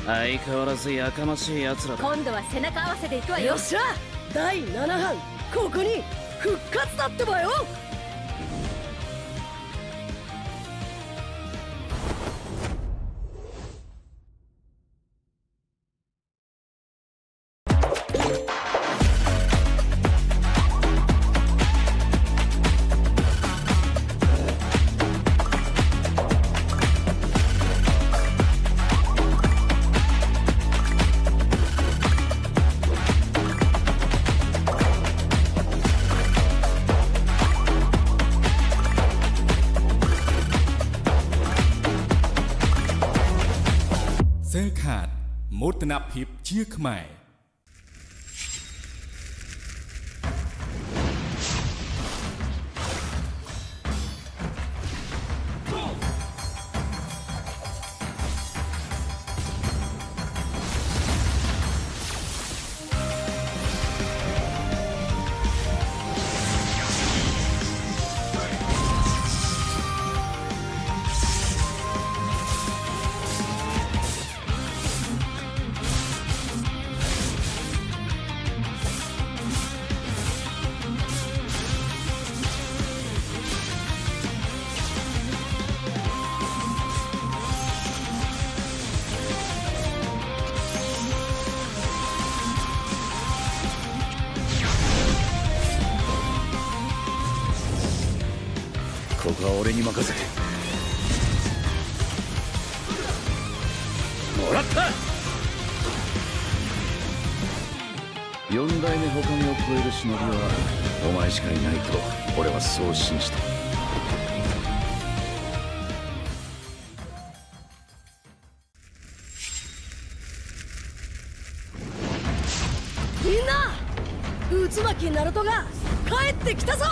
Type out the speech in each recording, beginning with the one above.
相変わらずやかましい奴らだ。今度は背中合わせで行くわよ。よっしゃ、第7班ここに復活だってばよ。សេខាតមោទនភាពជាខ្មែរ ここは俺に任せてもらった。4代目他目を超える忍びはお前しかいないと俺はそう信じた。みんな、渦巻きナルトが帰ってきたぞ。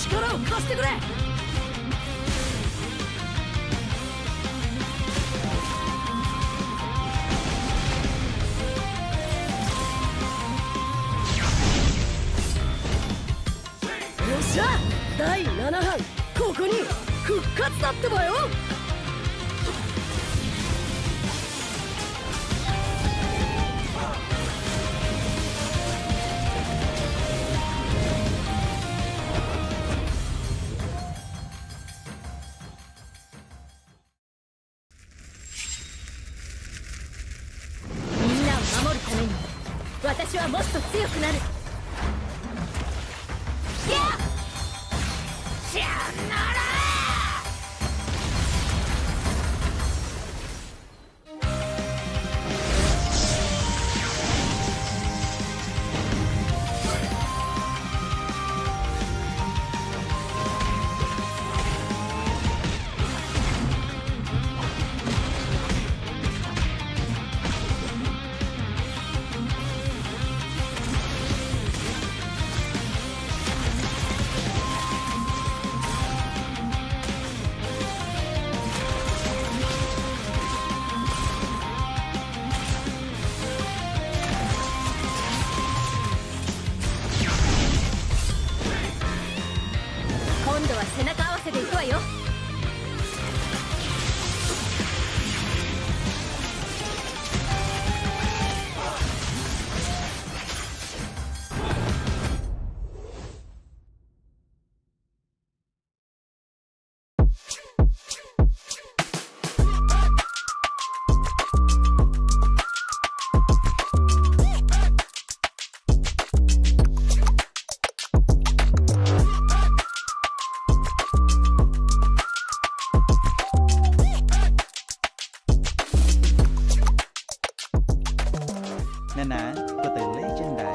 力を貸してくれ。よっしゃ、第7班ここに復活だってばよ。守るために私はもっと強くなる。やっじゃあなら今度は背中合わせでいくわよ。Nè nè, có từ lấy trên đài.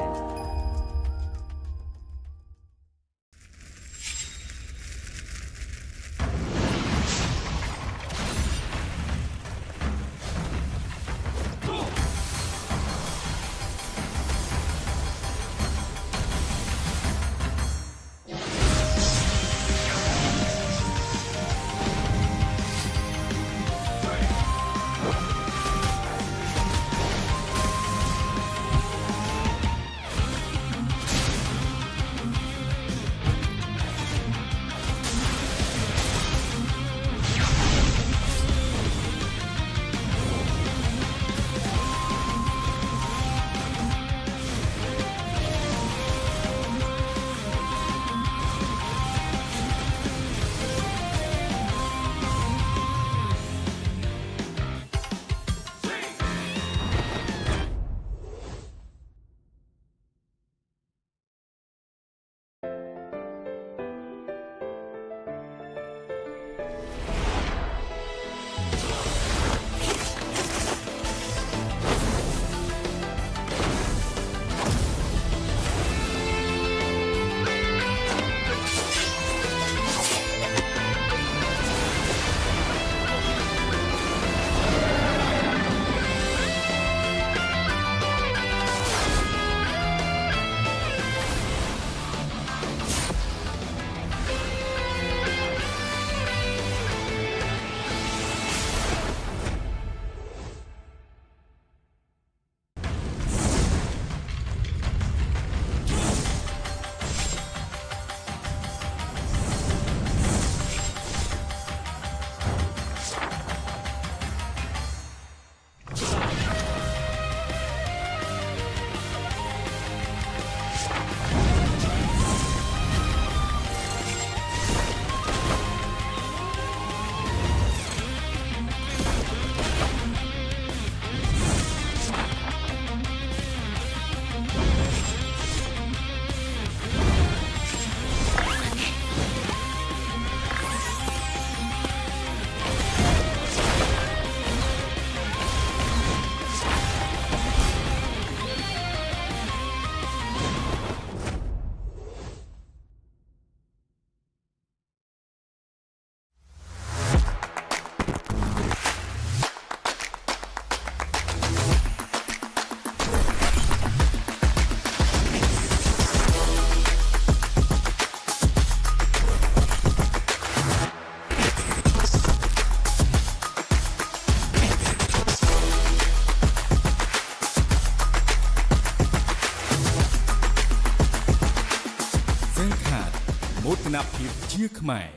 នភាពជាខ្មែរ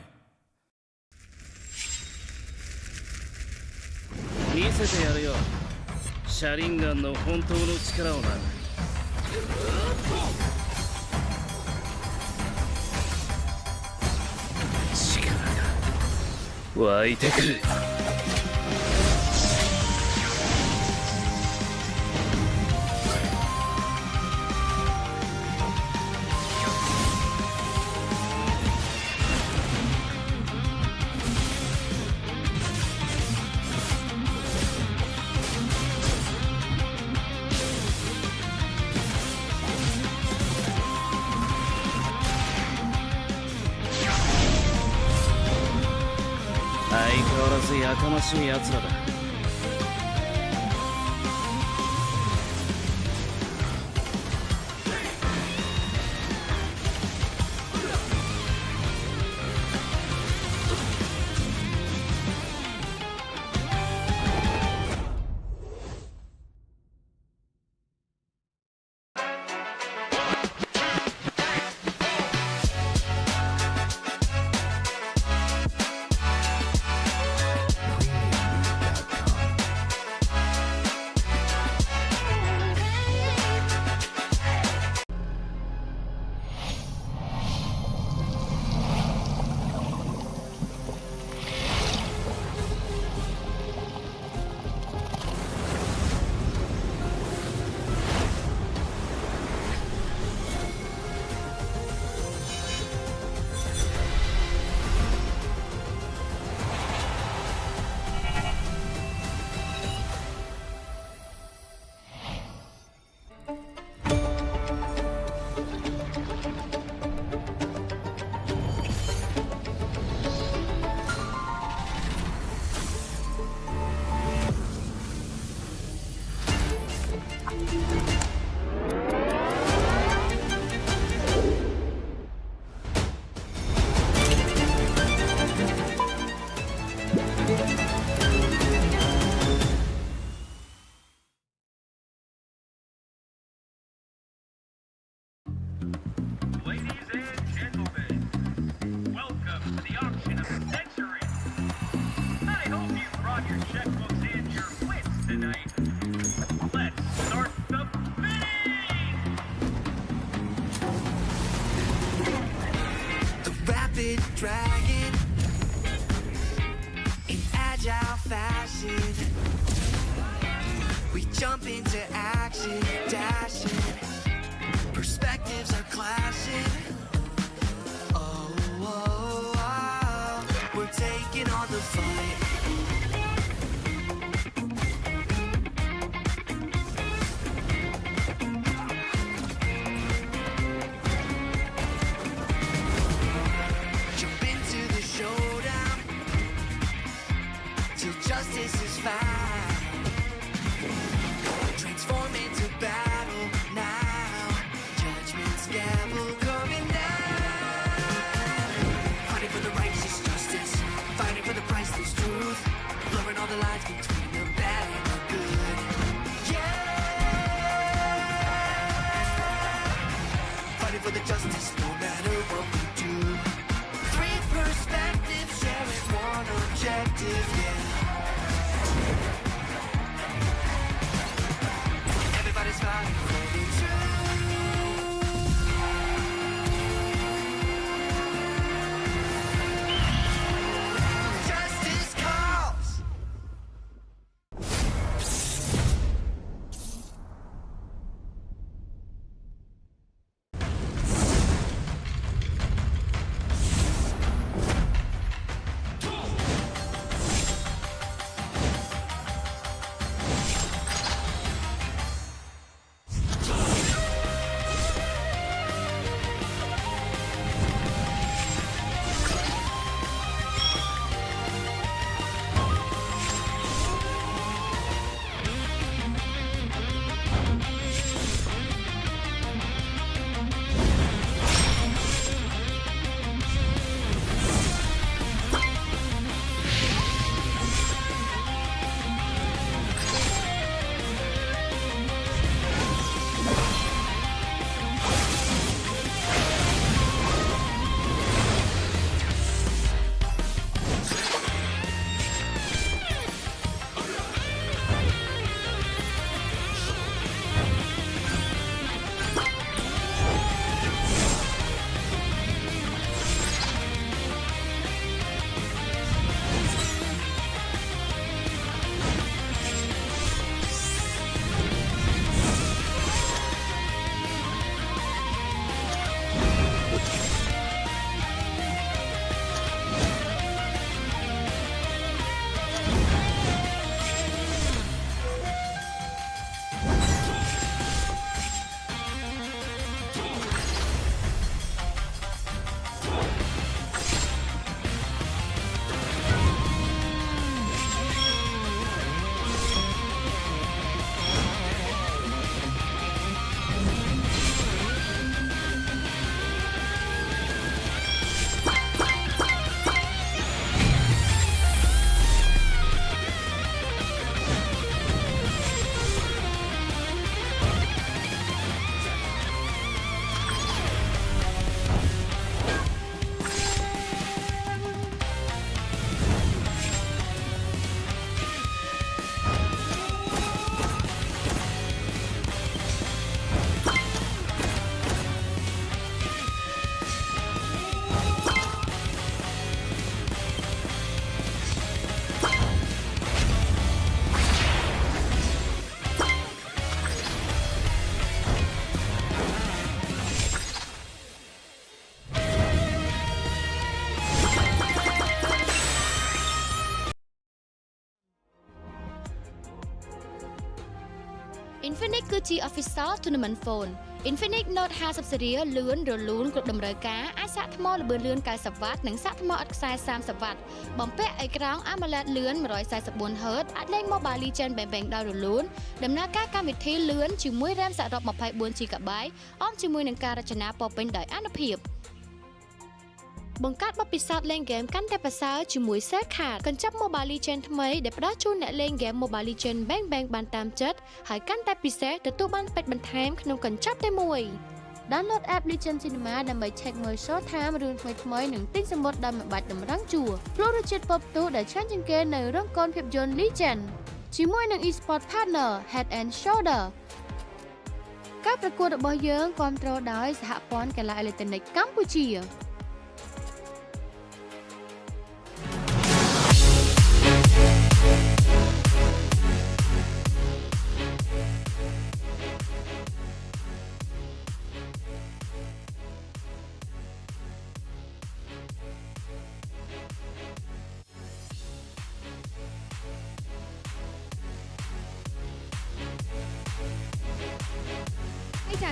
見せてやるよ車輪ガンの本当の力をな力が湧いてくる相変わらずやかましい奴らだDragon in agile fashion, we jump into action, dashing, perspectives are clashing. Oh, oh, oh, we're taking on the fight. Justice is found. Transform into battle now. Judgment's gavel coming down. Fighting for the righteous justice. Fighting for the priceless truth. Blurring all the lines between the bad and the good. Yeah. Fighting for the justice no matter what we do. Three perspectives sharing one objective, yeah. Infinix គឺជា Official Tournament Phone Infinix Note 50 Series លឿនរលូនគ្រប់តម្រូវការអាចសាកថ្មល្បឿនលឿន90 វ៉ាត់និងសាកថ្មឥតខ្សែ30 វ៉ាត់បំពាក់អេក្រង់ AMOLED លឿន 144 Hz អាចលេង Mobile Legends បែបៗដោយរលូនដំណើរការកម្មវិធីលឿនជាមួយ RAM សរុប 24GB អមជាមួយនឹងការរចនាពោពេញដោយអានុភាពបង្កើតបទពិសោធន៍លេងហ្គេមកាន់តែប្រសើរជាមួយ Cell Card កញ្ចប់ Mobile Legends ថ្មីដែលផ្ដល់ជូនអ្នកលេងហ្គេម Mobile Legends បែងបានតាមចិត្តហើយកាន់តែពិសេសទទួលបានពេជ្របន្ថែមក្នុងកញ្ចប់តែមួយ Download app Legend Cinema ដើម្បី check មើល Showtime រឿងថ្មីៗនិងទិញសំបុត្រដោយមិនបាច់តម្រង់ជួរព្រោះរសជាតិពពទូដែលឆ្ងាញ់ជាងគេនៅរោងកុនភាពយន្ត Legend ជាមួយនឹង Esports Partner Head and Shoulder ការប្រកួតរបស់យើងគ្រប់គ្រងដោយសហព័ន្ធកីឡាអេឡិចត្រូនិកកម្ពុជា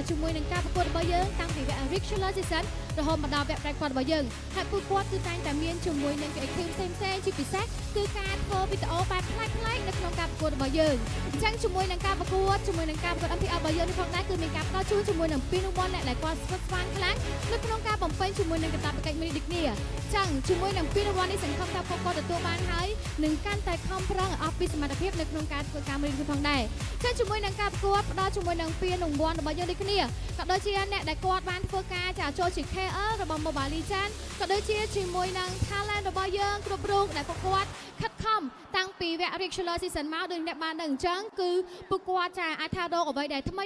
ជាមួយនឹងការប្រកួតរបស់យើងតាំងពីវគ្គ Regular Season រហូតមកដល់វគ្គ Breakpoint របស់យើងហើយពួកគាត់គឺតែងតែមានជាមួយនឹង activity ផ្សេងៗជាពិសេសគឺការធ្វើវីដេអូបែបប្លែកៗនៅក្នុងការប្រកួតរបស់យើងអញ្ចឹងជាមួយនឹងការប្រកួតជាមួយនឹងការប្រកួត MPL របស់យើងនេះផងដែរគឺមានការផ្ដល់ជូនជាមួយនឹងពីររង្វាន់ដែលគាត់ស្វិតស្វាញខ្លាំងនៅក្នុងការបំពេញជាមួយនឹងកាតព្វកិច្ចមួយនេះដូចគ្នាអញ្ចឹងជាមួយនឹងពីររង្វាន់នេះសង្ឃឹមថាពួកគាត់ទទួលបានហើយនឹងកាន់តែខំប្រឹងឲ្យអស់ពីសមត្ថភាពនៅក្នុងការធ្វើការមួយនេះផងដែរអញ្ចឹងជាមួយនឹងការប្រកួតផ្ដល់ជាមួយនឹងពីររង្វាន់របស់យើងដូចគ្នាក៏ដូចជាអ្នកដែលគាត់បានធ្វើការចូលជា KL របស់ Mobile Legends ក៏ដូចជាជាមួយនឹង talent របស់យើងគ្រប់រូបដែលពួកគាត់ខិតខំតាំងពីវគ្គ Regular Season មកដូចអ្នកបានដឹងអញ្ចឹងគឺពួកគាត់អាចថារកអ្វីដែលថ្មី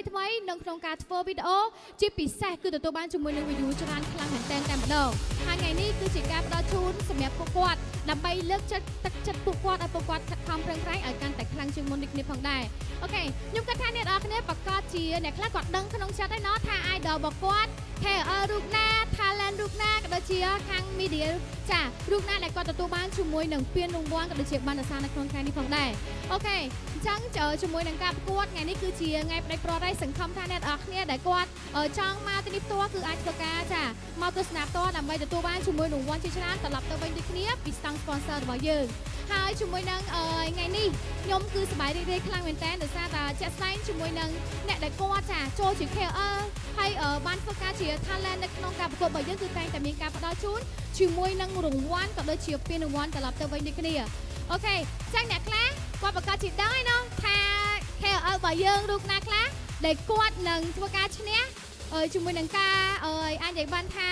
នៅក្នុងការធ្វើវីដេអូជាពិសេសគឺទទួលបានជាមួយនឹង view ច្រើនខ្លាំងមែនទែនតែម្ដងហើយថ្ងៃនេះគឺជាការផ្ដល់ជូនសម្រាប់ពួកគាត់ដើម្បីលើកចិត្តទឹកចិត្តពួកគាត់ឲ្យពួកគាត់ខិតខំប្រឹងប្រែងឲ្យកាន់តែខ្លាំងជាងមុននេះគ្នាផងដែរអូខេខ្ញុំគិតថាអ្នកនរគ្នាប្រកាសជាអ្នកខ្លះគាត់ដឹងក្នុងចិត្តហើយណោះថា idol របស់គាត់ KL រូបណា talent រូបណាក៏ដូចជាខាង media ចារូបណាដែលគាត់ទទួលបានជាមួយនឹងពានរង្វាន់ក៏ដូចជាបានអាសានៅក្នុងថ្ងៃនេះផងដែរអូខេអញ្ចឹងជាមួយនឹងការប្រកួតថ្ងៃនេះគឺជាថ្ងៃផ្ដាច់ប្ររៃសង្ឃឹមថាអ្នកនរគ្នាដែលគាត់ចង់មកទីនេះផ្ទាល់គឺអាចធ្វើការចាមកទស្សនាផ្ទាល់ដើម្បីទទួលបានជាមួយរង្វាន់ជាច្រើនត្រឡប់ទៅវិញដូចគ្នាពីស្តង់ sponsor របស់យើងហើយជាមួយនឹងថ្ងៃនេះខ្ញុំគឺសប្បាយរីករាយខ្លាំងមែនតើដោយសារតែជាក់ស្ដែងជាមួយនឹងអ្នកដែលគាត់ចូលជា KL ហើយបានធ្វើការជា talent នៅក្នុងការប្រកួតរបស់យើងគឺតែងតែមានការផ្ដល់ជូនជាមួយនឹងរង្វាន់ក៏ដូចជាពានរង្វាន់ត្រឡប់ទៅវិញដូចគ្នាអូខេចឹងអ្នកខ្លះគាត់ប្រកាសជាដឹងហើយណោះថា KL របស់យើងរូបណាខ្លះដែលគាត់នឹងធ្វើការឈ្នះជាមួយនឹងការអាចនិយាយបានថា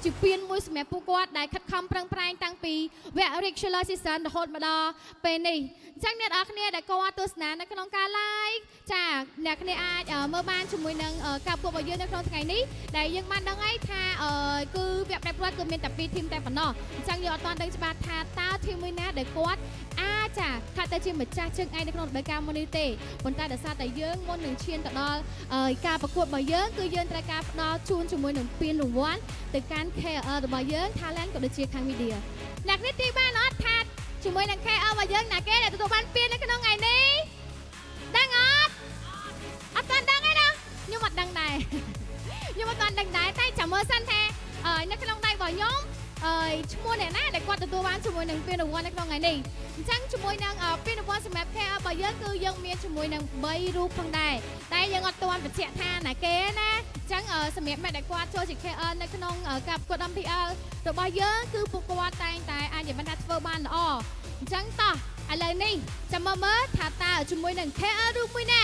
ជាពានមួយសម្រាប់ពួកគាត់ដែលខិតខំប្រឹងប្រែងតាំងពីវគ្គ Regular Season រហូតមកដល់ពេលនេះអញ្ចឹងអ្នកនរគ្នាដែលគាត់ទស្សនានៅក្នុងការ live ចាអ្នកគ្នាអាចមើលបានជាមួយនឹងការប្រកួតរបស់យើងនៅក្នុងថ្ងៃនេះដែលយើងបានដឹងហើយថាគឺវគ្គ Breakpoint គឺមានតែ2 team តែប៉ុណ្ណោះអញ្ចឹងយើងអត់ទាន់ដឹងច្បាស់ថាតើ team មួយណាដែលគាត់អាចថាតែជាម្ចាស់ជើងឯងនៅក្នុងរដូវកាលមុននេះទេប៉ុន្តែដោយសារតែយើងមុននឹងឈានទៅដល់ការប្រកួតរបស់យើងគឺយើងត្រូវការផ្ដល់ជូនជាមួយនឹងពានរង្វាន់ទៅកាន់ KL របស់យើង talent ក៏ដូចជាខាង media អ្នកនេះទីបានអត់ថាជាមួយនឹង KL របស់យើងណាគេដែលទទួលបានពាននៅក្នុងថ្ងៃនេះដឹងអត់ទាន់ដឹងទេណាខ្ញុំអត់ដឹងដែរខ្ញុំអត់ទាន់ដឹងដែរតែចាំមើលសិនថានៅក្នុងដៃរបស់ខ្ញុំឈ្មោះអ្នកណាដែលគាត់ទទួលបានជាមួយនឹងពានរង្វាន់នៅក្នុងថ្ងៃនេះអញ្ចឹងជាមួយនឹងពានរង្វាន់សម្រាប់ KL របស់យើងគឺយើងមានជាមួយនឹង3រូបផងដែរតែយើងអត់ទាន់បញ្ជាក់ថាណាគេណាអញ្ចឹងសម្រាប់អ្នកដែលគាត់ចូលជា KL នៅក្នុងការប្រកួត MPL របស់យើងគឺពួកគាត់តែងតែអាចនិយាយថាធ្វើបានល្អអញ្ចឹងតោះឥឡូវនេះចាំមើលថាតើជាមួយនឹង KL រូបមួយណា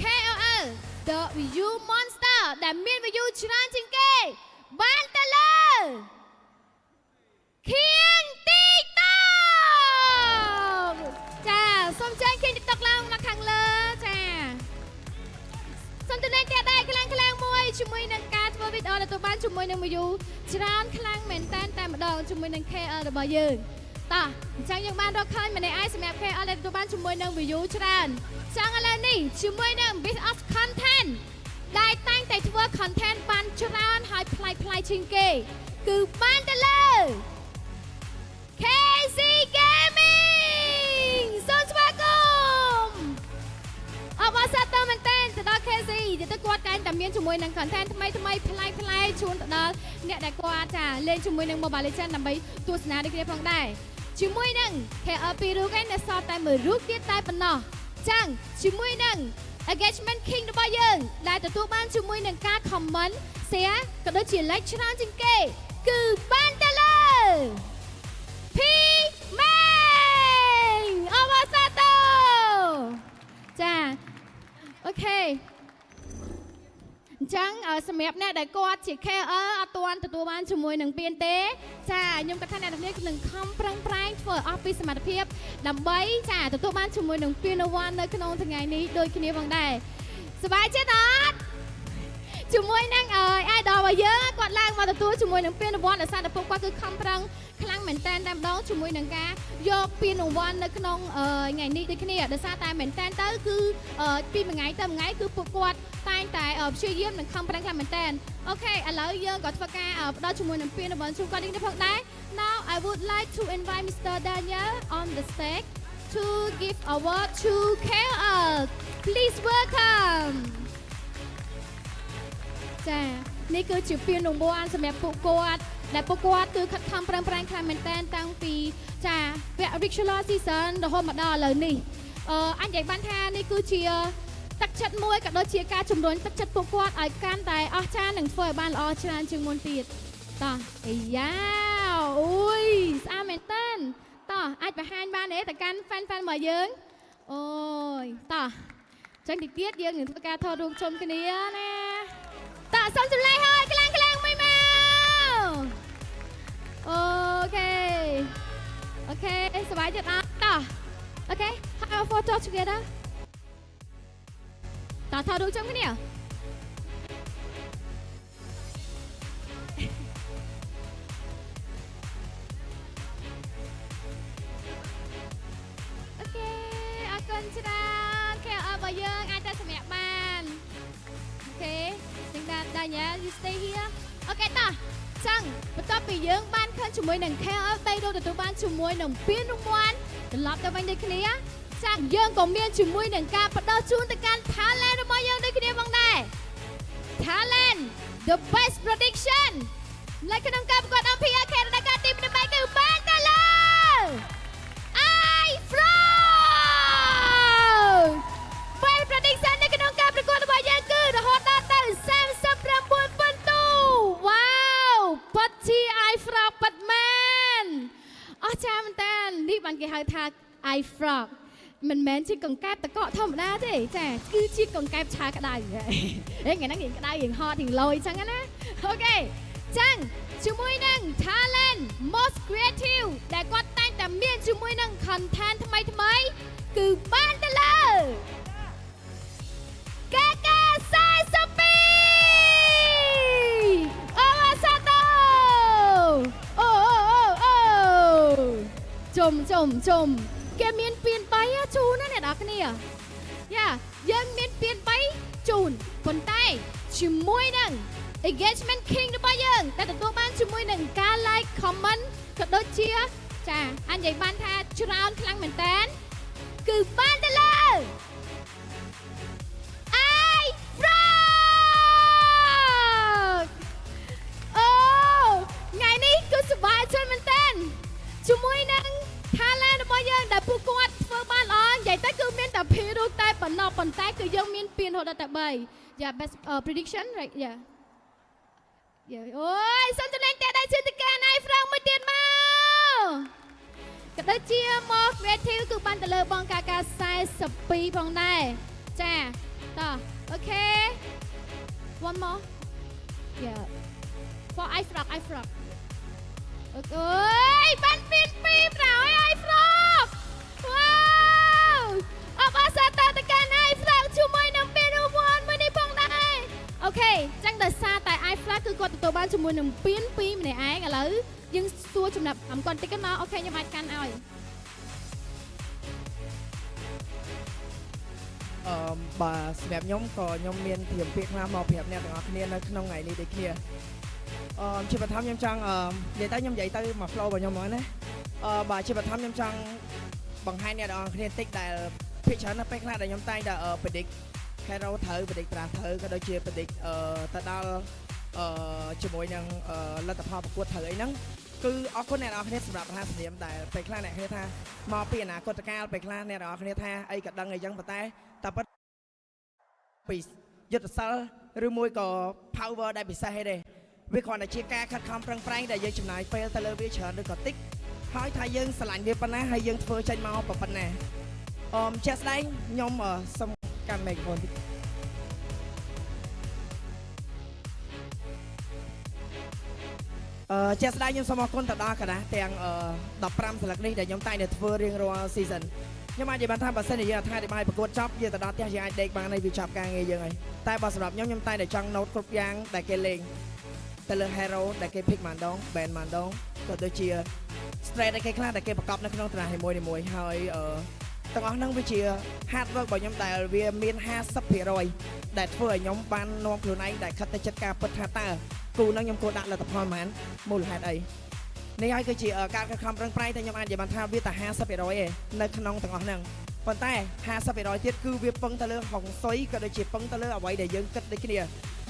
KL The View Monster ដែលមាន view ច្រើនជាងគេបានទៅលើខៀងទីតោចាសូមចាញ់ខៀងទីតោឡើងមកខាងលើចាសូមទៅលេងទៀតដែរខ្លាំងមួយជាមួយនឹងការធ្វើវីដេអូទទួលបានជាមួយនឹង view ច្រើនខ្លាំងមែនតើតែម្ដងជាមួយនឹង KL របស់យើងតោះអញ្ចឹងយើងបានរកឃើញម្នាក់ឯងសម្រាប់ KL ដែលទទួលបានជាមួយនឹង view ច្រើនចឹងឥឡូវនេះជាមួយនឹង Best of Content ដែលតែងតែធ្វើ content បានច្រើនហើយប្លែកជាងគេគឺបានទៅលើ CFU Gaming សូមស្វាគមន៍អបអរសាទរមែនតើ មានជាមួយនឹង content ថ្មីៗប្លែកជូនទៅដល់អ្នកដែលគាត់ចាលេងជាមួយនឹង Mobile Legends ដើម្បីទស្សនាដូចគ្នាផងដែរជាមួយនឹង KL 2រូបឯងនៅសល់តែមួយរូបទៀតតែប៉ុណ្ណោះចឹងជាមួយនឹង engagement king របស់យើងដែលទទួលបានជាមួយនឹងការ comment share ក៏ដូចជា like ច្រើនជាងគេគឺបានទៅលើ P Main អូវ៉ាសាតូចាអូខេអញ្ចឹងសម្រាប់អ្នកដែលគាត់ជា KL អត់ទាន់ទទួលបានជាមួយនឹងពៀនទេចាខ្ញុំគិតថាអ្នកនរគ្នានឹងខំប្រឹងប្រែងធ្វើអស់ពីសមត្ថភាពដើម្បីចាទទួលបានជាមួយនឹងពៀនរង្វាន់នៅក្នុងថ្ងៃនេះដូចគ្នាផងដែរសប្បាយចិត្តអត់ជាមួយនឹងidol របស់យើងគាត់ឡើងមកទទួលជាមួយនឹងពានរង្វាន់ដោយសារតែពួកគាត់គឺខំប្រឹងខ្លាំងមែនតើតែម្ដងជាមួយនឹងការយកពានរង្វាន់នៅក្នុងថ្ងៃនេះដូចគ្នាដោយសារតែមែនតើទៅគឺពីមួយថ្ងៃទៅមួយថ្ងៃគឺពួកគាត់តែងតែព្យាយាមនិងខំប្រឹងខ្លាំងមែនតើអូខេឥឡូវយើងក៏ធ្វើការផ្ដល់ជាមួយនឹងពានរង្វាន់ជូនគាត់នេះផងដែរ Now I would like to invite Mr. Daniel on the stage to give award to KL please welcomeចានេះគឺជាពានរង្វាន់សម្រាប់ពួកគាត់ដែលពួកគាត់គឺខិតខំប្រឹងប្រែងខ្លាំងមែនតើតាំងពីចាវគ្គ regular season រហូតមកដល់ឥឡូវនេះអញនិយាយបានថានេះគឺជាទឹកចិត្តមួយក៏ដូចជាការជំរុញទឹកចិត្តពួកគាត់ឲ្យកាន់តែអស្ចារ្យនិងធ្វើឲ្យបានល្អច្រើនជាងមុនទៀតតោះអាយ៉ាអូយស្អាតមែនតើតោះអាចបង្ហាញបានទេទៅកាន់ fan របស់យើងអូយតោះចឹងតិចទៀតយើងនឹងធ្វើការថតរូបជុំគ្នាណាតើសុំចម្លែកហើយខ្លាំងមួយមកអូខេសប្បាយចិត្តអត់តោះអូខេ have a photo together តើថតរូបជុំគ្នាអូខេអរគុណច្រើន KL របស់យើងអាចទៅសម្រាប់បានអូខេDaniel, you stay here. Okay, តោះចឹងបន្ទាប់ពីយើងបានឃើញជាមួយនឹង KL 3រូបទទួលបានជាមួយនឹងពានរង្វាន់ត្រឡប់ទៅវិញដូចគ្នាចឹងយើងក៏មានជាមួយនឹងការបដោះជូនទៅកាន់ talent របស់យើងដូចគ្នាផងដែរ talent the best prediction នៅក្នុងការប្រកួត MPL-KH រដូវកាលទី1គឺបានទៅលើ best prediction នៅក្នុងការប្រកួតរបស់យើងគឺរហូតដល់ទៅ39ពិន្ទុវ៉ាវពិតជា I frog ពិតមែនអស្ចារ្យមែនតើនេះបានគេហៅថា I frog មិនមែនជាកង្កែបតកកធម្មតាទេចាគឺជាកង្កែបឆាក្តៅថ្ងៃហ្នឹងយើងក្តៅយើងហត់យើងលយចឹងណាអូខេចឹងជាមួយនឹង talent most creative ដែលគាត់តែងតែមានជាមួយនឹង content ថ្មីគឺបានទៅលើកា42អូវ៉ាសាតូជុំគេមានពៀន3ជូនណាអ្នកនរគ្នាយ៉ាយើងមានពៀន3ជូនប៉ុន្តែជាមួយនឹង engagement king របស់យើងដែលទទួលបានជាមួយនឹងការ like comment ក៏ដូចជាចាអញនិយាយបានថាច្រើនខ្លាំងមែនតើគឺបានទៅលើថ្ងៃនេះគឺសប្បាយចិត្តមែនតើជាមួយនឹង talent របស់យើងដែលពួកគាត់ធ្វើបានល្អនិយាយទៅគឺមានតែភារូបតែប៉ុណ្ណោះប៉ុន្តែគឺយើងមានពានរហូតដល់តែ3 Yeah best prediction right yeah អូយសុំចំណេញតែដៃជឿទៅកាន់ឯហ្វ្រង់មួយទៀតមកក៏ដូចជាមក creative គឺបានទៅលើបងកាកា42ផងដែរចាតោះអូខេ one more yeah for I frog អូយបានពៀន2ប្រហើយ I frog វ៉ាវអបអរសាទរទៅកាន់ I frog ជាមួយនឹងពៀនរង្វាន់មួយនេះផងដែរអូខេចឹងដោយសារតែ I frog គឺគាត់ទទួលបានជាមួយនឹងពៀន2ម្នាក់ឯងឥឡូវយើងសួរចំណាប់គាត់តិចមកអូខេខ្ញុំអាចកាន់ឲ្យបាទសម្រាប់ខ្ញុំក៏ខ្ញុំមានព្រៀងពាក្យខ្លះមកប្រាប់អ្នកទាំងអស់គ្នានៅក្នុងថ្ងៃនេះដូចគ្នាជាបឋមខ្ញុំចង់និយាយទៅមក flow របស់ខ្ញុំហ្មងណាបាទជាបឋមខ្ញុំចង់បង្ហាញអ្នកទាំងអស់គ្នាតិចដែលភាគច្រើននៅពេលខ្លះដែលខ្ញុំតែងតែ predict hero ត្រូវបដិប្រាស់ត្រូវក៏ដូចជាបដិទៅដល់ជាមួយនឹងលទ្ធផលប្រកួតត្រូវអីហ្នឹងគឺអរគុណអ្នកនរគ្នាសម្រាប់មហាសនាមដែលពេលខ្លះអ្នកគ្នាថាមកពីអនាគតកាលពេលខ្លះអ្នកនរគ្នាថាអីក៏ដឹងអីចឹងប៉ុន្តែតែពិតពីយុទ្ធសាស្ត្រឬមួយក៏ power ដែលពិសេសទេវាគ្រាន់តែជាការខិតខំប្រឹងប្រែងដែលយើងចំណាយពេលទៅលើវាច្រើនឬក៏តិចហើយថាយើងស្រឡាញ់វាប៉ុណ្ណាហើយយើងធ្វើចេញមកប៉ុណ្ណាជាក់ស្ដែងខ្ញុំសុំកាន់មីក្រូហ្វូនតិចជាក់ស្ដែងខ្ញុំសូមអរគុណទៅដល់គណៈទាំង15ស្លឹកនេះដែលខ្ញុំតែងតែធ្វើរៀងរាល់ season ខ្ញុំអាចនិយាយបានថាបើសិនជាយើងអត្ថាធិប្បាយប្រកួតចប់យើងទៅដល់ផ្ទះយើងអាចដេកបានហើយវាចប់ការងារយើងហើយតែបើសម្រាប់ខ្ញុំតែងតែចង់ note គ្រប់យ៉ាងដែលគេលេងទៅលើ hero ដែលគេ pick ម្ដង ban ម្ដងក៏ដូចជា straight ដែលគេខ្លះដែលគេប្រកបនៅក្នុងតារាមួយហើយទាំងអស់ហ្នឹងវាជា hard work របស់ខ្ញុំដែលវាមាន 50% ដែលធ្វើឲ្យខ្ញុំបាននាំខ្លួនឯងដែលខិតទៅចិត្តការពិតថាតើគូហ្នឹងខ្ញុំគួរដាក់លទ្ធផលប៉ុន្មានមូលហេតុអីនេះហើយគឺជាការខិតខំប្រឹងប្រែងតែខ្ញុំអាចនិយាយបានថាវាតែ 50% ឯងនៅក្នុងទាំងអស់ហ្នឹងប៉ុន្តែ 50% ទៀតគឺវាពឹងទៅលើហុងស៊ុយក៏ដូចជាពឹងទៅលើអ្វីដែលយើងគិតដូចគ្នា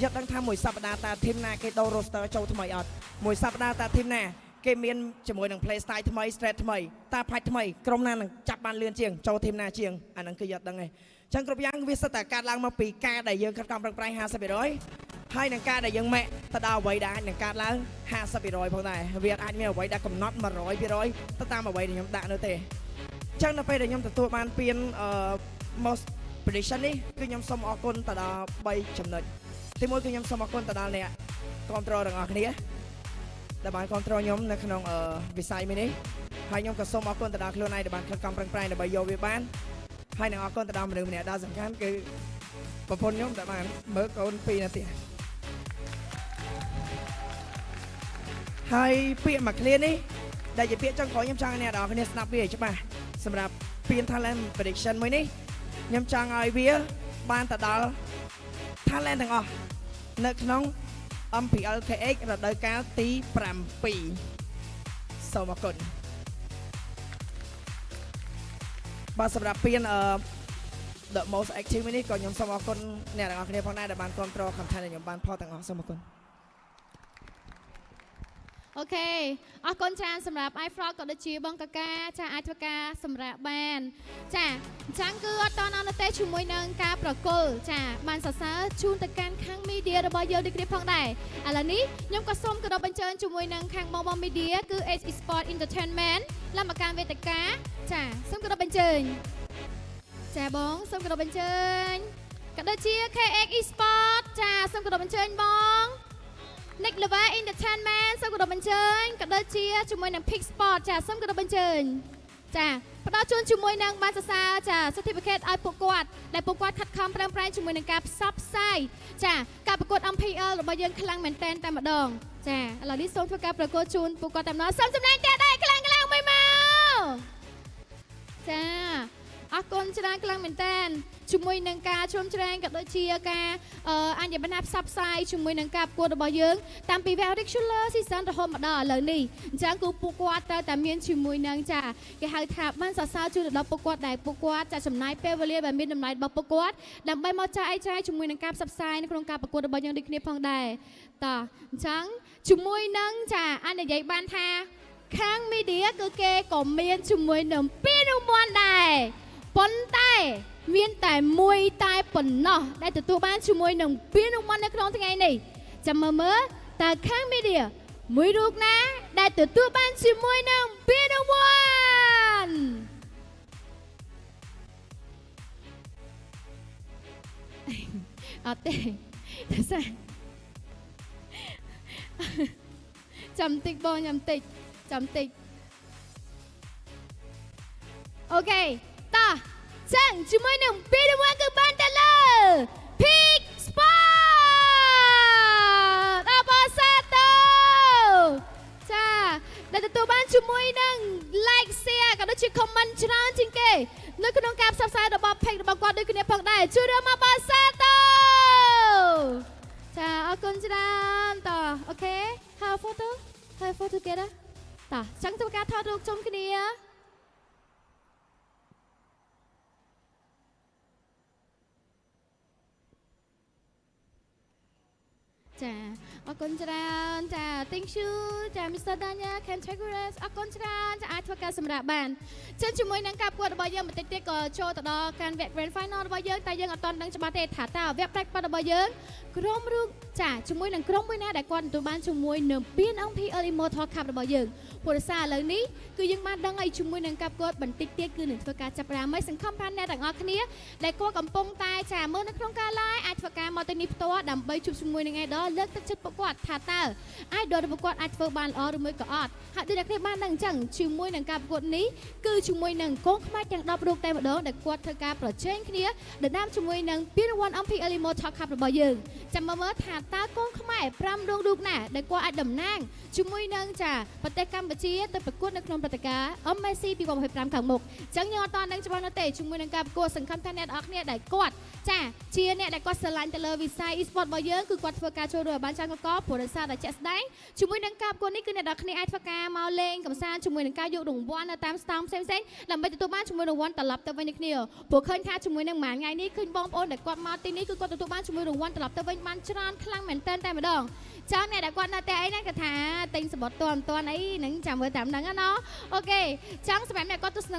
យកដឹងថាមួយសប្តាហ៍តើធីមណាគេដូរ roster ចូលថ្មីអត់មួយសប្តាហ៍តើធីមណាគេមានជាមួយនឹង play style ថ្មី straight ថ្មីតើផាច់ថ្មីក្រុមណានឹងចាប់បានលឿនជាងចូលធីមណាជាងអាហ្នឹងគឺយកដឹងឯងអញ្ចឹងគ្រប់យ៉ាងវាសិតតែកាត់ឡើងមកពីការដែលយើងខិតខំប្រឹងប្រែង 50% ហើយនឹងការដែលយើងម៉ែទៅដល់អ្វីដែលអាចនឹងកាត់ឡើង 50% ផងដែរវាអាចមានអ្វីដែលកំណត់ 100% ទៅតាមអ្វីដែលខ្ញុំដាក់នោះទេអញ្ចឹងនៅពេលដែលខ្ញុំទទួលបានពានmost prediction នេះគឺខ្ញុំសូមអរគុណទៅដល់3ចំណុចទីមួយគឺខ្ញុំសូមអរគុណទៅដល់អ្នកគ្រប់គ្រងទាំងអស់គ្នាដែលបានគ្រប់គ្រងខ្ញុំនៅក្នុងវិស័យមួយនេះហើយខ្ញុំក៏សូមអរគុណទៅដល់ខ្លួនឯងដែលបានខិតខំប្រឹងប្រែងដើម្បីយកវាបានហើយនឹងអរគុណទៅដល់មនុស្សម្នាក់ដ៏សំខាន់គឺប្រពន្ធខ្ញុំដែលបានមើលកូន2នាទីហើយពាក្យមួយឃ្លានេះដែលជាពាក្យចុងក្រោយខ្ញុំចង់ឲ្យអ្នកនរគ្នាស្ដាប់វាឲ្យច្បាស់សម្រាប់ពាន talent prediction មួយនេះខ្ញុំចង់ឲ្យវាបានទៅដល់ talent ទាំងអស់នៅក្នុង MPL-KH រដូវកាលទី7សូមអរគុណបាទសម្រាប់ពានthe most active នេះក៏ខ្ញុំសូមអរគុណអ្នកទាំងអស់គ្នាផងដែរដែលបានគ្រប់គ្រង content ដែលខ្ញុំបានផលទាំងអស់សូមអរគុណអូខេអរគុណច្រើនសម្រាប់ iFrog ក៏ដូចជាបងកាកាចាអាចធ្វើការសម្រាប់បានចាអញ្ចឹងគឺអត់តនៅទេជាមួយនឹងការប្រគល់ចាបានសរសើរជូនទៅកាន់ខាង media របស់យើងដូចគ្នាផងដែរឥឡូវនេះខ្ញុំក៏សូមគោរពអញ្ជើញជាមួយនឹងខាងបង media គឺ Esports Entertainment ឡើងមកកាន់វេទិកាចាសូមគោរពអញ្ជើញចាបងសូមគោរពអញ្ជើញក៏ដូចជា KH Esports ចាសូមគោរពអញ្ជើញបង Nick Lever Entertainment សូមគោរពអញ្ជើញក៏ដូចជាជាមួយនឹង Pick Sport ចាសូមគោរពអញ្ជើញចាផ្ដល់ជូនជាមួយនឹងបានសរសើរចា certificate ឲ្យពួកគាត់ដែលពួកគាត់ខិតខំប្រឹងប្រែងជាមួយនឹងការផ្សព្វផ្សាយចាការប្រកួត MPL របស់យើងខ្លាំងមែនតែនតែម្ដងចាឥឡូវនេះសូមធ្វើការប្រកួតជូនពួកគាត់តែម្ដងសូមសម្ដែងតែដែរខ្លាំងមួយមកចាអរគុណច្រើនខ្លាំងមែនតើជាមួយនឹងការជ្រោមជ្រែងក៏ដូចជាការអញ្ញបណ្ណាផ្សព្វផ្សាយជាមួយនឹងការប្រកួតរបស់យើងតាំងពី regular season រហូតមកដល់ឥឡូវនេះអញ្ចឹងគឺពួកគាត់ត្រូវតែមានជាមួយនឹងចាគេហៅថាបានសរសើរជូនដល់ពួកគាត់ដែលពួកគាត់ចាចំណាយពេលវេលាដែលមានតម្លៃរបស់ពួកគាត់ដើម្បីមកចែកចាយជាមួយនឹងការផ្សព្វផ្សាយនៅក្នុងការប្រកួតរបស់យើងដូចគ្នាផងដែរតោះអញ្ចឹងជាមួយនឹងចាអាចនិយាយបានថាខាង media គឺគេក៏មានជាមួយនឹងពានរង្វាន់ដែរប៉ុន្តែមានតែមួយតែប៉ុណ្ណោះដែលទទួលបានជាមួយនឹងពានរង្វាន់នៅក្នុងថ្ងៃនេះចាំមើលតើខាង media មួយរូបណាដែលទទួលបានជាមួយនឹងពានរង្វាន់អត់ទេតែសាចាំតិចបងចាំតិចអូខេតោះចឹងជាមួយនឹងពានរង្វាន់គឺបានទៅលើ Pick Sport អបអរសាទរចាដែលទទួលបានជាមួយនឹង like share ក៏ដូចជា comment ច្រើនជាងគេនៅក្នុងការផ្សព្វផ្សាយរបស់ page របស់គាត់ដូចគ្នាផងដែរជួយរួមមកអបអរសាទរចាអរគុណច្រើនតោះអូខេ have photo together តោះចឹងធ្វើការថតរូបជុំគ្នា ចាអរគុណច្រើនចា thank you ចា Mr. Danya can take rest អរគុណច្រើនចាអាចធ្វើការសម្រាប់បានចឹងជាមួយនឹងការប្រកួតរបស់យើងបន្តិចទៀតក៏ចូលទៅដល់ការវគ្គ Grand Final របស់យើងតែយើងអត់ទាន់ដឹងច្បាស់ទេថាតើវគ្គ Practice របស់យើងក្រុមឬចាជាមួយនឹងក្រុមមួយណាដែលគាត់ទទួលបានជាមួយនឹងពាន MPL Immortal Cup របស់យើងព្រោះដោយសារឥឡូវនេះគឺយើងបានដឹងហើយជាមួយនឹងការប្រកួតបន្តិចទៀតគឺនឹងធ្វើការចាប់ផ្ដើមហើយសង្ឃឹមថាអ្នកទាំងអស់គ្នាដែលគាត់កំពុងតែចាមើលនៅក្នុងការ live អាចធ្វើការមកទីនេះផ្ទាល់ដើម្បីជួបជាមួយនឹង idol លើកទឹកចិត្តពួកគាត់ថាតើ idol របស់គាត់អាចធ្វើបានល្អឬមួយក៏អត់ហើយដូចអ្នកគ្នាបានដឹងអញ្ចឹងជាមួយនឹងការប្រកួតនេះគឺជាមួយនឹងកងខ្មែរទាំង10រូបតែម្ដងដែលគាត់ធ្វើការប្រជែងគ្នាដណ្ដើមជាមួយនឹងពានរង្វាន់ MPL Immortal Cup របស់យើងចាំមើលថាតើកងខ្មែរ5រូបណាដែលគាត់អាចតំណាងជាមួយនឹងចាប្រទេសកម្ពុជាទៅប្រកួតនៅក្នុងព្រឹត្តិការណ៍ MSC 2025ខាងមុខអញ្ចឹងយើងអត់ទាន់ដឹងច្បាស់នោះទេជាមួយនឹងការប្រកួតសង្ឃឹមថាអ្នកនរអគ្នាដែលគាត់ចាជាអ្នកដែលគាត់ស្រឡាញ់ទៅលើវិស័យ Esports របស់យើងគឺគាត់ធ្វើការចូលរួមឲ្យបានច្រើនកកព្រោះដោយសារតែជាក់ស្ដែងជាមួយនឹងការប្រកួតនេះគឺអ្នកនរគ្នាអាចធ្វើការមកលេងកម្សាន្តជាមួយនឹងការយករង្វាន់នៅតាមស្តង់ផ្សេងៗដើម្បីទទួលបានជាមួយរង្វាន់ត្រឡប់ទៅវិញគ្នាព្រោះឃើញថាជាមួយនឹងមួយថ្ងៃនេះឃើញបងប្អូនដែលគាត់មកទីនេះគឺគាត់ទទួលបានជាមួយរង្វាន់ត្រឡប់ទៅវិញបានច្រើនខ្លាំងមែនទែនតែម្ដងចាំអ្នកដែលគាត់នៅតែអីណាគាត់ថាទិញសម្បត្តិតន់អីហ្នឹងចាំមើលតាមហ្នឹងណាអូខេចាំសម្រាប់អ្នកគាត់ទស្ស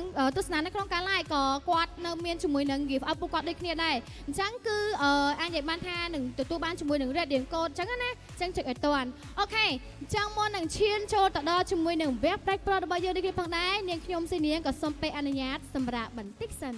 នានៅក្នុងការ live ក៏គាត់នៅមានជាមួយនឹង give up ពួកគាត់ដូចគ្នាដែរអញ្ចឹងគឺអាចនិយាយបានថានឹងទទួលបានជាមួយនឹង Radiant Code អញ្ចឹងណាអញ្ចឹងចុចឲ្យតន់អូខេអញ្ចឹងមុននឹងឈានចូលទៅដល់ជាមួយនឹង web Pride Pro របស់យើងនេះផងដែរនាងខ្ញុំស៊ីនាងក៏សូមពេលអនុញ្ញាតសម្រាប់បន្តិចសិន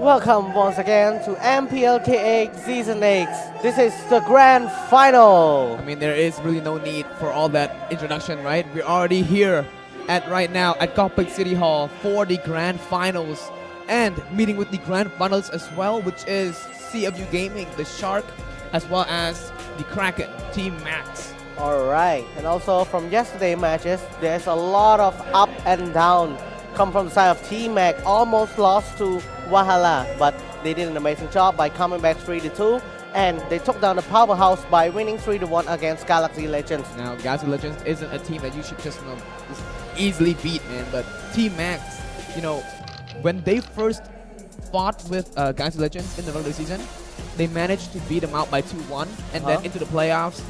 Welcome once again to MPL-KH Season 8. This is the grand final. I mean, there is really no need for all that introduction, right? We're already here right now at Gopik City Hall for the grand finals and meeting with the grand finals as well, which is CFU Gaming, the Shark, as well as the Kraken, Team Max. Alright, and also from yesterday's matches, there's a lot of up and down. Come from the side of Team Mac, almost lost to Wahala, but they did an amazing job by coming back 3-2, and they took down the powerhouse by winning 3-1 against Galaxy Legends. Now, Galaxy Legends isn't a team that you should just easily beat, man, but Team Max, when they first fought with Galaxy Legends in the regular season, they managed to beat them out by 2-1, and then into the playoffs,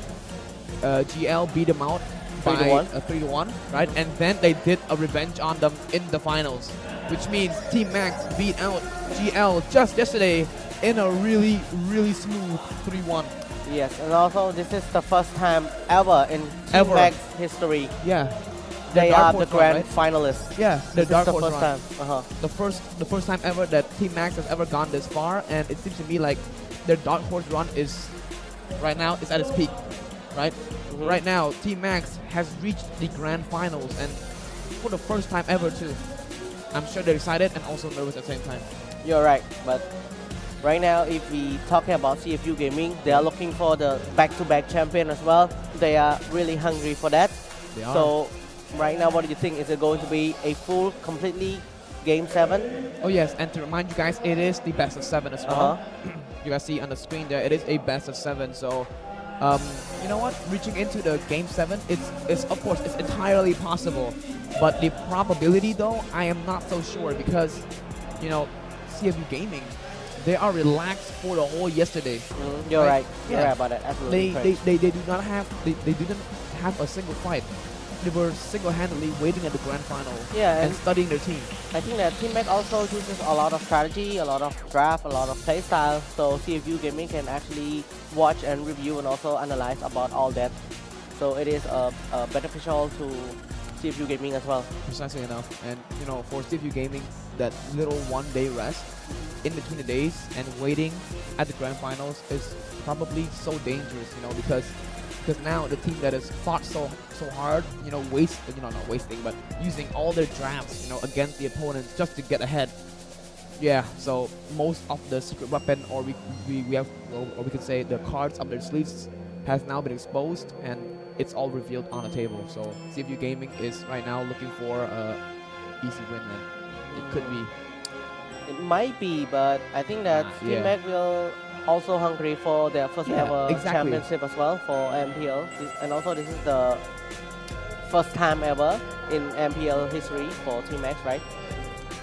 GL beat them out by 3-1, right? And then they did a revenge on them in the finals, which means Team Max beat out GL just yesterday in a really, really smooth 3-1. Yes, and also this is the first time ever in Team Max history. Yeah. They are the grand finalists. Yeah, the dark horse first run. time. The first time ever that Team Max has ever gone this far, and it seems to me like their dark horse run is right now is at its peak, right? Right now, Team Max has reached the grand finals, and for the first time ever too. I'm sure they're excited and also nervous at the same time. You're right, but right now, if we talking about CFU Gaming, they are looking for the back-to-back champion as well. They are really hungry for that. They are. So right now, what do you think? Is it going to be a full, completely Game 7? Oh yes, and to remind you guys, it is the best of 7 as well. You guys see on the screen there, it is a best of 7. So, you know what? Reaching into the Game 7, it's of course it's entirely possible, but the probability though, I am not so sure because, CFU Gaming, they are relaxed for the whole yesterday. You're right. You're right about that. Absolutely. They do not have they didn't have a single fight. They were single-handedly waiting at the grand final and studying their team. I think that Team Mac also uses a lot of strategy, a lot of draft, a lot of play style, so CFU Gaming can actually watch and review and also analyze about all that. So it is beneficial to CFU Gaming as well. Precisely enough. And for CFU Gaming, that little one-day rest in between the days and waiting at the grand finals is probably so dangerous, because now the team that has fought so hard, not wasting, but using all their drafts, against the opponents just to get ahead. Yeah, so most of the secret weapon, or we could say the cards up their sleeves, has now been exposed, and it's all revealed on the table. So CFU Gaming is right now looking for a easy win, man. It could be. It might be, but I think that Team Mac will also hungry for their first ever championship as well for MPL. And also this is the first time ever in MPL history for Team Max, right?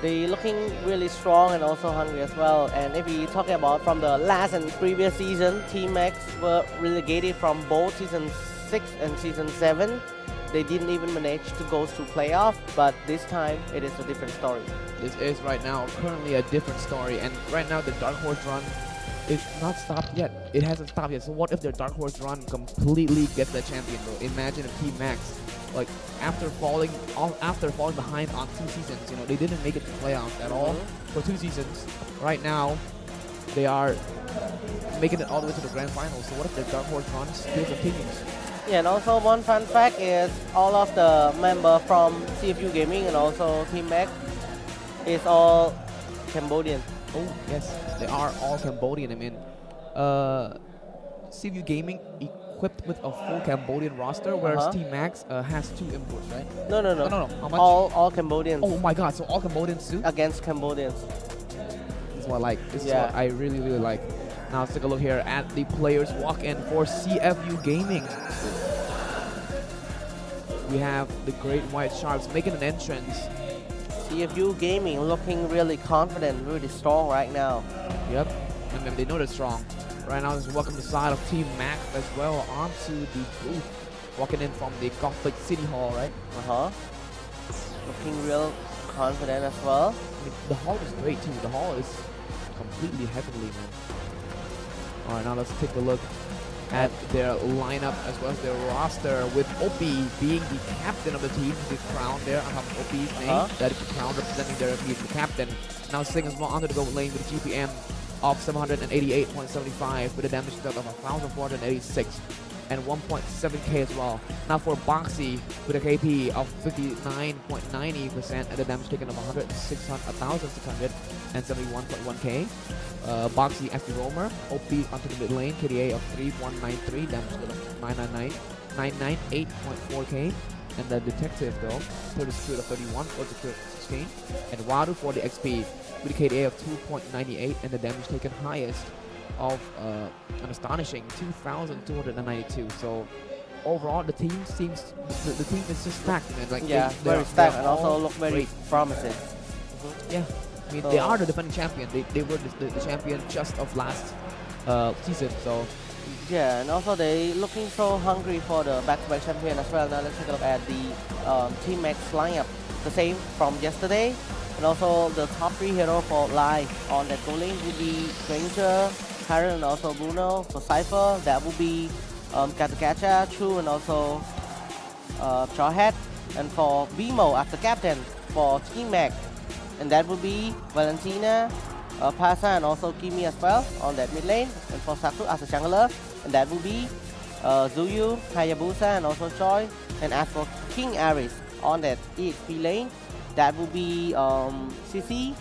They looking really strong and also hungry as well. And if we talking about from the last and previous season, Team Max were relegated from both season 6 and season 7. They didn't even manage to go to playoff, but this time it is a different story. This is right now currently a different story, and right now the dark horse run is not stopped yet. It hasn't stopped yet. So what if their dark horse run completely gets the champion, bro? Imagine if Team Max, like after falling behind on 2 seasons, they didn't make it to playoffs at all for 2 seasons. Right now, they are making it all the way to the grand finals. So what if their dark horse run still continues? Yeah, and also one fun fact is all of the members from CFU Gaming and also Team Mac is all Cambodian. Oh yes, they are all Cambodian. I mean, CFU Gaming equipped with a full Cambodian roster, whereas Team Max has 2 imports, right? No. How much? All Cambodians. Oh my God! So all Cambodians too? Against Cambodians. This is what I like. This is what I really like. Now let's take a look here at the players walk-in for CFU Gaming. We have the Great White Sharks making an entrance. CFU Gaming looking really confident, really strong right now. Yep, and they know they're strong. Right now, let's welcome the side of Team Mac as well onto the booth. Walking in from the Gopik City Hall, right? Looking real confident as well. I mean, the hall is great too. The hall is completely heavenly, man. Alright, now let's take a look at their lineup as well as their roster, with Opie being the captain of the team, the crown there on top of Opie's name. That is the crown representing their the captain. Now Sing as well onto the gold lane with a GPM of 788.75 with a damage dealt of 1,486 and 1.7k as well. Now for Boxy with a KP of 59.90% and a damage taken of 1,600 Boxy as the roamer, OP onto the mid lane, KDA of 3193, damage dealt of 998.4k, and the detective though, 30 secure of 31, 40 secure 16, and Wadu for the XP with a KDA of 2.98 and the damage taken highest of an astonishing 2,292. So overall, the team seems the team is just stacked, man. Like very stacked, and also look very promising. Yeah, I mean they are the defending champion. They were the champion just of last season. So yeah, and also they looking so hungry for the back-to-back champion as well. Now let's take a look at the Team Max lineup, the same from yesterday. And also the top 3 hero for live on that goal lane will be Stranger, Karen, and also Bruno. For Cypher, that will be Katakacha, Chu, and also Jawhead. And for Bimo as the captain for Team Max, and that will be Valentina, Pasa, and also Kimi as well on that mid lane. And for Satsu as the jungler, and that will be Zuyu, Hayabusa, and also Choi. And as for King Aris on that EXP lane, that will be CC,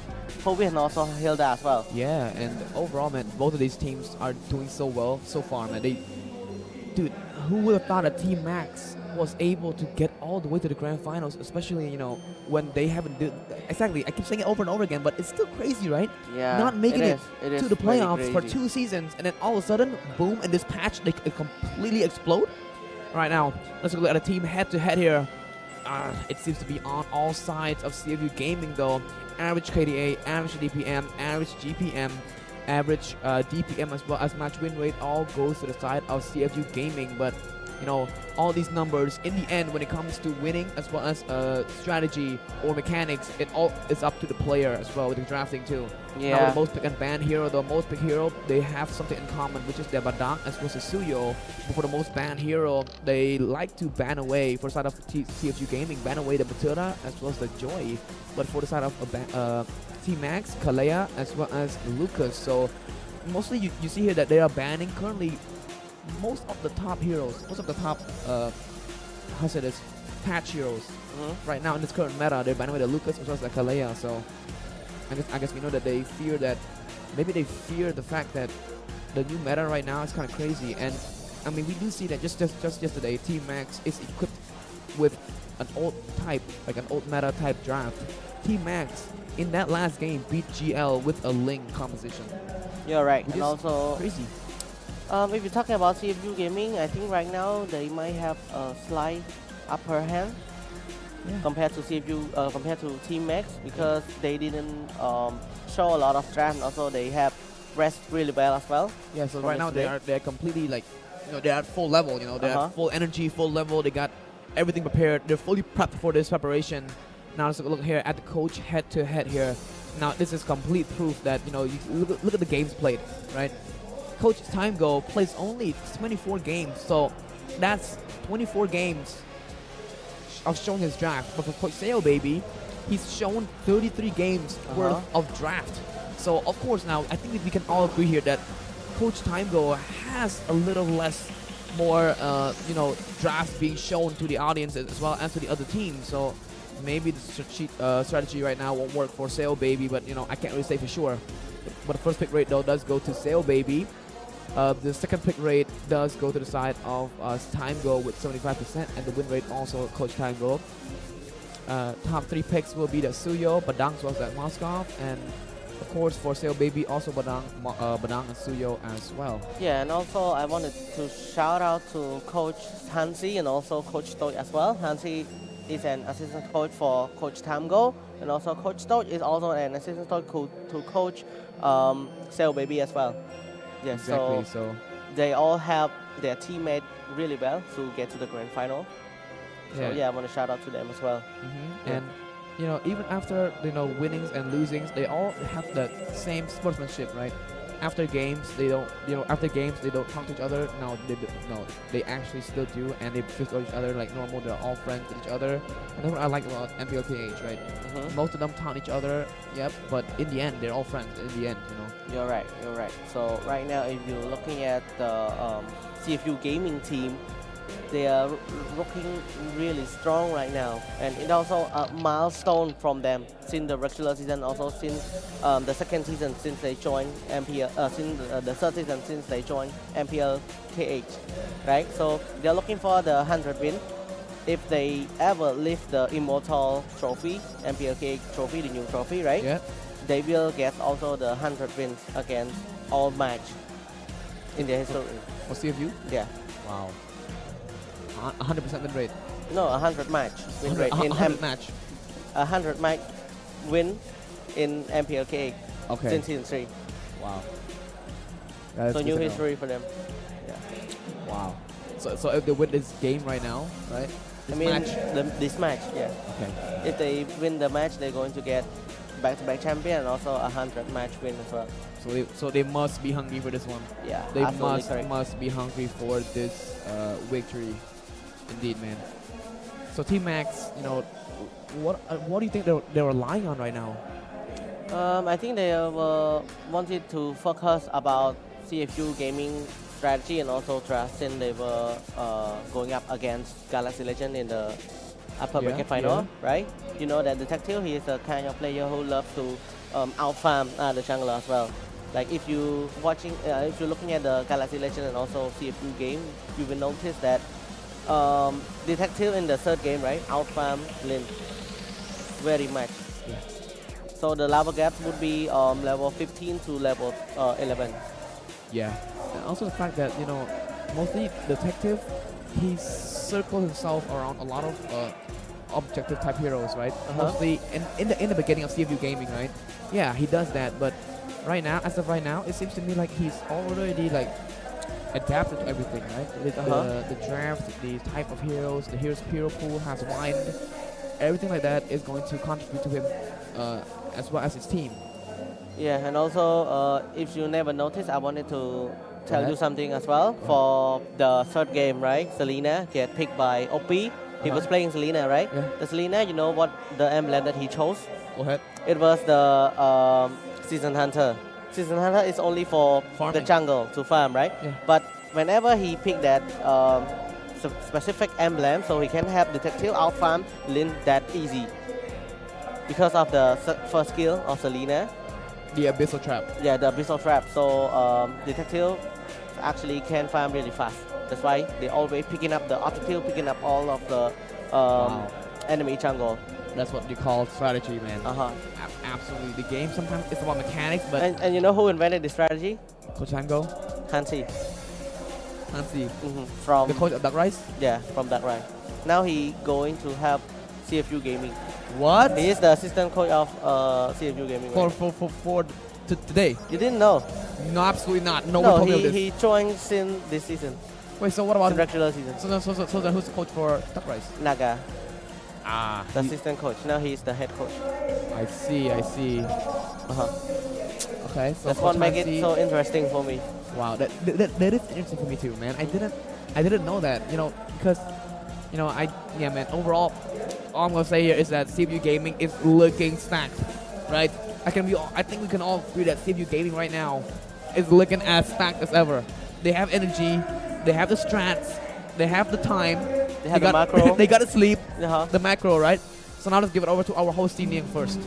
Kobe, and also Hilda as well. yeah, and overall, man, both of these teams are doing so well so far, man. Dude, who would have thought that Team Max was able to get all the way to the grand finals, especially, you know, when they haven't exactly, I keep saying it over and over again, but it's still crazy, right? Yeah, not making it to the very playoffs for crazy. 2 seasons, and then all of a sudden, boom, in this patch, they completely explode. All right, now, let's look at a team head-to-head here. It seems to be on all sides of CFU Gaming though. Average KDA, average DPM, average GPM, average DPM as well as match win rate all goes to the side of CFU Gaming. But you know, all these numbers in the end, when it comes to winning as well as strategy or mechanics, it all is up to the player as well with the drafting too. Yeah. Now, the most pick and ban hero, the most pick hero, they have something in common, which is their Badak as well as Suyo. But for the most ban hero, they like to ban away, for the side of CFU Gaming, ban away the Batura as well as the Joy. But for the side of Team Max, Kalea as well as Lucas. So mostly you see here that they are banning currently most of the top heroes, most of the top how say this, patch heroes right now in this current meta. They're banning away the Lucas as well as the Kalea. So I guess we know that they fear that, maybe they fear the fact that the new meta right now is kind of crazy. And I mean, we do see that just yesterday, Team Max is equipped with an old type, like an old meta type draft. Team Max in that last game beat GL with a Ling composition. You're right, Which and is also crazy. if you're talking about CFU Gaming, I think right now they might have a slight upper hand compared to CFU, compared to Team Max, because they didn't show a lot of draft. And also they have rest really well as well. Yeah, so from right now yesterday. they're completely like, you know, they're at full level. You know, they're at full energy, full level. They got everything prepared. They're fully prepped for this preparation. Now let's look here at the coach head-to-head here. Now this is complete proof that, you know, you look at the games played, right? Coach Time Go plays only 24 games, so that's 24 games of showing his draft. But for Coach Seo, baby, he's shown 33 games worth of draft. So of course now I think that we can all agree here that Coach Time Go has a little less more you know, drafts being shown to the audience as well as to the other teams. So maybe the strategy right now won't work for Seo Baby, but you know, I can't really say for sure. But the first pick rate though does go to Seo Baby. The second pick rate does go to the side of Time Go with 75%, and the win rate also Coach Time Go. Top 3 picks will be the Suyo, Badang was at Moskov, and of course for Seo Baby also Badang and Suyo as well. Yeah, and also I wanted to shout out to Coach Hansi and also Coach Toy as well. Hansi is an assistant coach for Coach Tamgo, and also Coach Toy is also an assistant coach to Coach Seo Baby as well. Yeah, Exactly. so they all help their teammate really well to get to the grand final. So yeah, I want to shout out to them as well. Yeah. And you know, even after, you know, winnings and losings, they all have that same sportsmanship, right? after games they don't, after games they don't talk to each other. No, they actually still do, and they fist each other like normal. They're all friends with each other. And that's what I like about MPL-KH, right? Most of them taunt each other, yep, but in the end they're all friends. In the end, You're right. So right now, if you're looking at the CFU Gaming team, they are looking really strong right now, and it's also a milestone from them since the regular season, also since the second season since they joined MPL, since the third season since they joined MPL-KH, right? So they're looking for the 100 win. If they ever lift the Immortal trophy, MPL-KH trophy, the new trophy, right? Yeah. They will get also the 100 wins against all match in their history. For CFU? Yeah. Wow. 100% win rate. No, 100 match win rate in 100 match. 100 match win in MPL-KH Okay. since season 3. Wow. So new history for them. Yeah. Wow. So if they win this game right now, right? This match. This match, yeah. Okay. If they win the match, they're going to get back-to-back champion and also a 100 match win as well. So they must be hungry for this one. Yeah, They absolutely correct. must be hungry for this victory. Indeed, man. So Team Max, what do you think they're relying on right now? I think they wanted to focus about CFU Gaming strategy and also trust, since they were going up against Galaxy Legend in the upper bracket final, right? You know that Detective, he is a kind of player who loves to out-farm the jungler as well. Like if you're looking at the Galaxy Legend and also CFU game, you will notice that Detective in the third game, right, out-farm Lin very much. Yeah. So the lava gap would be level 15 to level 11. Yeah. And also the fact that, mostly Detective, he circles himself around a lot of objective type heroes, right? Mostly in the beginning of CFU Gaming, right? Yeah, he does that, but right now, as of right now, it seems to me like he's already like adapted to everything, right? With the draft, the type of heroes, the hero pool has widened. Everything like that is going to contribute to him as well as his team. Yeah, and also if you never noticed, I wanted to tell you something as well. For the third game, right? Selena get picked by OP. He was playing Selena, right? Yeah. The Selena, you know what the emblem that he chose? Go ahead. It was the Season Hunter. Season Hunter is only for Farming. the jungle to farm, right? Yeah. But whenever he picked that specific emblem, so he can have Detective out farm Lin that easy. Because of the first skill of Selena. The Abyssal Trap. Yeah, the Abyssal Trap. So Detective actually can farm really fast. That's why they always picking up the objective, picking up all of the enemy jungle. That's what you call strategy, man. Absolutely. The game sometimes it's about mechanics, but and you know who invented this strategy? Coach Hango, Hansi. From the coach of Dark Rise. Yeah, from Dark Rise. Now he going to help CFU Gaming. What? He is the assistant coach of CFU Gaming. For today. You didn't know? No, absolutely not. No, No, one told me of this. he joined since this season. Wait, so what about Since regular season? So then who's the coach for Dark Rise? Naga, Ah, the assistant coach. Now he's the head coach. I see. Okay, so That's Coach what makes it Hansi- so interesting for me. Wow, that is interesting for me too, man. I didn't know that, because, man. Overall, all I'm gonna say here is that CFU Gaming is looking stacked, right? I think we can all agree that CFU Gaming right now is looking as stacked as ever. They have energy, they have the strats, they have the time, They have the macro. they got to sleep, Uh-huh. the macro, right? So now let's give it over to our host team first.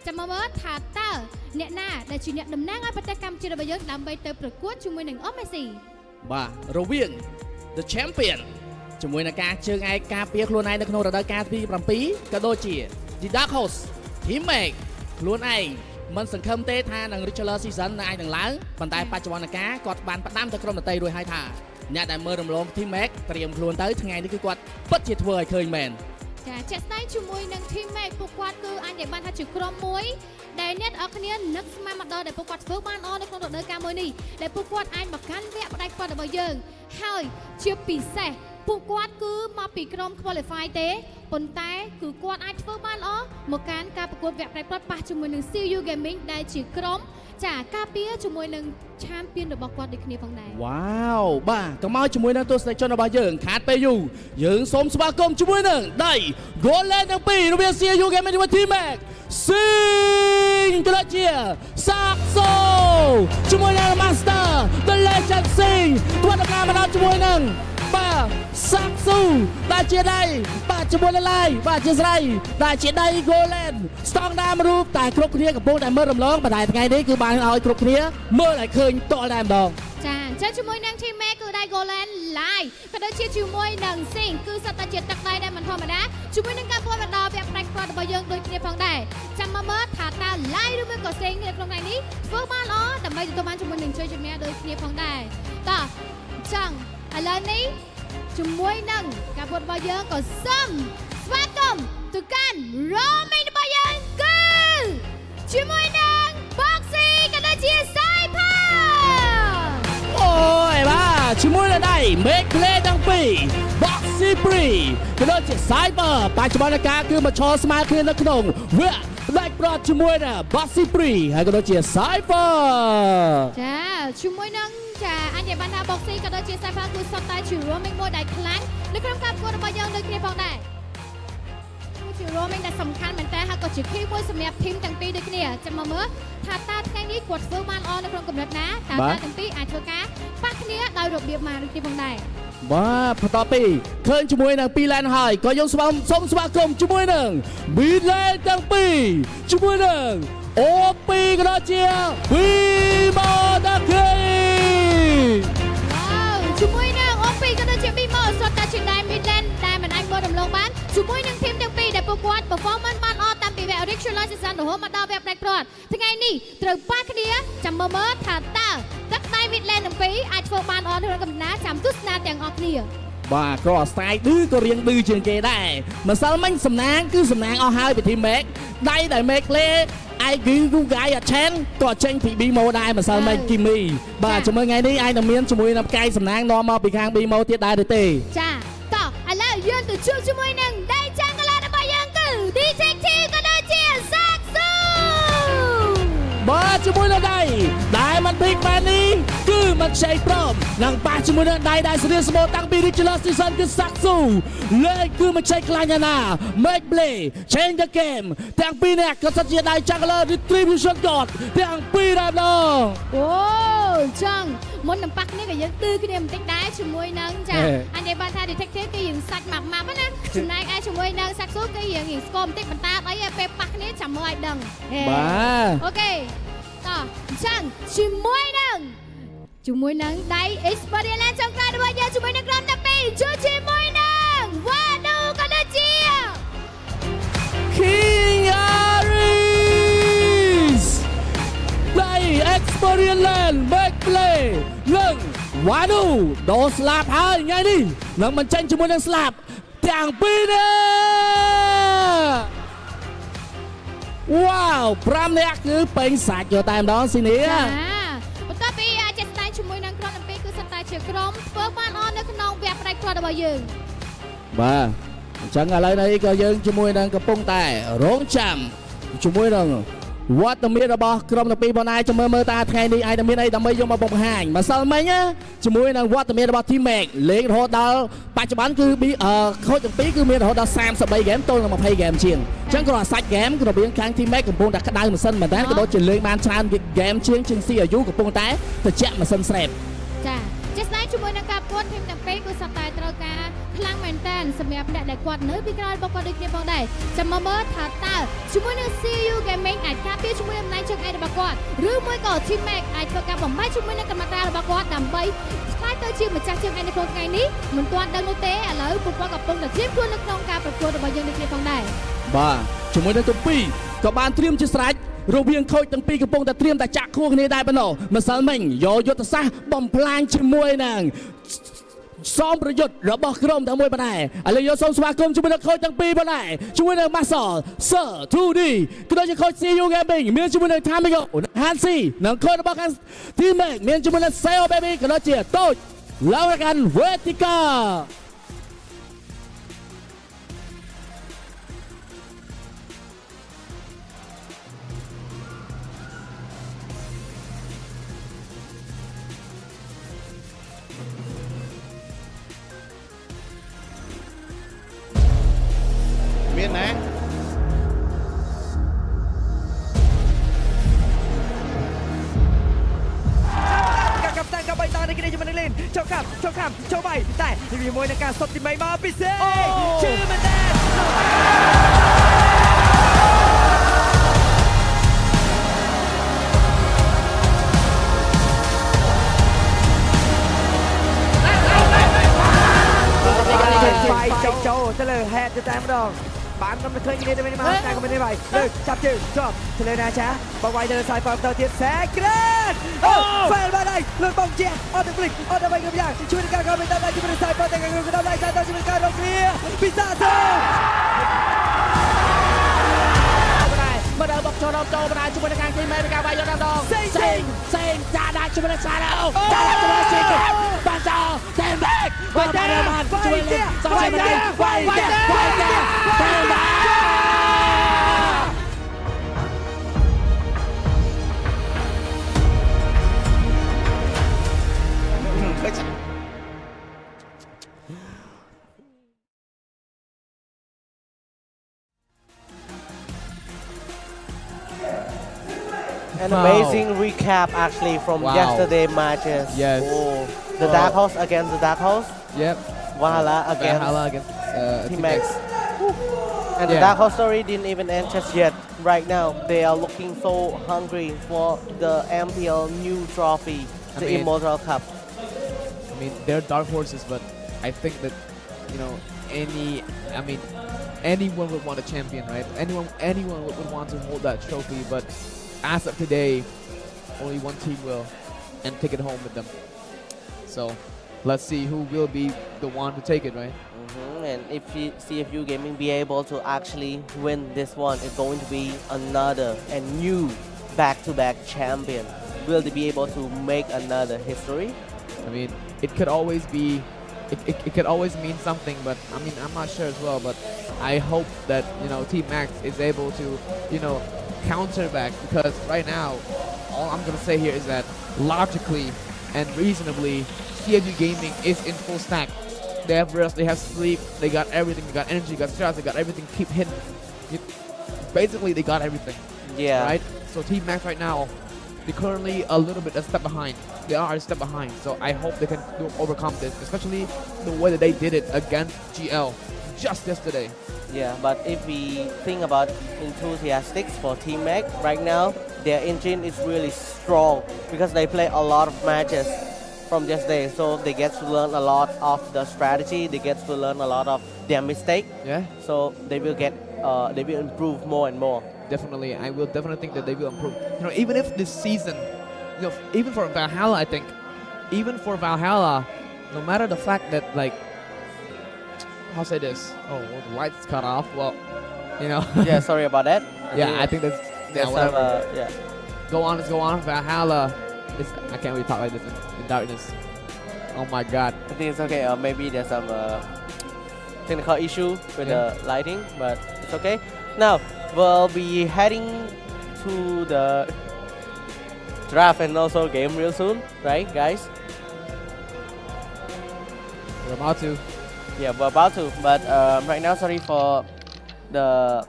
ចាំមកមើលថាតើអ្នកណាដែលជាអ្នកតំណាងឲ្យប្រទេសកម្ពុជារបស់យើងដើម្បីទៅប្រកួតជាមួយនឹងអូមេស៊ី បាទរវាង The Champion ជាមួយនឹងការជើងឯកការពារខ្លួនឯងនៅក្នុងរដូវកាលទី7ក៏ដូចជា The Dark Horse Team Make ខ្លួនឯងមិនសង្ឃឹមទេថានឹង regular season អាចនឹងឡើងប៉ុន្តែបច្ចុប្បន្នកាលគាត់បានផ្ដាំទៅក្រុមដទៃរួចហើយថាអ្នកដែលមើលរំលង Team Make ត្រៀមខ្លួនទៅថ្ងៃនេះគឺគាត់ពិតជាធ្វើឲ្យឃើញមែនចាជាក់ស្ដែងជាមួយនឹង Team Make ពួកគាត់គឺអាចនិយាយបានថាជាក្រុមមួយដែលអ្នកអរគ្នានឹកស្មានមកដល់ដែលពួកគាត់ធ្វើបានល្អនៅក្នុងរដូវកាលមួយនេះដែលពួកគាត់អាចមកកាន់វគ្គផ្ដាច់ផ្ទាត់របស់យើងហើយជាពិសេសពួកគាត់គឺមកពីក្រុម qualify ទេប៉ុន្តែគឺគាត់អាចធ្វើបានល្អមកកាន់ការប្រកួតវគ្គផ្ដាច់ផ្ទាត់ប៉ះជាមួយនឹង CFU Gaming ដែលជាក្រុមចាការពារជាមួយនឹង champion របស់គាត់ដូចគ្នាផងដែរវ៉ាវបាទក៏មកជាមួយនឹងទស្សនិកជនរបស់យើងខាតពេលយូរយើងសូមស្វាគមន៍ជាមួយនឹងដៃ Goal Line ទាំងពីររវាង CFU Gaming និង Team Mac ស៊ីងក៏ដូចជាសាក់សូជាមួយនឹង Master The Legend ស៊ីងគាត់ដំណើរមកដល់ជាមួយនឹងបាទសាក់ស៊ូដែលជាដៃបាទជាមួយនឹងឡាយបាទជាស្រីដែលជាដៃ Golden ស្តង់ដារមួយរូបតែគ្រប់គ្នាកំពុងតែមើលរំលងប៉ុន្តែថ្ងៃនេះគឺបានឲ្យគ្រប់គ្នាមើលឲ្យឃើញតល់តែម្ដងចាអញ្ចឹងជាមួយនឹង Team Make គឺដៃ Golden ឡាយក៏ដូចជាជាមួយនឹង Sing គឺសុទ្ធតែជាទឹកដៃដែលមិនធម្មតាជាមួយនឹងការពលមកដល់វគ្គផ្ដាច់ផ្ទាត់របស់យើងដូចគ្នាផងដែរចាំមកមើលថាតើឡាយឬមួយក៏ Sing នៅក្នុងថ្ងៃនេះធ្វើបានល្អដើម្បីទទួលបានជាមួយនឹងជ័យជំនះដូចគ្នាផងដែរតោះអញ្ចឹងឥឡូវនេះជាមួយនឹងការប្រកួតរបស់យើងក៏សូមស្វាគមន៍ទៅកាន់ Roaming របស់យើងគឺជាមួយនឹង Boxy ក៏ដូចជា Cypher អូយបាទជាមួយនឹងដៃ Make Play ទាំងពីរ Boxy Free ក៏ដូចជា Cypher បច្ចុប្បន្នកាលគឺមកឈរស្មើគ្នានៅក្នុងវគ្គផ្ដាច់ផ្ទាត់ជាមួយនឹង Boxy Free ហើយក៏ដូចជា Cypher ចាជាមួយនឹងចាអញ្ចឹងបានថា Boxy ក៏ដូចជា Cypher គឺសុទ្ធតែជា roaming មួយដែលខ្លាំងនៅក្នុងការប្រកួតរបស់យើងដូចគ្នាផងដែរជា roaming ដែលសំខាន់មែនតើហើយក៏ជា key មួយសម្រាប់ team ទាំងពីរដូចគ្នាចាំមកមើលថាតើថ្ងៃនេះគាត់ធ្វើបានល្អនៅក្នុងកម្រិតណាតើទាំងពីរអាចធ្វើការប៉ះគ្នាដោយរបៀបមកដូចគ្នាផងដែរបាទបន្ទាប់ពីឃើញជាមួយនឹង2 lane ហើយក៏យើងសូមស្វាគមន៍ជាមួយនឹង mid lane ទាំងពីរជាមួយនឹង OP ក៏ដូចជា Bimo ទាំងពីរជាមួយនឹង OP ក៏ដូចជា Bimo សុទ្ធតែជាដៃ mid lane ដែលមិនអាចមើលរំលងបានជាមួយនឹង team ទាំងពីរដែលពួកគាត់ performance បានល្អតាំងពីវគ្គ regular season រហូតមកដល់វគ្គផ្ដាច់ផ្ទាត់ថ្ងៃនេះត្រូវប៉ះគ្នាចាំមើលថាតើទឹកដៃ mid lane ទាំងពីរអាចធ្វើបានល្អក្នុងកំណត់ចាំទស្សនាទាំងអស់គ្នាបាទក៏ស្ទាយឌឺក៏រៀងឌឺជាងគេដែរម្សិលមិញសំណាងគឺសំណាងអស់ហើយពី team Make ដៃដែល Make play ឯគូ Guy Chen ក៏ចេញពី Bimo ដែរម្សិលមិញ Kimi បាទជាមួយថ្ងៃនេះឯងនឹងមានជាមួយនឹងផ្កាយសំណាងនាំមកពីខាង Bimo ទៀតដែរទេចាតោះឥឡូវយើងទៅជួបជាមួយនឹងដៃចាំងកន្លះរបស់យើងគឺ DJT ក៏ដូចជា Saxo បាទជាមួយនឹងដៃដែលមិនពេកបែបនេះគឺមិនខ្ចីព្រមនឹងប៉ះជាមួយនឹងដៃដែលស្រៀងស្មោតាំងពី regular season គឺ Saxo លេខគឺមិនខ្ចីខ្លាញ់ណា Make play change the game ទាំងពីរនាក់ក៏សិតជាដៃ Juggler Retribution God ទាំងពីរដែរអូចឹងមុននឹងប៉ះគ្នាក៏យើងទឺគ្នាបន្តិចដែរជាមួយនឹងចាអញ្ចឹងបានថា detective គឺយើងសាច់ម៉ាប់ណាចំណែកឯជាមួយនឹង Saxo គឺយើងស្គមបន្តិចបន្តអីពេលប៉ះគ្នាចាំមើលឲ្យដឹងបាទអូខេតោះអញ្ចឹងជាមួយនឹងដៃ Experience ចុងក្រោយរបស់យើងជាមួយនឹងក្រុមទាំងពីរជាមួយនឹងវ៉ាដូក៏ដូចជា King Aris ដៃ Experience Land Back Play នឹងវ៉ាដូដោស្លាប់ហើយថ្ងៃនេះនឹងមិនចាញ់ជាមួយនឹងស្លាប់ទាំងពីរនេះវ៉ាវ5នាក់គឺពេញសាច់យកតែម្ដងស៊ីនីបន្ទាប់ពីចិត្តតែជាមួយនឹងក្រុមទាំងពីរគឺសុទ្ធតែជាក្រុមធ្វើបានល្អនៅក្នុងវគ្គផ្ដាច់ផ្ទាត់របស់យើងបាទអញ្ចឹងឥឡូវនេះក៏យើងជាមួយនឹងកំពុងតែរងចាំជាមួយនឹងវត្តមានរបស់ក្រុមទាំងពីរបងឯងចាំមើលតាថ្ងៃនេះឯងមានអីដើម្បីយកមកបង្ហាញម្សិលមិញជាមួយនឹងវត្តមានរបស់ Team Make លេងរហូតដល់បច្ចុប្បន្នគឺខូចទាំងពីរគឺមានរហូតដល់33ហ្គេមទល់នឹង20ហ្គេមជាងអញ្ចឹងគ្រាន់តែសាច់ហ្គេមគឺរបៀងខាង Team Make កំពុងតែក្តៅម៉ាស៊ីនមែនតើក៏ដូចជាលេងបានច្រើនហ្គេមជាង CFU កំពុងតែត្រជាក់ម៉ាស៊ីនស្រេបចាជាស្ដែងជាមួយនឹងការប្រកួត Team ទាំងពីរគឺសុទ្ធតែត្រូវការ ខ្លាំងមែនតើសម្រាប់អ្នកដែលគាត់នៅពីក្រោយរបស់គាត់ដូចគ្នាផងដែរចាំមើលថាតើជាមួយនឹង CFU Gaming អាចការពារជាមួយអំណាចជើងឯករបស់គាត់ឬមួយក៏ Team Mac អាចធ្វើការបំបែកជាមួយនឹងកម្មការរបស់គាត់ដើម្បីឆ្លើយទៅជាម្ចាស់ជើងឯកនៅក្នុងថ្ងៃនេះមិនទាន់ដឹងនោះទេឥឡូវពួកគាត់កំពុងតែត្រៀមខ្លួននៅក្នុងការប្រកួតរបស់យើងដូចគ្នាផងដែរបាទជាមួយនឹងទាំងពីរក៏បានត្រៀមជាស្រេចរវាងខូចទាំងពីរកំពុងតែត្រៀមតែចាក់ខួរគ្នាដែរប៉ុណ្ណោះម្សិលមិញយកយុទ្ធសាស្ត្របំផ្លាញជាមួយនឹងសំប្រយុទ្ធរបស់ក្រុមទាំងមួយប៉ុណ្ណែឥឡូវយកសូមស្វាគមន៍ជាមួយនឹងខូចទាំងពីរប៉ុណ្ណែជាមួយនឹង Muscle Sir 2D ក៏ដូចជាខូច CFU Gaming មានជាមួយនឹង Tamigo និង Hansi និងខូចរបស់ខាង Team Mac មានជាមួយនឹង Sail Baby ក៏ដូចជាតូចឡើងរកាន់វេទិកា មានណា กับตันกับใบตาในกิจกรรมนักเรียนเจ้าขับเจ้าใบแต่มีมวยในการสดที่ไม่มาพิเศษชื่อมันแดงไฟเจ้าโจเฉลยแฮดจะแต้มดองปานกำลังเคยยิงได้ไม่ได้มาแต่ก็ไม่ได้ไปจับจืดชอบเฉลยนะช้าบอกไว้เดินสายฟอร์มเตอร์เทียนแสงเกรดแฟนมาได้เลือกบอลเจียออเดอร์ฟลิกออเดอร์ไปกับอย่างช่วยในการเข้าไปตามได้ช่วยในสายฟอร์มแต่กันก็ได้สายต่อช่วยในการลงเคลียร์พิซซ่าโซ่มาเดินบอกโจนโจมาได้ช่วยในการทีมเมริกาไปยอดดองเซ็งจ่าได้ช่วยในสายแล้วจ่าได้ช่วยในสิงบันจอเต็มแบกไปเดินมันช่วยเล่นสองเซนมันไปเต็มแบกAn amazing recap actually from yesterday matches. Yes. Oh, the Dark Horse against the Dark Horse. Yep. Valhalla against Team Max. And the Dark Horse story didn't even end just yet. Right now, they are looking so hungry for the MPL new trophy, the Immortal Cup. I mean, they're dark horses, but I think that, you know, anyone would want a champion, right? Anyone would want to hold that trophy, but as of today, only one team will, and take it home with them. So, let's see who will be the one to take it, right? And if CFU Gaming be able to actually win this one, it's going to be another and new back-to-back champion. Will they be able to make another history? I mean, it could always be, it could always mean something, but I mean, I'm not sure as well, but I hope that, you know, Team Max is able to, you know, counter back, because right now, all I'm gonna say here is that logically and reasonably, CFU Gaming is in full stack. They have rest, they have sleep, they got everything, they got energy, they got stress, they got everything, keep hitting. Basically, they got everything. Yeah. Right? So Team Max right now, they're currently a little bit a step behind. They are a step behind, so I hope they can overcome this, especially the way that they did it against GL just yesterday. Yeah, but if we think about enthusiastics for Team Mac, right now, their engine is really strong because they play a lot of matches from yesterday, so they get to learn a lot of the strategy, they get to learn a lot of their mistake. Yeah. So they will improve more and more. Definitely, I will definitely think that they will improve. You know, even if this season, you know, even for Valhalla, I think, even for Valhalla, no matter the fact that, like, how say this? Oh, well, the lights cut off. Well, you know. Yeah, sorry about that. I think that's whatever. Yeah. Go on, let's go on. Valhalla. I can't really talk like this in darkness. Oh my God. I think it's okay. Maybe there's some technical issue with the lighting, but it's okay. Now we'll be heading to the draft and also game real soon, right, guys? We're about to. Yeah, we're about to, but right now, sorry for the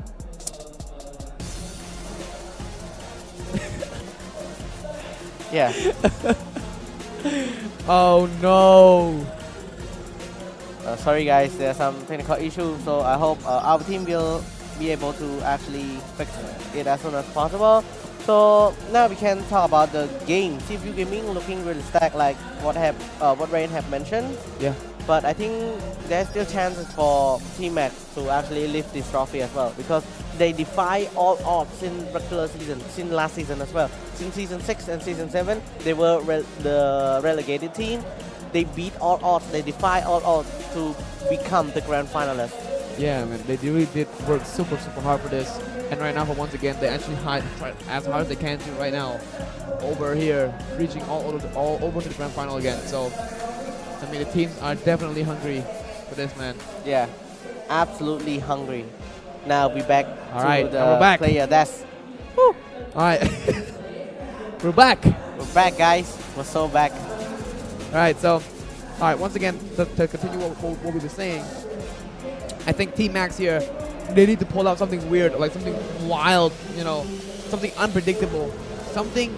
yeah. Oh no. Sorry guys, there's some technical issues, so I hope our team will be able to actually fix it as soon as possible. So now we can talk about the game. CFU Gaming looking really stacked, like what Rain have mentioned. Yeah. But I think there's still chances for Team Max to actually lift this trophy as well, because they defy all odds in regular season, since last season as well. Since season 6 and season 7, they were the relegated team. They beat all odds, they defy all odds to become the grand finalists. Yeah, man, they really did work super hard for this. And right now, for once again, they actually try as hard as they can to right now over here, reaching all over to the grand final again. So, I mean, the teams are definitely hungry for this, man. Yeah, absolutely hungry. Now we back all to right, the we're back. player. That's all right. We're back. We're back, guys. We're so back. All right, so, all right, once again, to continue what we were saying, I think Team Max here, they need to pull out something weird, like something wild, you know, something unpredictable, something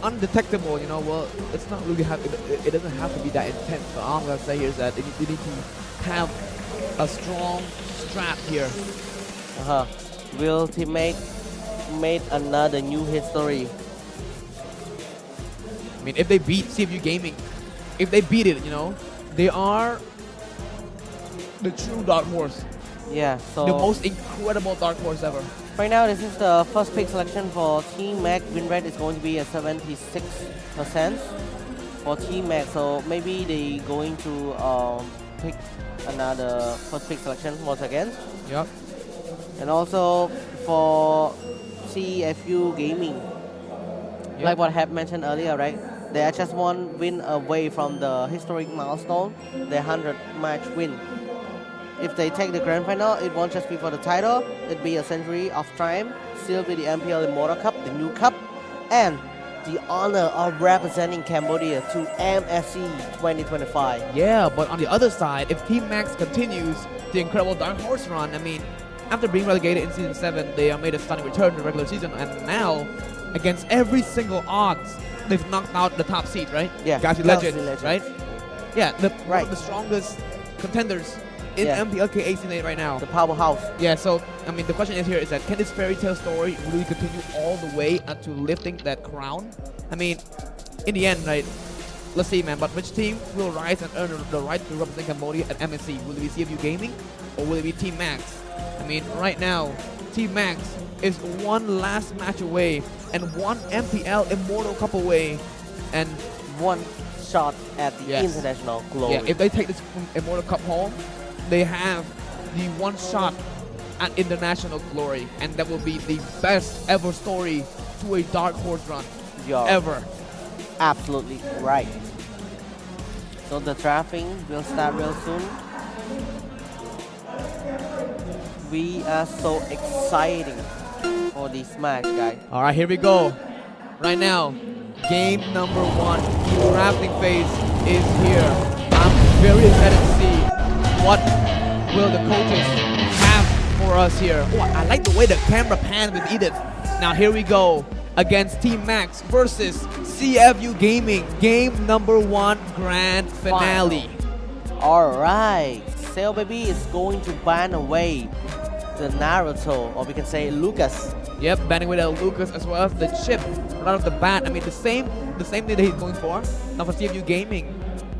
undetectable, you know. Well, it's not really it doesn't have to be that intense, but all I'm gonna say here is that they need to have a strong strat here. Will teammate made another new history? I mean, if they beat CFU Gaming, if they beat it, you know, they are the true dark horse. Yeah, so the most incredible dark horse ever. Right now, this is the first pick selection for Team Mac. Win rate is going to be at 76% for Team Mac. So maybe they going to pick another first pick selection once again. Yep. And also for CFU Gaming, like what I have mentioned earlier, right? They are just one win away from the historic milestone, the 100 match win. If they take the grand final, it won't just be for the title, it'll be a century of triumph, still be the MPL Immortal Cup, the new cup, and the honor of representing Cambodia to MSC 2025. Yeah, but on the other side, if Team Max continues the incredible dark horse run, I mean, after being relegated in season 7, they made a stunning return to the regular season, and now, against every single odds, they've knocked out the top seed, right? Yeah, Galaxy Legends, right? Yeah, one of the strongest contenders in MPL-KH scene right now. The powerhouse. Yeah, so, I mean, the question is here is that, can this fairy tale story really continue all the way to lifting that crown? I mean, in the end, right, let's see, man, but which team will rise and earn the right to represent Cambodia at MSC? Will it be CFU Gaming or will it be Team Max? I mean, right now, Team Max is one last match away and one MPL Immortal Cup away and one shot at the international glory. Yeah, if they take this Immortal Cup home, they have the one shot at international glory, and that will be the best ever story to a dark horse run ever. Absolutely right. So the drafting will start real soon. We are so excited for this match, guys. All right, here we go. Right now, game number 1, the drafting phase is here. I'm very excited to see what will the coaches have for us here. Oh, I like the way the camera pans with Edith. Now here we go against Team Max versus CFU Gaming. Game number 1 grand finale. Alright, CLBB is going to ban away the Naruto, or we can say Lucas. Yep, banning away the Lucas as well as the chip right off the bat. I mean, the same thing that he's going for. Now for CFU Gaming,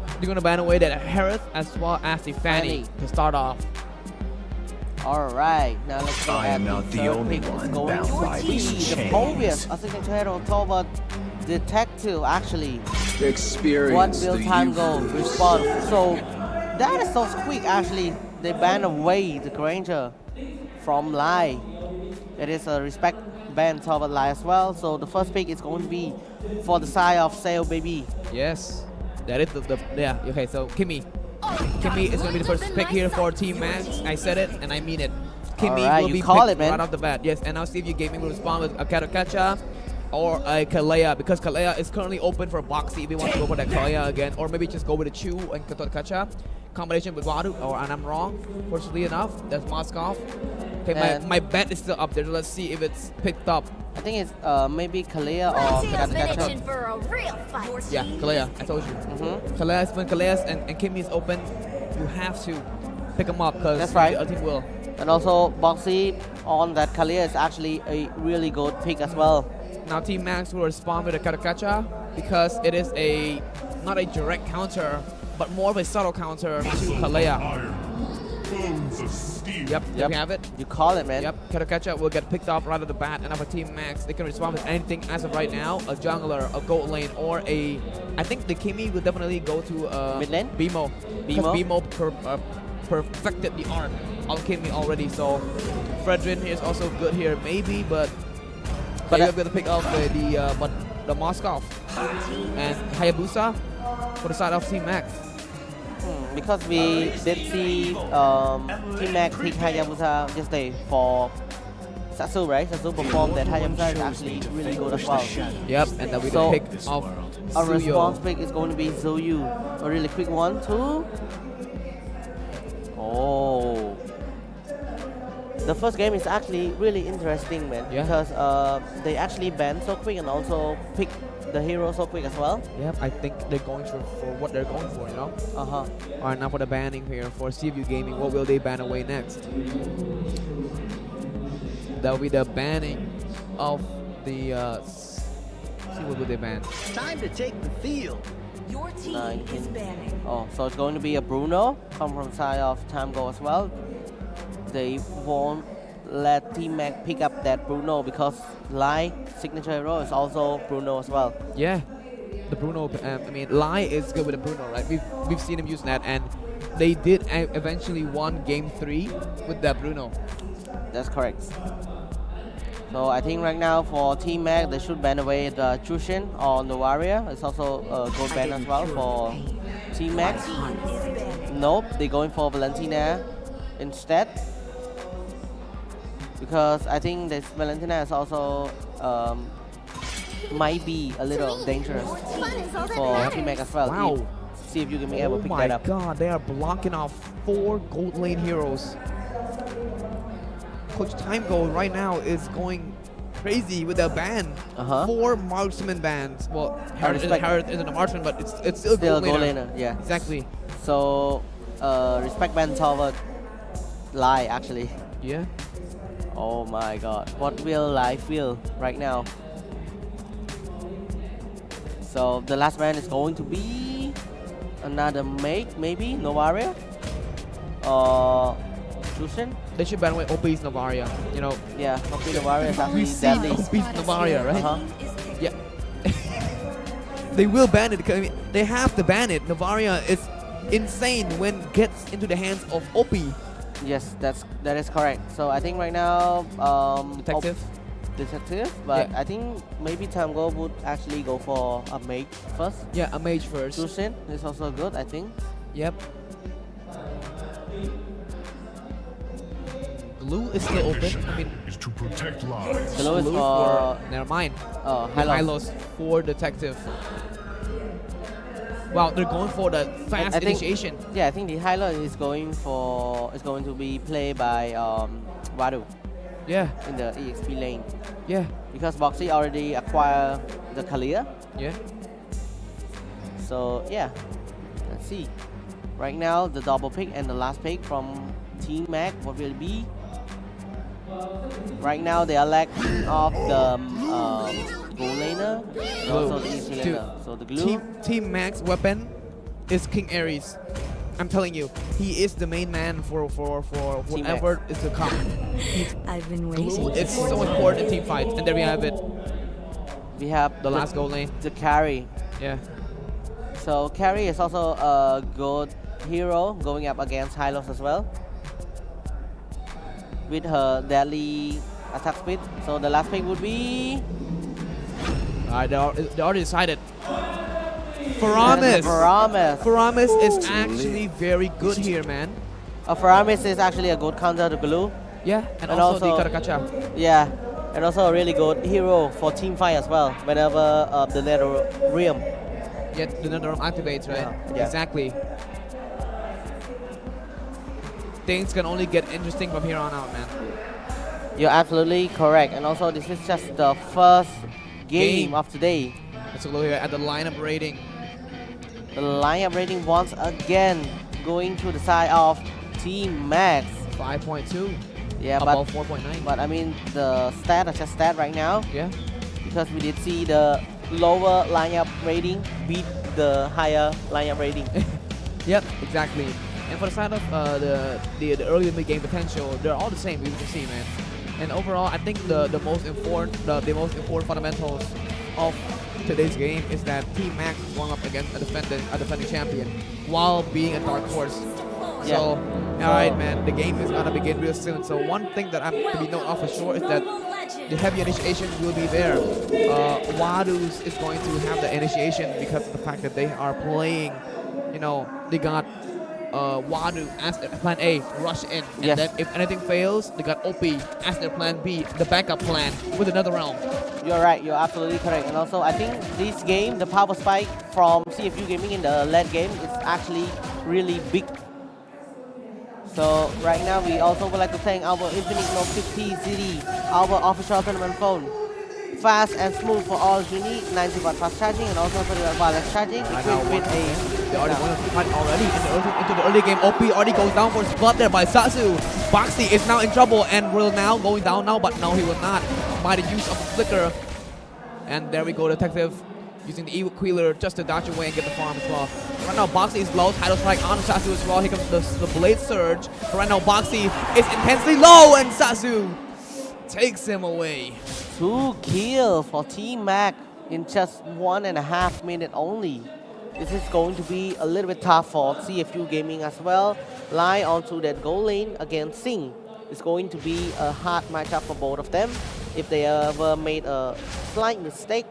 they're going to ban away that Harris as well as the Fanny to start off. Alright, now let's go at the third pick. It's going to be the Povius assistant hero toward detective, actually. What will time go? Response. So that is so quick, actually. They ban away the Granger from Lai. It is a respect ban toward Lai as well. So the first pick is going to be for the side of CLBB. Yes, that is yeah. Okay, so Kimmy is going to be the first pick here for Team Max. I said it and I mean it. Kimmy will be picked right off the bat. Yes, and now CFU Gaming will respond with a Karukacha or a Kalea, because Kalea is currently open for Boxy if we want to go for that Kalea again, or maybe just go with a Chu and Karukacha combination with Wadu, and I'm wrong, fortunately enough, that's Moskov. Okay, my bet is still up there, so let's see if it's picked up. I think it's maybe Kalea or Karukacha. For a real fight. Yeah, Kalea, I told you. Kalea and Kimmy is open. you have to pick them up because That's right. the other team will. And also Boxy on that career is actually a really good pick as well. Now Team Max will respond with a Karakacha because it is a not a direct counter, but more of a subtle counter to Kalea. Yep, there we have it. You call it, man. Yep, Karakacha will get picked up right off the bat, and for Team Max, they can respond with anything as of right now. A jungler, a gold lane, or a... I think the Kimi will definitely go to mid lane? BMO. Because BMO perfected the art of Kimi already, so Fredrin is also good here, maybe, but they're going to pick up the Moskov and Hayabusa for the side of Team Max. Because we did see Team Max pick Hayabusa yesterday for Satsu, right? Satsu performed that Hayabusa is actually really good as well. Yep, and then we so pick off our response pick is going to be Zoyu. A really quick one too. Oh. The first game is actually really interesting, man. Yeah. Because they actually ban so quick and also pick the hero so quick as well. Yep, I think they're going for what they're going for, you know? Alright, now for the banning here for CFU Gaming, what will they ban away next? That will be the banning of the... see what will they ban? Time to take the field. Your team is banning. Oh, so it's going to be a Bruno, come from side of Time Go as well. They won't let Team Mac pick up that Bruno because Lai signature hero is also Bruno as well. Yeah, the Bruno. I mean, Lai is good with the Bruno, right? We've seen him use that, and they did eventually won Game 3 with that Bruno. That's correct. So I think right now for Team Mac, they should ban away the Chushin or the Warrior. It's also a gold ban as well for Team Mac. Nope, they're going for Valentina instead. Because I think this Valentina is also might be a little dangerous for Team Mac as well. Wow. See if you can be able to pick that up. Oh my god, they are blocking off 4 gold lane heroes. Coach Time Gold right now is going crazy with a ban. 4 marksman bans. Well, Harris isn't a marksman, but it's still a gold gold laner. laner. Yeah. Exactly. So respect ban toward Lai actually. Yeah. Oh my god, what will Lai feel right now? So the last ban is going to be another mate, maybe Novaria or Jushin. They should ban away OP's Novaria, you know. Yeah, OP Novaria is actually We've seen deadly. OP's Novaria, right? Yeah. They will ban it because I mean, they have to ban it. Novaria is insane when it gets into the hands of OP. Yes, that is correct. So I think right now detective, but I think maybe Time Go would actually go for a mage first. Yeah, a mage first. Jushin is also good, I think. Yep. Glue is still open. I mean, to protect lives. Glue is for never mind. Oh, Hylos for detective. Wow, they're going for the fast initiation. Yeah, I think the highlight is going to be played by Wadu. Yeah. In the EXP lane. Yeah. Because Boxy already acquired the Kalia. Yeah. So yeah, let's see. Right now the double pick and the last pick from Team Mac, what will it be? Right now they are lacking of the gold laner and also the easy laner. So the glue. Team Mac's weapon is King Ares. I'm telling you, he is the main man for whatever is to come. I've been waiting. It's so important in team fights, and there we have it. We have the last gold lane. The carry. Yeah. So carry is also a good hero going up against Hylos as well. With her deadly attack speed. So the last pick would be... Alright, they already decided. Faramis. Faramis is actually very good here, man. Faramis is actually a good counter to Glue. Yeah, and also the Karakacha. Yeah, and also a really good hero for team fight as well. Whenever the Nether Realm. Yeah, the Nether Realm activates, right? Yeah. Exactly. Things can only get interesting from here on out, man. You're absolutely correct. And also, this is just the first game of today. Let's look here at the lineup rating. The lineup rating once again. going to the side of Team Max. 5.2. Yeah, above 4.9. but I mean the stat are just stat right now. Yeah. Because we did see the lower lineup rating beat the higher lineup rating. Yep, exactly. And for the side of the early mid-game potential, they're all the same. You can see, man. And overall, I think the most important fundamentals of today's game is that Team Max is going up against a defending champion while being a dark horse. Yeah. So, alright, man, the game is gonna begin real soon. So one thing that I'm to be noted of for sure is that the heavy initiation will be there. Wadus is going to have the initiation because of the fact that they are playing. You know, they got Wadu as their plan A, rush in, and then if anything fails, they got OP as their plan B, the backup plan with another realm. You're right, you're absolutely correct. And also, I think this game, the power spike from CFU Gaming in the late game is actually really big. So right now, we also would like to thank our Infinite Note 50 CD, our official tournament phone. Fast and smooth for all you need, 90 watt fast charging and also 30 watt wireless charging. Equipped with a... They already won the fight already into the early game. OP already goes down for a spot there by Satsu. Boxy is now in trouble and will now going down now, but no, he will not by the use of Flicker. And there we go, Detective using the Evil Queiler just to dodge away and get the farm as well. Right now, Boxy is low. Title strike on Satsu as well. Here comes the Blade Surge. But right now, Boxy is intensely low and Satsu takes him away. 2 kills for Team Mac in just 1.5 minutes only. This is going to be a little bit tough for CFU Gaming as well. Lie onto that goal lane against Sing. It's going to be a hard matchup for both of them. If they ever made a slight mistake,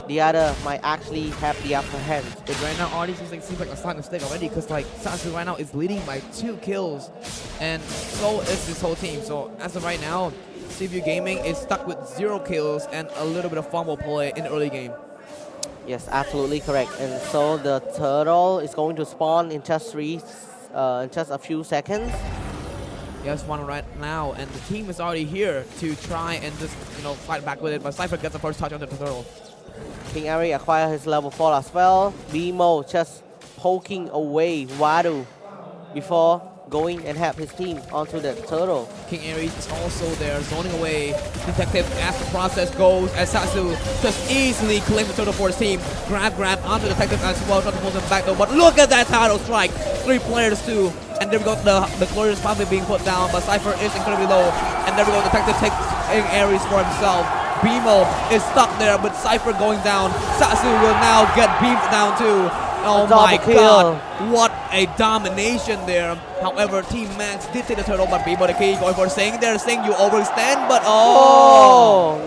the other might actually have the upper hand. But right now, already seems like a slight mistake already because like Satsu right now is leading by 2 kills, and so is this whole team. So as of right now, CFU Gaming is stuck with 0 kills and a little bit of fumble play in the early game. Yes, absolutely correct. And so the turtle is going to spawn in just a few seconds. Yes, one right now, and the team is already here to try and just fight back with it. But Cypher gets the first touch on the turtle. King Ari acquire his level 4 as well. BMO just poking away Wadu before going and help his team onto the turtle. King Aries is also there, zoning away Detective as the process goes, as Satsu just easily claims the turtle for his team. Grab onto Detective as well, trying to pull him back though, but look at that title strike! 3 players too, and there we go, the glorious probably being put down, but Cypher is incredibly low, and there we go, Detective takes King Aries for himself. Bimo is stuck there, but Cypher going down. Satsu will now get beamed down too. Oh my god, what a domination there. However, Team Max did take the turtle, but Bimo the key going for Sing there. Sing, you overextend, but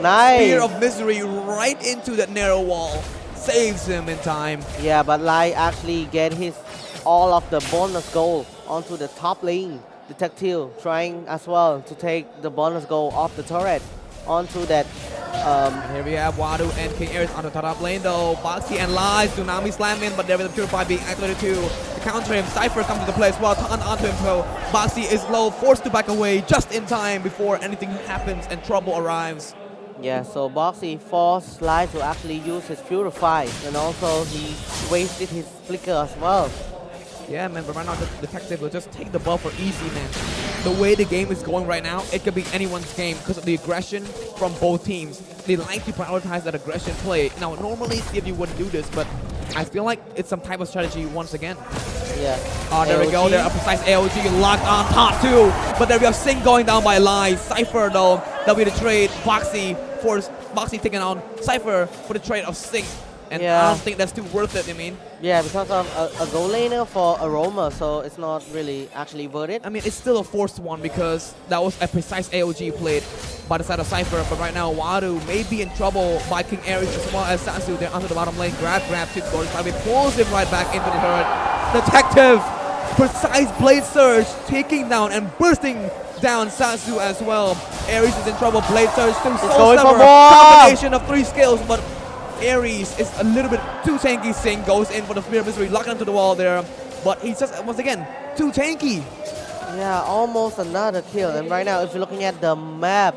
nice. Spear of Misery right into that narrow wall. Saves him in time. Yeah, but Lai actually get all of the bonus goal onto the top lane. Detective trying as well to take the bonus goal off the turret onto that. Here we have Wadu and King Aries on the top lane though. Boxy and Lies, Tsunami slam in, but there is a Purify being activated too. To counter him, Cypher comes to the play as well, onto him so Boxy is low, forced to back away just in time before anything happens and trouble arrives. Yeah, so Boxy forced Lies to actually use his Purify, and also he wasted his Flicker as well. Yeah, man, but right now the Detective will just take the buff for easy, man. The way the game is going right now, it could be anyone's game because of the aggression from both teams. They like to prioritize that aggression play. Now, normally CFU wouldn't do this, but I feel like it's some type of strategy once again. Yeah. Oh, there we go. There, a precise AOG locked on top too. But there we have Sing going down by Lai. Cypher though, that'll be the trade. Boxy taking on Cypher for the trade of Sing. And I don't think that's too worth it, I mean. Yeah, because of a goal laner for Aroma, so it's not really actually worth it. I mean, it's still a forced one because that was a precise AOG played by the side of Cypher. But right now, Wadu may be in trouble by King Aries as well as Satsu. They're onto the bottom lane. Grab to Gordon. Probably pulls him right back into the turret. Detective, precise Blade Surge, taking down and bursting down Satsu as well. Aries is in trouble. Blade Surge still so stubborn. Combination of 3 skills, but Aries is a little bit too tanky. Sing goes in for the Spear of Misery, locking onto the wall there. But he's just, once again, too tanky. Yeah, almost another kill. And right now, if you're looking at the map,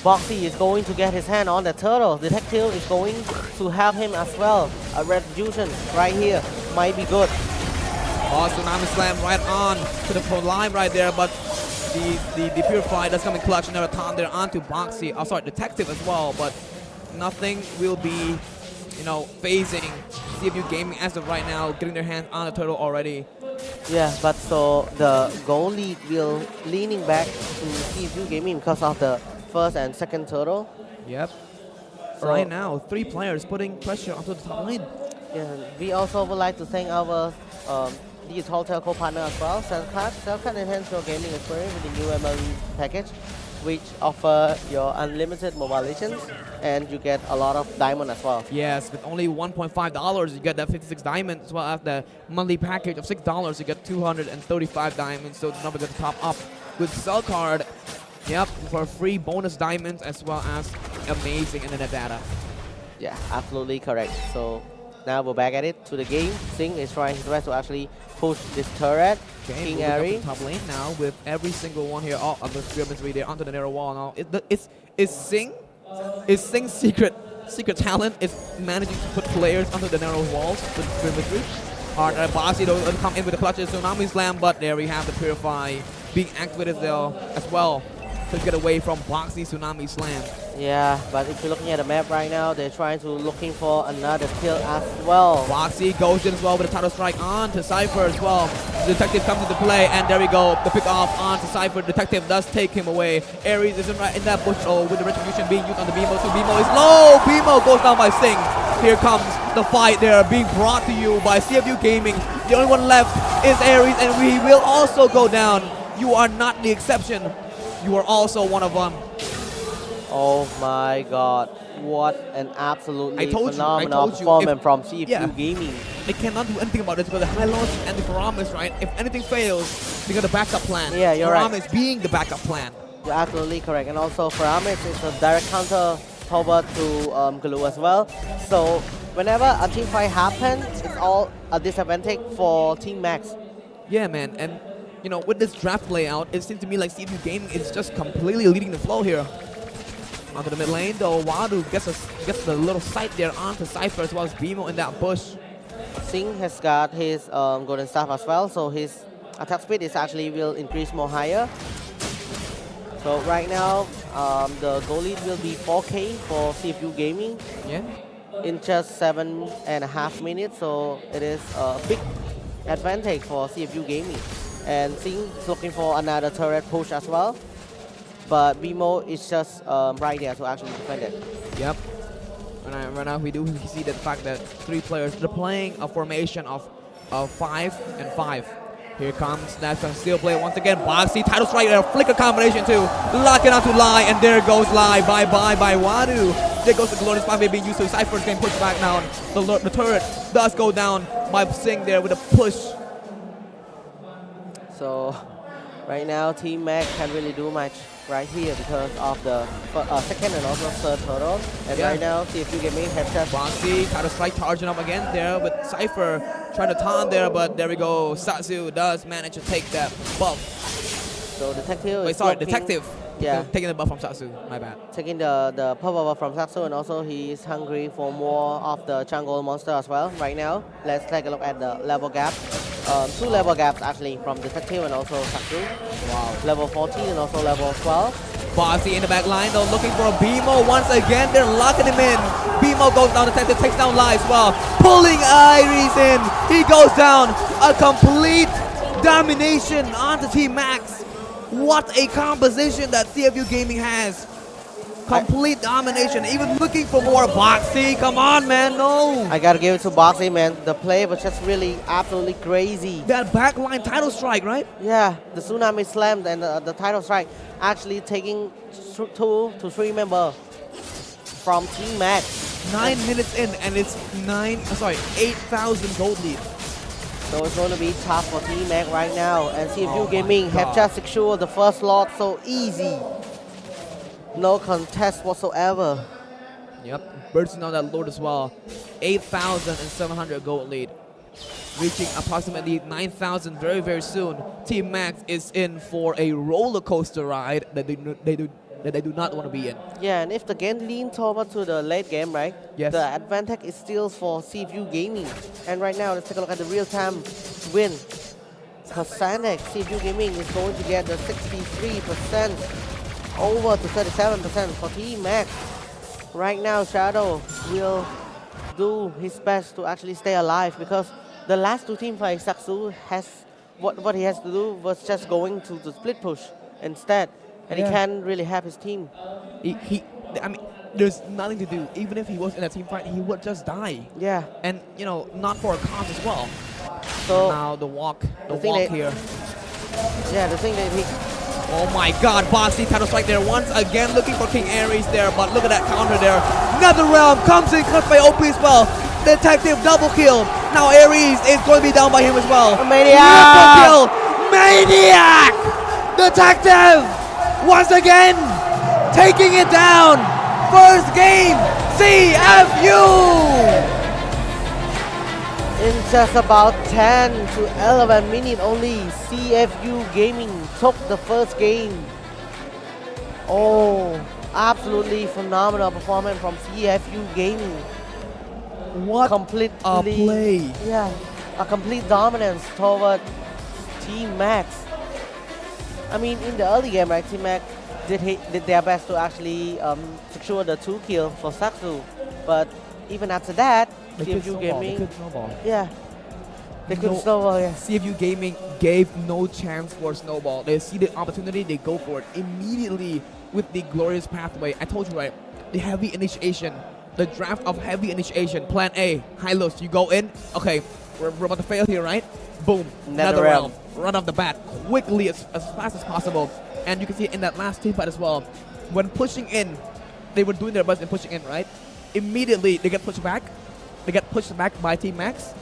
Boxy is going to get his hand on the turtle. Detective is going to help him as well. A retribution right here might be good. Oh, Tsunami Slam right on to the front line right there, but the Purify does come in clutch. Another time there onto Boxy. Oh, sorry, Detective as well, but nothing will be, phasing CFU Gaming as of right now, getting their hands on the turtle already. Yeah, but so the goal lead will leaning back to CFU Gaming because of the first and second turtle. Yep. So right now, 3 players putting pressure onto the top lane. Yeah, we also would like to thank our digital telco partner as well, Selfcard. Selfcard enhance your gaming experience with the new MLBB package, which offer your unlimited mobile legends, and you get a lot of diamond as well. Yes, with only $1.5, you get that 56 diamonds, as well as the monthly package of $6, you get 235 diamonds, so the number gets top up with Selfcard. Yep, for free bonus diamonds as well as amazing internet data. Yeah, absolutely correct. So now we're back at it to the game. Sing is trying his best to actually push this turret. Okay, King Ari. top lane now with every single one here. Oh, the Spearman's there onto the narrow wall now. Is Sing's secret talent is managing to put players onto the narrow walls with Spearman's Bossy will come in with the clutches, Tsunami Slam, but there we have the Purify being activated there as well to get away from Boxy Tsunami Slam. Yeah, but if you're looking at the map right now, they're trying to looking for another kill as well. Boxy goes in as well with a title strike on to Cypher as well. The Detective comes into play, and there we go. The pick off on to Cypher. Detective does take him away. Ares is in that bush with the retribution being used on the BMO. So BMO is low. BMO goes down by Sing. Here comes the fight there being brought to you by CFU Gaming. The only one left is Ares, and we will also go down. You are not the exception. You are also one of them. Oh my god, what an absolutely phenomenal performance from CFU Gaming. They cannot do anything about this because the Hylos and the Faramis, right? If anything fails, they got a backup plan. Yeah, you're right. Faramis being the backup plan. You're absolutely correct. And also Faramis is a direct counter over to Glue as well. So whenever a team fight happens, it's all a disadvantage for Team Max. Yeah, man. And with this draft layout, it seems to me like CFU Gaming is just completely leading the flow here. Onto the mid lane, though, Wadu gets the little sight there onto Cypher as well as BMO in that bush. Singh has got his golden staff as well, so his attack speed is actually will increase more higher. So right now, the goal lead will be 4K for CFU Gaming. Yeah. In just 7.5 minutes, so it is a big advantage for CFU Gaming. And Singh is looking for another turret push as well. But BMO is just right there to actually defend it. Yep. Right now we do see the fact that 3 players, they're playing a formation of 5 and 5. Here comes that concealed play once again. Boxy, title strike, a flicker combination too. Lock it onto Lai, and there goes Lai. Bye-bye by Wadu. There goes the glorious spot being used to Cypher's getting pushed back down. The turret does go down by Singh there with a push. So right now, Team Mac can't really do much right here because of the second and also third turtle. And right now, CFU Gaming have just... Boxy, title strike charging up again there with Cypher trying to taunt there, but there we go. Satsu does manage to take that buff. So Detective Wait, sorry, Detective. Yeah. Taking the buff from Satsu, my bad. Taking the purple buff from Satsu, and also he is hungry for more of the jungle monster as well right now. Let's take a look at the level gap. 2 level gaps actually from Detective and also Satsu. Wow. Level 14 and also level 12. Boxy in the back line though, looking for a BMO once again. They're locking him in. BMO goes down, Detective takes down Lai as well. Pulling Iris in. He goes down. A complete domination onto Team Max. What a composition that CFU Gaming has. Complete domination. Even looking for more. Boxy. Come on, man. No. I gotta give it to Boxy, man. The play was just really absolutely crazy. That backline title strike, right? Yeah. The Tsunami Slam and the title strike actually taking 2 to 3 members from Team Max. 9 minutes in, and it's 8,000 gold lead. So it's going to be tough for Team Mac right now. And CFU Gaming have just secured the first slot so easy. No contest whatsoever. Yep, bursting on that load as well. 8,700 gold lead. Reaching approximately 9,000 very, very soon. Team Max is in for a roller coaster ride that that they do not want to be in. Yeah, and if the game leans over to the late game, right? Yes. The advantage is still for CFU Gaming. And right now, let's take a look at the real-time win. Percentage, CFU Gaming is going to get the 63% over to 37% for T-Max. Right now, Shadow will do his best to actually stay alive because the last two team fights, Saksu has what he has to do was just going to the split push instead, and he can't really have his team. I mean, there's nothing to do. Even if he was in a team fight, he would just die. Yeah. And you know, not for a cause as well. So now the walk here. Yeah, the thing that he. Oh my God, Bossy title strike there once again, looking for King Aries there, but look at that counter there. Another realm comes in, cut by OP as well. Detective double kill. Now Aries is going to be down by him as well. Maniac! Kill. Maniac! Detective once again taking it down. First game, CFU. In just about 10 to 11 minutes only, CFU Gaming took the first game. Oh, absolutely phenomenal performance from CFU Gaming. What completely, a play. Yeah, a complete dominance toward Team Max. I mean, in the early game, right, Team Max did their best to actually secure the 2 kills for Saksu. But even after that, CFU Gaming, yeah, they couldn't snowball. Yeah. CFU Gaming gave no chance for snowball. They see the opportunity, they go for it immediately with the glorious pathway. I told you, right, the heavy initiation, the draft of heavy initiation. Plan A, Hylos, you go in. Okay, we're about to fail here, right? Boom, another realm. Run off the bat quickly as fast as possible. And you can see in that last team fight as well, when pushing in, they were doing their best in pushing in, right? Immediately they get pushed back. They get pushed back by Team Max.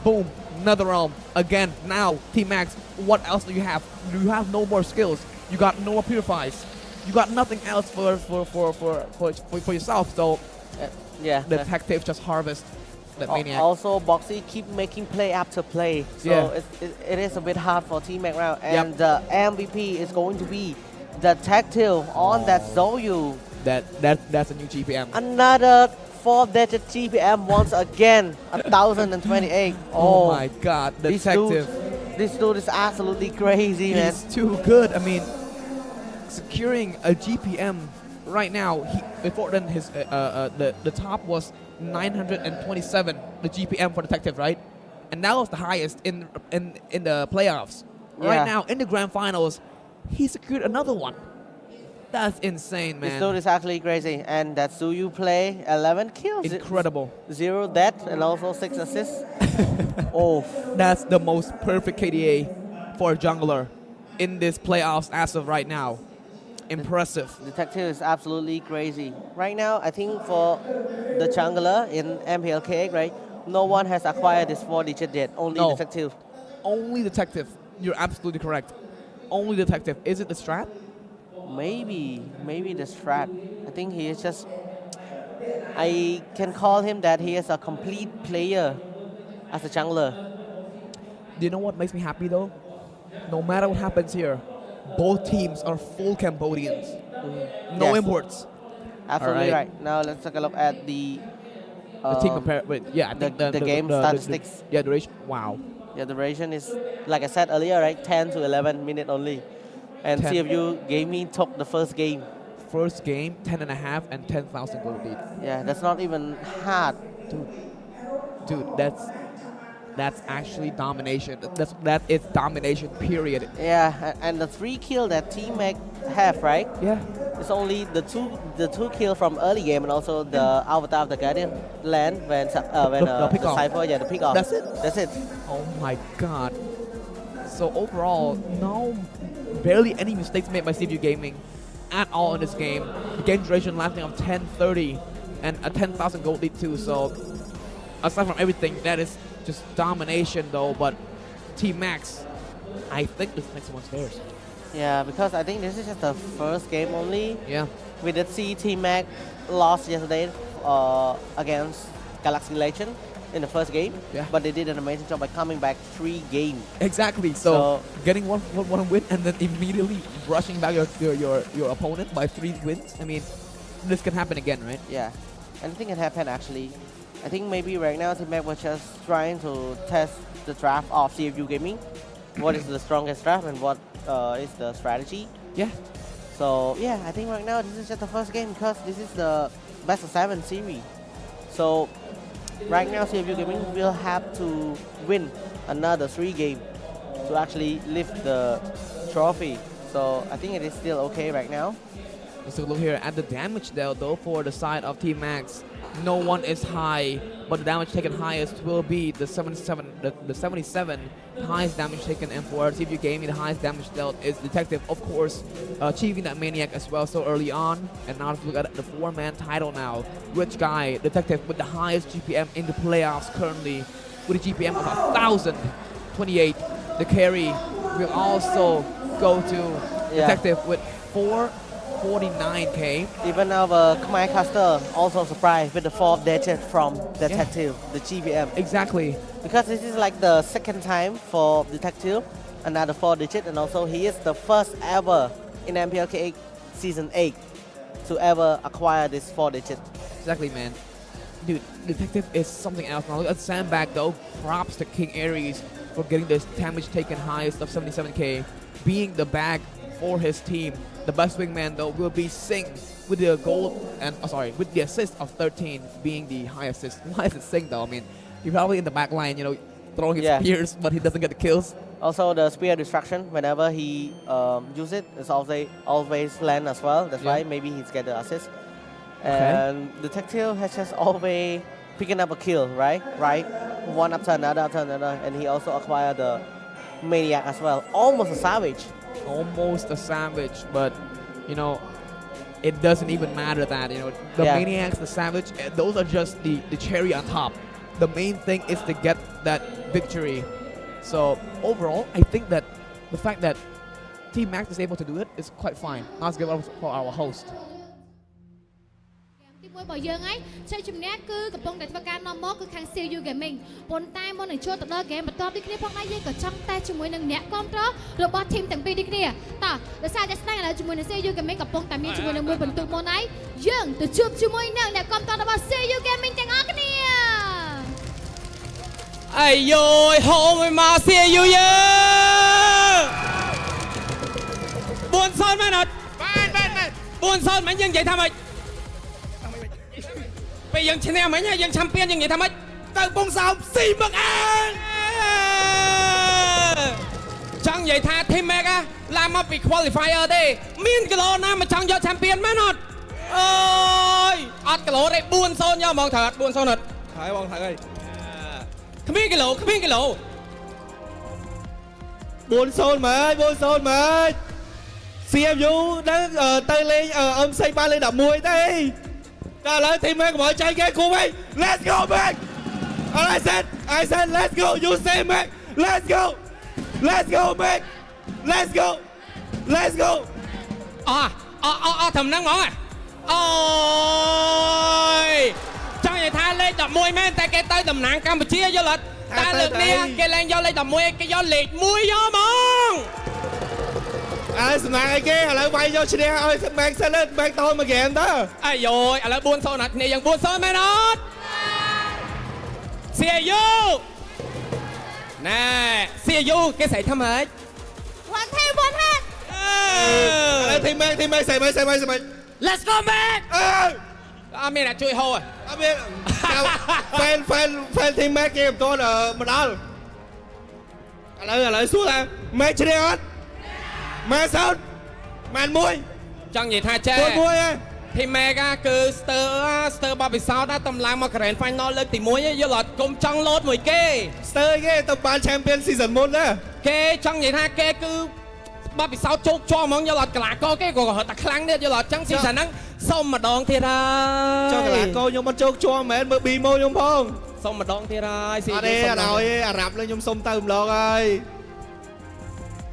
Boom, another realm. Again, now Team Max, what else do you have? You have no more skills. You got no more purifies. You got nothing else for yourself. So yeah, the detective just harvest that maniac. Also, Boxy keep making play after play. So it is a bit hard for Team Max round. And the MVP is going to be the Tactile on that Zoyu. That's a new GPM. Another 4-digit GPM once again, 1028. Oh my God, the detective. This dude is absolutely crazy, man. He's too good. I mean, securing a GPM right now. Before then, his the top was 927, the GPM for detective, right? And that was the highest in the playoffs. Right now, in the grand finals, he secured another one. That's insane, man. This dude is actually crazy. And that Suyu play, 11 kills. Incredible. 0 death and also 6 assists. Oh. That's the most perfect KDA for a jungler in this playoffs as of right now. Impressive. Detective is absolutely crazy. Right now, I think for the jungler in MPL-KH, right, no one has acquired this 4-digit yet. Only Detective. Only Detective. You're absolutely correct. Only Detective. Is it the strat? Maybe the strat. I think he is just. I can call him that he is a complete player as a jungler. Do you know what makes me happy though? No matter what happens here, both teams are full Cambodians. No imports. Absolutely right. Now let's take a look at the team compare. Wait, yeah, I think the game statistics. Yeah, duration. Wow. Yeah, the duration is, like I said earlier, right, 10 to 11 minutes only. And CFU Gaming took the first game. First game, 10.5 and 10,000 gold lead. Yeah, that's not even hard. Dude, that's actually domination. That is domination, period. Yeah, and the 3 kill that Team Mac have, right? Yeah. It's only the two kill from early game and also the Avatar of the Guardian land when the Cypher, the pick off. That's it? That's it. Oh my God. So overall, barely any mistakes made by CFU Gaming at all in this game. The game duration lasting of 10:30 and a 10,000 gold lead too. So aside from everything, that is just domination though. But Team Max, I think this next one's theirs. Yeah, because I think this is just the first game only. Yeah. We did see Team Mac lost yesterday against Galaxy Legend. in the first game. Yeah. But they did an amazing job by coming back 3 games. Exactly. So getting one win and then immediately brushing back your opponent by 3 wins. I mean, this can happen again, right? Yeah, anything can happen actually. I think maybe right now Team Mac was just trying to test the draft of CFU Gaming. What is the strongest draft and what is the strategy? Yeah. So yeah, I think right now this is just the first game because this is the best of 7 series. So right now CFU Gaming will have to win another 3 games to actually lift the trophy. So I think it is still okay right now. Let's take a look here at the damage though for the side of Team Max. No one is high, but the damage taken highest will be the 77, the 77 highest damage taken, and for CFU Gaming, the highest damage dealt is Detective, of course, achieving that Maniac as well so early on. And now let's look at the 4-man title now. Which guy, Detective, with the highest GPM in the playoffs currently, with a GPM of 1,028. The carry will also go to Detective with 449k. Even our Khmer caster also surprised with the 4th digit from Detective, the GPM. Exactly. Because this is like the 2nd time for Detective, another 4 digit, and also he is the first ever in MPL-KH Season 8 to ever acquire this 4 digit. Exactly, man. Dude, Detective is something else. Now look at Sandbag though. Props to King Aries for getting this damage taken highest of 77k, being the bag for his team. The best wingman though will be Singh with the gold and with the assist of 13 being the highest assist. Why is it Singh though? I mean, he's probably in the back line, you know, throwing his spears, but he doesn't get the kills. Also, the spear distraction, whenever he use it, it's always land as well. That's why maybe he's get the assist. And Detective has just always picking up a kill, right? One after another, and he also acquired the Maniac as well. Almost a savage. Almost a savage, but you know, it doesn't even matter that, you know, the Maniacs, the Savage, those are just the cherry on top. The main thing is to get that victory. So overall, I think that the fact that Team Max is able to do it is quite fine. Now let's give it up for our host. មួយរបស់យើងហើយជ័យជំនះគឺកំពុងតែធ្វើការនាំមកគឺខាង CFU Gaming ប៉ុន្តែមុននឹងចូលទៅដល់ហ្គេមបន្តដូចគ្នាផងដែរយើងក៏ចង់តែជាមួយនឹងអ្នកគ្រប់គ្រងរបស់ធីមទាំងពីរដូចគ្នាតោះដោយសារតែស្ដែងឥឡូវជាមួយនឹង CFU Gaming កំពុងតែមានជាមួយនឹងមួយបន្ទុកមុនហើយយើងទៅជួបជាមួយនឹងអ្នកគ្រប់គ្រងរបស់ CFU Gaming ទាំងអស់គ្នាអាយយយហូមមក CFU យើង4-0មែនអត់4-0មែនយើងនិយាយថាម៉េចពេលយើងឈ្នះមិញយើងឆាំពីនយើងនិយាយថាម៉េចទៅពងសោមស៊ីមកអើចង់និយាយថា Team Mac ឡើងមកពី qualifier ទេមានគីឡូណាមកចង់យកឆាំពីនមែនអត់អើយអត់គីឡូទេ4-0យកហ្មងត្រូវអត់4-0អត់ហើយបងត្រូវហើយគ្មានគីឡូ4-0មើល4-0មើល CFU នឹងទៅលេងMC បានលេង11ទេតែឥឡូវ Team Mac កុំឲ្យចាញ់គេគូវិញ Let's go Mac I said let's go you say Mac let's go Mac let's go ធំហ្នឹងហ្មងអូយចង់និយាយថាលេខ11មែនតែគេទៅតំណាងកម្ពុជាយល់អត់តែលើកនេះគេឡើងយកលេខ11គេយកលេខ1យកហ្មងសំណាងអីគេឥឡូវវាយយកឈ្នះឲ្យ Mac សិនទៅ Mac តមួយហ្គេមទៅអាយយឥឡូវ4-0ណាគ្នាយើង4-0មែនអត់ CFU ណែ CFU គេស្រែកថាម៉េច one hand ឥឡូវ Team Mac ស្រែកមិន Let's go Mac អត់មានអ្នកជួយហូអត់មានfan Team Mac គេមិនទាន់មកដល់ឥឡូវសួរថា Mac ឈ្នះអត់ម៉ែសោតម៉ែនមួយចង់និយាយថាចេះមួយហ៎ Team Mac គឺស្ទើរបបពិសោធន៍តំឡើងមក Grand Final លើកទី1យល់អត់កុំចង់លោតមួយគេស្ទើគេទៅបាន Champion Season មុនណាគេចង់និយាយថាគេគឺបបពិសោធន៍ជោគជាប់ហ្មងយល់អត់កីឡាករគេក៏រត់តែខ្លាំងទៀតយល់អត់ចឹង Season ហ្នឹងសុំម្ដងទៀតហើយចុះកីឡាករខ្ញុំមិនជោគជាប់មែនមើល B មកខ្ញុំផងសុំម្ដងទៀតហើយអត់ទេអត់ឲ្យអារ៉ាប់លើខ្ញុំសុំទៅម្ដងហើយ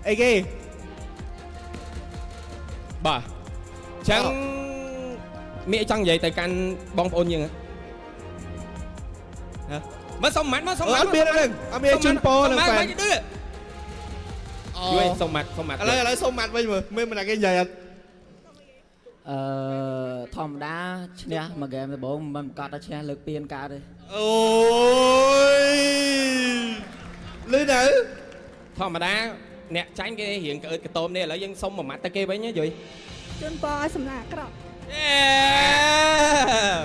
អីគេបាទចឹងមានចង់និយាយទៅកាន់បងប្អូនយើងហ៎ មកសុំម៉ាត់មកសុំ អត់មានទេអត់មានជូនពរនឹងហ្វេន យល់សុំម៉ាត់ឥឡូវសុំម៉ាត់វិញមើលមិនគេនិយាយអត់ ធម្មតាឈ្នះមួយហ្គេមដំបូងមិនប្រកាសថាឈ្នះលើកពានកើតទេ អូយលឺទៅ ធម្មតាអ្នកចាញ់គេរៀងក្អឺតកតោមនេះឥឡូវយើងសុំមួយម៉ាត់ទៅគេវិញយល់ ជូនពរឲ្យសំណាក់អាក្រក់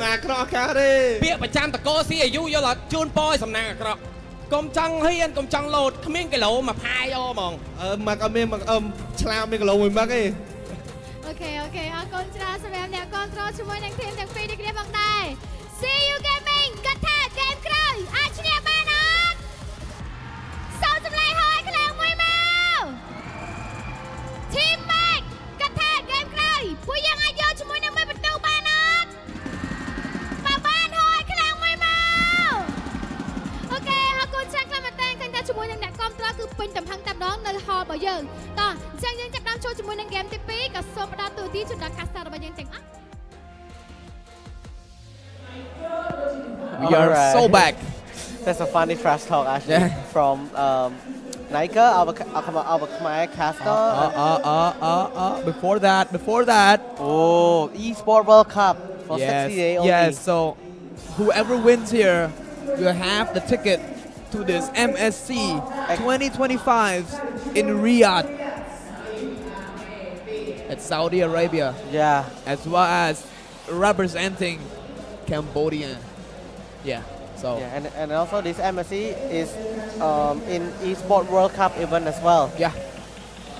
ណាក្រក់កាទេពាក្យប្រចាំតកោ CFU យល់អត់ជូនពរឲ្យសំណាងអាក្រក់កុំចង់ហ៊ានកុំចង់លោតគ្មានគីឡូមកផាយអូហ្មងមកអត់មានមកឆ្លាមមានគីឡូមួយមកទេ អូខេអរគុណច្រើនសម្រាប់អ្នកគ្រប់គ្រងជាមួយនឹងធីមទាំងពីរនេះគ្នាផងដែរ CFU Gaming គាត់ថាហ្គេមក្រោយអាចឈ្នះបានអត់សូមចម្លែកហើយខ្លាំងមួយមក Team Mac គាត់ថាហ្គេមក្រោយពួកយើងអាចយកជាមួយនឹងមួយបន្ទូបានអត់បើបានហើយខ្លាំងមួយមកអូខេអរគុណច្រើនខ្លាំងមែនតើឃើញថាជាមួយនឹងអ្នកគ្រប់គ្រងគឺពេញទំហឹងតែម្ដងនៅហលរបស់យើងតោះអញ្ចឹងយើងចាប់ផ្ដើមចូលជាមួយនឹងហ្គេមទី2ក៏សូមផ្ដល់ទូទីជូនដល់ caster របស់យើងទាំងអស់ We are so back. That's a funny trash talk actually from Nika, our Khmer caster. Before that. Oh, Esports World Cup for 60 days only. Yes, so whoever wins here will have the ticket to this MSC 2025 in Riyadh. At Saudi Arabia. Yeah. As well as representing Cambodia. Yeah. So. Yeah, and also this MSC is in Esports World Cup event as well. Yeah.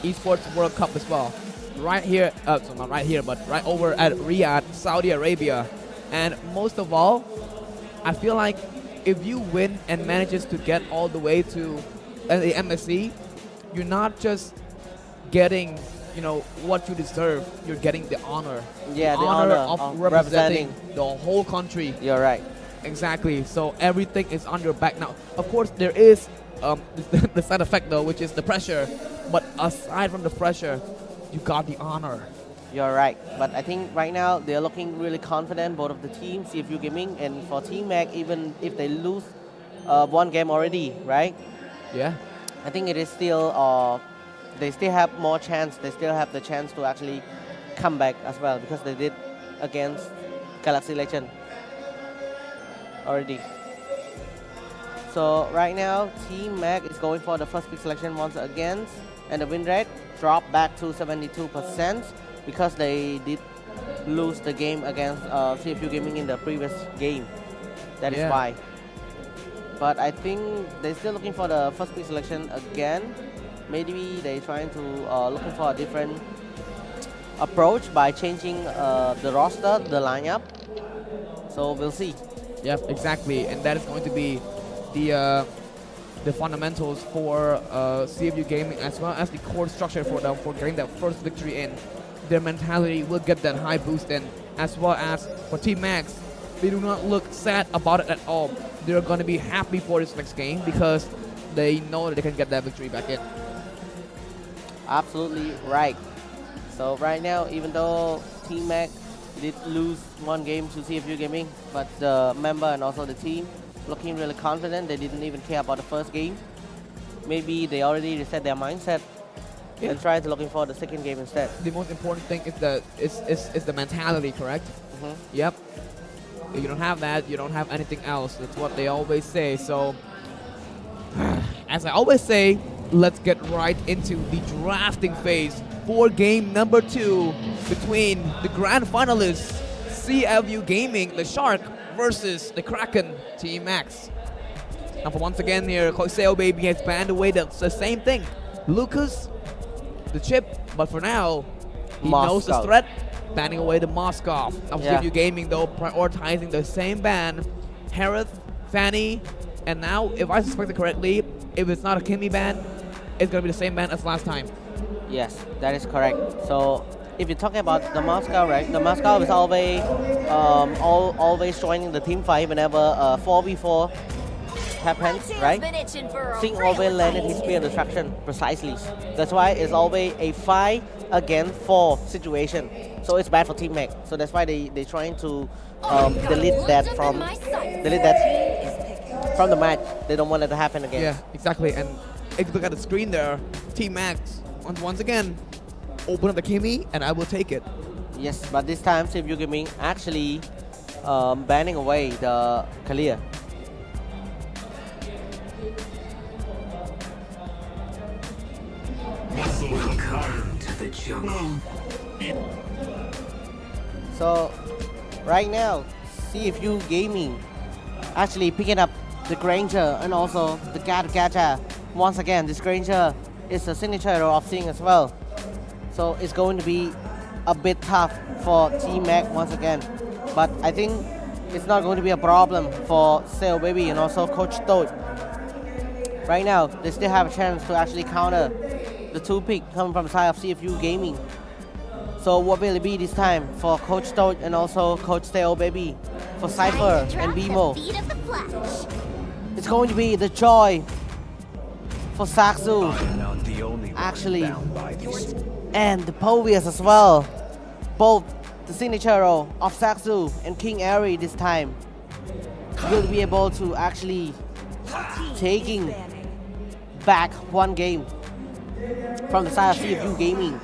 Esports World Cup as well. Right here, so not right here, but right over at Riyadh, Saudi Arabia. And most of all, I feel like if you win and manages to get all the way to the MSC, you're not just getting, you know, what you deserve. You're getting the honor. Yeah, the honor of representing the whole country. You're right. Exactly. So everything is on your back now. Of course, there is the side effect though, which is the pressure. But aside from the pressure, you got the honor. You're right. But I think right now they're looking really confident, both of the teams, CFU Gaming and for Team Mac, even if they lose one game already, right? Yeah. I think it is still, they still have more chance. They still have the chance to actually come back as well because they did against Galaxy Legend already. So right now, Team Mac is going for the first pick selection once again, and the win rate dropped back to 72% because they did lose the game against CFU Gaming in the previous game. That is why. But I think they're still looking for the first pick selection again. Maybe they're trying to looking for a different approach by changing the roster, the lineup. So we'll see. Yep, exactly, and that is going to be the fundamentals for CFU Gaming as well as the core structure for them for getting that first victory in. Their mentality will get that high boost in, as well as for Team Max, they do not look sad about it at all. They're going to be happy for this next game because they know that they can get that victory back in. Absolutely right. So right now, even though Team Mac did lose one game to CFU Gaming, but the member and also the team looking really confident. They didn't even care about the first game. Maybe they already reset their mindset and try to looking for the second game instead. The most important thing is the mentality, correct? Yep. If you don't have that, you don't have anything else. That's what they always say. So, as I always say, let's get right into the drafting phase for game number 2 between the grand finalists, CFU Gaming, the Shark, versus the Kraken, Team Max. Now for once again here, Coiseo Baby has banned away the same thing. Lucas, the chip, but for now, he knows the threat, banning away the Moskov. Now CFU Gaming though, prioritizing the same ban, Harith, Fanny, and now, if I suspect it correctly, if it's not a Kimmy ban, it's gonna be the same ban as last time. Yes, that is correct. So if you're talking about the Moscow, right? The Moscow is always always joining the team fight whenever 4v4 happens, right? Sing always landed his spear destruction precisely. That's why it's always a 5 against 4 situation. So it's bad for Team Mac. So that's why they're trying to delete that from the match. They don't want it to happen again. Yeah, exactly. And if you look at the screen there, Team Max once again open up the Kimi, and I will take it. Yes, but this time CFU Gaming actually banning away the clear. Welcome to the jungle. So right now, CFU Gaming actually picking up the Granger and also the Gata. Once again, this Granger is a signature hero of Sing as well. So it's going to be a bit tough for Team Mac once again. But I think it's not going to be a problem for Sail Baby and also Coach Toad. Right now, they still have a chance to actually counter the 2 pick coming from the side of CFU Gaming. So what will it be this time for Coach Toad and also Coach Sail Baby? For Cypher and BMO. It's going to be the joy for Saksu, actually, and the Povius as well. Both the signature hero of Saksu and King Airy this time will be able to actually taking back 1 game from the side of CFU Gaming.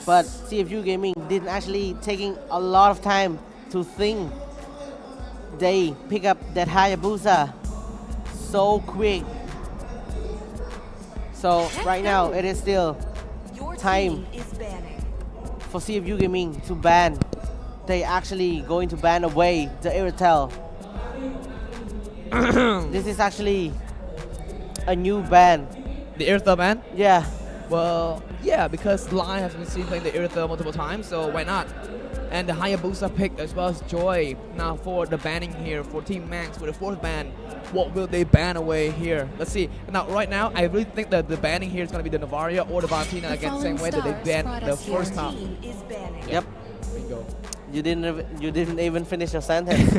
But CFU Gaming didn't actually taking a lot of time to think. They pick up that Hayabusa so quick. So right now it is still time for CFU Gaming to ban. They actually going to ban away the Iritel. This is actually a new ban. The Irithel ban? Yeah. Well, yeah, because Lion has been seen playing the Irithel multiple times, so why not? And the Hayabusa pick as well as Joy. Now for the banning here for Team Max for the 4th ban, what will they ban away here? Let's see. Now right now, I really think that the banning here is going to be the Navaria or the Valentina again, the same way that they banned the first time. Yep. Bingo. You didn't even finish your sentence.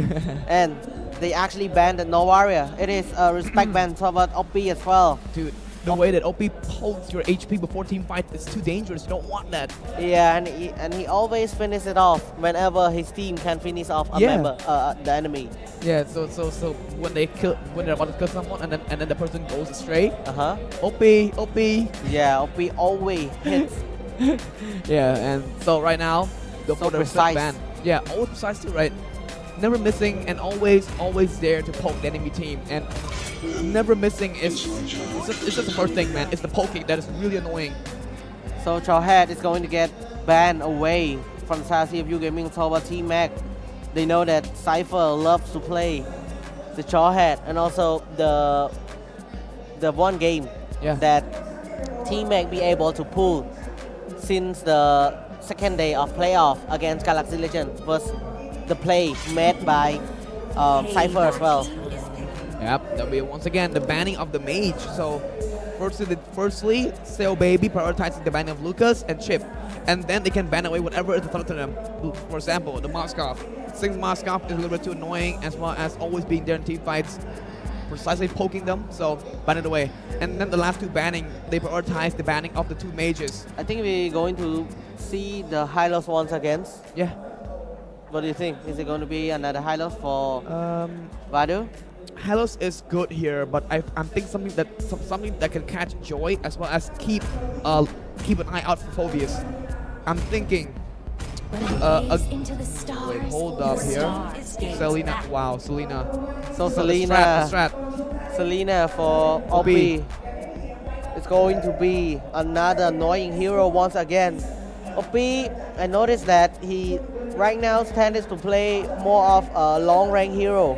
And they actually banned the Novaria. It is a respect ban toward OP as well. Dude, the way that OP pulls your HP before team fight is too dangerous. You don't want that. Yeah, and he always finishes it off whenever his team can finish off a member, the enemy. Yeah, so when they're about to kill someone and then the person goes astray. OP. Yeah, OP always hits. Yeah, and so right now, So for the precise. ban. Yeah, always precise too, right? Never missing and always there to poke the enemy team. And never missing is it's just the first thing, man. It's the poking that is really annoying. So Chowhead is going to get banned away from the CFU Gaming toward Team Mac. They know that Cypher loves to play the Chowhead and also the 1 game that Team Mac be able to pull since the 2nd day of playoff against Galaxy Legend was the play made by Cypher as well. Yep, that'll be once again the banning of the mage. So firstly, Sail Baby prioritizing the banning of Lucas and Chip, and then they can ban away whatever is a threat to them. For example, the Moskov. Since Moskov is a little bit too annoying as well as always being there in team fights, precisely poking them, so ban it away. And then the last 2 banning, they prioritize the banning of the 2 mages. I think we're going to see the Hylos once again. Yeah. What do you think? Is it going to be another Hylos for Vadu? Hylos is good here, but I'm thinking something that can catch Joy as well as keep an eye out for Phobius. I'm thinking wait, hold up here. Selena, wow, Selena. So Selena Selena for OP. It's going to be another annoying hero once again. OP, I noticed that he right now tends to play more of a long range hero.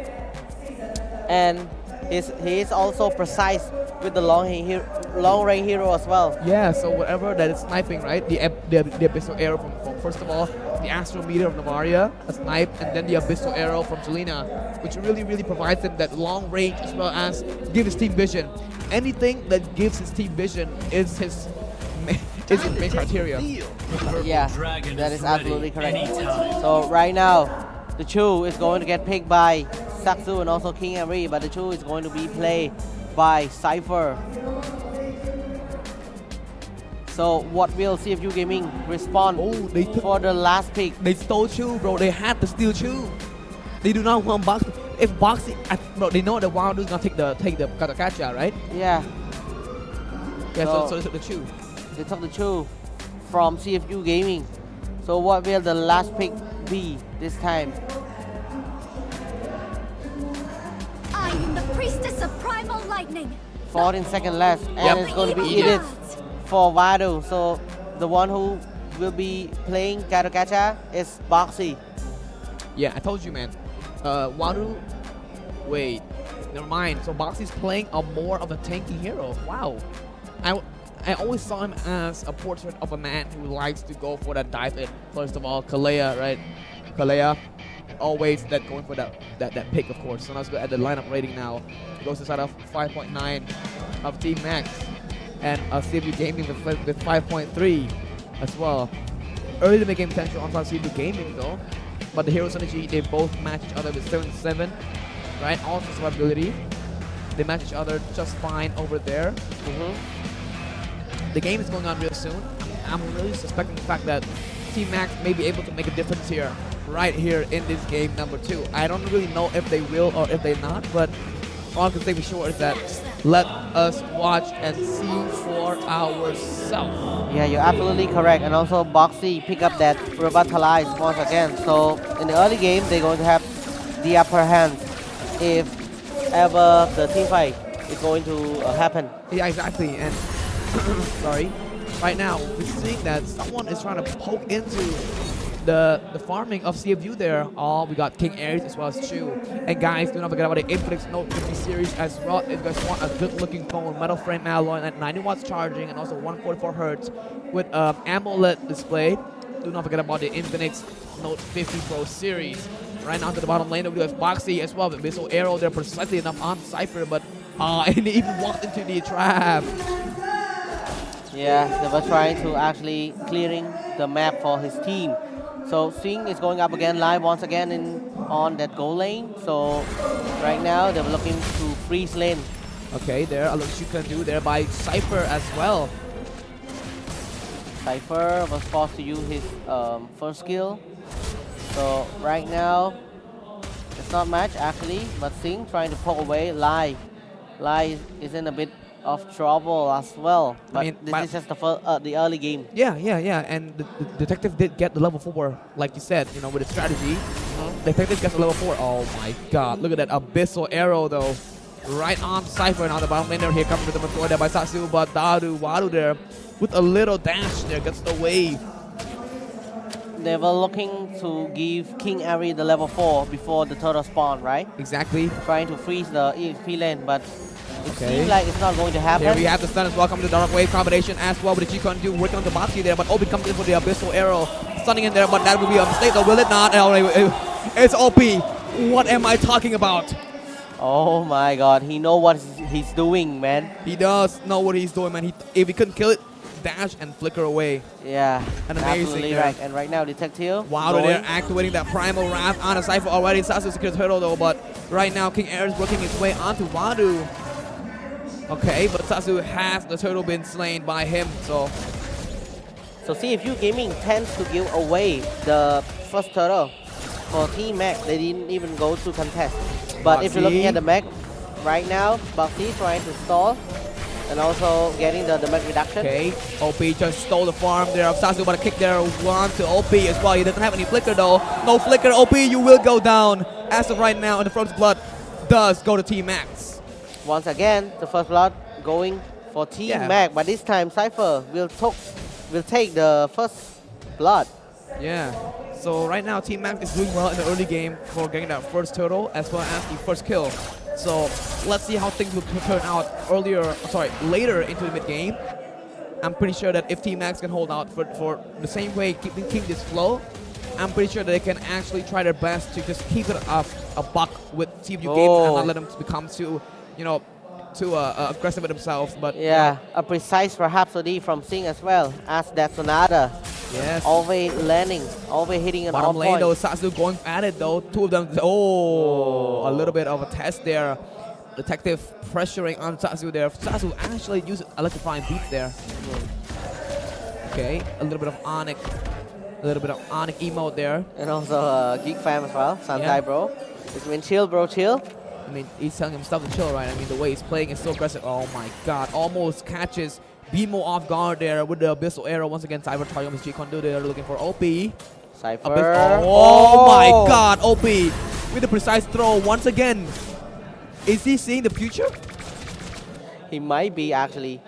And he is also precise with the long range hero as well. Yeah, so whatever that is sniping, right? The abyssal arrow from first of all, the astral meter of Navaria, a snipe, and then the abyssal arrow from Selena, which really provides him that long range as well as give his team vision. Anything that gives his team vision is his main criteria. Yeah, that is absolutely correct. So right now, the Chu is going to get picked by Saksu and also King Henry, but the Chu is going to be played by Cypher. So what will CFU Gaming respond for the last pick? They stole Chu, bro. They had to steal Chu. They do not want box. if Boxy, bro, they know that Wadu's gonna take the Katakacha, right? Yeah. Yeah. So they took the Chu. They took the Chu from CFU Gaming. So what will the last pick be this time? I am the priestess of primal lightning. 14 seconds left, and it's going to be Edith for Wadu. So the one who will be playing Katakacha is Boxy. Yeah, I told you, man. Wadu. Wait, never mind. So Boxy's playing a more of a tanky hero. Wow. I always saw him as a portrait of a man who likes to go for that dive in. First of all, Kalea, right? Kalea, always that going for that pick, of course. So let's go at the lineup rating now. It goes inside of 5.9 of Team Max, and CFU Gaming with 5.3 as well. Early to make game potential on CFU Gaming though, but the hero synergy, they both match each other with 7-7, right? Also survivability, they match each other just fine over there. The game is going on real soon. I'm really suspecting the fact that Team Max may be able to make a difference here, right here in this game number 2. I don't really know if they will or if they're not, but all I can say for sure is that let us watch and see for ourselves. Yeah, you're absolutely correct. And also Boxy pick up that Revitalize once again. So in the early game, they're going to have the upper hand if ever the team fight is going to happen. Yeah, exactly. And sorry, right now we're seeing that someone is trying to poke into the farming of CFU there. Oh, we got King Aries as well as Chu. And guys, do not forget about the Infinix Note 50 series as well. If you guys want a good looking phone, metal frame alloy at 90 watts charging and also 144 hertz with AMOLED display, do not forget about the Infinix Note 50 Pro series. Right now to the bottom lane, we have Boxy as well with missile arrow there precisely enough on Cypher, but and he even walked into the trap. Yeah, they were trying to actually clearing the map for his team. So Sing is going up again live once again on that goal lane. So right now they were looking to freeze lane. Okay, there a lot you can do there by Cypher as well. Cypher was forced to use his first skill. So right now it's not much actually, but Sing trying to poke away Lai. Lai is in a bit of trouble as well, but I mean, this is just the early game. Yeah, and the detective did get the level 4, like you said, you know, with the strategy. Detective gets a level 4. Oh my god, look at that abyssal arrow though. Right on Cypher, now the bottom laner here coming to the deploy there by Satsu, but Wadu there with a little dash there, gets the wave. They were looking to give King Ari the level 4 before the turtle spawn, right? Exactly. Trying to freeze the EXP lane, but it seems like it's not going to happen. Here we have the stun as well, coming to the Dark Wave combination as well with the G-Con do working on the Boxy there, but Obi comes in for the Abyssal Arrow, stunning in there, but that will be a mistake though, will it not? It's OP. What am I talking about? Oh my god, he knows what he's doing, man. He does know what he's doing, man. If he couldn't kill it, dash and flicker away. Yeah, and amazing absolutely there. right. And right now, Detective. Wow, they're activating that Primal Wrath on a Cypher already. Satsu secures turtle though, but right now King Air is working his way onto Wadu. Okay, but Satsu has the turtle been slain by him, so CFU Gaming tends to give away the first turtle for Team Mac. They didn't even go to contest. But if you're looking at the mech right now, Boxy trying to stall and also getting the mech reduction. Okay, OP just stole the farm there of Satsu, but a kick there one to OP as well. He doesn't have any flicker though. No flicker, OP, you will go down. As of right now, and the first blood does go to Team Max. Once again, the first blood going for Team Mac, but this time Cypher will take the first blood. Yeah, so right now Team Max is doing well in the early game for getting that first turtle as well as the first kill. So let's see how things will turn out later into the mid game. I'm pretty sure that if Team Max can hold out for the same way, keeping this flow, I'm pretty sure that they can actually try their best to just keep it up a buck with CFU Gaming and not let them become too aggressive with themselves. But yeah, a precise Rhapsody from Sing as well as that Sonata. Yes. Always landing, always hitting an bottom on lane point. though, Satsu going at it though. Two of them, a little bit of a test there. Detective pressuring on Satsu there. Satsu actually used electrifying beats there. Okay, a little bit of Onyx emote there. And also Geek Fam as well, Santai bro. It's been chill, bro, chill. I mean, he's telling himself to chill, right? I mean, the way he's playing is so aggressive. Oh my god, almost catches BMO off guard there with the Abyssal Arrow. Once again, Cypher targeting his G-Kondo there, looking for OP. Cypher. Oh my god, OP with the precise throw once again. Is he seeing the future? He might be actually.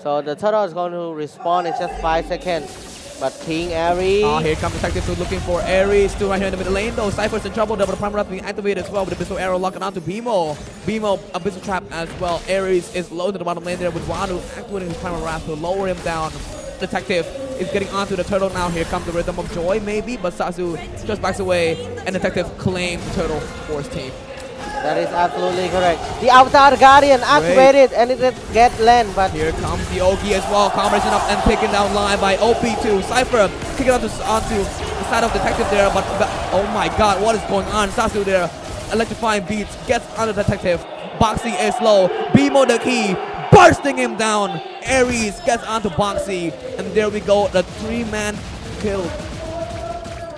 So the turtle is going to respawn in just 5 seconds. But King Aries. Oh, here comes Detective Food looking for Aries. Still right here in the middle lane though. Cypher's in trouble there, but the Primal Wrath being activated as well with the Abyssal Arrow locking onto BMO. BMO, Abyssal Trap as well. Aries is low to the bottom lane there with Wadu activating his Primal Wrath to lower him down. Detective is getting onto the turtle now. Here comes the Rhythm of Joy maybe, but Sasu just backs away and Detective claims the turtle for his team. That is absolutely correct. The Avatar Guardian activated and it did get land, but here comes the Ogi as well. Combination up and taken down line by OP2. Cypher kicking onto the side of Detective there, but oh my god, what is going on? Sasu there, electrifying beats, gets on the Detective. Boxy is low. BMO the key, bursting him down. Aries gets onto Boxy, and there we go, the 3-man kill.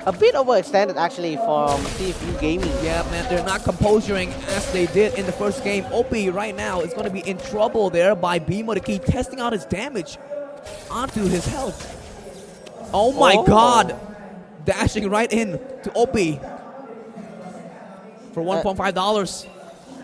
A bit overextended actually from CFU Gaming. Yeah, man, they're not composuring as they did in the first game. OP right now is going to be in trouble there by BMO the key, testing out his damage onto his health. Oh my god! Dashing right in to OP for $1.5.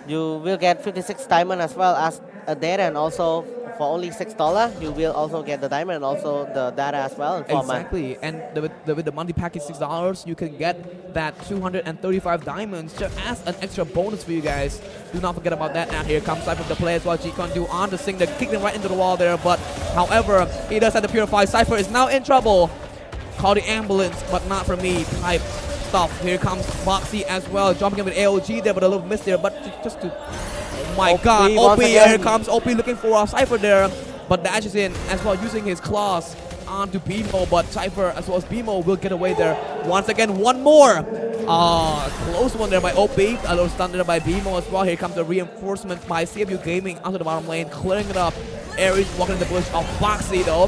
You will get 56 diamond as well as a data, and also for only $6 you will also get the diamond and also the data as well. Exactly, and with the monthly package $6 you can get that 235 diamonds just as an extra bonus for you guys. Do not forget about that. Now here comes Cypher the play as well. G-Kondo on to sing the kick him right into the wall there, but however he does have to purify. Cypher is now in trouble. Call the ambulance, but not for me type stuff. Here comes Boxy as well, jumping in with AOG there, but a little miss there, but just to my god, OP, here comes OP looking for a Cypher there, but dashes in as well using his claws onto BMO, but Cypher as well as BMO will get away there. Once again, one more. Close one there by OP, a little stun there by BMO as well. Here comes the reinforcement by CFU Gaming onto the bottom lane, clearing it up. Aries walking in the bush of Boxy though.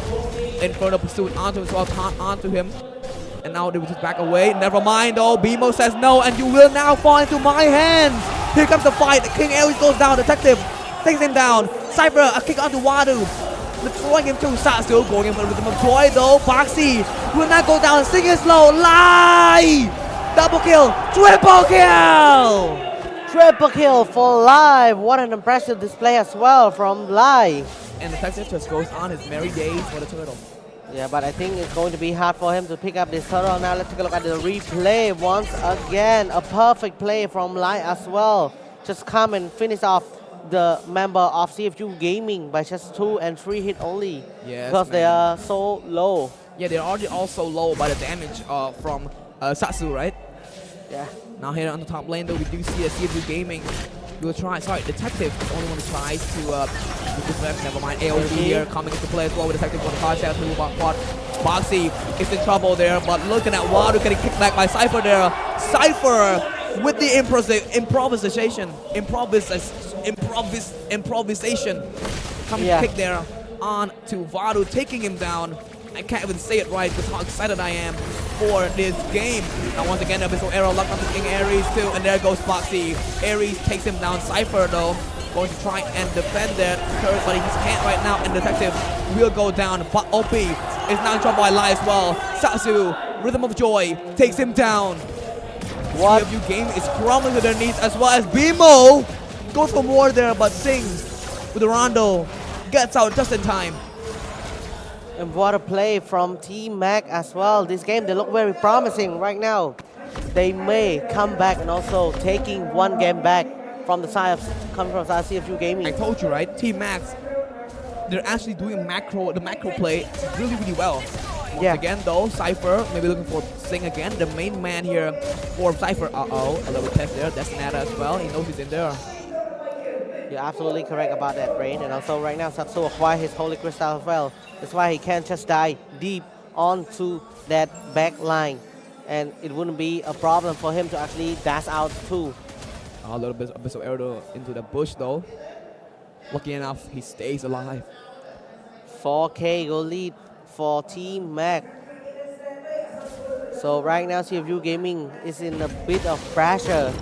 Inferno pursuit onto him as well, onto him. And now they will just back away. Never mind though, BMO says no, and you will now fall into my hands. Here comes the fight. King Aries goes down. Detective takes him down. Cypher a kick onto Wadu, throwing him to Sasu. Going in for the Rhythm of Joy though. Boxy will not go down. Singing slow. Lie. Double kill. Triple kill. Triple kill for Live. What an impressive display as well from Live. And Detective just goes on his merry days for the turtle. Yeah, but I think it's going to be hard for him to pick up this turtle. Now let's take a look at the replay once again. A perfect play from Light as well. Just come and finish off the member of CFU Gaming by just 2 and 3 hit only. Yes, because they are so low. Yeah, they're already also low by the damage from Satsu, right? Yeah. Now here on the top lane though, we do see a CFU Gaming will try. Sorry, Detective is the only one who tries to never mind. AOG here coming into play as well with Detective on the car shot move on quad. Boxy is in trouble there, but looking at Wadu getting kicked back by Cypher there. Cypher with the improvisation. Coming kick there on to Wadu, taking him down. I can't even say it right because how excited I am for this game. Now once again, Abyssal Arrow locked onto King Aries too, and there goes Boxy. Aries takes him down. Cypher though, going to try and defend that turret, but he just can't right now, and Detective will go down. But OP is now in trouble by Lai as well. Sasu, Rhythm of Joy, takes him down. What? CFU Game is crumbling to their knees as well as BMO goes for more there, but Sings with the Rondo gets out just in time. And what a play from Team Mac as well. This game, they look very promising right now. They may come back and also taking one game back from the side of CFU Gaming. I told you, right? Team Max, they're actually doing the macro play really, really well. Once again, though, Cypher maybe looking for Sing again. The main man here for Cypher. A little test there. Destinata as well. He knows he's in there. You're absolutely correct about that, Brain. And also right now, Satsu acquired his Holy Crystal as well. That's why he can't just die deep onto that back line. And it wouldn't be a problem for him to actually dash out too. A little bit of arrow into the bush though. Lucky enough, he stays alive. 4K goal lead for Team Mac. So right now, CFU Gaming is in a bit of pressure.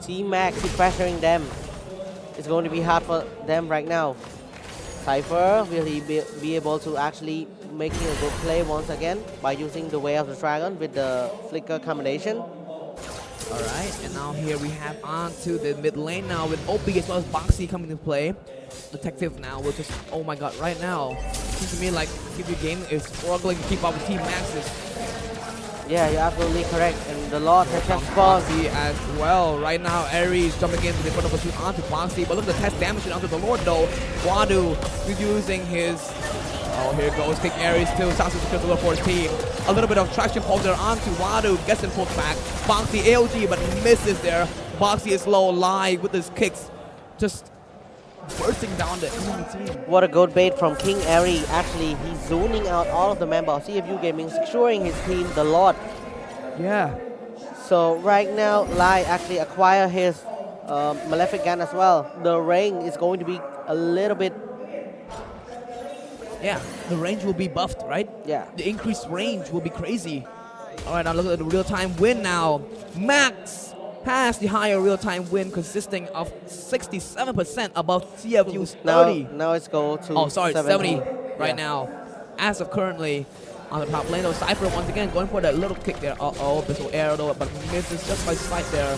T-Mac keep pressuring them. It's going to be hard for them right now. Cypher, will he be able to actually making a good play once again by using the Way of the Dragon with the flicker combination? Alright, and now here we have on to the mid lane now with OP as well as Boxy coming into play. Detective now will just, oh my god, right now, seems to me like CFU Gaming is struggling to keep up with Team Max's. Yeah, you're absolutely correct. And the Lord has just spawned. Boxy as well. Right now, Aries jumping into the front of the shoot onto Boxy, but look at the test damage onto the Lord though. Wadu is using his, oh here goes, King Aries to Sasu secures the Lord for his team. A little bit of traction pulls there onto Wadu, gets him pulled back. Boxy AOG but misses there. Boxy is low, live with his kicks, just bursting down the enemy team. What a good bait from King Airy. Actually, he's zoning out all of the members of CFU Gaming, securing his team, the Lord. Yeah. So right now, Lai actually acquire his Malefic Gun as well. The range is going to be a little bit... Yeah, the range will be buffed, right? Yeah. The increased range will be crazy. All right, now look at the real-time win now. Max has the higher real-time win consisting of 67% above CFU's 30. Now it's go to oh, sorry, 70 right yeah. now. As of currently on the top lane, though, Cypher once again going for that little kick there. Uh-oh, Bissell Arrow though, but misses just by sight there.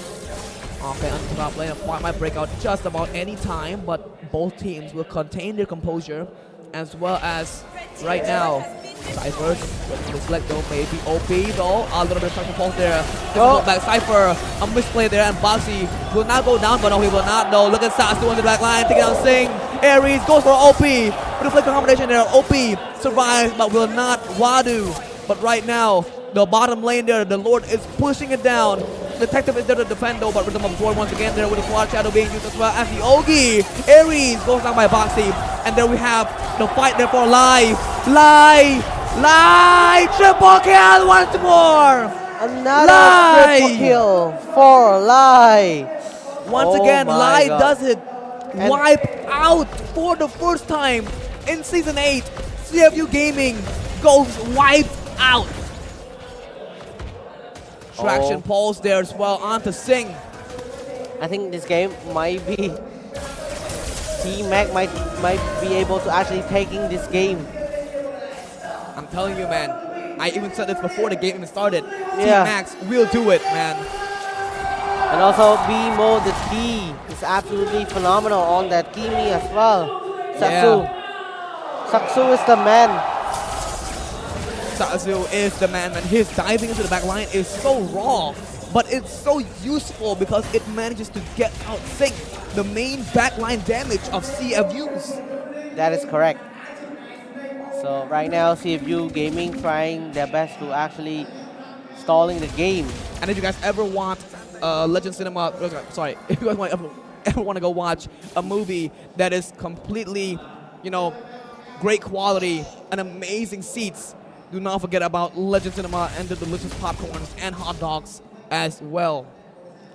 Okay, on the top lane, a fight might break out just about any time, but both teams will contain their composure, as well as right now. Cypher, just let go, maybe OP though. A little bit of traction pulse there. Oh. Back Cypher, a misplay there, and Boxy will not go down, but no, he will not. No, look at Sasu on the back line, taking out Sing. Aries goes for OP with a flicker combination there. OP survives, but will not. Wadu, but right now the bottom lane there, the Lord is pushing it down. Detective is there to defend though, but Rhythm absorb once again there with the Quad Shadow being used as well as the Ogi. Aries goes down by Boxy, and there we have the fight there for Lai. Triple kill once more. Another triple kill for Lai. Once again, Lai does it. And wipe out for the first time in Season 8. CFU Gaming goes wiped out. Traction pulse there as well onto Sing. I think this game might be T-Mac might be able to actually taking this game. I'm telling you, man. I even said this before the game even started. Yeah. T-Max will do it, man. And also B-Mo, the key is absolutely phenomenal on that Kimi as well. Sasu. Yeah. Sasu is the man. Sasu is the man, and his diving into the back line is so raw, but it's so useful because it manages to get out Sync, the main backline damage of CFUs. That is correct. So right now CFU Gaming trying their best to actually stalling the game. And if you guys ever want Legend Cinema, sorry, if you guys ever want to go watch a movie that is completely, you know, great quality and amazing seats, do not forget about Legend Cinema and the delicious popcorns and hot dogs as well.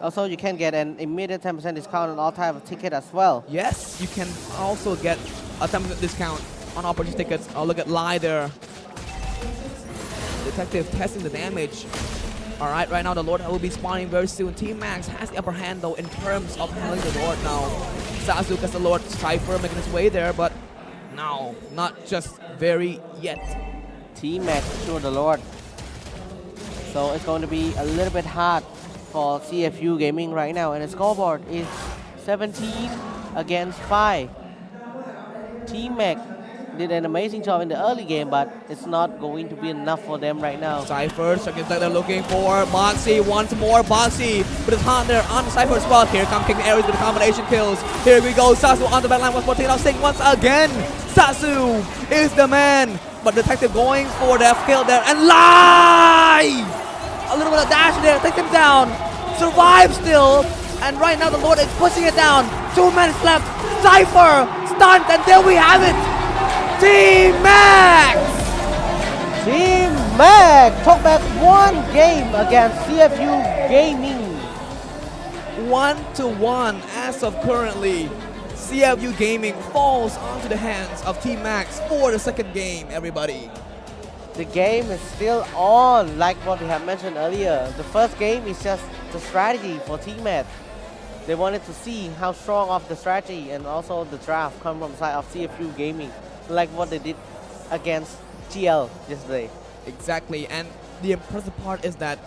Also, you can get an immediate 10% discount on all type of ticket as well. Yes, you can also get a 10% discount on all purchase tickets. Look at Lai there. Detective testing the damage. All right, right now the Lord will be spawning very soon. Team Max has the upper hand though in terms of handling the Lord now. Sasu gets the Lord. Cypher making his way there, but no, not just very yet. Team Max secure the Lord. So it's going to be a little bit hard for CFU Gaming right now, and the scoreboard is 17 against 5. Team Max did an amazing job in the early game, but it's not going to be enough for them right now. Cypher, against that they're looking for. Boxy once more. Boxy with his hand there on the Cypher as well. Here comes King Aries with the combination kills. Here we go. Sasu on the back line once more. Taking out Sing once again. Sasu is the man. But Detective going for that kill there. And Lai! A little bit of dash there. Takes him down. Survives still. And right now the Lord is pushing it down. 2 minutes left. Cypher stunned. And there we have it. Team Max! Team Max took back 1 game against CFU Gaming. 1-1 as of currently. CFU Gaming falls onto the hands of Team Max for the second game, everybody. The game is still on, like what we have mentioned earlier. The first game is just the strategy for Team Max. they wanted to see how strong of the strategy and also the draft come from the side of CFU Gaming, like what they did against GL yesterday. Exactly, and the impressive part is that,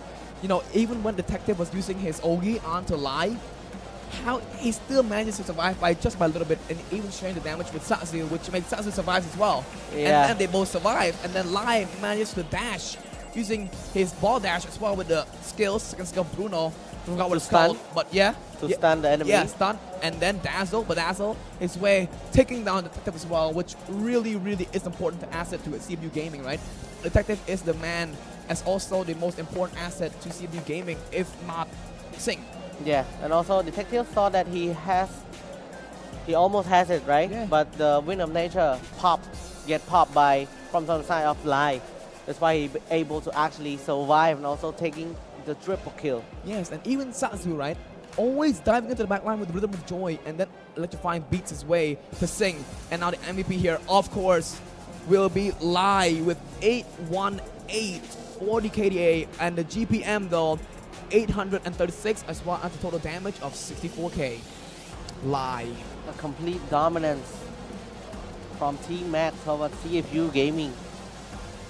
you know, even when Detective was using his Ogi onto Lai, how he still manages to survive by just by a little bit, and even sharing the damage with Satsu, which makes Satsu survive as well. Yeah. And then they both survive, and then Lai manages to dash using his ball dash as well with the skills, second skill Bruno. I forgot what it's called, but yeah. To stun the enemy. Yeah, stun, and then Bedazzle his way, taking down Detective as well, which really, really is important to asset to CFU Gaming, right? Detective is the man, as also the most important asset to CFU Gaming, if not Sing. Yeah, and also Detective thought that he almost has it, right? Yeah. But the Wind of Nature get popped by from the side of Lai. That's why he able to actually survive and also taking the triple kill. Yes, and even Satsu, right? Always diving into the backline with Rhythm of Joy and then electrifying beats his way to Sing. And now the MVP here, of course, will be Lai with 818, 40 KDA, and the GPM though, 836 as well as the total damage of 64k. Lai. A complete dominance from Team Max over CFU Gaming.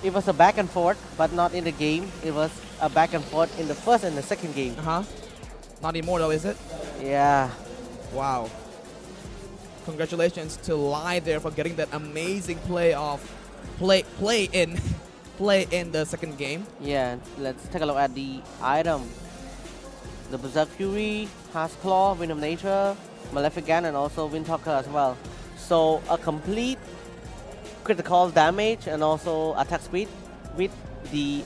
It was a back and forth, but not in the game. It was a back and forth in the first and the second game. Not Immortal, is it? Yeah. Wow. Congratulations to Lai there for getting that amazing play in the second game. Yeah, let's take a look at the item. The Berserk Fury, Harsh Claw, Wind of Nature, Maleficent, and also Wind Talker as well. So a complete critical damage and also attack speed with the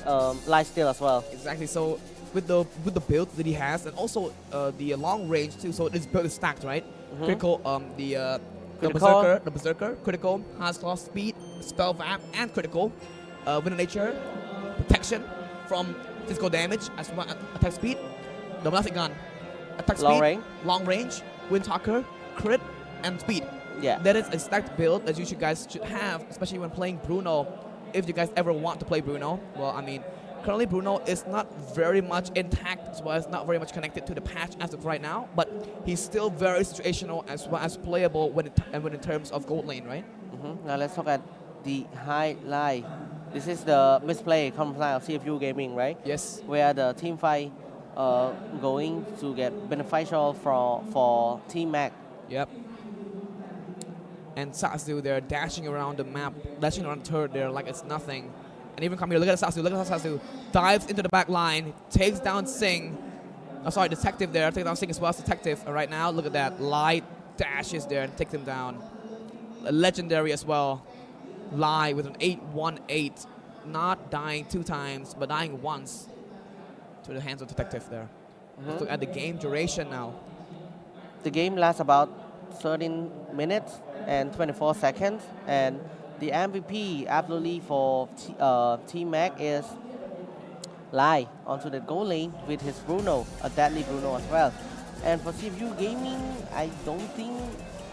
life steal as well. Exactly. So with the build that he has, and also the long range too. So this build is stacked, right? Critical, the berserker, critical, Harsh Claw, speed, spell vap, and critical. Wind of Nature, protection from physical damage as well as attack speed. The Maleficent, attack speed, long range, Wind Talker, crit, and speed. Yeah. That is a stacked build that you guys should have, especially when playing Bruno. If you guys ever want to play Bruno, well, I mean, currently Bruno is not very much intact as well as not very much connected to the patch as of right now, but he's still very situational as well as playable when in terms of gold lane, right? Now let's look at the highlight. This is the misplay from side of CFU Gaming, right? Yes. Where the team fight going to get beneficial for Team Mac. Yep. And Satsu, they're dashing around the map, dashing around the turret there like it's nothing. And even come here, look at Satsu, dives into the back line, takes down Sing. Oh, sorry, Detective there, takes down Sing as well as Detective. And right now, look at that, Light dashes there and takes him down. A legendary as well. Lai with an 818, not dying 2 times, but dying once to the hands of Detective there. Let's look at the game duration now. The game lasts about 13 minutes and 24 seconds, and the MVP absolutely for Team Mac is Lai onto the goal lane with his Bruno, a deadly Bruno as well. And for CFU Gaming, I don't think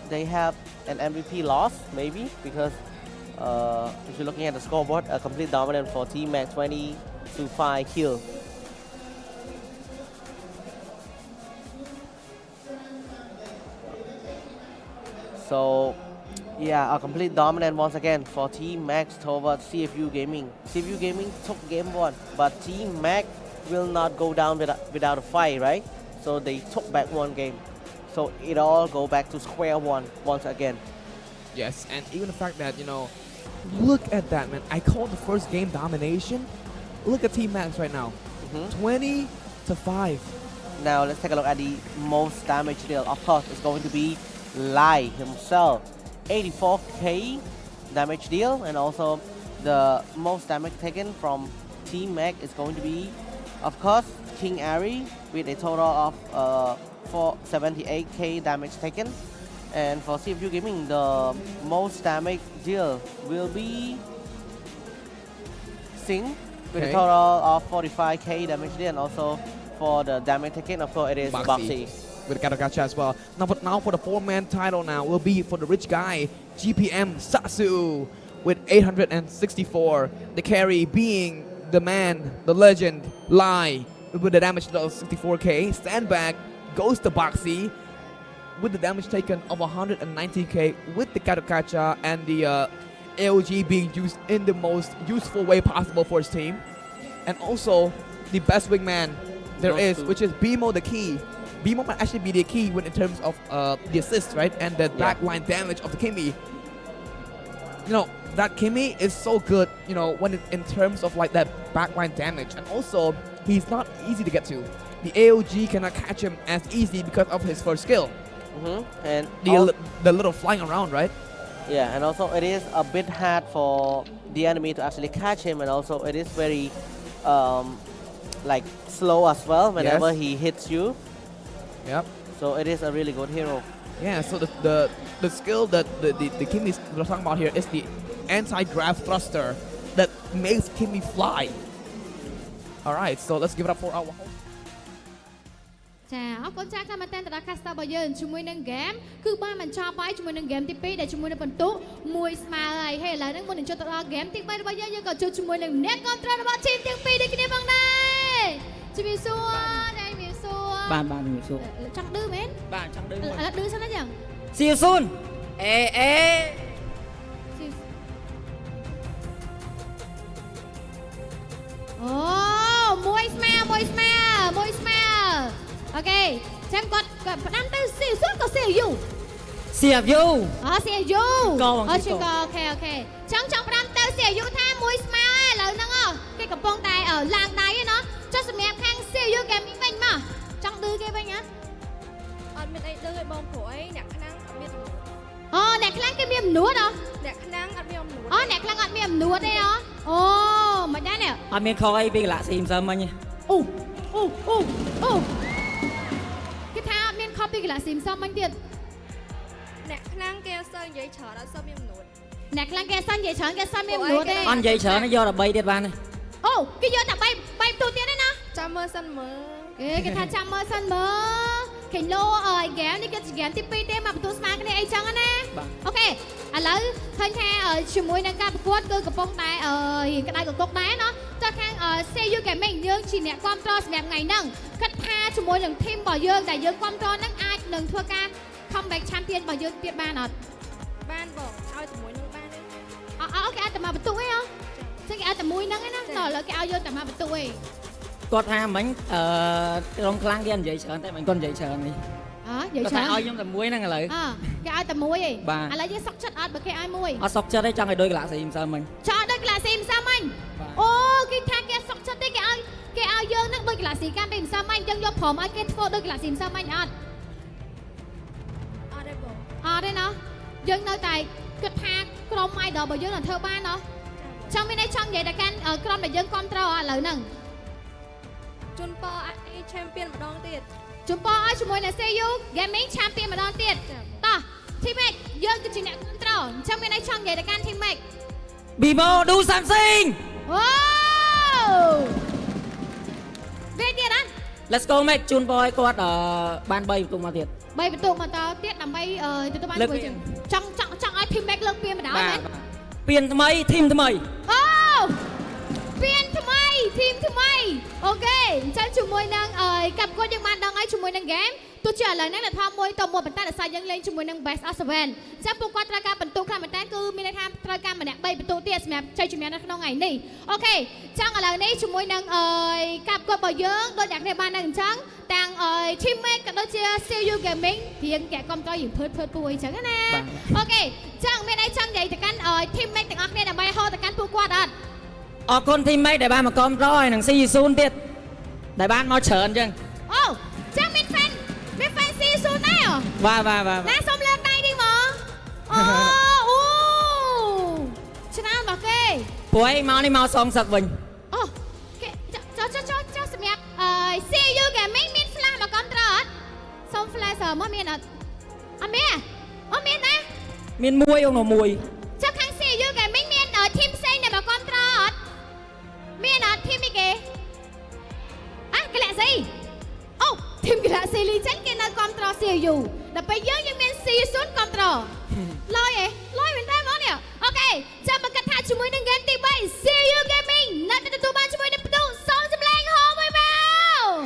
they have an MVP loss, maybe, because if you're looking at the scoreboard, a complete dominant for Team Mac, 20-5 kill. So, yeah, a complete dominant once again for Team Max towards CFU Gaming. CFU Gaming took game 1, but Team Mac will not go down without a fight, right? So they took back 1 game. So it all go back to square one once again. Yes, and even the fact that, you know, look at that, man. I called the first game domination. Look at Team Max right now. 20-5. Now let's take a look at the most damage deal. Of course, it's going to be Lai himself. 84k damage deal, and also the most damage taken from Team Mac is going to be, of course, King Ari with a total of 478k damage taken. And for CFU Gaming, the most damage deal will be Sing with a total of 45k damage deal, and also for the damage taken, of course, it is Boxy. With the Gacha as well. Now for the 4-man title now will be for the rich guy, GPM Satsu with 864. The carry being the man, the legend, Lai with the damage of 64k. Stand back, goes to Boxy. with the damage taken of 190k with the Kadokacha and the AOG being used in the most useful way possible for his team. And also the best wingman there is, which is Bimo the key. Bimo might actually be the key when in terms of the assist, right? And the backline damage of the Kimi. You know, that Kimi is so good, you know, when in terms of like that backline damage. And also, he's not easy to get to. The AOG cannot catch him as easy because of his first skill. And the little flying around, right? Yeah, and also it is a bit hard for the enemy to actually catch him, and also it is very like slow as well whenever he hits you. Yep. So it is a really good hero. Yeah, so the skill that the Kimi we're talking about here is the anti-grav thruster that makes Kimi fly. Alright, so let's give it up for our host. ចាអរគុណចាស់តាមតែនតារា caster របស់យើងជាមួយនឹង game គឺបានបញ្ចប់ហើយជាមួយនឹង game ទី 2 ដែលជាមួយនឹងបន្ទុកមួយស្មើហើយឥឡូវនេះមុននឹងចូលទៅដល់ game ទី 3 របស់យើងយើងក៏ជួបជាមួយនឹងអ្នកគ្រប់គ្រងរបស់ team ទាំងពីរដូចគ្នាផងដែរជំរាបសួរជំរាបសួរបានជំរាបសួរចង់ឌឺមែនបាទចង់ឌឺឥឡូវឌឺសិនណាចឹង See you soon អេអូមួយស្មើអូខេចាំគាត់ផ្ដាំទៅ CFU ក៏ CFU CFU អូ CFU អូជិះក៏អូខេចង់ផ្ដាំទៅ CFU ថាមួយស្មើឥឡូវហ្នឹងគេកំពុងតែឡើងដៃឯណោះចុះសម្រាប់ខាង CFU Gaming វិញមកចង់ឌឺគេវិញហ៎អត់មានអីឌឺឲ្យបងព្រោះអីអ្នកខ្លាំងអត់មានអូអ្នកខ្លាំងគេមានអំនួតហ៎អ្នកខ្លាំងអត់មានអំនួតអូអ្នកខ្លាំងអត់មានអំនួតទេហ៎អូមិនដែរនេះអត់មានខុសអីពីកាឡាស៊ីម្សិលមិញអូគេថាអត់មានខុសពីកាឡាស៊ីម្សិលមិញទៀតអ្នកខ្លាំងគេអត់សូវនិយាយច្រើនអត់សូវមានអំនួតអ្នកខ្លាំងគេអត់សូវនិយាយច្រើនគេអត់សូវមានអំនួតទេអត់និយាយច្រើនយកតែ3ទៀតបានទេអូគេយកតែ3បន្ទូទៀតទេណាចាំមើលសិនមើលគេថាចាំមើលសិនមើលគេលោហ្គេមនេះគឺជាហ្គេមទី2ទេមកបន្ទូស្មើគ្នាអីចឹងណាអូខេឥឡូវឃើញថាជាមួយនឹងការប្រកួតគឺកំពុងតែរៀងក្តៅកគុកដែរណាចុះខាង CFU Gaming យើងជាអ្នកគ្រប់គ្រងសម្រាប់ថ្ងៃហ្នឹងគិតថាជាមួយនឹង team របស់យើងដែលយើងគ្រប់គ្រងហ្នឹងអាចនឹងធ្វើការ comeback champion របស់យើងទៀតបានអត់បានបងឲ្យជាមួយនឹងបានទេអូគេអាចតែមកបន្ទុកឯងចឹងគេអាចតែមួយហ្នឹងឯណាដល់ឥឡូវគេឲ្យយើងតែមកបន្ទុកឯងគាត់ថាមិញក្រុមខ្លាំងគេនិយាយច្រើនតែមិនគាត់និយាយច្រើននេះនិយាយច្រើនឲ្យខ្ញុំតែមួយហ្នឹងឥឡូវគេឲ្យតែមួយឯងឥឡូវយើងសុកចិត្តអត់បើគេឲ្យមួយអត់សុកចិត្តទេចង់ឲ្យដូចកាឡាស៊ីម្សិលមិញចង់ដូចកាឡាស៊ីម្សិលមិញអូគេថាគេសុកចិត្តទេគេឲ្យយើងហ្នឹងដូចកាឡាស៊ីកាំពីម្សិលមិញយើងយកព្រមឲ្យគេធ្វើដូចកាឡាស៊ីម្សិលមិញអត់ទេបងអត់ទេណាយើងនៅតែគិតថាក្រុម idol របស់យើងនឹងធ្វើបានណោះចង់មានអីចង់និយាយតែកាន់ក្រុមដែលយើងគ្រប់គ្រងឥឡូវហ្នឹងជូនពរឲ្យ champion ម្ដងទៀតជូនពរឲ្យជាមួយនឹង CFU Gaming champion ម្ដងទៀតតោះ team mate យើងគឺជាអ្នកគ្រប់គ្រងអញ្ចឹងមានអីចង់និយាយតែកាន់ team mate Bimo do something អូវាទៀតណា Let's go mate ជូនពរឲ្យគាត់បាន3បន្ទុកមកទៀត3បន្ទុកមកតទៀតដើម្បីទទួលបានធ្វើចឹងចង់ឲ្យ team mate លើកពានម្ដងមែនពានថ្មី team ថ្មីអូពានថ្មី team ថ្មីអូខេអញ្ចឹងជាមួយនឹងកាប់គាត់យើងបានដឹងហើយជាមួយនឹង game ទោះជាឥឡូវនេះថាមួយតមួយប៉ុន្តែដោយសារយើងលេងជាមួយនឹង best of 7អញ្ចឹងពួកគាត់ត្រូវការបន្ទុកខ្លះមែនតើគឺមានន័យថាត្រូវការម្នាក់3បន្ទុកទៀតសម្រាប់ជ័យជំនះនៅក្នុងថ្ងៃនេះអូខេចង់ឥឡូវនេះជាមួយនឹងកាប់គាត់របស់យើងដូចអ្នកគ្នាបានដឹងអញ្ចឹងទាំង team mate ក៏ដូចជា CFU Gaming រៀងកែកំត្រយើងភើតពូអីចឹងណាអូខេចឹងមានអីចង់និយាយទៅកាន់ team mate ទាំងអស់គ្នាដើម្បីហៅទៅកាន់ពួកគាត់អត់អរគុណ team mate ដែលបានមកគាំទ្រហើយនឹង see you soon ទៀតដែលបានមកច្រើនអញ្ចឹងអូចាំមាន fan see you soon ដែរបាទណាសូមលើកដៃនេះមកអូឆ្នាំរបស់គេព្រោះឯងមកនេះមកសងសឹកវិញអូគេចុះសម្រាប់CFU Gaming មាន flash មកគាំទ្រអត់សូម flash មកមានអត់អត់មានណាមានមួយអូនមួយចុះខាង CFU Gaming មាន team ផ្សេងដែលមកគាំទ្រអត់មានអត់ team នេះគេGalaxy អូ team Galaxy លីចឹងគេនៅគាំទ្រ CFU ដល់ពេលយើងមាន CFU គាំទ្រលយមែនទេបងនេះអូខេចាំមកកាត់ថាជាមួយនឹង game ទី3 CFU Gaming នៅតែទទួលបានជាមួយនឹងផ្ទុកសូមចម្លែងហោមួយមក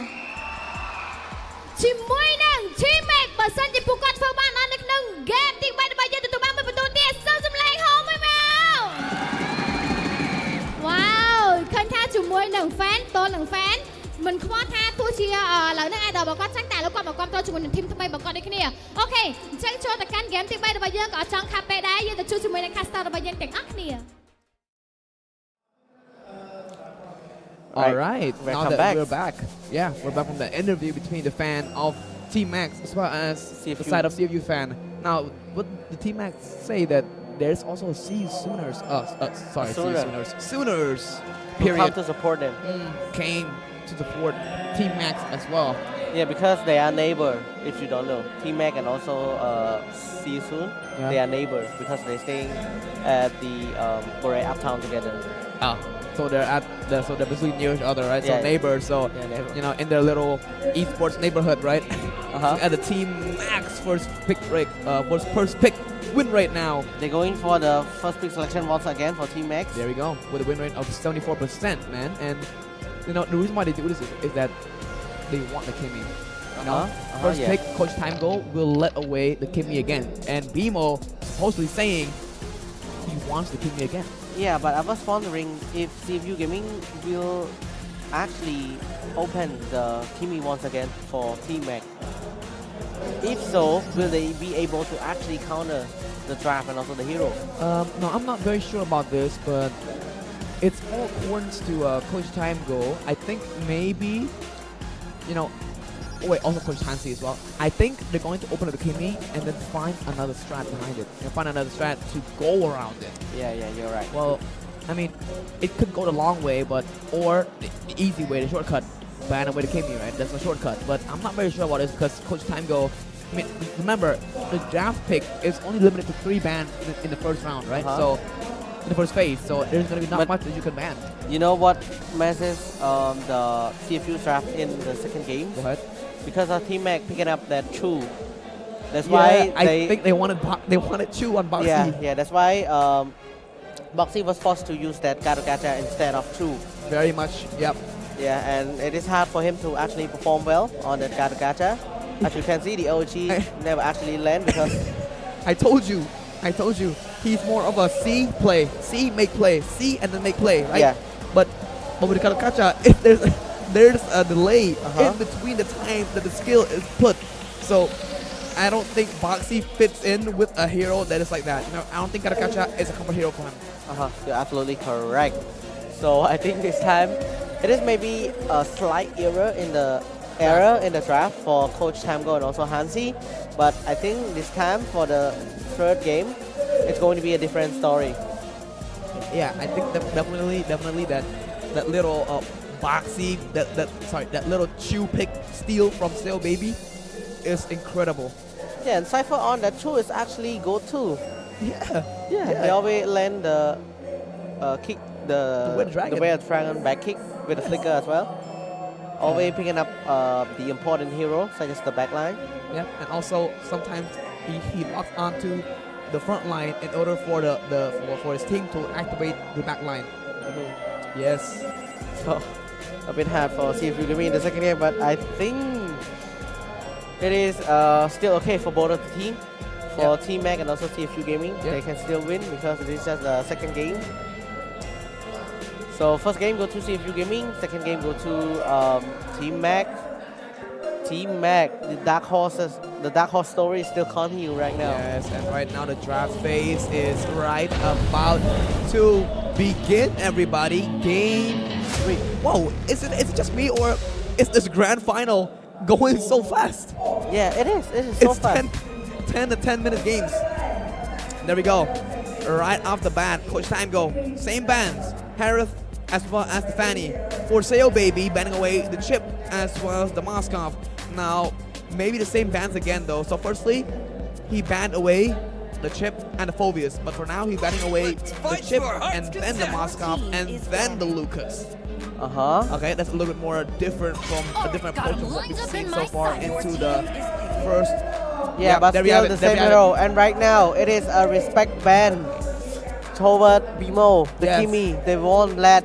ជាមួយនឹង team mate បើសិនជាពួកគាត់ធ្វើបានអត់នៅក្នុង game ទី3របស់យើងទទួលបានមួយបន្ទូទៀតសូមសម្លេងហោមួយមក Wow ឃើញថាជាមួយនឹង fan តលនឹង fan មិនខ្វល់ថាទោះជាឥឡូវនេះ idol របស់គាត់ចាញ់តែឥឡូវគាត់មកគ្រប់គ្រងជាមួយនឹង team ថ្មីរបស់គាត់ដូចគ្នាអូខេអញ្ចឹងចូលទៅកាន់ game ទី3របស់យើងក៏អត់ចង់ខាប់ពេលដែរយើងទៅជួបជាមួយនឹង caster របស់យើងទាំងអស់គ្នា All right, now welcome that back. we're back. Yeah, we're back from the interview between the fan of Team Max as well as CFU. the side of CFU fan. Now, what the Team Max say that there's also a See You Sooners, sorry, See You Sooners, Sooners, period. Come to support them. Came to support Team Max as well. Yeah, because they are neighbor. If you don't know, Team Mac and also See You Soon, they are neighbors because they staying at the Korea Uptown together. Oh. So they're basically near each other, right? So neighbors. So you know, in their little esports neighborhood, right? At the Team Max first pick win rate now. They're going for the first pick selection once again for Team Max. There we go with a win rate of 74%, man. And you know the reason why they do this is that they want the Kimmy. You know, first pick Coach Time Go will let away the Kimmy again, and BMO supposedly saying he wants the Kimmy again. Yeah, but I was wondering if CFU Gaming will actually open the Kimmy once again for Team Mac. If so, will they be able to actually counter the draft and also the hero? No, I'm not very sure about this, but it's all according to Coach Time Go. I think maybe, you know, wait, also Coach Hansi as well. I think they're going to open up the Kimmy and then find another strat behind it. And find another strat to go around it. Yeah, you're right. Well, I mean, it could go the long way, but or the easy way, the shortcut, ban away the Kimmy, right? That's a shortcut. But I'm not very sure about this because Coach Time Go. I mean, remember the draft pick is only limited to 3 bans in the first round, right? So in the first phase, so there's gonna be not much that you can ban. You know what messes the CFU draft in the second game? Go ahead. Because of Team Mac picking up that Chu. That's why I think they wanted Chu on Boxy. Yeah, that's why Boxy was forced to use that Gato Gacha instead of Chu. Very much, yep. Yeah, and it is hard for him to actually perform well on that Gato Gacha. As you can see, the OG never actually land because I told you, he's more of a see play, see make play, see and then make play, right? Yeah. But with the Gato Gacha, if there's a delay in between the time that the skill is put. So I don't think Boxy fits in with a hero that is like that. You know, I don't think Gato Gacha is a comfort hero for him. You're absolutely correct. So I think this time it is maybe a slight error in the draft for Coach Tamgo and also Hansi. But I think this time for the third game, it's going to be a different story. Yeah, I think definitely that little Boxy, that little Chu pick steal from Sail Baby is incredible. Yeah, and Cypher on that Chu is actually go too. Yeah. They always land the kick, the Red Dragon back kick with the flicker as well. Always picking up the important hero such as the backline. Yeah, and also sometimes he locks onto the front line in order for his team to activate the back line. Yes. So a bit hard for CFU Gaming in the second game, but I think it is still okay for both of the team. For Team Mac and also CFU Gaming, they can still win because it is just the second game. So first game go to CFU Gaming, second game go to Team Mac. Team Mac, the dark horse story is still continuing right now. Yes, and right now the draft phase is right about to begin. Everybody, game 3. Whoa, is it just me or is this grand final going so fast? Yeah, it is. It is so fast. 10 to 10 minute games. There we go. Right off the bat, Coach Time Go. Same bands. Harith as well as the Fanny. For Sail Baby, banning away the Chip as well as the Moskov. Now, maybe the same bands again though. So firstly, he banned away the Chip and the Phobius. But for now, he's banning away the Chip and then the Moskov and then the Lucas. Okay, that's a little bit more different from a different approach of what we've seen so far into the first. Yeah, but still the same hero. And right now, it is a respect ban toward BMO, the Kimmy. They won't let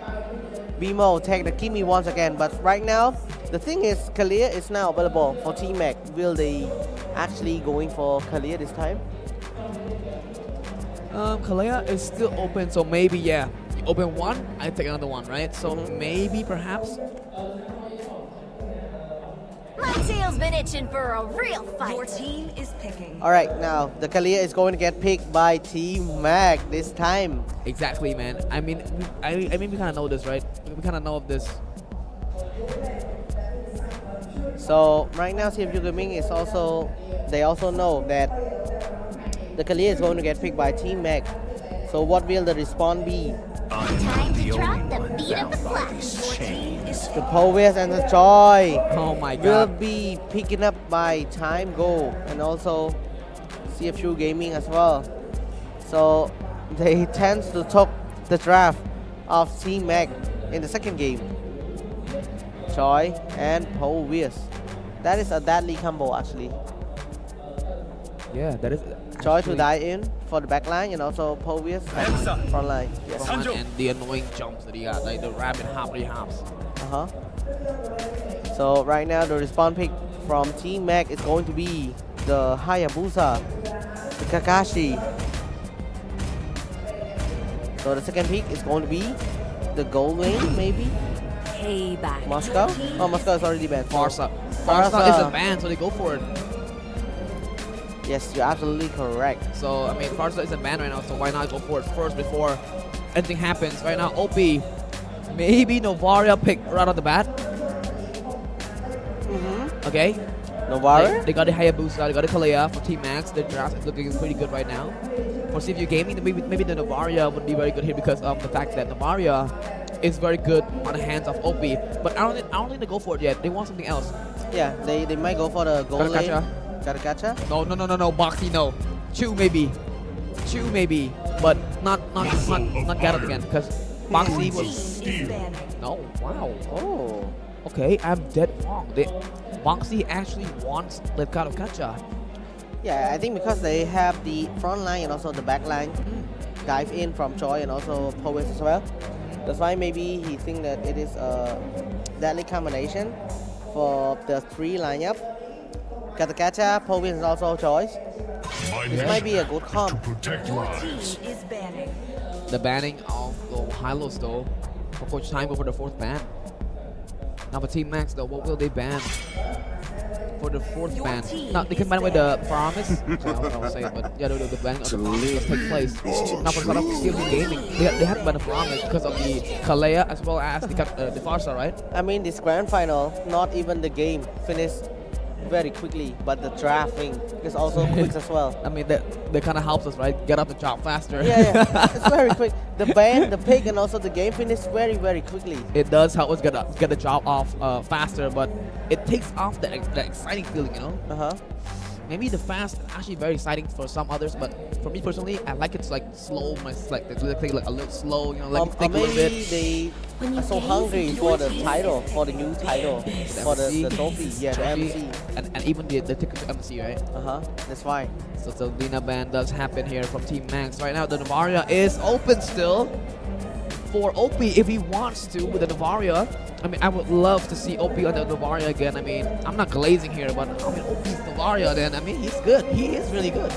BMO take the Kimmy once again. But right now, the thing is, Kalia is now available for Team Mac. Will they actually going for Kalia this time? Kalea is still open, so maybe, yeah. You open one, I take another one, right? So maybe, perhaps. My tail's been itching for a real fight. Your team is picking. All right, now the Kalia is going to get picked by Team Mac this time. Exactly, man. I mean, I mean, we kind of know this, right? We kind of know of this. So right now, CFU Gaming is also, they also know that the Kalia is going to get picked by Team Mac. So what will the response be? Time to drop the beat of the flash. The Povius and the Joy Oh my will god. be picking up by Time Go and also CFU Gaming as well. So they tend to top the draft of Team Mac in the second game. Joy and Povius. That is a deadly combo actually. Yeah, that is. Joy to die in for the back line and also Povius front line. Yes. And the annoying jumps that he got, like the rabbit hops. So right now the respawn pick from Team Mac is going to be the Hayabusa, the Kakashi. So the second pick is going to be the Gold Wing maybe? Payback. Moscow? Oh, Moscow is already banned. Farsa is a ban, so they go for it. Yes, you're absolutely correct. So I mean, Farsa is a ban right now, so why not go for it first before anything happens? Right now, OP, maybe Novaria pick right off the bat. Okay. Novaria? They got the Hayabusa, they got the Kalea for Team Max. The draft is looking pretty good right now. For CFU Gaming, maybe the Novaria would be very good here because of the fact that Novaria is very good on the hands of OP. But I don't think they go for it yet. They want something else. Yeah, they might go for the gold lane. Karakacha? No, Boxy, no. Chew maybe, but not Garrett again because Boxy was. No, wow. Oh. Okay, I'm dead wrong. Boxy actually wants the Karakacha. Yeah, I think because they have the front line and also the back line dive in from Joy and also Povius as well. That's why maybe he thinks that it is a deadly combination for the three lineup. Katakacha, Povius and also Choice. This might be a good comp. The banning of the Hylos though. For Coach Time go for the fourth ban. Now for Team Max though, what will they ban? For the fourth ban. Now they can ban with the promise. Sorry, I don't know how to say it, but yeah, the banning of the promise take place. Now for CFU Gaming, they have to ban the promise because of the Kalea as well as the Farsa, right? I mean, this grand final, not even the game finished very quickly, but the drafting is also quick as well. I mean, that kind of helps us, right? Get up the job faster. Yeah, it's very quick. The ban, the pick, and also the game finished very, very quickly. It does help us get the job off faster, but it takes off the exciting feeling, you know? Maybe the fast is actually very exciting for some others, but for me personally, I like it to like slow my like a little slow, you know, like think a little bit. They are so hungry for the title, for the new title, for the trophy, yeah, the MC, and even the ticket to MC, right? That's why. So the Lina ban does happen here from Team Max. Right now, the Novaria is open still for OP if he wants to with the Novaria. I mean, I would love to see OP on the Novaria again. I mean, I'm not glazing here, but I mean, OP's Novaria then. I mean, he's good. He is really good.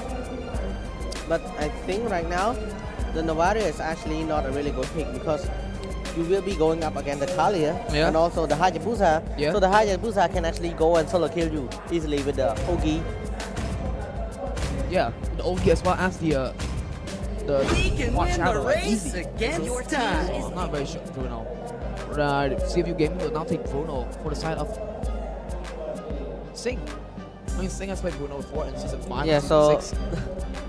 But I think right now, the Novaria is actually not a really good pick because you will be going up against the Kalia and also the Hayabusa. So the Hayabusa can actually go and solo kill you easily with the Ogi. Yeah, the Ogi as well as the watch out like easy. Against time. So I'm not very sure, Bruno. CFU Gaming will now take Bruno for the side of Sing. I mean, Sing has played Bruno before in season 5. Yeah, so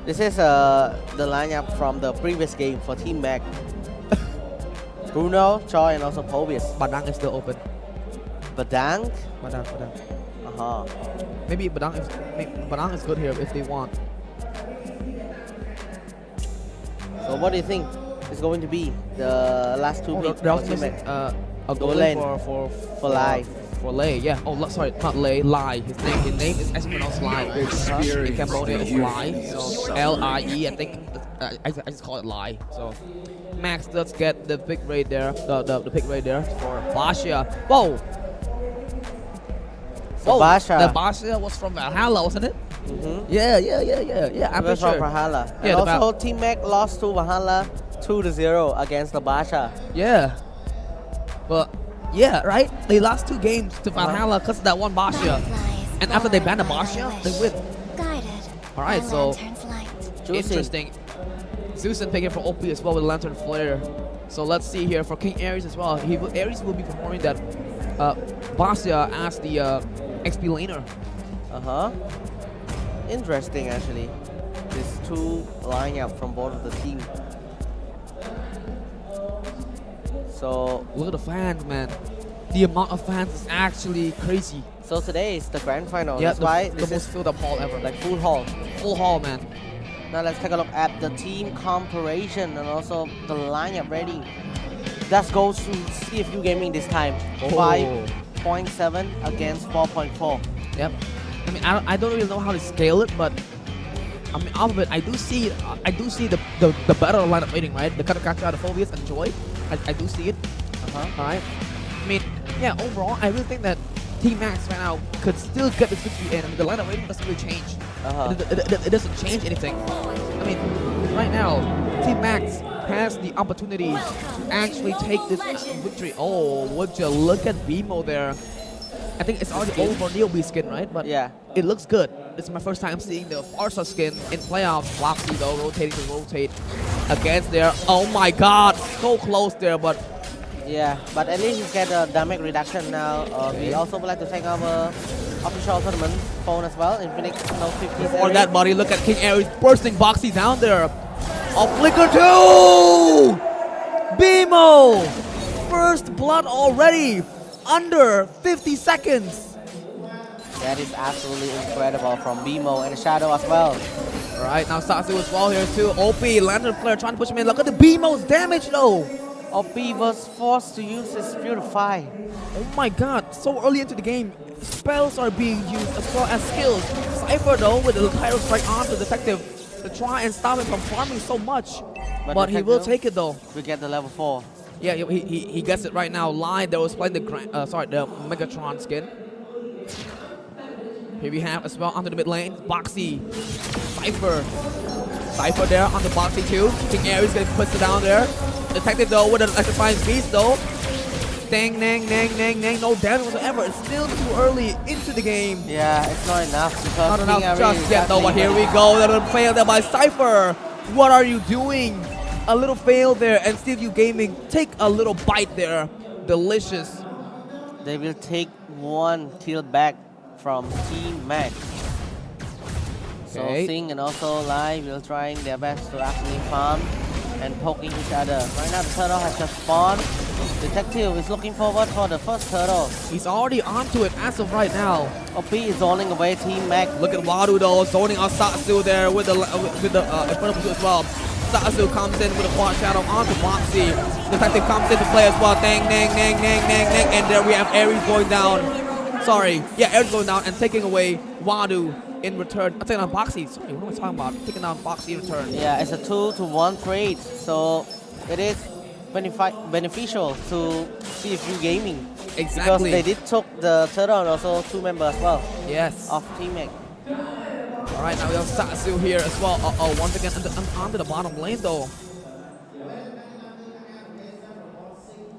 this is the lineup from the previous game for Team Mac. Bruno, Choi, and also Povius. Badang is still open. Badang? Badang. Maybe Badang is good here if they want. So what do you think is going to be the last two picks? A goal lane for Lai. For Lei, yeah. Oh, sorry, not Lei, Lai. His name is actually pronounced Lai. In Cambodia, it's Lai. So L-I-E. I think I just call it Lai. So Max does get the pick right there. The pick right there for Basha. Whoa. Oh, Basha. the Basha was from Valhalla, wasn't it? Yeah. I'm It was pretty from sure. Valhalla. Yeah, And also Team Mac lost to Valhalla 2-0 against the Basha. Yeah. But yeah, right? They lost 2 games to Valhalla because of that one Basha. And after they banned the Basha, they win. Alright, so interesting. Zeusson picking for OP as well with Lantern Flare. So let's see here for King Ares as well. Ares will be performing that Basha as the XP laner. Interesting actually. These 2 lineup from both of the team. So look at the fans, man. The amount of fans is actually crazy. So today is the grand final. Yeah, That's why the this most is filled up hall ever. like full hall. Full hall, man. Now let's take a look at the team comparison and also the lineup rating. That goes to CFU Gaming this time. 5.7 against 4.4. Yep. I mean, I don't really know how to scale it, but I mean, out of it, I do see the better lineup rating, right? The Katakacha, the Phobias, and Joy. I do see it. Alright. I mean, yeah, overall, I really think that Team Max right now could still get this victory in. I mean, the lineup rating doesn't really change. It doesn't change anything. I mean, right now, Team Max has the opportunity to actually take this victory. Oh, would you look at BMO there? I think it's already over for Neobe skin, right? But yeah, it looks good. This is my first time seeing the Farsa skin in playoffs. Foxy though, rotating to rotate against there. Oh my god, so close there, but yeah, but at least you get a damage reduction now. We also would like to thank our official tournament phone as well. Infinix No 50. Before that, buddy, look at King Ares bursting Boxy down there. A flicker too! BMO! First blood already! Under 50 seconds! That is absolutely incredible from BMO and Shadow as well. Alright, now Satsu as well here too. OP, Lantern Flare trying to push him in. Look at the BMO's damage though! OP was forced to use his Purify. Oh my god, so early into the game. Spells are being used as well as skills. Cypher though with the Pyro Strike onto Detective to try and stop him from farming so much. But he will take it though. We get the level 4. Yeah, he gets it right now. Lion that was playing the Megatron skin. Here we have as well onto the mid lane. Boxy, Cypher there on the Boxy too. King Ares getting pushed down there. Detective though with an electrifying beast though. Dang, no damage whatsoever. It's still too early into the game. Yeah, it's not enough because not enough just yet though. But here we go. That little fail there by Cypher. What are you doing? A little fail there, and CFU Gaming take a little bite there. Delicious. They will take 1 kill back from Team Max. So Sing and also Lai will trying their best to actually farm and poking each other. Right now the turtle has just spawned. Detective is looking forward for the first turtle. He's already onto it as of right now. OP is zoning away Team Max. Look at Wadu though, zoning out Satsu there with the Inferno as well. Satsu comes in with a quad shadow onto Boxy. Detective comes into play as well. Dang, and there we have Ares going down. Sorry, yeah, Ares going down and taking away Wadu in return. I'm taking on Boxy. Sorry, what am I talking about? Taking down Boxy in return. Yeah, it's a 2-to-1 trade, so it is beneficial to CFU Gaming. Exactly. Because they did took the turtle and also 2 members as well. Yes. Of Team Max. Alright, now we have Satsu here as well. Once again onto the bottom lane though.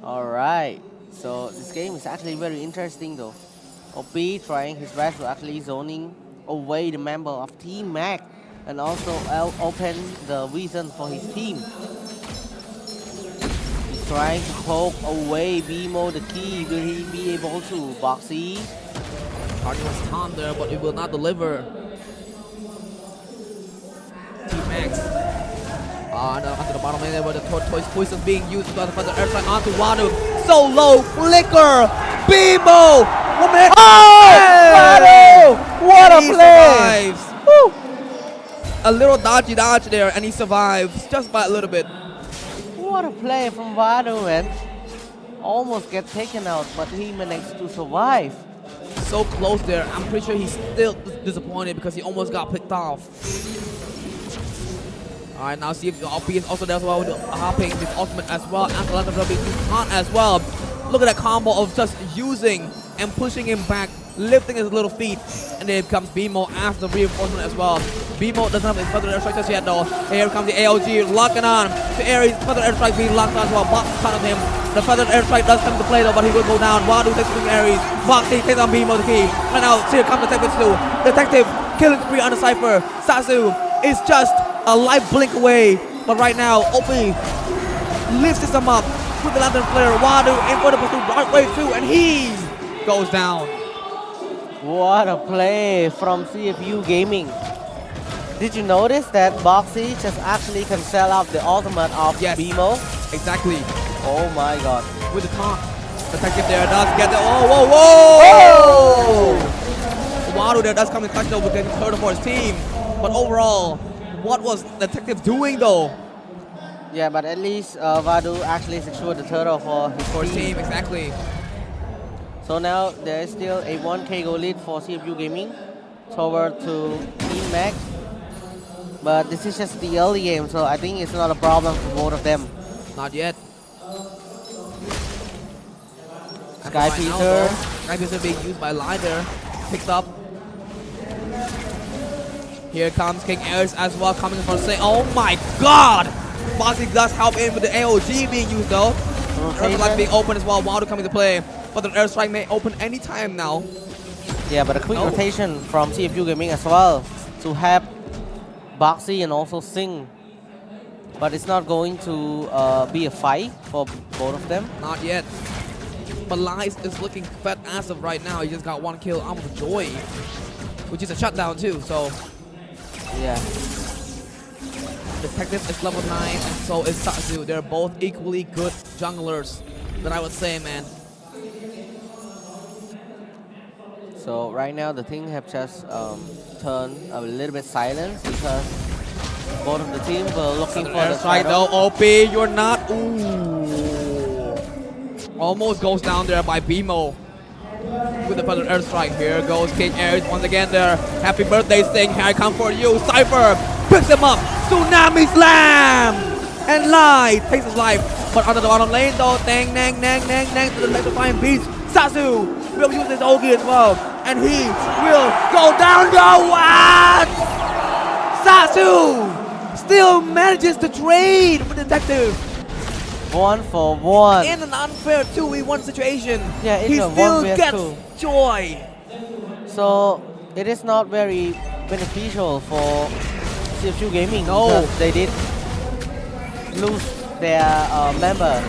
Alright, so this game is actually very interesting though. OP trying his best to actually zoning away the member of Team Mac and also open the reason for his team. He's trying to poke away BMO the key. Will he be able to? Boxy. Party was taunted there, but it will not deliver. Team Max. Onto the bottom lane there, where the Tortoise Poison being used by the airstrike onto Wadu. So low, flicker, BMO! 1 minute. Oh! Hey! Wadu! What a play! Survives. Woo! A little dodgy dodge there, and he survives just by a little bit. What a play from Wadu, man. Almost get taken out, but he managed to survive. So close there. I'm pretty sure he's still disappointed because he almost got picked off. Alright, now see if the OP is also there as well with hopping his ultimate as well. And the being taunt as well. Look at that combo of just using and pushing him back lifting his little feet. And then comes BMO after the reinforcement as well. BMO doesn't have his further airstrike just yet though. Here comes the AOG locking on to Aries. Further airstrike being locked on as well. Box in front of him. The further airstrike does come into play though, but he will go down. Wadu takes from Aries. Boxy takes on BMO the key. Right now, here comes Detective 2. Detective killing spree on the Cypher. Sasu is just a light blink away. But right now, OP lifts him up with the lantern flare. Wadu in for the pursuit right way through, and he goes down. What a play from CFU Gaming. Did you notice that Boxy just actually can sell out the ultimate of BMO? Exactly. Oh my god. With the taunt. Detective there does get the whoa, whoa, whoa! Wadu there does come in touch though with getting third for his team. But overall, what was Detective doing though? Yeah, but at least Wadu actually secured the turtle for his team. Exactly. So now there is still a 1k goal lead for CFU Gaming toward to Team Mac. But this is just the early game, so I think it's not a problem for both of them. Not yet. Sky Peter. Sky Peter being used by Lider. Picked up. Here comes King Ares as well coming from say, oh my god! Boxy does help in with the AOG being used though. Like being open as well. Wadu coming to play. But the airstrike may open any time now. Yeah, but a quick rotation from CFU Gaming as well to have Boxy and also Sing. But it's not going to be a fight for both of them. Not yet. But Lies is looking fat as of right now. He just got one kill out of Joy, which is a shutdown too. So yeah. Detective is level 9 and so is Satsu. They're both equally good junglers, that I would say, man. So right now the thing have just turned a little bit silent because both of the teams were looking for the strike though. OP, you're not. Ooh. Almost goes down there by BMO with the further airstrike. Here goes King Ares once again there. Happy birthday Sing, here I come for you. Cypher picks him up. Tsunami slam! And Lai takes his life. But under the bottom lane though, dang, nang, nang, nang, nang to the electrifying beast. Sasu will use his Ogi as well. And he will go down though. What? Sasu still manages to trade with Detective. 1 for 1. In an unfair 2v1 situation. Yeah, it's he a still 1v2. gets Joy. So it is not very beneficial for CFU Gaming. No. Because they did lose their member.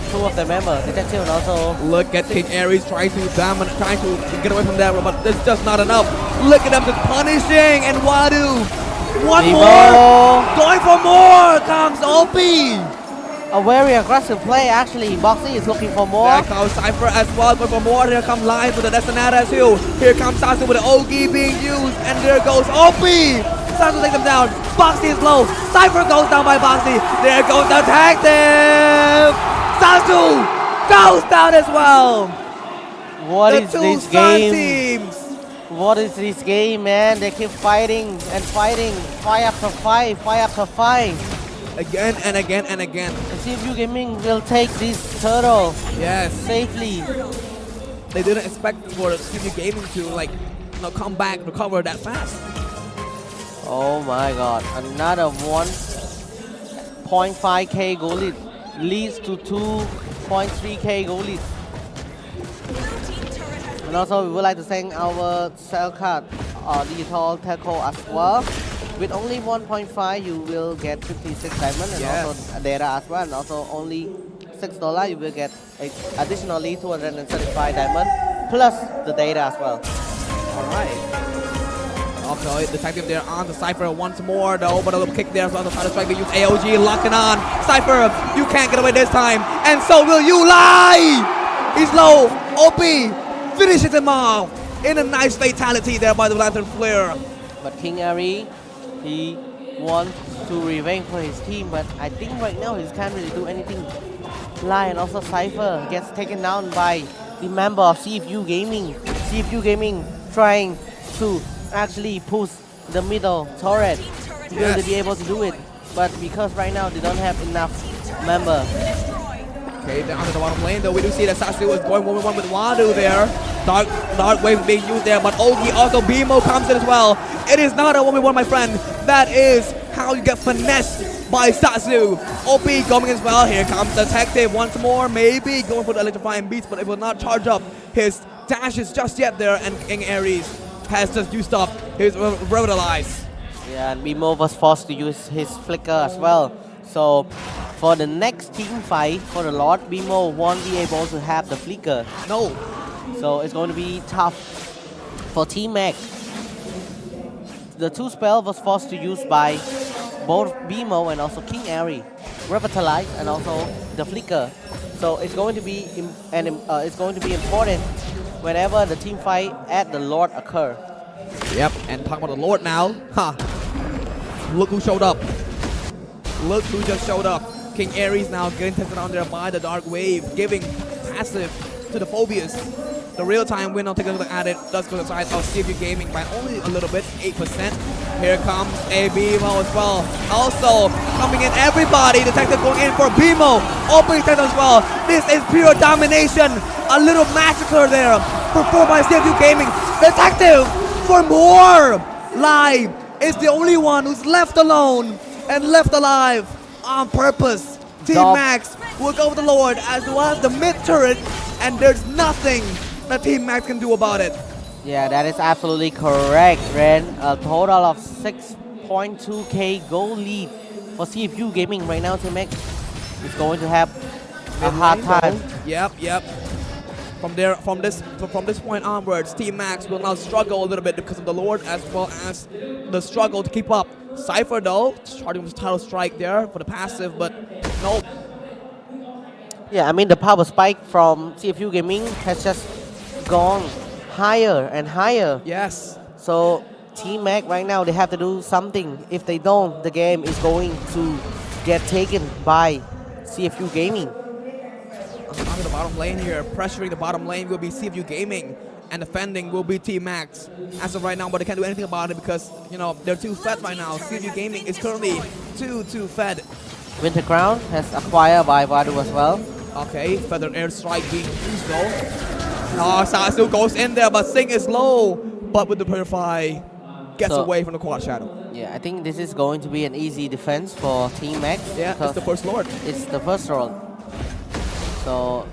2 of their members, Detective and also... Look at King Ares trying to get away from that, but it's just not enough. Look at them just punishing and Wadu. One more. Going for more comes OP. A very aggressive play actually. Boxy is looking for more. There comes Cypher as well, going for more. Here comes Lions with the Destinata too. Here comes Sasu with the OG being used, and there goes OP. Sasu takes him down. Boxy is low. Cypher goes down by Boxy. There goes the Detective. Sasu goes down as well. What is this game? Teams. What is this game, man? They keep fighting and fighting. Fight after fight, fight after fight. Again and again and again. And CFU Gaming will take this turtle safely. They didn't expect for CFU Gaming to come back, recover that fast. Oh my god, another 1.5k goal lead leads to 2.3k goal lead. And also we would like to thank our sell card digital tackle as well. With only 1.5 you will get 56 diamond and also data as well, and also only $6 you will get additionally 235 diamond plus the data as well. Alright. Okay, Detective there on the Cypher once more though, but a little kick there as well to try to strike. They use AOG locking on. Cypher, you can't get away this time, and so will you. Lie! He's low. OP finishes him off in a nice fatality there by the Lantern Flare. But King Ari, he wants to revenge for his team, but I think right now he can't really do anything. Lai and also Cypher gets taken down by the member of CFU Gaming. CFU Gaming trying to actually push the middle turret to be able to do it, but because right now they don't have enough member. Okay, down to the bottom lane though, we do see that Sasu is going 1v1 with Wadu there. Dark wave being used there, but Ogi also BMO comes in as well. It is not a 1v1, my friend. That is how you get finessed by Satsu. OP coming as well. Here comes Detective once more, maybe going for the electrifying beats, but it will not charge up his dashes just yet there, and King Aries has just used up his Revitalize. Yeah, and BMO was forced to use his flicker as well. So for the next team fight for the Lord, BMO won't be able to have the flicker. No. So it's going to be tough for Team Mac. The two spell was forced to use by both BMO and also King Aries, Revitalize and also the flicker. So it's going to be important whenever the team fight at the Lord occur. Yep, and talking about the Lord now. Look who showed up. Look who just showed up. King Aries now getting tested on there by the Dark Wave, giving passive to the Phobias. The real-time win, I'll take a look at it, does go to the side of CFU Gaming by only a little bit, 8%. Here comes a BMO as well. Also coming in, everybody. Detective going in for BMO. Opening Detective as well. This is pure domination. A little massacre there performed by CFU Gaming. Detective for more. Live is the only one who's left alone and left alive on purpose. Team Max will go with the Lord as well as the mid turret, and there's nothing that Team Max can do about it. Yeah, that is absolutely correct, Ren. A total of 6.2k goal lead for CFU Gaming right now. Team Max is going to have a hard time. Yep. From this point onwards, Team Max will now struggle a little bit because of the Lord as well as the struggle to keep up. Cypher though, starting with title strike there for the passive, but nope. Yeah, I mean the power spike from CFU Gaming has just gone higher and higher. Yes. So Team Mac right now, they have to do something. If they don't, the game is going to get taken by CFU Gaming. Onto the bottom lane here, pressuring the bottom lane will be CFU Gaming, and defending will be Team Max as of right now, but they can't do anything about it because, you know, they're too fed right now. CFU Gaming is currently too fed. Winter Crown has acquired by Vadu as well. Okay, Feather Airstrike being used though. Oh, Sasu goes in there, but Sing is low, but with the Purify, gets away from the Quad Shadow. Yeah, I think this is going to be an easy defense for Team Max. Yeah, it's the first Lord. It's the first Lord. So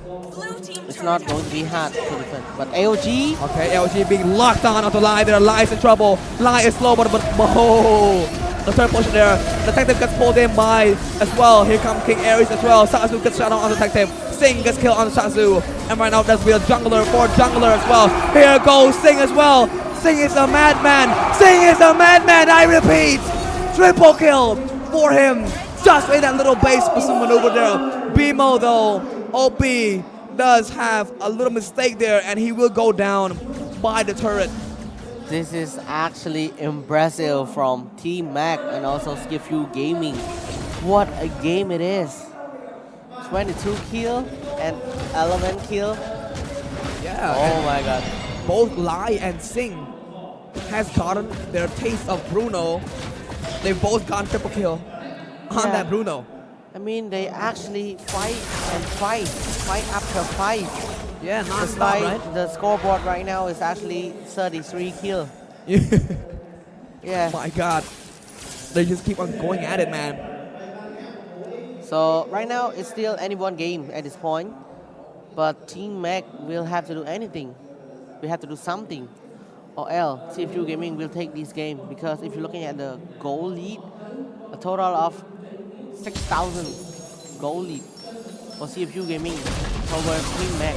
it's not going to be hard to defend. But AOG. Okay, AOG being locked onto Lai there. Lai's in trouble. Lai is slow, but the third portion there. Detective gets pulled in by as well. Here comes King Aries as well. Satsu gets shot on Detective. Sing gets killed on Satsu. And right now there's be a jungler for jungler as well. Here goes Sing as well. Sing is a madman. Sing is a madman. I repeat. Triple kill for him. Just in that little base pursuit maneuver there. BMO though. OP does have a little mistake there, and he will go down by the turret. This is actually impressive from Team Mac and also CFU Gaming. What a game it is. 22 kill and 11 kill. Yeah. Oh my god. Both Lai and Sing has gotten their taste of Bruno. They've both gotten triple kill on that Bruno. I mean, they actually fight after fight. Yeah, non-stop, right? The scoreboard right now is actually 33 kill. Yeah. My god. They just keep on going at it, man. So right now, it's still anyone game at this point. But Team Mac will have to do anything. We have to do something. Or else, CFU Gaming will take this game. Because if you're looking at the goal lead, a total of 6,000 goal lead for CFU Gaming over Team Mac.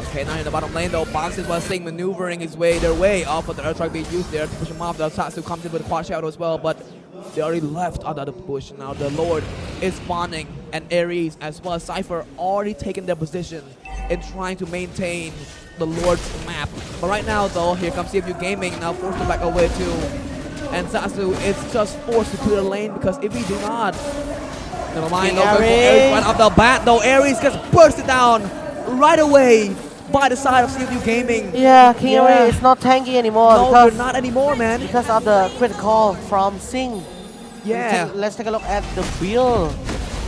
Okay, now in the bottom lane though, Boxes was Sing maneuvering their way off of the airstrike being used there to push him off. The Satsu comes in with a quad shadow as well, but they already left out of the bush. Now the Lord is spawning, and Aries as well as Cypher already taken their position in trying to maintain the Lord's map. But right now though, here comes CFU Gaming, now forced to back away too. And Satsu is just forced to clear the lane because if he do not, never mind, no good for Aries right off the bat though. Aries gets bursted down right away by the side of CFU Gaming. Yeah, King Aries is not tanky anymore. No, because not anymore, man. Because of the crit call from Sing. Yeah. Let's take a look at the build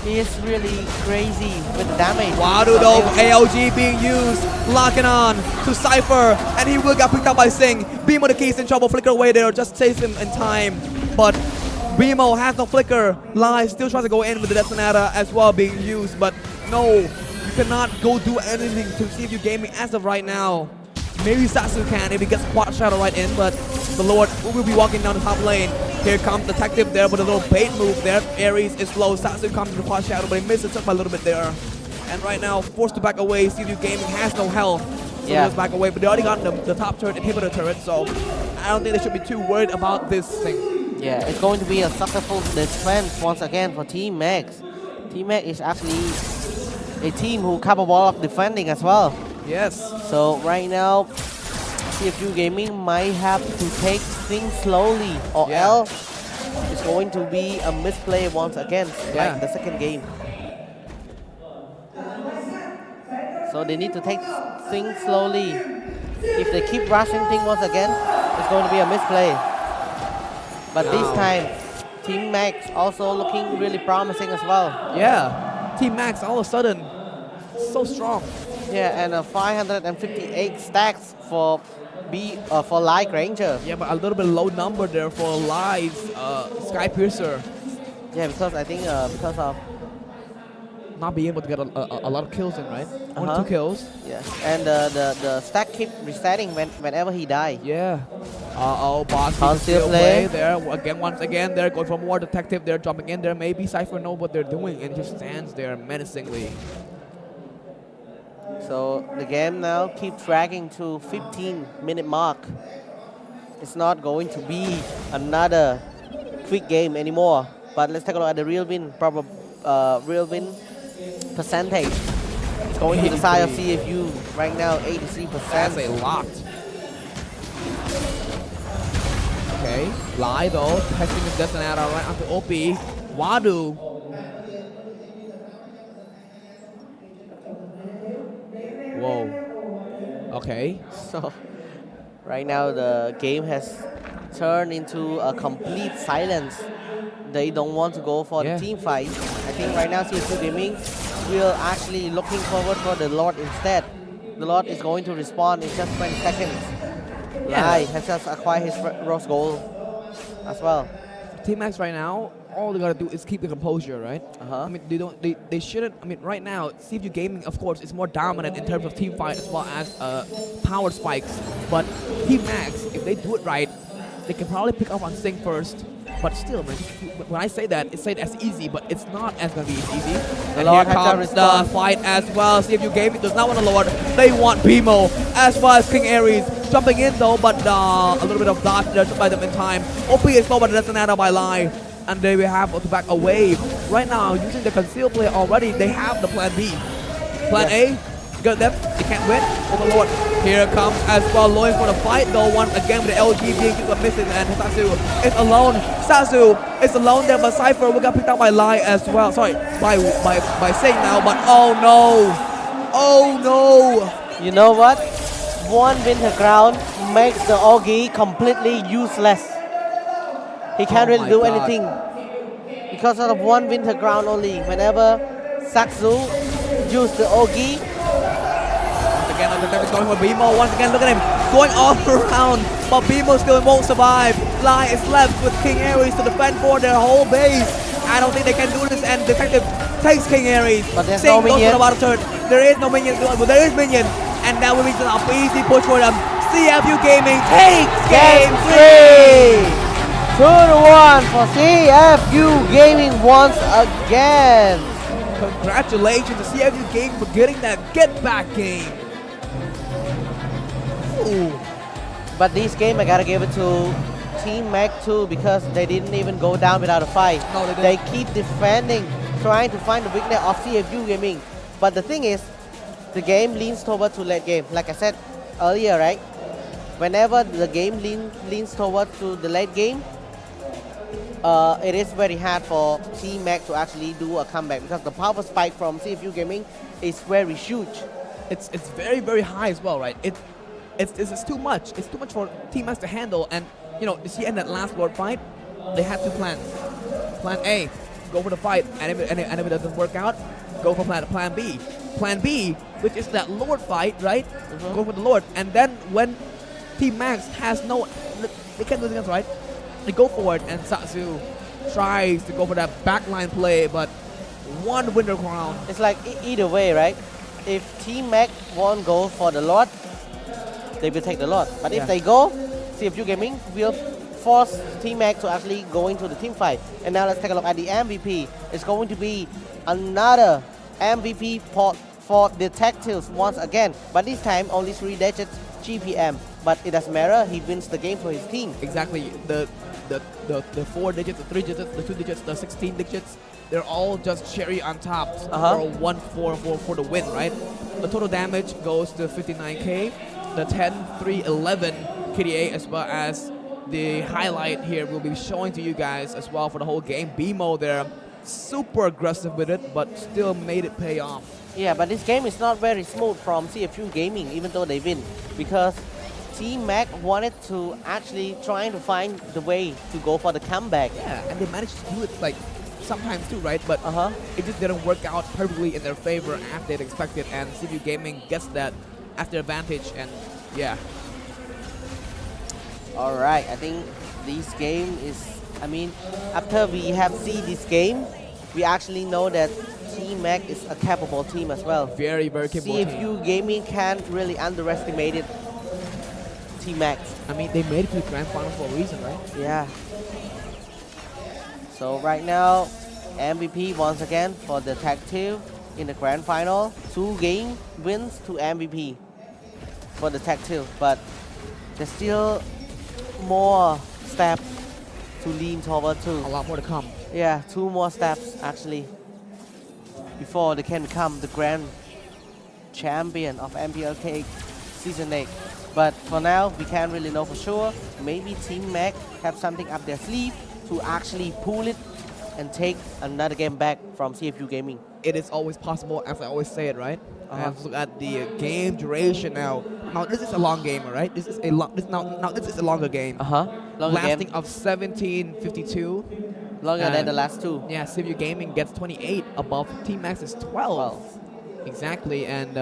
He is really crazy with the damage. Wadu though, ALG being used, locking on to Cypher, and he will get picked up by Sing. Beamo the keys in trouble, flicker away there, just chase him in time. But Beamo has no flicker. Lai still tries to go in with the Detonata as well being used, but no, you cannot go do anything to CFU Gaming as of right now. Maybe Sasu can if he gets Quad Shadow right in, but the Lord will be walking down the top lane. Here comes Detective there with a little bait move there. Ares is low. Sasu comes to the Quad Shadow, but he misses it by a little bit there. And right now, forced to back away. CFU Gaming has no health. So yeah. Just back away, but they already got the top turret, inhibitor turret, so I don't think they should be too worried about this thing. Yeah, it's going to be a successful defense once again for Team Max. Team Max is actually a team who capable of defending as well. Yes. So right now, CFU Gaming might have to take things slowly, or else it's going to be a misplay once again, like the second game. So they need to take things slowly. If they keep rushing things once again, it's going to be a misplay. But this time, Team Max also looking really promising as well. Yeah, Team Max all of a sudden so strong. Yeah, and 558 stacks for Light Ranger. Yeah, but a little bit low number there for Light's Sky Piercer. Yeah, because I think because of not being able to get a lot of kills in, right? Only 2 kills. Yeah, and the stack keep resetting whenever he dies. Yeah. Boss still play there again. Once again, they're going for more Detective. They're jumping in there. Maybe Cypher know what they're doing and just stands there menacingly. So the game now keeps dragging to 15-minute mark. It's not going to be another quick game anymore. But let's take a look at the real win, real win percentage. It's going to the side of CFU right now, 83%. That's a lot. Okay, Lai though, testing the Detonata right onto OP. Wadu. Whoa. Okay. So, right now the game has turned into a complete silence. They don't want to go for the team fight. I think right now CFU Gaming will actually looking forward for the Lord instead. The Lord is going to respond in just 20 seconds. Lai has just acquired his rose gold as well. Team Max right now, all they gotta do is keep the composure, right? I mean, they shouldn't. I mean, right now, CFU Gaming, of course, is more dominant in terms of team fight as well as power spikes. But Team Max, if they do it right, they can probably pick up on Sing first. But still, man, when I say that, it's said as easy, but it's not as gonna be as easy. And here comes the fight as well. CFU Gaming does not want a Lord. They want Beamo as well as King Ares. Jumping in though, but a little bit of dodge there to buy them in time. OP is low, but it doesn't matter by Lai. And they will have to back away. Right now, using the conceal play already, they have the plan B. Plan A, get them, they can't win. Overlord, here comes as well, Loin for the fight though, once again with the LG being missing, and Sasu is alone. Sasu is alone there, but Cypher will get picked up by Lai as well. Sorry, by Sing now, but oh no. Oh no. You know what? One winter crown makes the Augie completely useless. He can't really do anything because of one winter crown only. Whenever Saksu used the Augie. Once again, the going for Beamo. Once again, look at him going all around, but Beamo still won't survive. Lai is left with King Ares to defend for their whole base. I don't think they can do this, and Detective takes King Ares. But there's no minion. There is no minion, but there is minion, and that will be an easy push for them. CFU Gaming takes game 3. 2-1 for CFU Gaming once again. Congratulations to CFU Gaming for getting that get-back game. Ooh. But this game, I gotta give it to Team Mac too, because they didn't even go down without a fight. No, they keep defending, trying to find the weakness of CFU Gaming. But the thing is, the game leans toward to late game. Like I said earlier, right? Whenever the game leans toward to the late game, it is very hard for Team Mac to actually do a comeback, because the power spike from CFU Gaming is very huge. It's very, very high as well, right? It's too much. It's too much for Team Mac to handle. And you know, you see in that last Lord fight, they had two plans. Plan A, go for the fight, and if it doesn't work out, go for plan B. Plan B, which is that Lord fight, right? Go for the Lord, and then when Team Max has no, they can't do anything else, right? They go for it, and Satsu tries to go for that backline play, but one winner crown. It's like either way, right? If Team Mac won't go for the Lord, they will take the Lord. But if they go, CFU Gaming will force Team Mac to actually go into the team fight. And now let's take a look at the MVP. It's going to be another MVP for Detectives once again, but this time only 3 digits GPM. But it doesn't matter, he wins the game for his team. Exactly, the 4 digits, the 3 digits, the 2 digits, the 16 digits, they're all just cherry on top for 1-4 for the win, right? The total damage goes to 59k, the 10-3-11 KDA, as well as the highlight here will be showing to you guys as well for the whole game. BMO there, super aggressive with it, but still made it pay off. Yeah, but this game is not very smooth from CFU Gaming, even though they win, because Team Mac wanted to actually trying to find the way to go for the comeback. Yeah, and they managed to do it like sometimes too, right? But it just didn't work out perfectly in their favor as they'd expected, and CFU Gaming gets that as their advantage, and yeah. Alright, I think this game is, I mean, after we have seen this game, we actually know that Team Mac is a capable team as well. Very, very capable CFU team. Gaming can't really underestimate it. Team Mac. I mean, they made it to the grand final for a reason, right? Yeah. So right now, MVP once again for the tag team in the grand final. 2 game wins to MVP for the tag team, but there's still more steps to lean toward to. A lot more to come. Yeah, 2 more steps actually before they can become the grand champion of MPL-KH Season 8. But for now, we can't really know for sure. Maybe Team Mac have something up their sleeve to actually pull it and take another game back from CFU Gaming. It is always possible, as I always say it, right? Let's look at the game duration now. Now this is a long game, right? This is a this is a longer game. Lasting game. of 17:52. Longer than the last 2. Yeah, CFU Gaming gets 28 above Team Max's 12. Exactly, and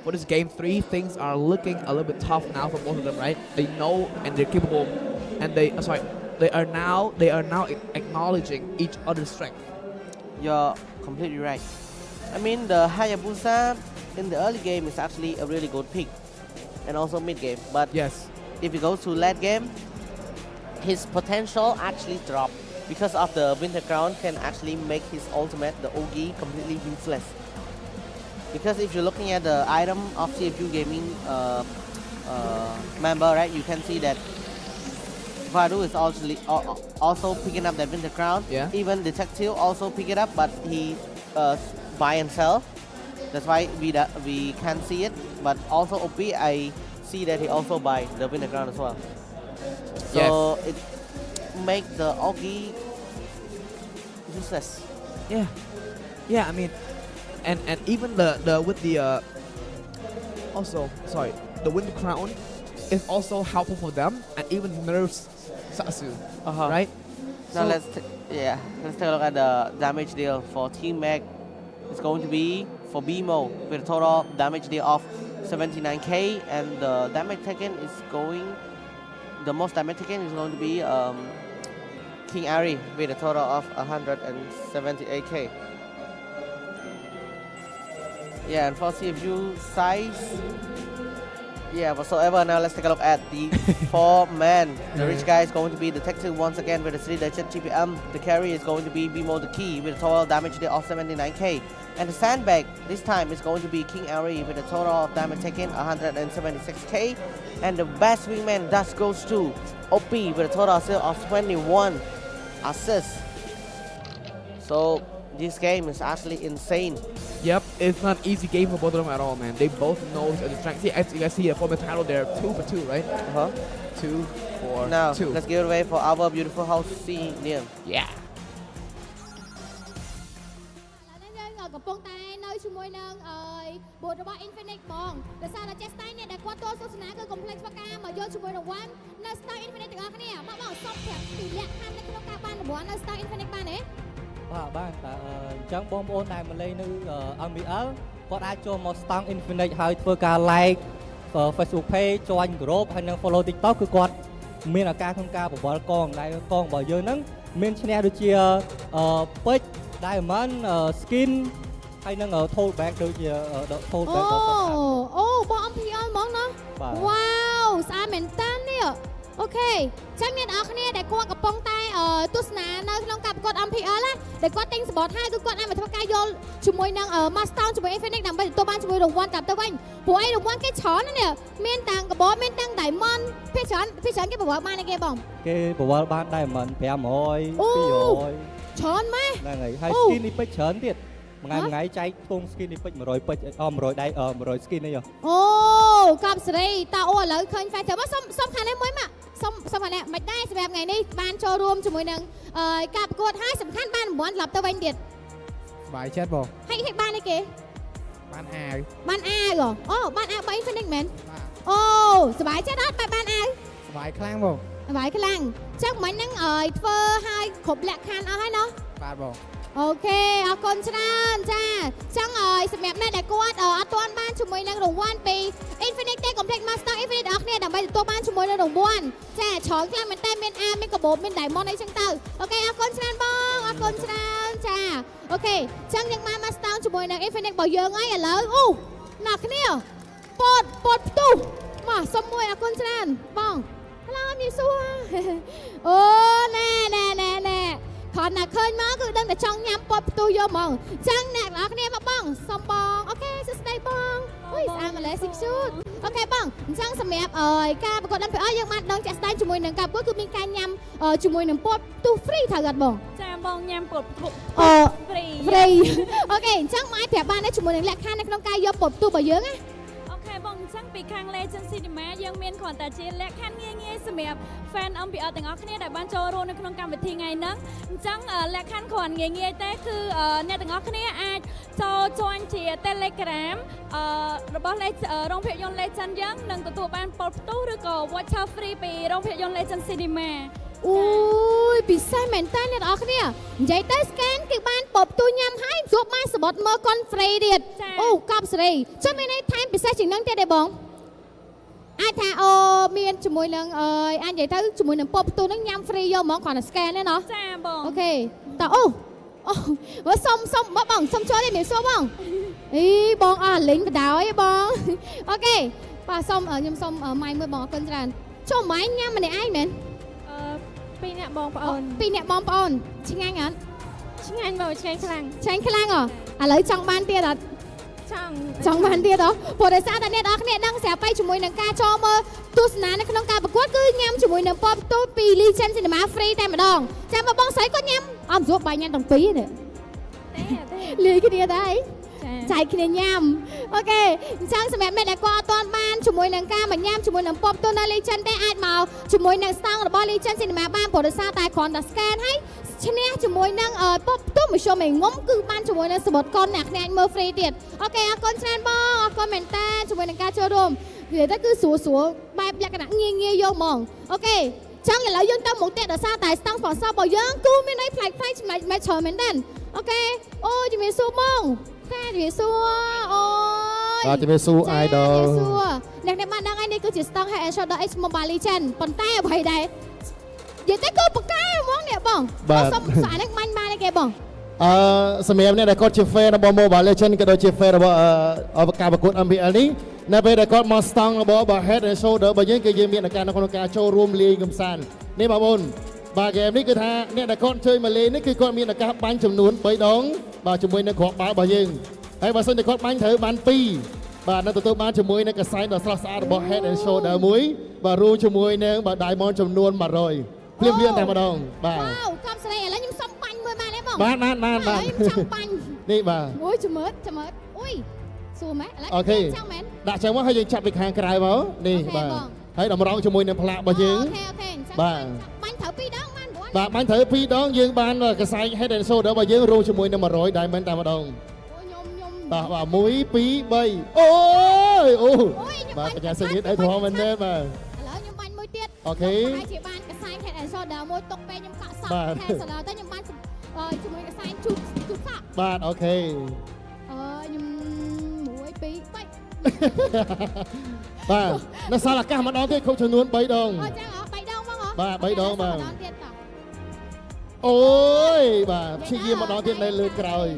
for this game 3, things are looking a little bit tough now for both of them, right? They know and they're capable, and they are now acknowledging each other's strength. You're completely right. I mean, the Hayabusa in the early game is actually a really good pick, and also mid game. But yes, if you go to late game, his potential actually dropped because of the Winter Crown can actually make his ultimate, the Ogi, completely useless. Because if you're looking at the item of CFU Gaming member, right, you can see that Vadu is also picking up that Winter Crown. Yeah. Even Detective also pick it up, but he buy and sell. That's why we can't see it. But also OP, I see that he also buy the Winter Crown as well. So it make the Ogi useless. Yeah. Yeah, I mean, and even the with the also the Winter Crown is also helpful for them, and even nerfs Satsu, right? Now let's take a look at the damage deal for Team Mac. It's going to be for BMO with a total damage deal of 79k, and the damage taken is going. The most damage taken is going to be King Ari with a total of 178k. Yeah, and for CFU size, yeah, whatsoever. Now let's take a look at the 4-man. The rich guy is going to be Detective once again with a 3-digit GPM. The carry is going to be BMO the Key with a total damage deal of 79k. And the sandbag this time is going to be King Ari with a total of damage taken 176k. And the best wingman thus goes to OP with a total of 21 assists. So this game is actually insane. Yep, it's not an easy game for both of them at all, man. They both know the strength. See, as you guys see, the former title there, 2 for 2, right? 2 for 2. Now, let's give it away for our beautiful house senior. Yeah. កំពុងតែនៅជាមួយនឹងបូតរបស់ Infinite បងដោយសារតែ Chestine នេះដែលគាត់ទល់សោសនាគឺ complex ធ្វើការមកយកជាមួយរង្វាន់នៅ Star Infinite ទាំងអស់គ្នាមកសុំប្រាប់ពីលក្ខខណ្ឌនៅក្នុងការបានរង្វាន់នៅ Star Infinite បានទេ បានតែអញ្ចឹងបងប្អូនដែលមកលេងនៅ MPL គាត់អាចចូលមក Stang Infinite ហើយធ្វើការ like Facebook page join group ហើយនឹង follow TikTok គឺគាត់មានឱកាសក្នុងការបង្វិលកងដែលកងរបស់យើងហ្នឹងមានឈ្នះដូចជាពេជ្រ diamond skin ហើយនឹង total bag ដូចជា total bag អូបង MPL ហ្មងណាវ៉ាវស្អាតមែនតើនេះអូខេចឹងអ្នកនរគ្នាដែលគាត់កំពុងតែទស្សនានៅក្នុងការប្រកួត MPL ណាដែលគាត់ទិញសបតហើយគឺគាត់អាចមកធ្វើការយល់ជាមួយនឹង Master ជាមួយ Infinite ដើម្បីទទួលបានជាមួយរង្វាន់តាមទៅវិញព្រោះឯងរង្វាន់គេច្រើនណាស់នេះមានតាំងកបមានតាំង Diamond ភាគច្រើនគេប្រវល់បានគេបងគេប្រវល់បាន Diamond 500 200ច្រើនម៉េះហ្នឹងហើយហើយ skin នេះពេជ្រច្រើនទៀតថ្ងៃចែកធុង skin នេះពេជ្រ100ពេជ្រ100ដៃ100 skin នេះអូកប់សេរីតើអូឥឡូវឃើញ fan ចាំសុំខាងនេះមួយមកសុំខាងនេះមិនដែរសម្រាប់ថ្ងៃនេះបានចូលរួមជាមួយនឹងការប្រកួតហើយសំខាន់បានរង្វាន់ត្រឡប់ទៅវិញទៀតសบายចិត្តបងហើយបានអីគេបានអាវបានអាវអូបានអាវ3 Infinite មែនអូសบายចិត្តអត់បានអាវសบายខ្លាំងបងសบายខ្លាំងចឹងមិញហ្នឹងធ្វើឲ្យគ្រប់លក្ខខណ្ឌអស់ហើយណោះបាទបងអូខេអរគុណច្រើនចាចឹងសម្រាប់អ្នកដែលគាត់អត់ទាន់បានជាមួយនឹងរង្វាន់ពី Infinite ទេ Complete Master Infinite អរគ្នាដើម្បីទទួលបានជាមួយនឹងរង្វាន់ចាច្រើនខ្លាំងមែនតើមានមានកបោបមាន Diamond អីចឹងទៅអូខេអរគុណច្រើនបងអរគុណច្រើនចាអូខេចឹងយើងបាន Master ជាមួយនឹង Infinite របស់យើងហើយឥឡូវអូអ្នកគ្នាពតផ្ទុះមកសុំមួយអរគុណច្រើនបងឡូមានសួរអូណែគាត់ណាឃើញមកគឺដឹងតែចង់ញ៉ាំពតផ្ទុះយកហ្មងចឹងអ្នកនរគ្នាមកបងសុំបងអូខេសួស្ដីបងអុយស្អាតម្លេះស៊ីឈូតអូខេបងអញ្ចឹងសម្រាប់ការប្រកួត MPL យើងបានដឹងចាក់ស្ដែងជាមួយនឹងការប្រកួតគឺមានការញ៉ាំជាមួយនឹងពតផ្ទុះ free ត្រូវអត់បងចាបងញ៉ាំពតផ្ទុះ free អូខេអញ្ចឹងមកប្រាប់បានជាមួយនឹងលក្ខខណ្ឌនៅក្នុងការយកពតផ្ទុះរបស់យើងណាបងអញ្ចឹងពីខាង Legend Cinema យើងមានគ្រាន់តែជាលក្ខខណ្ឌងាយៗសម្រាប់ fan MPL ទាំងអស់គ្នាដែលបានចូលរួមនៅក្នុងកម្មវិធីថ្ងៃហ្នឹងអញ្ចឹងលក្ខខណ្ឌគ្រាន់ងាយៗទេគឺអ្នកទាំងអស់គ្នាអាចចូល join ជា Telegram របស់រោងភាពយន្ត Legend យើងនឹងទទួលបានពតផ្ទុះឬក៏ voucher free ពីរោងភាពយន្ត Legend Cinema អូយពិសេសមែនតើអ្នកនរគ្នានិយាយទៅ scan គឺបានពតផ្ទុះញ៉ាំហើយជួបបានសបត់មើលកុន free ទៀតអូកប់សេរីចាំមានន័យថែមពិសេសជាងនឹងទៀតទេបងអាចថាមានជាមួយនឹងអាចនិយាយទៅជាមួយនឹងពតផ្ទុះនឹងញ៉ាំ free យកហ្មងគ្រាន់តែ scan ទេណោះចាបងអូខេតើអូសុំបងសុំចូលទេមានសួរបងអីបងអស់លេងបដ ாய் បងអូខេបាទខ្ញុំសុំម៉ៃមួយបងអរគុណច្រើនចូលម៉ៃញ៉ាំម្នាក់ឯងមែន2អ្នកបងប្អូន2អ្នកបងប្អូនឆ្ងាញ់អត់ឆ្ងាញ់បងឆ្ងាញ់ខ្លាំងឥឡូវចង់បានទៀតអត់ចង់បានទៀតព្រោះដោយសារតែអ្នកនរគ្នាដឹងស្រាប់ហើយជាមួយនឹងការចូលមើលទស្សនានៅក្នុងការប្រកួតគឺញ៉ាំជាមួយនឹងពតផ្ទុះពី Legend Cinema free តែម្ដងចាំបងស្រីក៏ញ៉ាំអត់ស្រួលបាយញ៉ាំទាំងពីរនេះលាយគ្នាដែរចែកគ្នាញ៉ាំអូខេអញ្ចឹងសម្រាប់អ្នកដែលគាត់អត់ទាន់បានជាមួយនឹងការមកញ៉ាំជាមួយនឹងពតផ្ទុះនៅ Legend ទេអាចមកជាមួយនឹងស្តង់របស់ Legend Cinema បានព្រោះដោយសារតែគ្រាន់តែ scan ហើយឈ្នះជាមួយនឹងពតផ្ទុះមធ្យមឯងងំគឺបានជាមួយនឹងសបុតកុនអ្នកគ្នាអាចមើល free ទៀតអូខេអរគុណច្រើនបងអរគុណមែនតើជាមួយនឹងការចូលរួមនិយាយទៅគឺស្រួលបែបលក្ខណៈងាយយកហ្មងអូខេចឹងឥឡូវយើងទៅមុខទៀតដោយសារតែស្តង់ sponsor របស់យើងគឺមានន័យប្លែកៗចំណែកមែនច្រើនមែនតើអូខេអូជំរាបសួរបងចាជំរាបសួរអូយជំរាបសួរ idol ជំរាបសួរអ្នកបានដឹងហើយនេះគឺជា Stock Head and Shoulder X Mobile Legend ប៉ុន្តែអ្វីដែរនិយាយទៅគឺបកែហ្មងនេះបងសុំស្អាតនេះបាញ់បានគេបងសម្រាប់អ្នកដែលគាត់ជា fan របស់ Mobile Legend ក៏ដូចជា fan របស់ការប្រកួត MPL នេះនៅពេលដែលគាត់មកស្តង់របស់ Head and Shoulder របស់យើងគឺយើងមានឱកាសនៅក្នុងការចូលរួមលេងកម្សាន្តនេះបងប្អូនបាទហ្គេមនេះគឺថាអ្នកដែលគាត់ជួយមកលេងនេះគឺគាត់មានឱកាសបាញ់ចំនួន3ដងបាទជាមួយនឹងគ្រាប់បាល់របស់យើងហើយបើសិនតែគាត់បាញ់ត្រូវបាន2បាទនឹងទទួលបានជាមួយនឹងកសែងដ៏ស្រស់ស្អាតរបស់ Head and Shoulder មួយបាទរួមជាមួយនឹងបាទ Diamond ចំនួន100ភ្លាមតែម្ដងបាទវ៉ាវកំស្រីឥឡូវខ្ញុំសុំបាញ់មួយបានទេបងបាទខ្ញុំចង់បាញ់នេះបាទអូយចាំមើលអុយសួរម៉េចឥឡូវចាំមែនដាក់ចាំមកហើយយើងចាប់ពីខាងក្រៅមកនេះបាទហើយតម្រង់ជាមួយនឹងផ្លាករបស់យើងអូខេបាទបាញ់ត្រូវ2ដងបានបាទបាញ់ត្រូវ2ដងយើងបានកសែង Head and Shoulder របស់យើងរួមជាមួយនឹង100 Diamond តែម្ដងបាទ1 2 3អូយបាទបញ្ញាសិននេះឲ្យធំមែនទេបាទឥឡូវខ្ញុំបាញ់មួយទៀតអូខេហើយជាបានកសែង Head and Shoulder មួយទុកពេលខ្ញុំកក់សក់ Head and Shoulder ទៅខ្ញុំបាន ជាមួយកសែងជូតសក់ បាទអូខេ ខ្ញុំ1 2 3 បាទនៅសល់ឱកាសម្ដងទៀតខុសចំនួន3ដង ចឹងហ៎3ដងហ្មងហ៎ បាទ3ដងបាទ ម្ដងទៀតតោះ អូយបាទព្យាយាមម្ដងទៀតនៅលើក្រោយ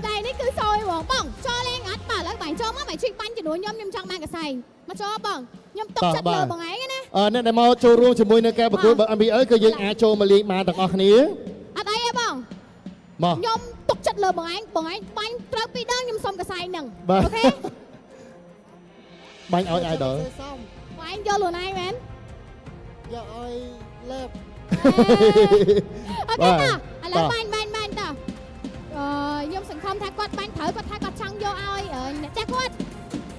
ដៃនេះគឺសយហ្មងបងចូលលេងអត់បាទឥឡូវបាញ់ចូលមកបាញ់ឈិចបាញ់ជំនួសខ្ញុំចង់បានកសែងមកចូលបងខ្ញុំទុកចិត្តលើបងឯងណា អ្នកដែលមកចូលរួមជាមួយនៅការប្រកួត MPL គឺយើងអាចចូលមកលេងបានទាំងអស់គ្នា អត់អីទេបង មក ខ្ញុំទុកចិត្តលើបងឯងបាញ់ត្រូវ2ដងខ្ញុំសុំកសែងហ្នឹង បាទ អូខេ បាញ់ឲ្យ idol បងឯងយកខ្លួនឯងមែន យកឲ្យលើប អូខេតោះឥឡូវបាញ់តោះខ្ញុំសង្ឃឹមថាគាត់បាញ់ត្រូវគាត់ថាគាត់ចង់យកឲ្យអ្នកចាស់គាត់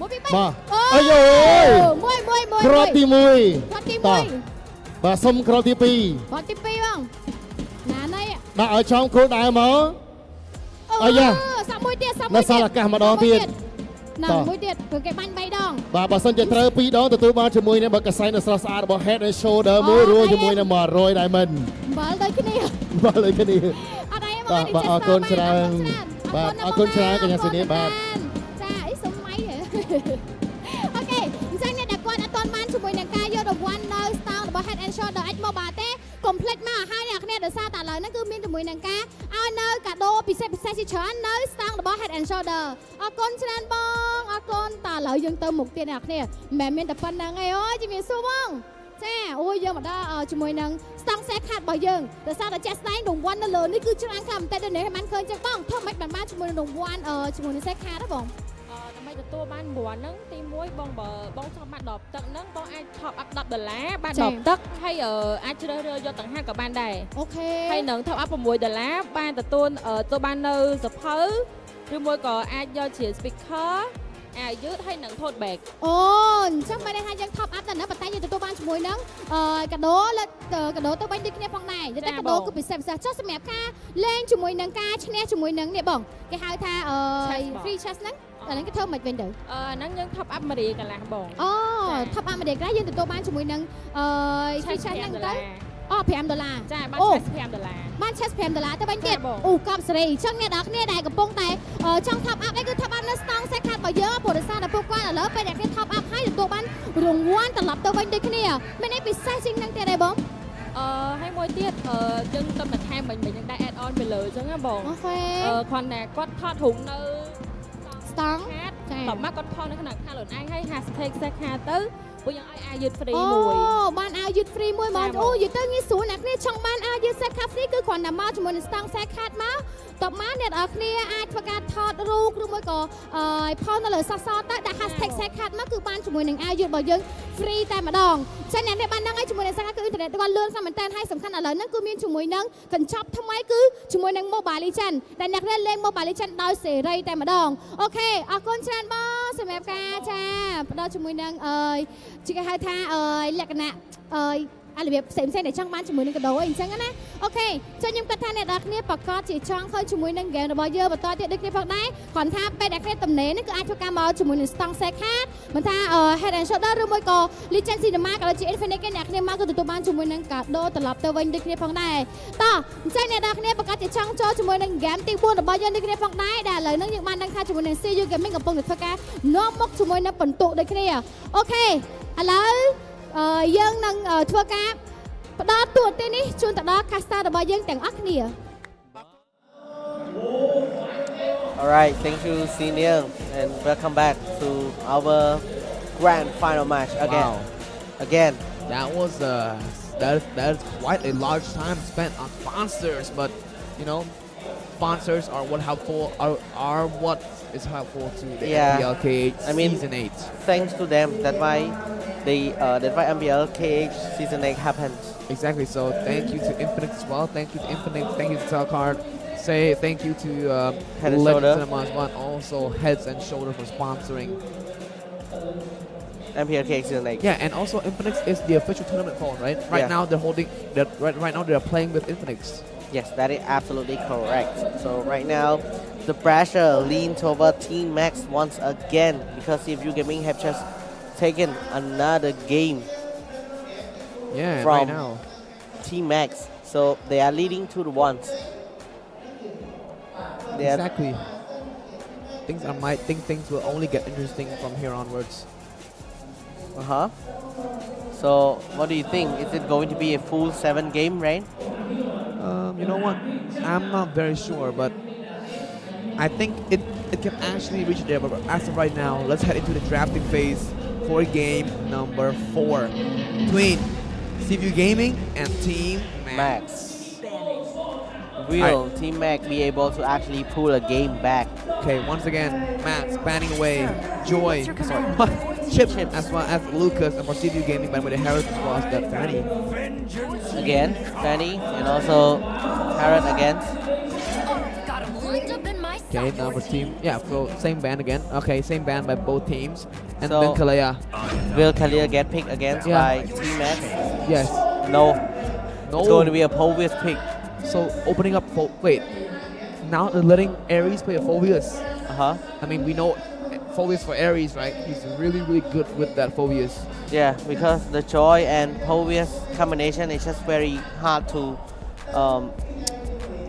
1 2 3 បាទអាយអូយ 1 គ្រាប់ទី1 គាត់ទី តោះ 1 បាទសុំគ្រាប់ទី គាត់ទី2បងណាណៃ 2ដាក់ឲ្យចំគ្រូដើរមកអាយ៉ា សាក់មួយទៀតសាក់ នៅសល់ឱកាសម្ដងទៀត ណាមួយទៀតព្រោះគេបាញ់3ដង បាទបើសិនជាត្រូវ2ដងទទួលបានជាមួយនឹងបើកសែងនៅស្រស់ស្អាតរបស់ Head and Shoulder មួយរួមជាមួយនឹង100 Diamond បាល់ដូចគ្នា បាល់ដូចគ្នា អត់អីហ្មង បាទអរគុណច្រើនបាទអរគុណច្រើនកញ្ញាសេនីបាទ ចាអីសុំម៉ៃហ៎អូខេអញ្ចឹងអ្នកដែលគាត់អត់ទាន់បានជាមួយនឹងការយករង្វាន់នៅស្តង់របស់ Head and Shoulder អាចមកបាទទេកុំភ្លេចមកហើយអ្នកគ្នាដោយសារតែឥឡូវហ្នឹងគឺមានជាមួយនឹងការឲ្យនៅកាដូពិសេសជាច្រើននៅស្តង់របស់ Head and Shoulder អរគុណច្រើនបងអរគុណតើឥឡូវយើងទៅមុខទៀតអ្នកគ្នាមិនមែនមានតែប៉ុណ្្នឹងឯងអូយជំរាបសួរបងចាអូយយើងមកដល់ជាមួយនឹងស្តង់សេខាត់របស់យើងដោយសារតែចាក់ស្ដែងរង្វាន់នៅលើនេះគឺច្រើនខ្លាំងមែនតើនេះបានឃើញចឹងបងធ្វើមិនបានជាមួយនឹងរង្វាន់ជាមួយនឹងសេខាត់ទេបង ដើម្បីទទួលបានរង្វាន់ហ្នឹងទី1បងបើបងចង់បាន10ទឹកហ្នឹងបងអាច top up $10 បាន10ទឹកហើយអាចជ្រើសរើសយកទាំង5ក៏បានដែរ អូខេ ហើយនឹង top up $6 បានទទួលបាននៅសភៅឬមួយក៏អាចយកជា speaker អាយឺតហើយនឹង tote bag អូអញ្ចឹងមិនได้ថាយើង top up តែណាប៉ុន្តែយើងទទួលបានជាមួយនឹងកាដូកាដូទៅវិញដូចគ្នាផងដែរតែកាដូគឺពិសេសចុះសម្រាប់ការលេងជាមួយនឹងការឈ្នះជាមួយនឹងនេះបងគេហៅថាfree chest ហ្នឹងអាហ្នឹងគេធ្វើមិនវិញទៅហ្នឹងយើង top up 1រៀលកន្លះបង អូ top up 1រៀលកន្លះយើងទទួលបានជាមួយនឹងfree chest ហ្នឹងទៅអូ$5 ចាបាន$5 បាន$5ទៅវិញទៀតអូកប់សេរីអញ្ចឹងអ្នកនរគ្នាដែលកំពុងតែចង់ top up អីគឺ top up នៅស្តង់សេខាត់របស់យើងព្រោះដោយសារតែពួកគាត់ឥឡូវពេលអ្នកគ្នា top up ហើយទទួលបានរង្វាន់ត្រឡប់ទៅវិញដូចគ្នាមានអីពិសេសជាងហ្នឹងទៀតទេបងហើយមួយទៀតយើងទៅតែថែមមិញយើងដែរ add on ទៅលើអញ្ចឹងណាបងអូខេគ្រាន់តែគាត់ថតរូបនៅ ស្តង់ចាតមកគាត់ថតនៅក្នុងខាងខ្លួនឯងហើយ hashtag សេខាទៅពួកយើងឲ្យអាយុ free មួយបានអាយុ free មួយមកអូយទៅងាយស្រួលអ្នកគ្នាចង់បានអាយុសេខា free គឺគ្រាន់តែមកជាមួយនឹងស្តង់សេខាមកតបមកអ្នកនរគ្នាអាចធ្វើការថតរូបឬមួយក៏ផុសនៅលើសសរទៅដាក់ hashtag សេខាមកគឺបានជាមួយនឹងអាយុរបស់យើង free តែម្ដងចឹងអ្នកនេះបានដឹងហើយជាមួយនឹងសេខាគឺអ៊ីនធឺណិតគាត់លឿនស្មែនតែហើយសំខាន់ឥឡូវហ្នឹងគឺមានជាមួយនឹងកញ្ចប់ថ្មីគឺជាមួយនឹង Mobile Legend ដែលអ្នកគ្នាលេង Mobile Legend ដោយសេរីតែម្ដងអូខេអរគុណច្រើនបងសម្រាប់ការចាផ្ដល់ជាមួយនឹងជាគេហៅថាលក្ខណៈអារបៀបផ្សេងៗដែលចង់បានជាមួយនឹងកាដូអីអញ្ចឹងណាអូខេចុះខ្ញុំគិតថាអ្នកនរគ្នាប្រកាសជាចង់ឃើញជាមួយនឹងហ្គេមរបស់យើងបន្តទៀតដូចគ្នាផងដែរគ្រាន់ថាពេលដែលគ្នាទំនេរនេះគឺអាចធ្វើការមកជាមួយនឹង Stong Secret មិនថា Head and Shoulder ឬមួយក៏ Legend Cinema ក៏ដូចជា Infinite គេអ្នកគ្នាមកគឺទទួលបានជាមួយនឹងកាដូត្រឡប់ទៅវិញដូចគ្នាផងដែរតោះអញ្ចឹងអ្នកនរគ្នាប្រកាសជាចង់ចូលជាមួយនឹងហ្គេមទី4របស់យើងដូចគ្នាផងដែរដែលឥឡូវនេះយើងបានដឹងថាជាមួយនឹង CFU Gaming កំពុងតែធ្វើការនាំមុខជាមួយនឹងបន្ទុកដូចគ្នាអូខេឥឡូវយើងនឹងធ្វើការផ្ដល់តួនាទីនេះជូនទៅដល់ caster របស់យើងទាំងអស់គ្នា Alright, thank you senior and welcome back to our grand final match again. Wow. Again. That was that's quite a large time spent on sponsors, but you know, sponsors are what helpful are what is helpful to the MPL-KH season 8. Thanks to them, that's why MPL-KH season 8 happened. Exactly. So thank you to Infinite as well. Thank you to Infinite. Thank you to Telcard. Say thank you to Head and Shoulder. Cinema as well. And also Heads and Shoulder for sponsoring MPL-KH season 8. Yeah, and also Infinix is the official tournament phone, right? Right now they're holding. Right now they're playing with Infinix. Yes, that is absolutely correct. So right now, the pressure leans over Team Max once again because CFU Gaming have just taken another game from right now. Team Max. So they are leading 2-1. Exactly. Things will only get interesting from here onwards. So what do you think? Is it going to be a full 7-game reign? You know what? I'm not very sure, but I think it can actually reach there. But as of right now, let's head into the drafting phase for game number 4 between CFU Gaming and Team Max. Will Team Mac be able to actually pull a game back? Okay, once again, Max banning away Joy, Chip, as well as Lucas, and for CFU Gaming, by the way, the Harris as well as that Fanny. Again, Fanny, and also Harris against. Okay, now for team, so same ban again. Okay, same ban by both teams. And So, then Kalea. Will Kalia get picked against by Team Mac? Yes. No. It's going to be a Povius pick. So opening up, now they're letting Ares play a Phobius. I mean, we know Phobius for Ares, right? He's really, really good with that Phobius. Yeah, because the Joy and Povius combination is just very hard to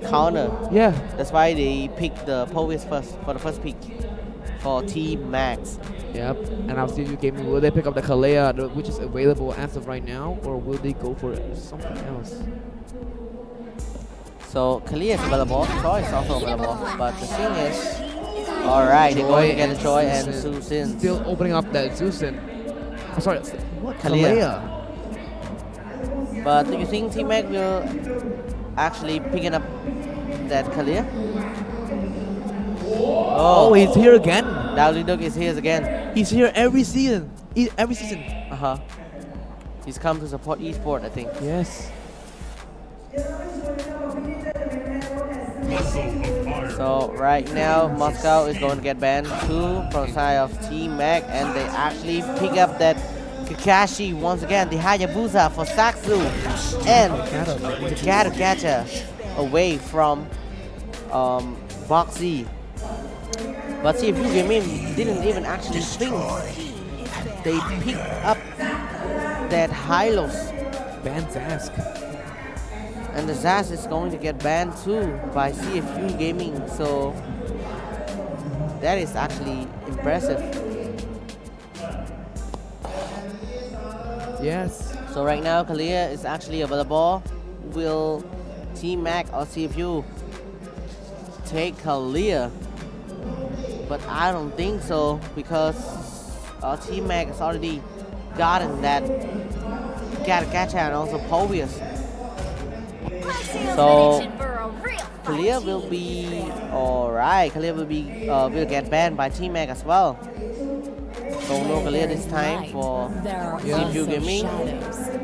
counter. Yeah. That's why they picked the Povius first for the first pick for Team Max. Yep. And I'll see you gaming. Will they pick up the Kalea, which is available as of right now, or will they go for something else? So Kalia is available, Joy is also available, but the thing is, alright, they're going to get the Joy and Susan. Still opening up that Susan. I'm sorry, what? Kalia. But do you think Team Mac will actually picking up that Kalia? Oh, he's here again. Dowliduk is here again. He's here every season. Every season. He's come to support Esports, I think. Yes. So right now, Moscow is going to get banned too from the side of Team Mac, and they actually pick up that Kakashi once again, the Hayabusa for Saksu, and Takata Gacha away from Boxy. But CFU Gaming didn't even actually think. They picked up that Hylos. Ban Zask. And the Zaz is going to get banned too by CFU Gaming, so that is actually impressive. Yes. So right now, Kalia is actually available. Will Team Mac or CFU take Kalia? But I don't think so, because Team Mac has already gotten that Gacha and also Povius. So Kalia will be alright. Kalia will get banned by Team Mac as well. So no Kalia this time for CFU Gaming.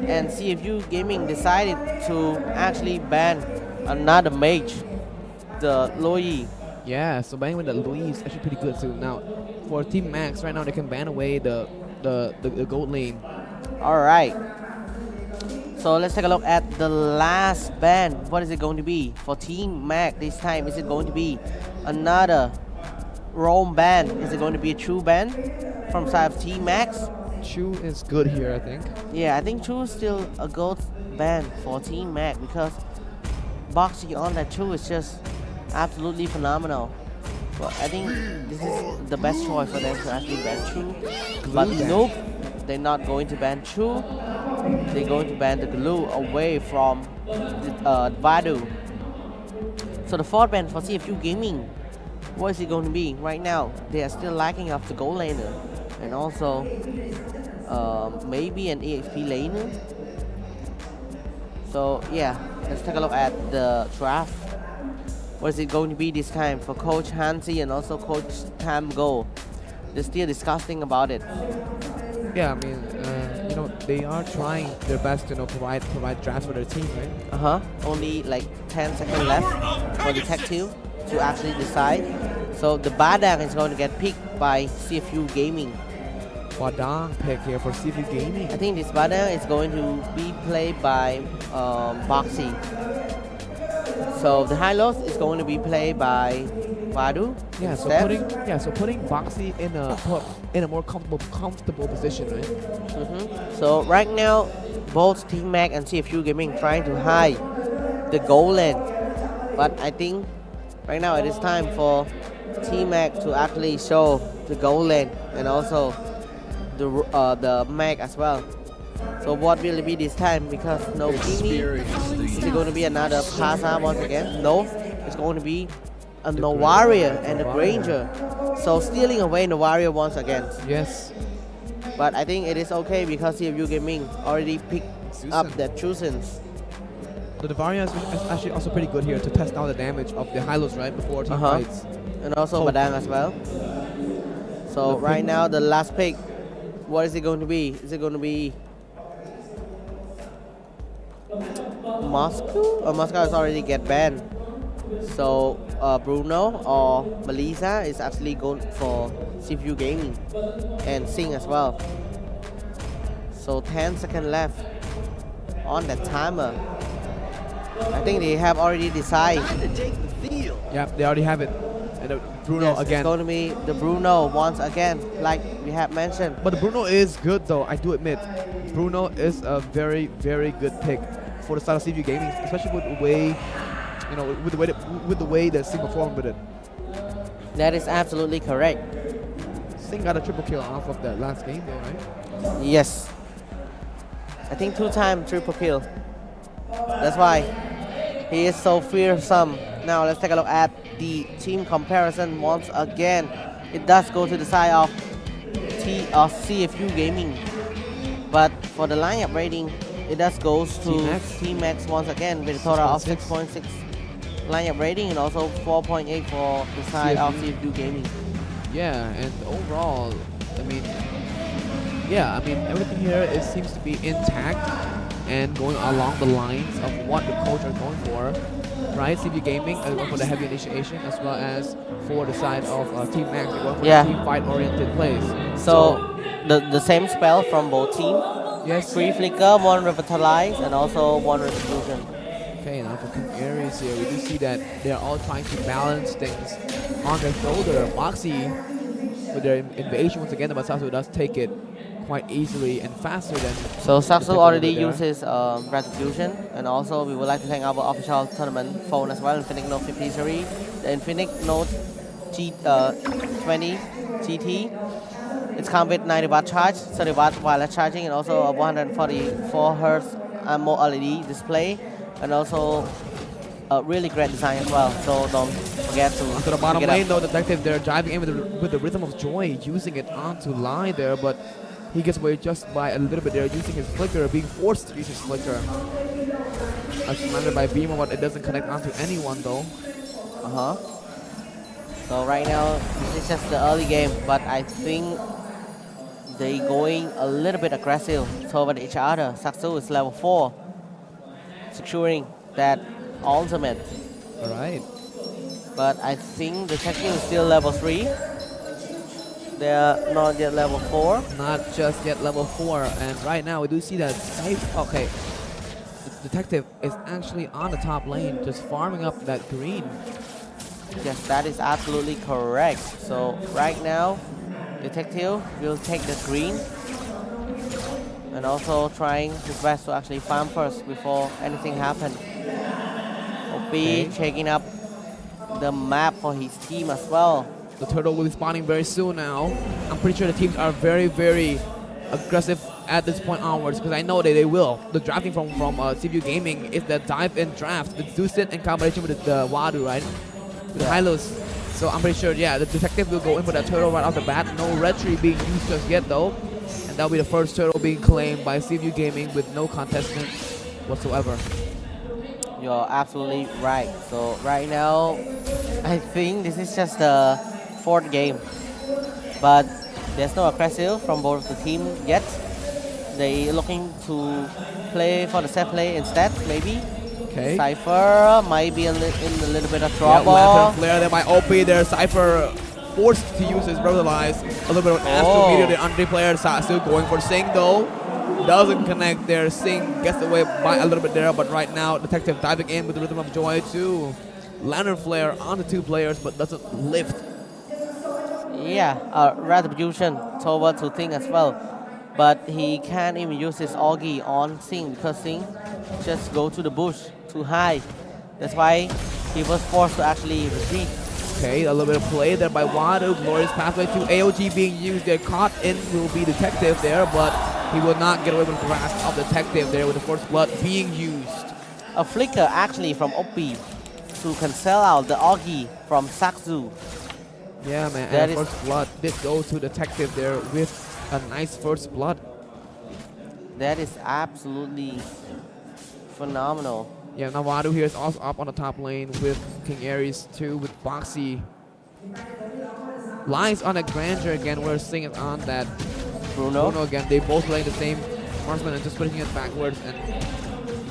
And CFU Gaming decided to actually ban another mage, the Loi. Yeah, so banning with the Louis is actually pretty good too. Now, for Team Max, right now they can ban away the gold lane. Alright. So let's take a look at the last ban. What is it going to be for Team Mac this time? Is it going to be another roam ban? Is it going to be a true ban from side of Team Max? Chu is good here, I think. Yeah, I think Chu is still a gold ban for Team Mac, because boxing on that Chu is just absolutely phenomenal. But I think this is the best choice for them to actually ban Chu. But nope, they're not going to ban Chu. They're going to ban the glue away from Vadu. So the fourth ban for CFU Gaming, what is it going to be? Right now, they are still lacking of the gold laner, and also maybe an EXP laner. So yeah, let's take a look at the draft. What is it going to be this time for Coach Hansi and also Coach Tamgo? They're still discussing about it. Yeah, I mean, they are trying their best to provide drafts for their team, right? Only like 10 seconds left for the tech team to actually decide. So the Badang is going to get picked by CFU Gaming. Badang pick here for CFU Gaming. I think this Badang is going to be played by Boxy. So the Hylos is going to be played by Vadu. Yeah, so putting Boxy in a more comfortable position, right? So right now, both Team Mac and CFU Gaming trying to hide the goal lane. But I think right now it is time for T-Mac to actually show the goal lane and also the Mac as well. So what will it be this time? Because no Kimi, is it going to be another Pasa once again? No, it's going to be a no warrior and a Granger. So stealing away the warrior once again. Yes. But I think it is okay because CFU Gaming already picked up that Chusens. So the Varia is actually also pretty good here to test out the damage of the Hylos right before team fights. And also Badang as well. So right now the last pick, what is it going to be? Is it going to be Moscow? Moscow is already get banned. So Bruno or Melissa is actually going for CFU Gaming and Sing as well. So 10 seconds left on that timer. I think they have already decided. Yeah, they already have it. And Bruno again. It's going to be the Bruno once again, like we have mentioned. But the Bruno is good though, I do admit. Bruno is a very, very good pick for the start of CFU Gaming, especially with the way, you know, with the way that Sing performed with it. That is absolutely correct. Sing got a triple kill off of that last game though, right? Yes. I think 2-time triple kill. That's why he is so fearsome. Now let's take a look at the team comparison once again. It does go to the side of CFU Gaming. But for the lineup rating, it does goes to T-Max once again with a total of 6.6 lineup rating and also 4.8 for the side of CFU Gaming. Yeah, and overall, I mean, everything here seems to be intact and going along the lines of what the coach are going for, right? CFU Gaming are going for the heavy initiation as well as for the side of Team Max, they're going for the team fight oriented plays. So the same spell from both teams. Yes. 3 flicker, 1 revitalize, and also 1 retribution. Okay, now for King Aries here, we do see that they're all trying to balance things on their shoulder. Moxie with their invasion once again, but Sasu does take it quite easily and faster than. So Sasu already uses retribution, and also we would like to thank our official tournament phone as well, Infinite Note 53, the Infinite Note 20 GT. It's come with 90 watt charge, 30 watt wireless charging, and also a 144 Hz more LED display, and also a really great design as well. So don't forget to. Onto the bottom lane though, Detective, they're driving in with the Rhythm of Joy, using it onto line there, but he gets away just by a little bit there, using his flicker, being forced to use his flicker. Surrounded by Beamer, but it doesn't connect onto anyone though. So right now, this is just the early game, but I think they going a little bit aggressive toward each other. Saksu is level 4, securing that ultimate. Alright. But I think the Detective is still level 3. They are not yet level 4. Not just yet level 4, and right now we do see that okay, the Detective is actually on the top lane, just farming up that green. Yes, that is absolutely correct. So right now, Detective will take the green and also trying his best to actually farm first before anything happens. OP checking up the map for his team as well. The turtle will be spawning very soon now. I'm pretty sure the teams are very, very aggressive at this point onwards, because I know that they will. The drafting from CFU Gaming is the dive in draft with Zusit in combination with the Wadu, right? With Hylos. So I'm pretty sure, yeah, the Detective will go in for that turtle right off the bat. No retry being used just yet though. And that'll be the first turtle being claimed by CFU Gaming with no contestant whatsoever. You're absolutely right. So right now, I think this is just the 4th game. But there's no aggressive from both the team yet. They looking to play for the set play instead, maybe. Okay. Cypher might be in a little bit of trouble. Yeah, Lantern Flare, they might OP there. Cypher forced to use his Revitalize. A little bit of Astro Meteor, the under player. Sasu going for Sing though. Doesn't connect there. Sing gets away by a little bit there, but right now, Detective diving in with the Rhythm of Joy too. Lantern Flare on the 2 players, but doesn't lift. Yeah, retribution toward to Ting as well. but he can't even use his Augie on Sing because Sing just go to the bush too high. That's why he was forced to actually retreat. Okay, a little bit of play there by Wadu. Glorious pathway to AOG being used there. Caught in will be Detective there, but he will not get away with the grasp of Detective there with the first blood being used. A flicker actually from OP to cancel out the Augie from Sakzu. Yeah, man, That and is first blood did go to Detective there with a nice first blood. That is absolutely phenomenal. Yeah, now Wadu here is also up on the top lane with King Aries too, with Boxy. Lines on a Grandeur again, we're seeing it on that Bruno again. They both playing the same marksman and just putting it backwards and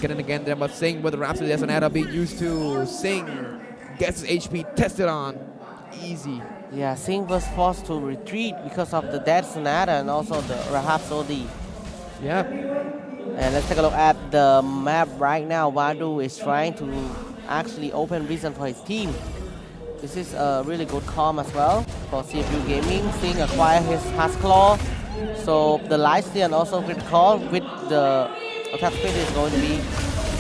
getting again there. But Sing with the Rhapsody as an add-up being used to. Sing gets his HP tested on. Easy. Yeah, Sing was forced to retreat because of the Dead Sonata and also the Rhapsody. Yep. And let's take a look at the map right now. Wadu is trying to actually open reason for his team. This is a really good calm as well for CFU Gaming. Sing acquire his Huskclaw. So the lifesteal and also critical with the attack speed is going to be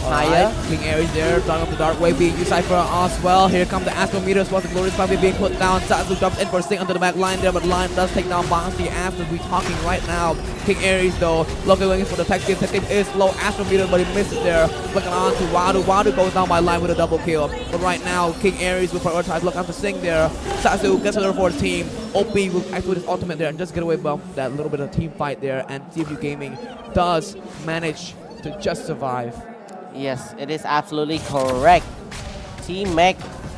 higher. Right. King Aries there, drawing up the dark wave being used Cypher as well. Here come the Astrometer as well. The Glorious Cloud being put down. Satsu jumps in for Sting onto the back line there, but Line does take down Bouncy after we talking right now. King Aries though, looking for Detective. Detective is low Astrometer, but he missed it there. Looking on to Wadu. Wadu goes down by Line with a double kill. But right now, King Aries will prioritize look after Sting there. Satsu gets another for his team. OP will activate his ultimate there and just get away from that little bit of team fight there. And CFU Gaming does manage to just survive. Yes, it is absolutely correct. Team Mac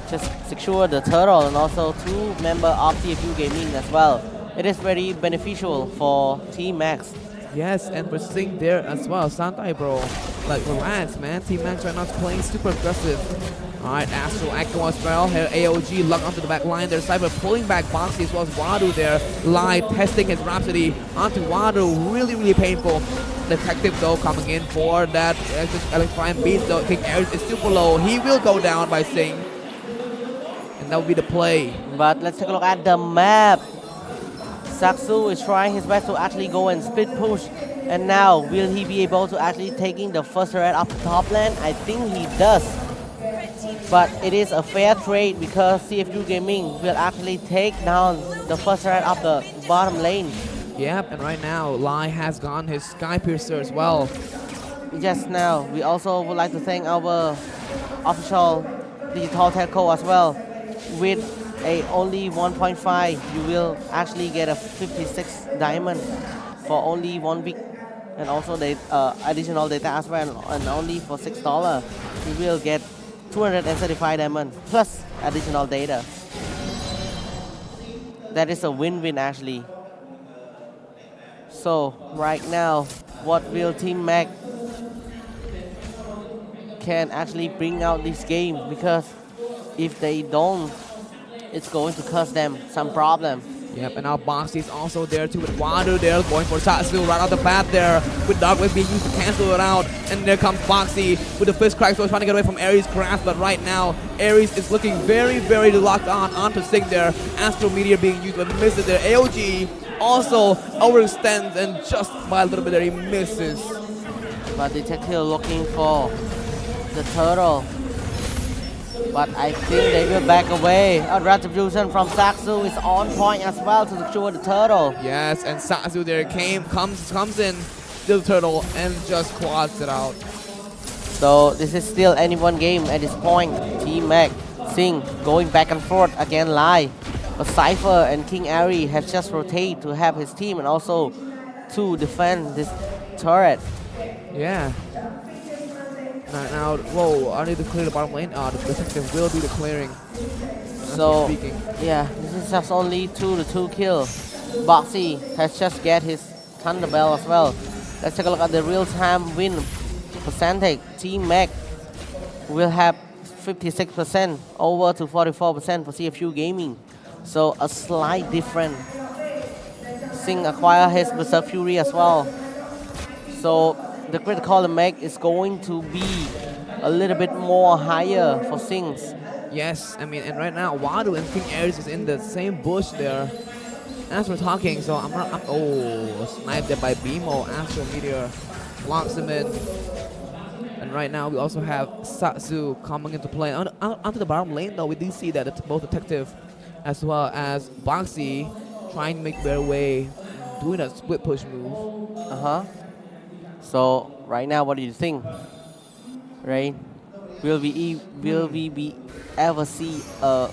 just secure the turtle and also 2 members of CFU Gaming as well. It is very beneficial for Team Max. Yes, and we're seeing there as well. Santai, bro. Like, relax, man. Team Max right now is playing super aggressive. Alright, Astro Echo as well. Here, AOG locked onto the back line there. Cypher pulling back Boxy as well as Wadu there. Live testing his Rhapsody onto Wadu. Really, really painful. Detective though coming in for that electrifying beat though. King Aries is super low. He will go down by Sing. And that will be the play. But let's take a look at the map. Saksu is trying his best to actually go and split push. And now, will he be able to actually taking the first red up the top lane? I think he does. But it is a fair trade because CFU Gaming will actually take down the first red up the bottom lane. Yep, and right now, Lai has gone his Sky Piercer as well. Just now, we also would like to thank our official digital telco as well. With a only 1.5, you will actually get a 56 diamond for only 1 week. And also the additional data as well, and only for $6, you will get 235 diamond plus additional data. That is a win-win actually. So right now, what will Team Mac can actually bring out this game? Because if they don't, it's going to cause them some problem. Yep, and now Boxy is also there too with Wadu there, going for Satsu right off the bat there, with Darkwave being used to cancel it out. And there comes Boxy with the fist crack, so he's trying to get away from Aries' grasp, but right now, Aries is looking very, very locked onto Sting there. Astro Meteor being used, but misses there. AOG also overextends, and just by a little bit there, he misses. But Detective looking for the turtle. But I think they will back away. A retribution from Saksu is on point as well to secure the turtle. Yes, and Satsu there comes in to the turtle and just quads it out. So this is still anyone game at this point. Team Mac, Sing going back and forth again live. But Cypher and King Aries have just rotated to have his team and also to defend this turret. Yeah. Now, whoa, I need to clear the bottom lane. The Detective will do the clearing. So, yeah, this is just only 2-2 kill. Boxy has just get his Thunderbell as well. Let's take a look at the real-time win percentage. Team Mac will have 56% over to 44% for CFU Gaming. So, a slight difference. Sing acquire his Berserk Fury as well. So, the critical make is going to be a little bit more higher for Sings. Yes, I mean, and right now Wadu and King Aries is in the same bush there. as we're talking, so oh, sniped there by Bimo. Astro Meteor blocks him in. And right now we also have Satsu coming into play. Onto the bottom lane though, we do see that both Detective as well as Boxy trying to make their way, doing a split push move. So right now, what do you think? Right? Will we be ever see a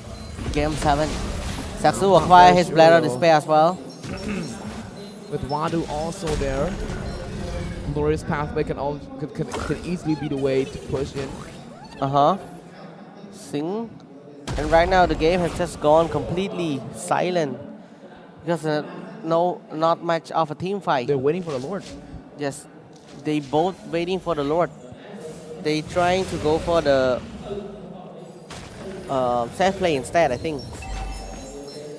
game 7? Satsu acquire his Bladder Despair as well. With Wadu also there. Glorious Pathway can easily be the way to push in. Sing. And right now the game has just gone completely silent because not much of a team fight. They're waiting for the Lord. Yes, they both waiting for the Lord. They trying to go for the safe play instead, I think.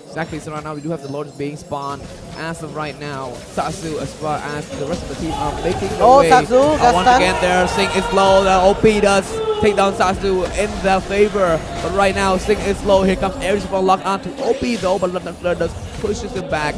Exactly, so right now we do have the Lords being spawned. As of right now, Satsu as well as the rest of the team are making their way. Satsu got once stunned. again there, Sing is low. The OP does take down Satsu in their favor. But right now, Sing is low. Here comes Aries for lock onto OP though, but does pushes him back.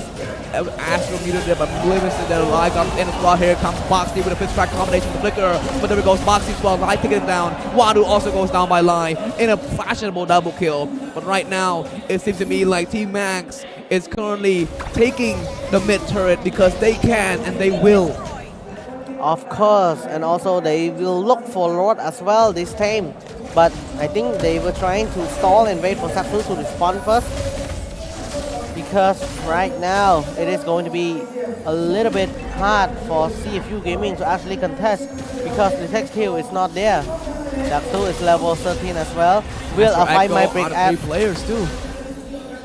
Astro Meteor there, but Livingston there. Live comes in as well. Here comes Boxy with a fifth track combination with the flicker. But there goes Boxy as well. Live taking him down. Wadu also goes down by Line in a fashionable double kill. But right now, it seems to me like Team Max is currently taking the mid turret because they can and they will. Of course, and also they will look for Lord as well this time. But I think they were trying to stall and wait for Satsu to respond first. Because right now it is going to be a little bit hard for CFU Gaming to actually contest because the tech skill is not there. Satsu is level 13 as well. Will a fight my break at 3 players too.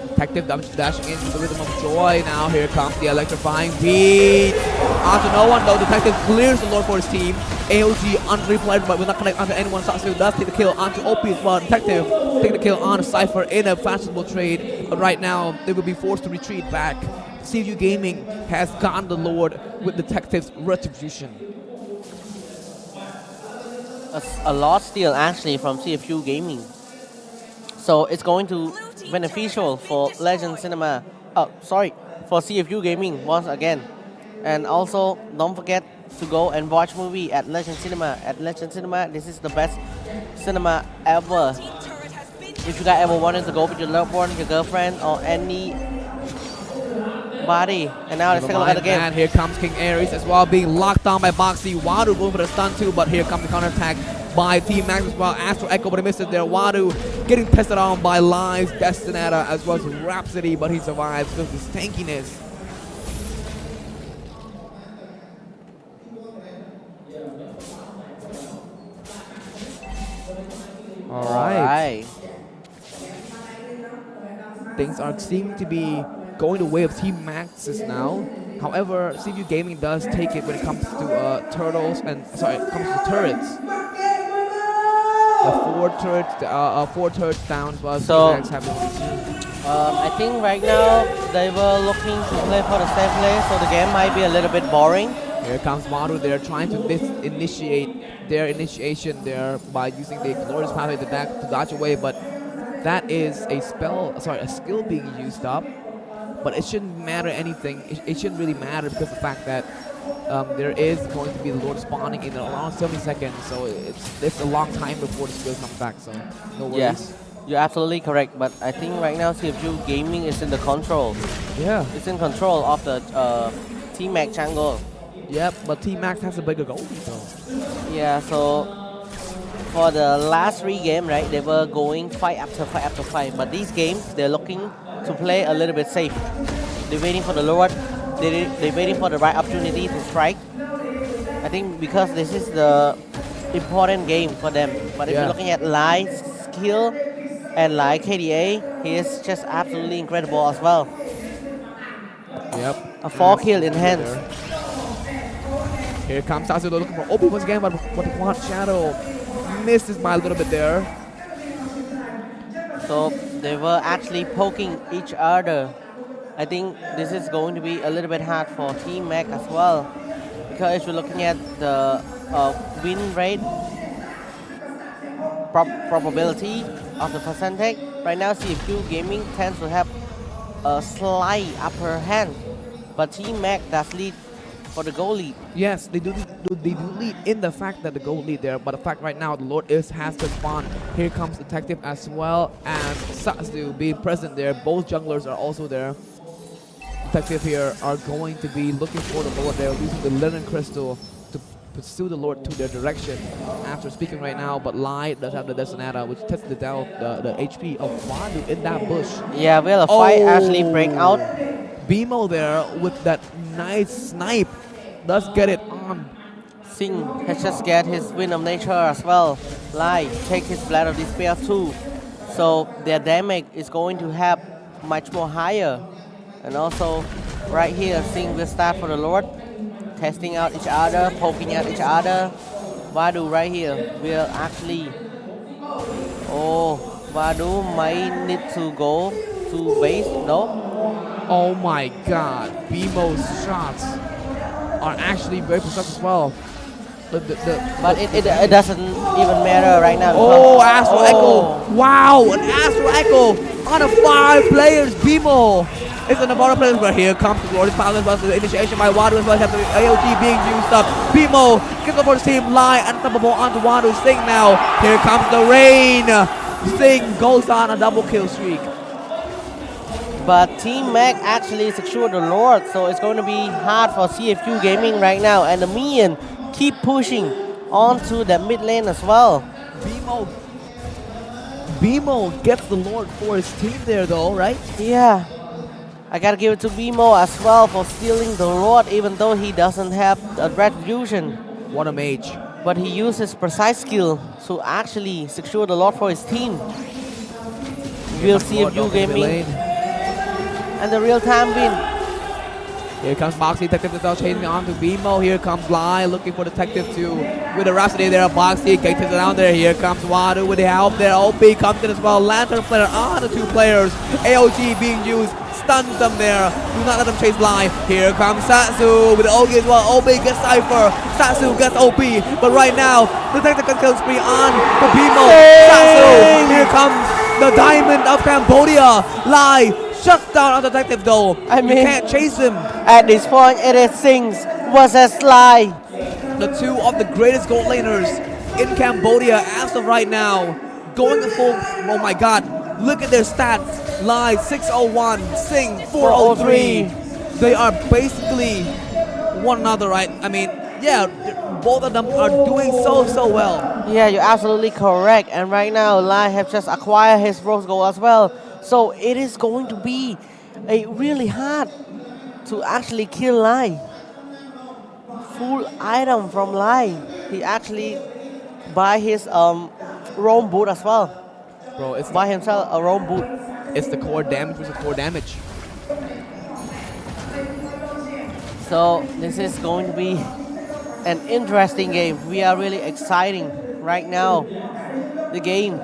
Detective dashing into the rhythm of joy. Now here comes the electrifying beat. Onto no one though. Detective clears the Lord for his team. AOG unreplayed but will not connect onto anyone. Satsu does take the kill onto OP as well. Detective take the kill on Cypher in a fashionable trade. But right now they will be forced to retreat back. CFU Gaming has gotten the Lord with Detective's retribution. A lot steal actually from CFU Gaming. So it's going to beneficial for Legend Cinema. For CFU Gaming once again. And also don't forget to go and watch movie at Legend Cinema. At Legend Cinema, this is the best cinema ever. If you guys ever wanted to go with your loved one, your girlfriend, or any body. And now let's take a look at the game. And here comes King Aries as well, being locked down by Boxy. Wadu going for the stun too, but here comes the counter attack by Team Max as well. Astro Echo, but he missed it there. Wadu getting tested on by Lives, Destinata, as well as Rhapsody, but he survives because of his tankiness. All right. Things are seeming to be going the way of Team Max's now. However, CFU Gaming does take it when it comes to turtles and it comes to turrets. The 4 turrets down as well. So Team Max have I think right now they were looking to play for the safe play, so the game might be a little bit boring. Here comes Maru there, trying to initiate their initiation there by using the glorious pathway to dodge away, but that is a skill being used up. But it shouldn't matter anything. It shouldn't really matter because of the fact that there is going to be the Lord spawning in around 70 seconds, so it's a long time before the skill comes back. So no worries. Yes, you're absolutely correct. But I think right now CFU Gaming is in the control. Yeah, it's in control of the Team Max jungle. Yep, but Team Max has a bigger goal though. Yeah, so for the last 3 games, right, they were going fight after fight after fight. But these games, they're looking to play a little bit safe. They're waiting for the Lord. They're waiting for the right opportunity to strike. I think because this is the important game for them. But if you're looking at Lai's skill and Lai KDA, he is just absolutely incredible as well. Yep. A 4 kill in hands. Here comes Satsu looking for open once again, but Quad Shadow misses by a little bit there. So they were actually poking each other. I think this is going to be a little bit hard for Team Mac as well. Because if you're looking at the win rate, probability of the percentage, right now CFU Gaming tends to have a slight upper hand, but Team Mac does lead for the goal lead. Yes, they do lead in the fact that the goal lead there, but the fact right now the Lord has to spawn. Here comes Detective as well as Satsu being present there. Both junglers are also there. Detective here are going to be looking for the Lord there, using the Linen Crystal to pursue the Lord to their direction. After speaking right now, but Lai does have the Desonata, which tested down the HP of Wadu in that bush. Yeah, will a fight actually break out? BMO there with that nice snipe does get it on. Singh has just get his Wind of Nature as well. Lai take his Blade of Despair too. So their damage is going to have much more higher. And also right here, Singh will start for the Lord. Testing out each other, poking at each other. Vadu right here will actually... Oh, Vadu might need to go to base, no? Oh my god, BMO's shots are actually very precise as well. But it doesn't even matter right now. Oh, Astro Echo. Wow, an Astro Echo on a 5 players. BMO is in the bottom players, but here comes the glorious power as well. The initiation by Wadu as well. Have the AOG being used up. BMO gets over the team. Lai unstoppable onto Wadu. Singh now. Here comes the rain. Singh goes on a double kill streak. But Team Mac actually secured the Lord, so it's going to be hard for CFU Gaming right now. And the Minion keep pushing onto the mid lane as well. BMO gets the Lord for his team there though, right? Yeah. I gotta give it to BMO as well for stealing the Lord, even though he doesn't have a Retribution. What a mage. But he uses precise skill to actually secure the Lord for his team. We'll see if CFU Gaming and the real-time win. Here comes Boxy, Detective is chasing on to BMO. Here comes Lai looking for Detective too. With the Rhapsody there, Boxy takes it down there. Here comes Wadu with the help there. OP comes in as well. Lantern Flare on the 2 players. AOG being used, stuns them there. Do not let them chase Lai. Here comes Satsu with the OG as well. OP gets Cypher. Satsu gets OP. But right now, Detective can kill spree on for BMO. Satsu. Here comes the Diamond of Cambodia. Lai shuts down on Detective though. I mean, you can't chase him. At this point, it is Singh versus Lai. The 2 of the greatest gold laners in Cambodia as of right now. Going full, oh my god, look at their stats. Lai 601, Singh 403. They are basically one another, right? I mean, yeah, both of them are doing so well. Yeah, you're absolutely correct. And right now, Lai have just acquired his rose gold as well. So it is going to be really hard to actually kill Lai. Full item from Lai. He actually buy his roam boot as well. Bro, it's buy himself a roam boot. It's the core damage versus core damage. So this is going to be an interesting game. We are really exciting right now. The game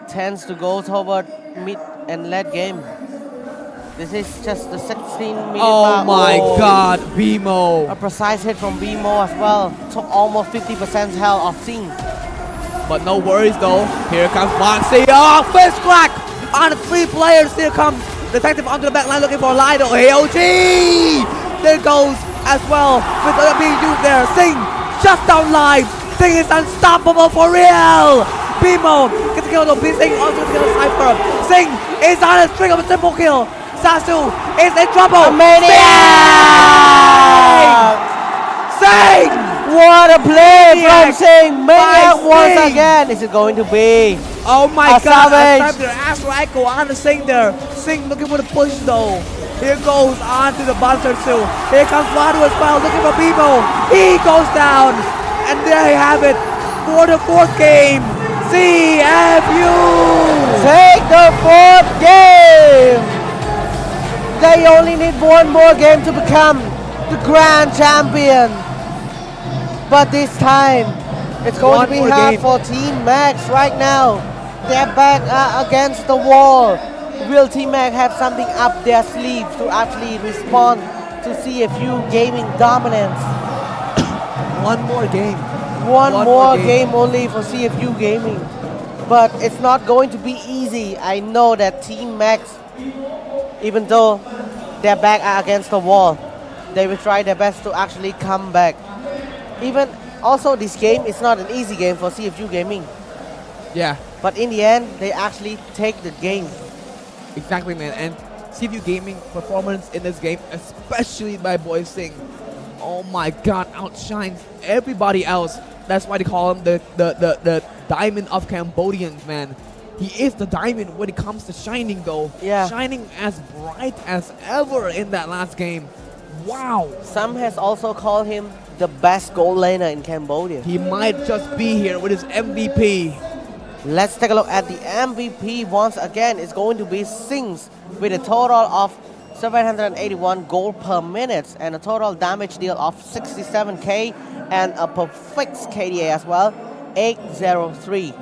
tends to go toward mid and late game. This is just the 16-minute Oh my god, BMO. A precise hit from BMO as well. Took almost 50% health of Singh. But no worries though. Here comes Boxy. Oh, fist crack on the 3 players. Here comes Detective onto the back line looking for Lido. AOG! There goes as well with other being used there. Singh shuts down live. Singh is unstoppable for real. BMO gets a kill though. Singh also gets a kill Cypher. Singh is on a string of a triple kill. Satsu is in trouble. Maniac! Singh! What a play from Singh! Maniac once again. Is it going to be? Oh my god! Savage. Astro Echo on the Singh there. Singh looking for the push though. Here goes on to the bottom two. Here comes Wadu as well, looking for BMO. He goes down, and there you have it for the 4th game. CFU take the 4th game. They only need one more game to become the grand champion. But this time, it's going to be hard for Team Max right now. They're back against the wall. Will Team Max have something up their sleeve to actually respond to CFU Gaming dominance? One more game. One more game only for CFU Gaming. But it's not going to be easy. I know that Team Max even though their back are against the wall, they will try their best to actually come back. Even also, this game is not an easy game for CFU Gaming. Yeah. But in the end, they actually take the game. Exactly, man. And CFU Gaming performance in this game, especially by Boy Singh, oh my God, outshines everybody else. That's why they call him the diamond of Cambodians, man. He is the diamond when it comes to shining, though. Yeah. Shining as bright as ever in that last game. Wow. Some has also called him the best gold laner in Cambodia. He might just be here with his MVP. Let's take a look at the MVP once again. It's going to be Sings with a total of 781 gold per minute and a total damage deal of 67k and a perfect KDA as well, 803.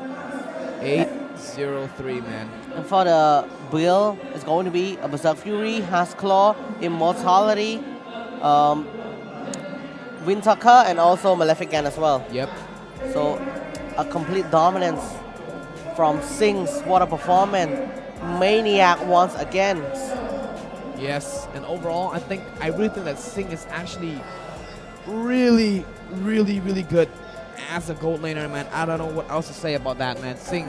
803, man. And for the build, it's going to be a Berserk Fury, Has Claw, Immortality, Windtalker, and also Maleficent as well. Yep. So a complete dominance from Sings. What a performance. Maniac once again. Yes, and overall, I really think that Singh is actually really good as a gold laner, man. I don't know what else to say about that, man. Singh,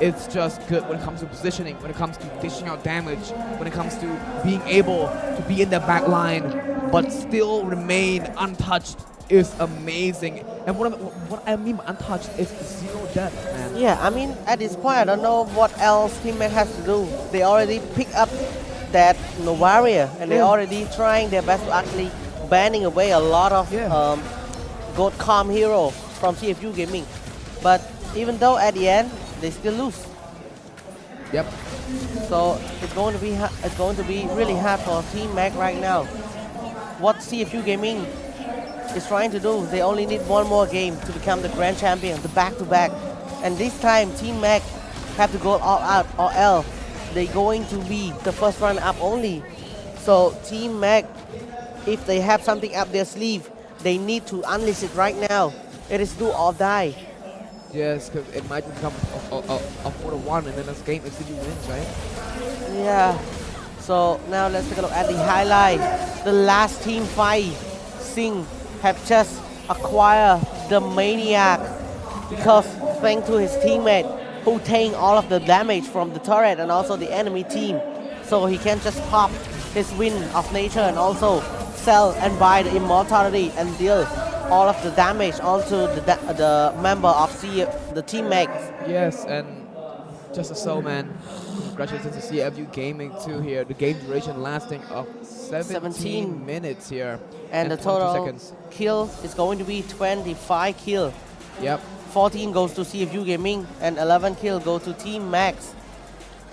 it's just good when it comes to positioning, when it comes to dishing out damage, when it comes to being able to be in the back line, but still remain untouched is amazing. And what I mean by untouched is 0 death, man. Yeah, I mean, at this point, I don't know what else teammate has to do. They already pick up that Novaria, and they're already trying their best to actually banning away a lot of gold calm hero from CFU Gaming. But even though at the end, they still lose. Yep. So it's going to be really hard for Team Mac right now. What CFU Gaming is trying to do, they only need one more game to become the grand champion, the back-to-back. And this time, Team Mac have to go all out or else they're going to be the first run-up only. So Team Mac, if they have something up their sleeve, they need to unleash it right now. It is do or die. Yes, because it might become a 4-1, and then this game is if you wins, right? Yeah. So now let's take a look at the highlight. The last team fight, Singh have just acquired the Maniac because thanks to his teammate who taking all of the damage from the turret and also the enemy team. So he can just pop his Wind of Nature and also sell and buy the Immortality and deal all of the damage onto the member of the teammates. Yes, and just so, man, congratulations to CFU Gaming too here. The game duration lasting of 17 minutes here. And the total kill is going to be 25 kill. Yep. 14 goes to CFU Gaming and 11 kill go to Team Max.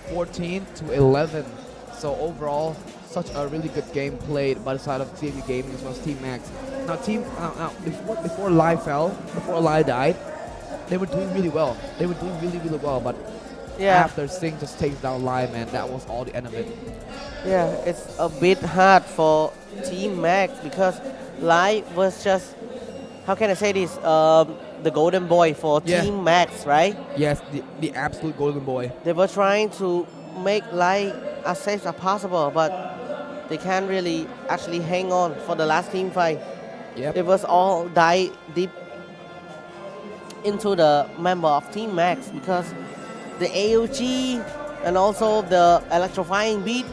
14 to 11. So overall, such a really good game played by the side of CFU Gaming as well as Team Max. Now, before Lai fell, before Lai died, they were doing really well. They were doing really well, but after Singh just takes down Lai, man, that was all the end of it. Yeah, it's a bit hard for Team Max because Lai was just, how can I say this, the golden boy for Team Max, right? Yes, the absolute golden boy. They were trying to make Lai as safe as possible, but they can't really actually hang on for the last team fight. Yep. It was all dive deep into the member of Team Max because the AOG and also the electrifying beat,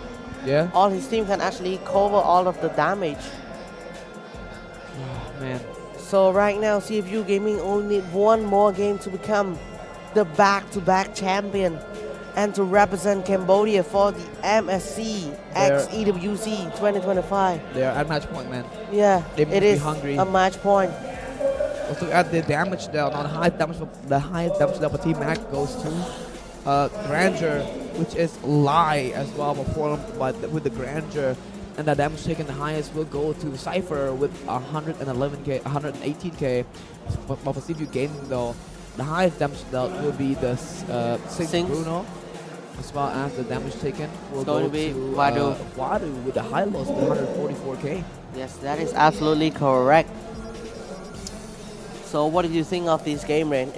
all his team can actually cover all of the damage. Oh, man. So right now, CFU Gaming only need one more game to become the back-to-back champion and to represent Cambodia for the MSC X EWC 2025. They're at match point, man. Yeah, they must it be is hungry. a match point. Let's look at the damage down. On the highest damage level Team Mac goes to Grandeur, which is Lai as well, performed with the Grandeur. And the damage taken the highest will go to Cypher with 111k, 118k. But for CFU Gaming though, the highest damage dealt will be the Singh Bruno, as well as the damage taken will go to Wadu with the high loss with 144k. Yes, that is absolutely correct. So what did you think of this game, Rain?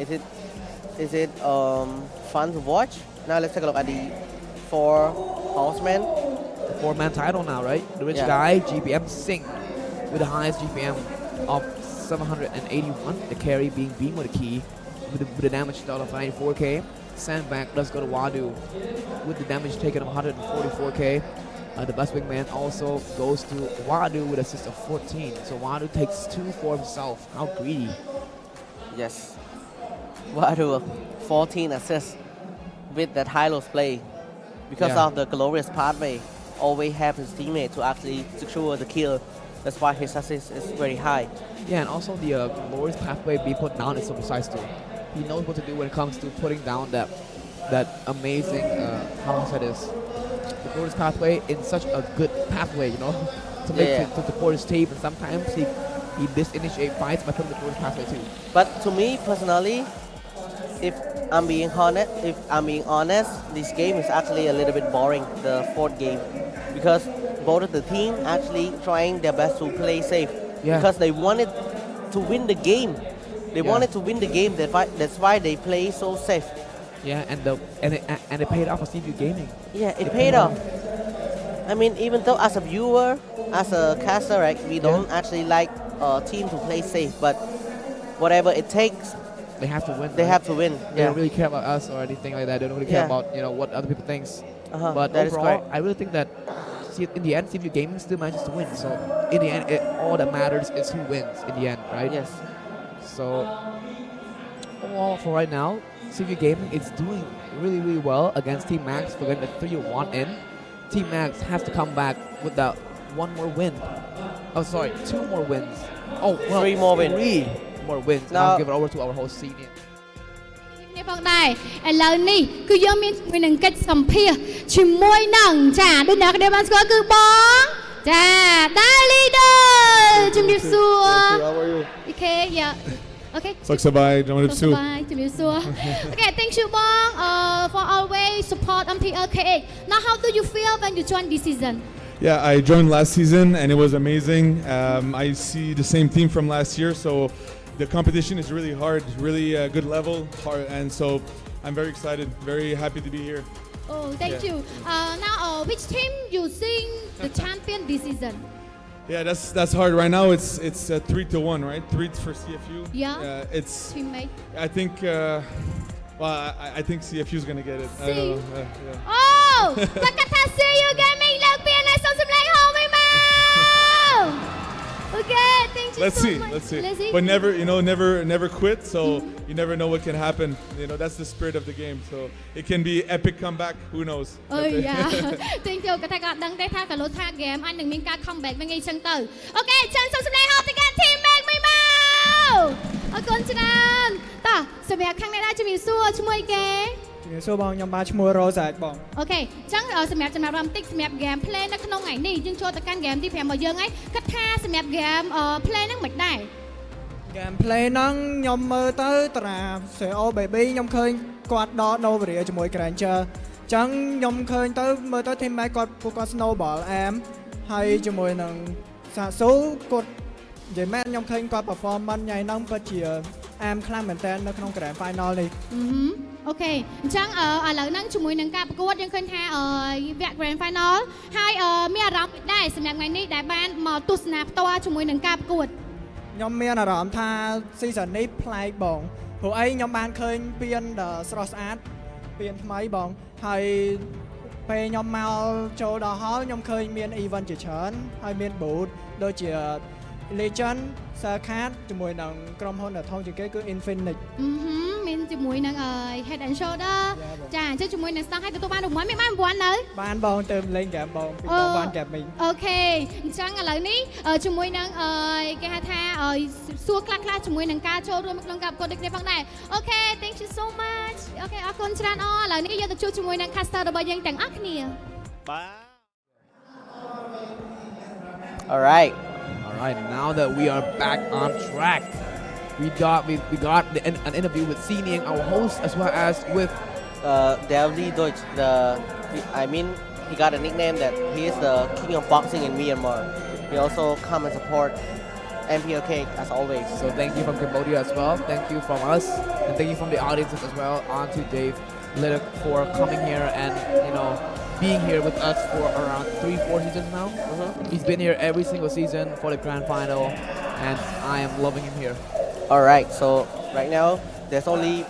Is it fun to watch? Now let's take a look at the 4 horsemen. 4-man title now, right? The rich guy, GPM Singh, with the highest GPM of 781. The carry being Beam with a key, with the damage total of 94k. Sandbag does go to Wadu with the damage taken of 144k. The best wingman also goes to Wadu with assist of 14. So Wadu takes 2 for himself. How greedy. Yes. Wadu 14 assists with that high-low play. Because of the glorious pathway, always have his teammate to actually secure the kill. That's why his assist is very high. Yeah, and also the glorious pathway being put down is so precise too. He knows what to do when it comes to putting down that amazing, how I say this, the glorious pathway in such a good pathway, you know, to make to support his team. And sometimes he disinitiate fights by putting the glorious pathway too. But to me personally, if I'm being honest, this game is actually a little bit boring, the 4th game, because both of the team actually trying their best to play safe, because they wanted to win the game. They wanted to win the game. That's why they play so safe. Yeah, and it paid off for CFU Gaming. Yeah, it paid off. I mean, even though as a viewer, as a caster, right, we don't actually like a team to play safe, but whatever it takes, they have to win. They have to win. They don't really care about us or anything like that. They don't really care about what other people think. But overall, I really think that in the end, CFU Gaming still manages to win. So in the end, all that matters is who wins in the end, right? Yes. So overall, for right now, CFU Gaming is doing really, really well against Team Max for getting a 3-1 in. Team Max has to come back with that 1 more win. Oh, sorry, 2 more wins. Oh, well, 3 more wins. 3 more wins. Now I'll give it over to our host, Senior. នេះផងដែរឥឡូវនេះគឺយើងមានជាមួយនឹងកិច្ចសម្ភាសជាមួយនឹងចាដូចអ្នកគ្នាបានស្គាល់គឺបងចា Leader ជំរាបសួរ How are you? Okay, yeah. Okay. សុខសប្បាយជំរាបសួរ ជំរាបសួរ Okay, thank you បង for always support MPL-KH. Now how do you feel when you join this season? Yeah, I joined last season and it was amazing. I see the same team from last year, so the competition is really hard, really good level, and so I'm very excited, very happy to be here. Oh, thank you. Now, which team you think the champion this season? Yeah, that's hard. Right now, it's 3-1, right? 3 for CFU. Yeah. It's teammate. I think. Well, I think CFU is gonna get it. I don't know. Yeah. Oh, CFU Gaming លើកពីណែសុំសម្លេងហោមួយមក Okay, thank you Let's so see. much. Let's see. But never quit. So you never know what can happen. You know, that's the spirit of the game. So it can be epic comeback. Who knows? Oh yeah. Thank you គាត់ថាគាត់ដឹងទេថាកលុថា game អាចនឹងមានការ comeback វិញអីចឹងទៅ Okay ចឹងសុំសម្លេងហោទៅកាន់ team Mac មួយមកអរគុណច្រើនតោះសម្រាប់ខាងនេះដែរជំរាបសួរឈ្មោះអីគេ ជំរាបសួរបងខ្ញុំបាទឈ្មោះ Rose បង Okay ចឹងសម្រាប់រំតិចសម្រាប់ game play នៅក្នុងថ្ងៃនេះយើងចូលទៅកាន់ game ទី 5 របស់យើងហើយគិតថាសម្រាប់ game play ហ្នឹងមិនដែរ game play ហ្នឹងខ្ញុំមើលទៅតារា CFU ខ្ញុំឃើញគាត់ដក Novaria ជាមួយ Granger ចឹងខ្ញុំឃើញទៅមើលទៅ team mate គាត់ពួកគាត់ snowball អែមហើយជាមួយនឹងសាស៊ូគាត់និយាយមែនខ្ញុំឃើញគាត់ performance ថ្ងៃហ្នឹងពិតជាអែមខ្លាំងមែនតើនៅក្នុង grand final នេះ អូខេអញ្ចឹងឥឡូវហ្នឹងជាមួយនឹងការប្រកួតយើងឃើញថាវគ្គ grand final ហើយមានអារម្មណ៍ដែរសម្រាប់ថ្ងៃនេះដែលបានមកទស្សនាផ្ទាល់ជាមួយនឹងការប្រកួតខ្ញុំមានអារម្មណ៍ថា season នេះប្លែកបងព្រោះអីខ្ញុំបានឃើញពៀនស្រស់ស្អាតពៀនថ្មីបងហើយពេលខ្ញុំមកចូលដល់ hall ខ្ញុំឃើញមាន event ជាច្រើនហើយមាន booth ដូចជា Legend Sarcad ជាមួយនឹងក្រុមហ៊ុនដែលធំជាងគេគឺ Infinite មានជាមួយនឹង Head and Shoulder ចាអញ្ចឹងជាមួយនឹង Stock ឲ្យទទួលបានរង្វាន់មានបានរង្វាន់នៅបានបងទៅលេងហ្គេមបងពីបងបាន Gaming អូខេអញ្ចឹងឥឡូវនេះជាមួយនឹងគេហៅថាសួរខ្លះជាមួយនឹងការចូលរួមក្នុងការប្រកួតដូចគ្នាផងដែរអូខេ thank you so much អូខេអរគុណច្រើនឥឡូវនេះយើងទៅជួបជាមួយនឹង caster របស់យើងទាំងអស់គ្នាបាទ All right. Now that we are back on track, we got an interview with Senior, our host, as well as with Davli Deutsch. He got a nickname that he is the king of boxing in Myanmar. He also come and support MPL-KH as always. So thank you from Cambodia as well. Thank you from us, and thank you from the audiences as well. On to Dave. Lyric, for coming here and being here with us for around 3-4 seasons now. He's been here every single season for the grand final, and I am loving him here. All right, so right now there's only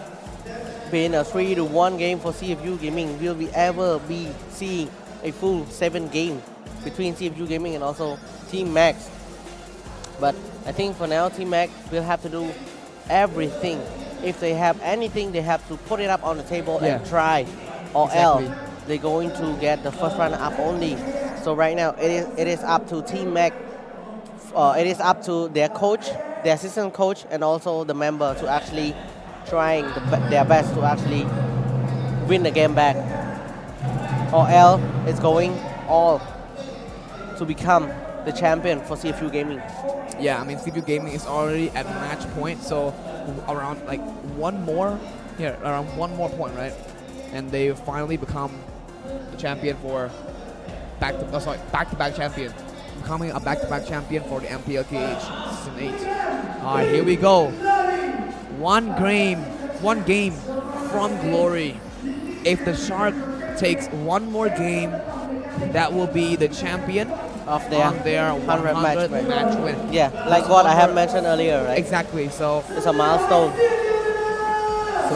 been a 3-1 game for CFU Gaming. Will we ever be seeing a full 7 game between CFU Gaming and also Team Max? But I think for now, Team Max will have to do everything. If they have anything, they have to put it up on the table and try, or else they're going to get the first runner up only. So right now, it is up to Team Max. It is up to their coach, their assistant coach, and also the member to actually trying their best to actually win the game back, or else it's going all to become the champion for CFU Gaming. Yeah, I mean CFU Gaming is already at match point, so around like one more point, right? And they finally become the champion for back-to-back champion, becoming a back-to-back champion for the MPL-KH Season 8. All right, here we go. One game from glory. If the Shark takes one more game, that will be the champion of their 100 match win. Yeah, like what I have mentioned earlier, right? Exactly. So it's a milestone.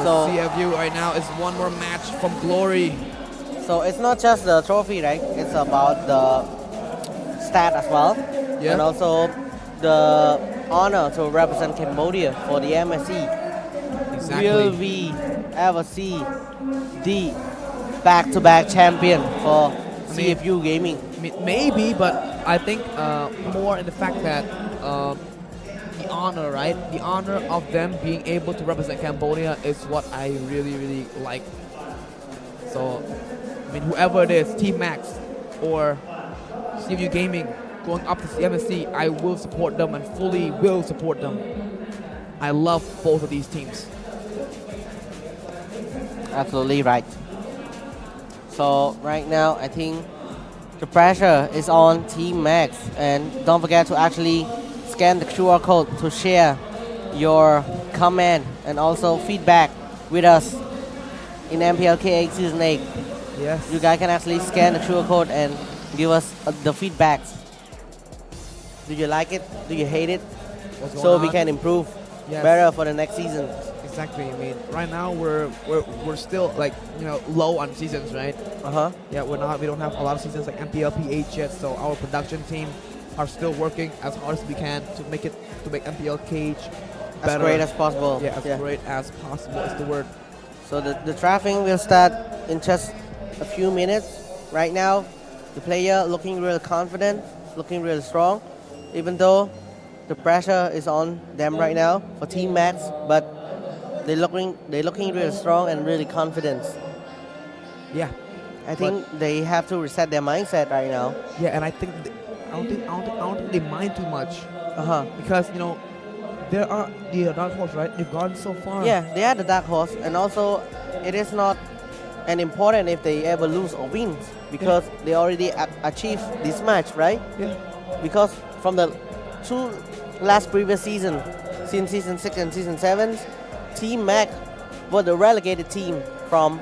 So CFU right now is one more match from glory. So it's not just the trophy, right? It's about the stat as well, and also the honor to represent Cambodia for the MSC. Exactly. Will we ever see the back-to-back champion for CFU Gaming? Maybe, but I think more in the fact that the honor, right? The honor of them being able to represent Cambodia is what I really, really like. So, I mean, whoever it is, Team Max or CFU Gaming going up to the MSC, I will support them and fully will support them. I love both of these teams. Absolutely right. So right now, I think the pressure is on Team Max, and don't forget to actually scan the QR code to share your comment and also feedback with us in MPL-KH Season 8. Yes. You guys can actually scan the QR code and give us the feedbacks. Do you like it? Do you hate it? So we can improve better for the next season. Exactly. I mean, right now we're still like low on seasons, right? Yeah, we don't have a lot of seasons like MPL-KH yet, so our production team are still working as hard as we can to make MPL-KH better. As great as possible. Yeah, as great as possible is the word. So the drafting will start in just a few minutes. Right now, the player looking real confident, looking real strong, even though the pressure is on them right now for Team Max, but they're looking really strong and really confident. Yeah, I think they have to reset their mindset right now. Yeah, and I don't think they mind too much. Because they are the dark horse, right? They've gone so far. Yeah, they are the dark horse, and also it is not an important if they ever lose or win, because they already achieved this match, right? Yeah. Because from the two last previous season, since Season 6 and Season 7, Team Mac was the relegated team from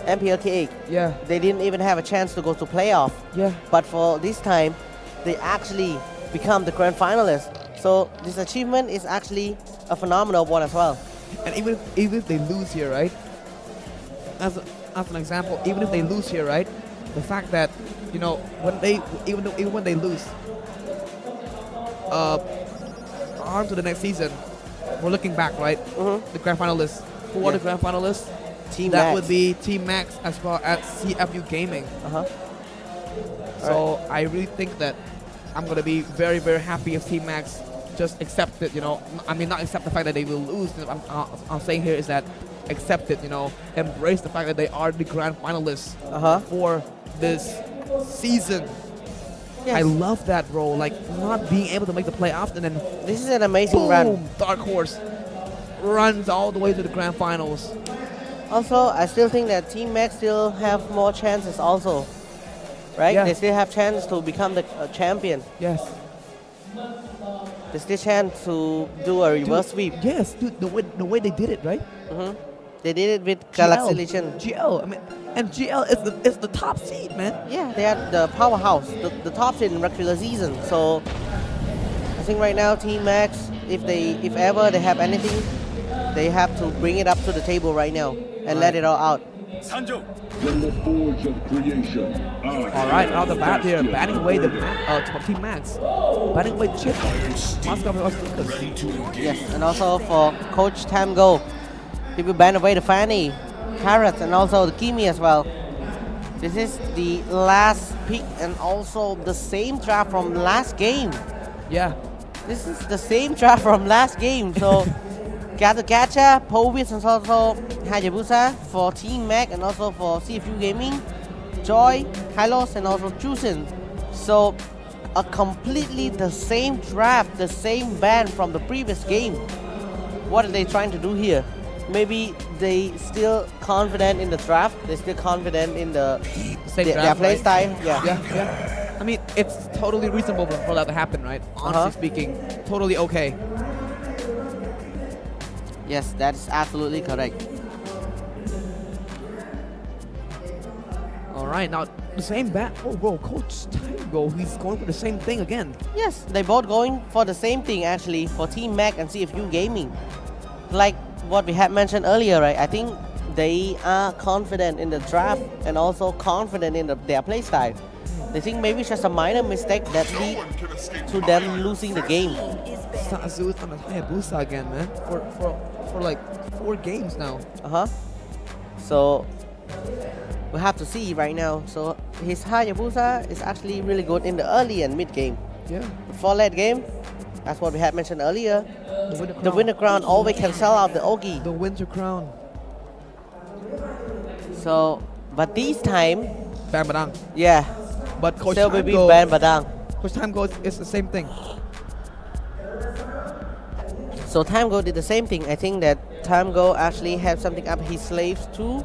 MPL-KH. Yeah. They didn't even have a chance to go to playoff. Yeah. But for this time, they actually become the grand finalists. So this achievement is actually a phenomenal one as well. And even if they lose here, right? As an example, even if they lose here, right? The fact that when they lose, on to the next season, we're looking back, right? The grand finalists. Who are the grand finalists? Team that Max. would be Team Max as well as CFU Gaming. So I really think that I'm gonna be very, very happy if Team Max just accept it. I mean, not accept the fact that they will lose. I'm saying here is that accept it. Embrace the fact that they are the grand finalists for this season. Yes. I love that, bro. Like, not being able to make the playoffs and then this is an amazing run. Dark horse runs all the way to the grand finals. Also, I still think that Team Max still have more chances also, right? Yeah. They still have chance to become the champion. Yes. There's still chance to do a reverse sweep. Yes, dude, the way they did it, right? They did it with Galaxy Legion. GL, I mean, and GL is the top seed, man. Yeah, they are the powerhouse, the top seed in regular season. So I think right now Team Max, if ever they have anything, they have to bring it up to the table right now and let it all out. From the forge of creation. All right, out the bat here, batting away the Team Max, batting away Chip. Yes, and also for Coach Tamgo, he will ban away the Fanny, Carrot, and also the Kimi as well. This is the last pick and also the same draft from last game. Yeah. This is the same draft from last game. So, Gacha, Povis, and also Hayabusa for Team Mac and also for CFU Gaming, Joy, Hylos, and also Jusin. So, a completely the same draft, the same band from the previous game. What are they trying to do here? Maybe they still confident in the draft. They're still confident in their play style. Yeah. I mean, it's totally reasonable for that to happen, right? Honestly speaking, totally okay. Yes, that's absolutely correct. All right, now the same bat. Oh, bro, Coach Tango, he's going for the same thing again. Yes, they both going for the same thing actually for Team Mac and CFU Gaming. Like what we had mentioned earlier, right? I think they are confident in the draft and also confident in their play style. They think maybe it's just a minor mistake that lead to them losing the game. Sazu's on the Hayabusa again, man. For like 4 games now. So we have to see right now. So his Hayabusa is actually really good in the early and mid game. Yeah. For late game, that's what we had mentioned earlier. The Winter Crown always can sell out the Ogi. The Winter Crown. So, but this time, Ban Badang. Yeah. But Coach still will be Tango, Ban Badang. Coach Tango is the same thing. So Tamgo did the same thing. I think that Tamgo actually had something up his sleeves too.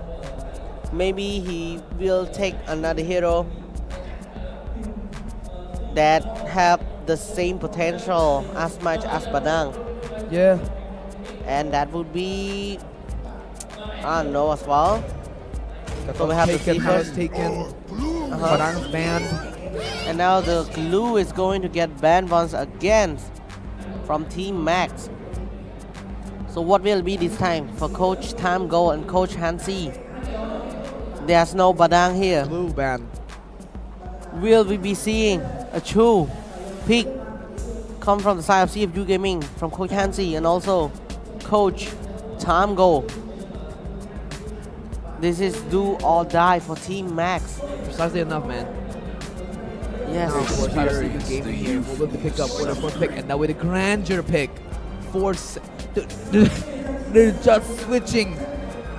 Maybe he will take another hero that have the same potential as much as Badang. Yeah. And that would be, I don't know as well. So we have to see first. Badang's banned. And now the glue is going to get banned once again from Team Max. So what will be this time for Coach Tamgo and Coach Hansi? There's no Badang here. Blue ban. Will we be seeing a true pick come from the side of CFU Gaming from Coach Hansi and also Coach Tamgo? This is do or die for Team Max. Precisely enough, man. Yes. Now, of course, CFU Gaming here will look to pick up with a first pick, and now with a grandeur pick. They're just switching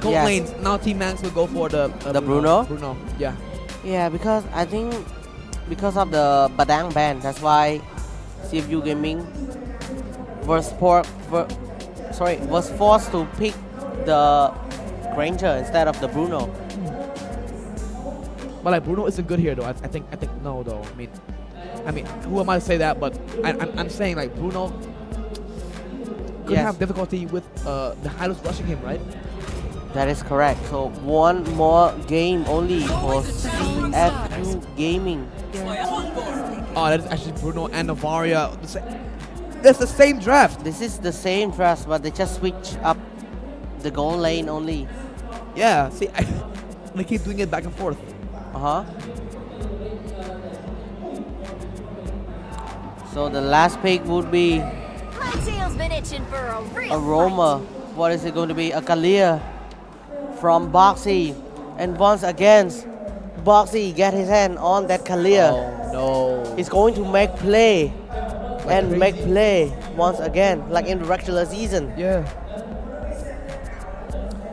gold lanes. Now Team Max will go for the Bruno. Bruno, yeah. Yeah, because I think because of the Badang ban, that's why CFU Gaming was forced to pick the Granger instead of the Bruno. But like Bruno isn't good here though. I think no though. I mean, who am I to say that? But I'm saying like Bruno could have difficulty with the Hylos rushing him, right? That is correct. So one more game only for CFU Gaming. Oh, that is actually Bruno and Navaria. That's the same draft. This is the same draft, but they just switch up the goal lane only. Yeah, see, they keep doing it back and forth. So the last pick would be My tail's been itching for a real Aroma. What is it going to be? A Kalia from Boxy. And once again, Boxy get his hand on that Kalia. Oh no. He's going to make play. And make play once again, like in the regular season. Yeah.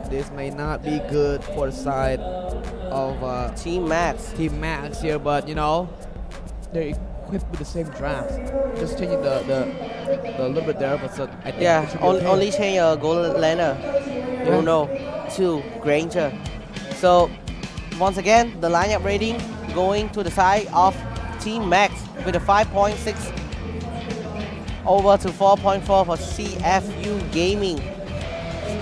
This may not be good for the side of Team Max. Team Max here, but you know, they're equipped with the same draft. Just changing the little bit there, but so I think it should be okay. Only change a gold laner. Bruno to Granger. So once again, the lineup rating going to the side of Team Max with a 5.6 over to 4.4 for CFU Gaming.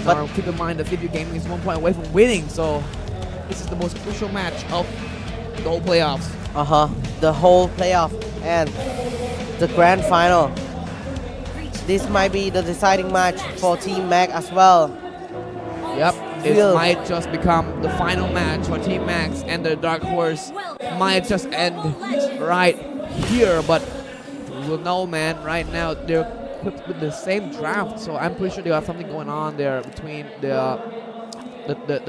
But keep in mind that CFU Gaming is 1 point away from winning, so this is the most crucial match of the whole playoffs. The whole playoff and the grand final. This might be the deciding match for Team Mac as well. Yep, it might just become the final match for Team Max, and the Dark Horse might just end right here, but we'll know, man. Right now they're equipped with the same draft, so I'm pretty sure they have something going on there between the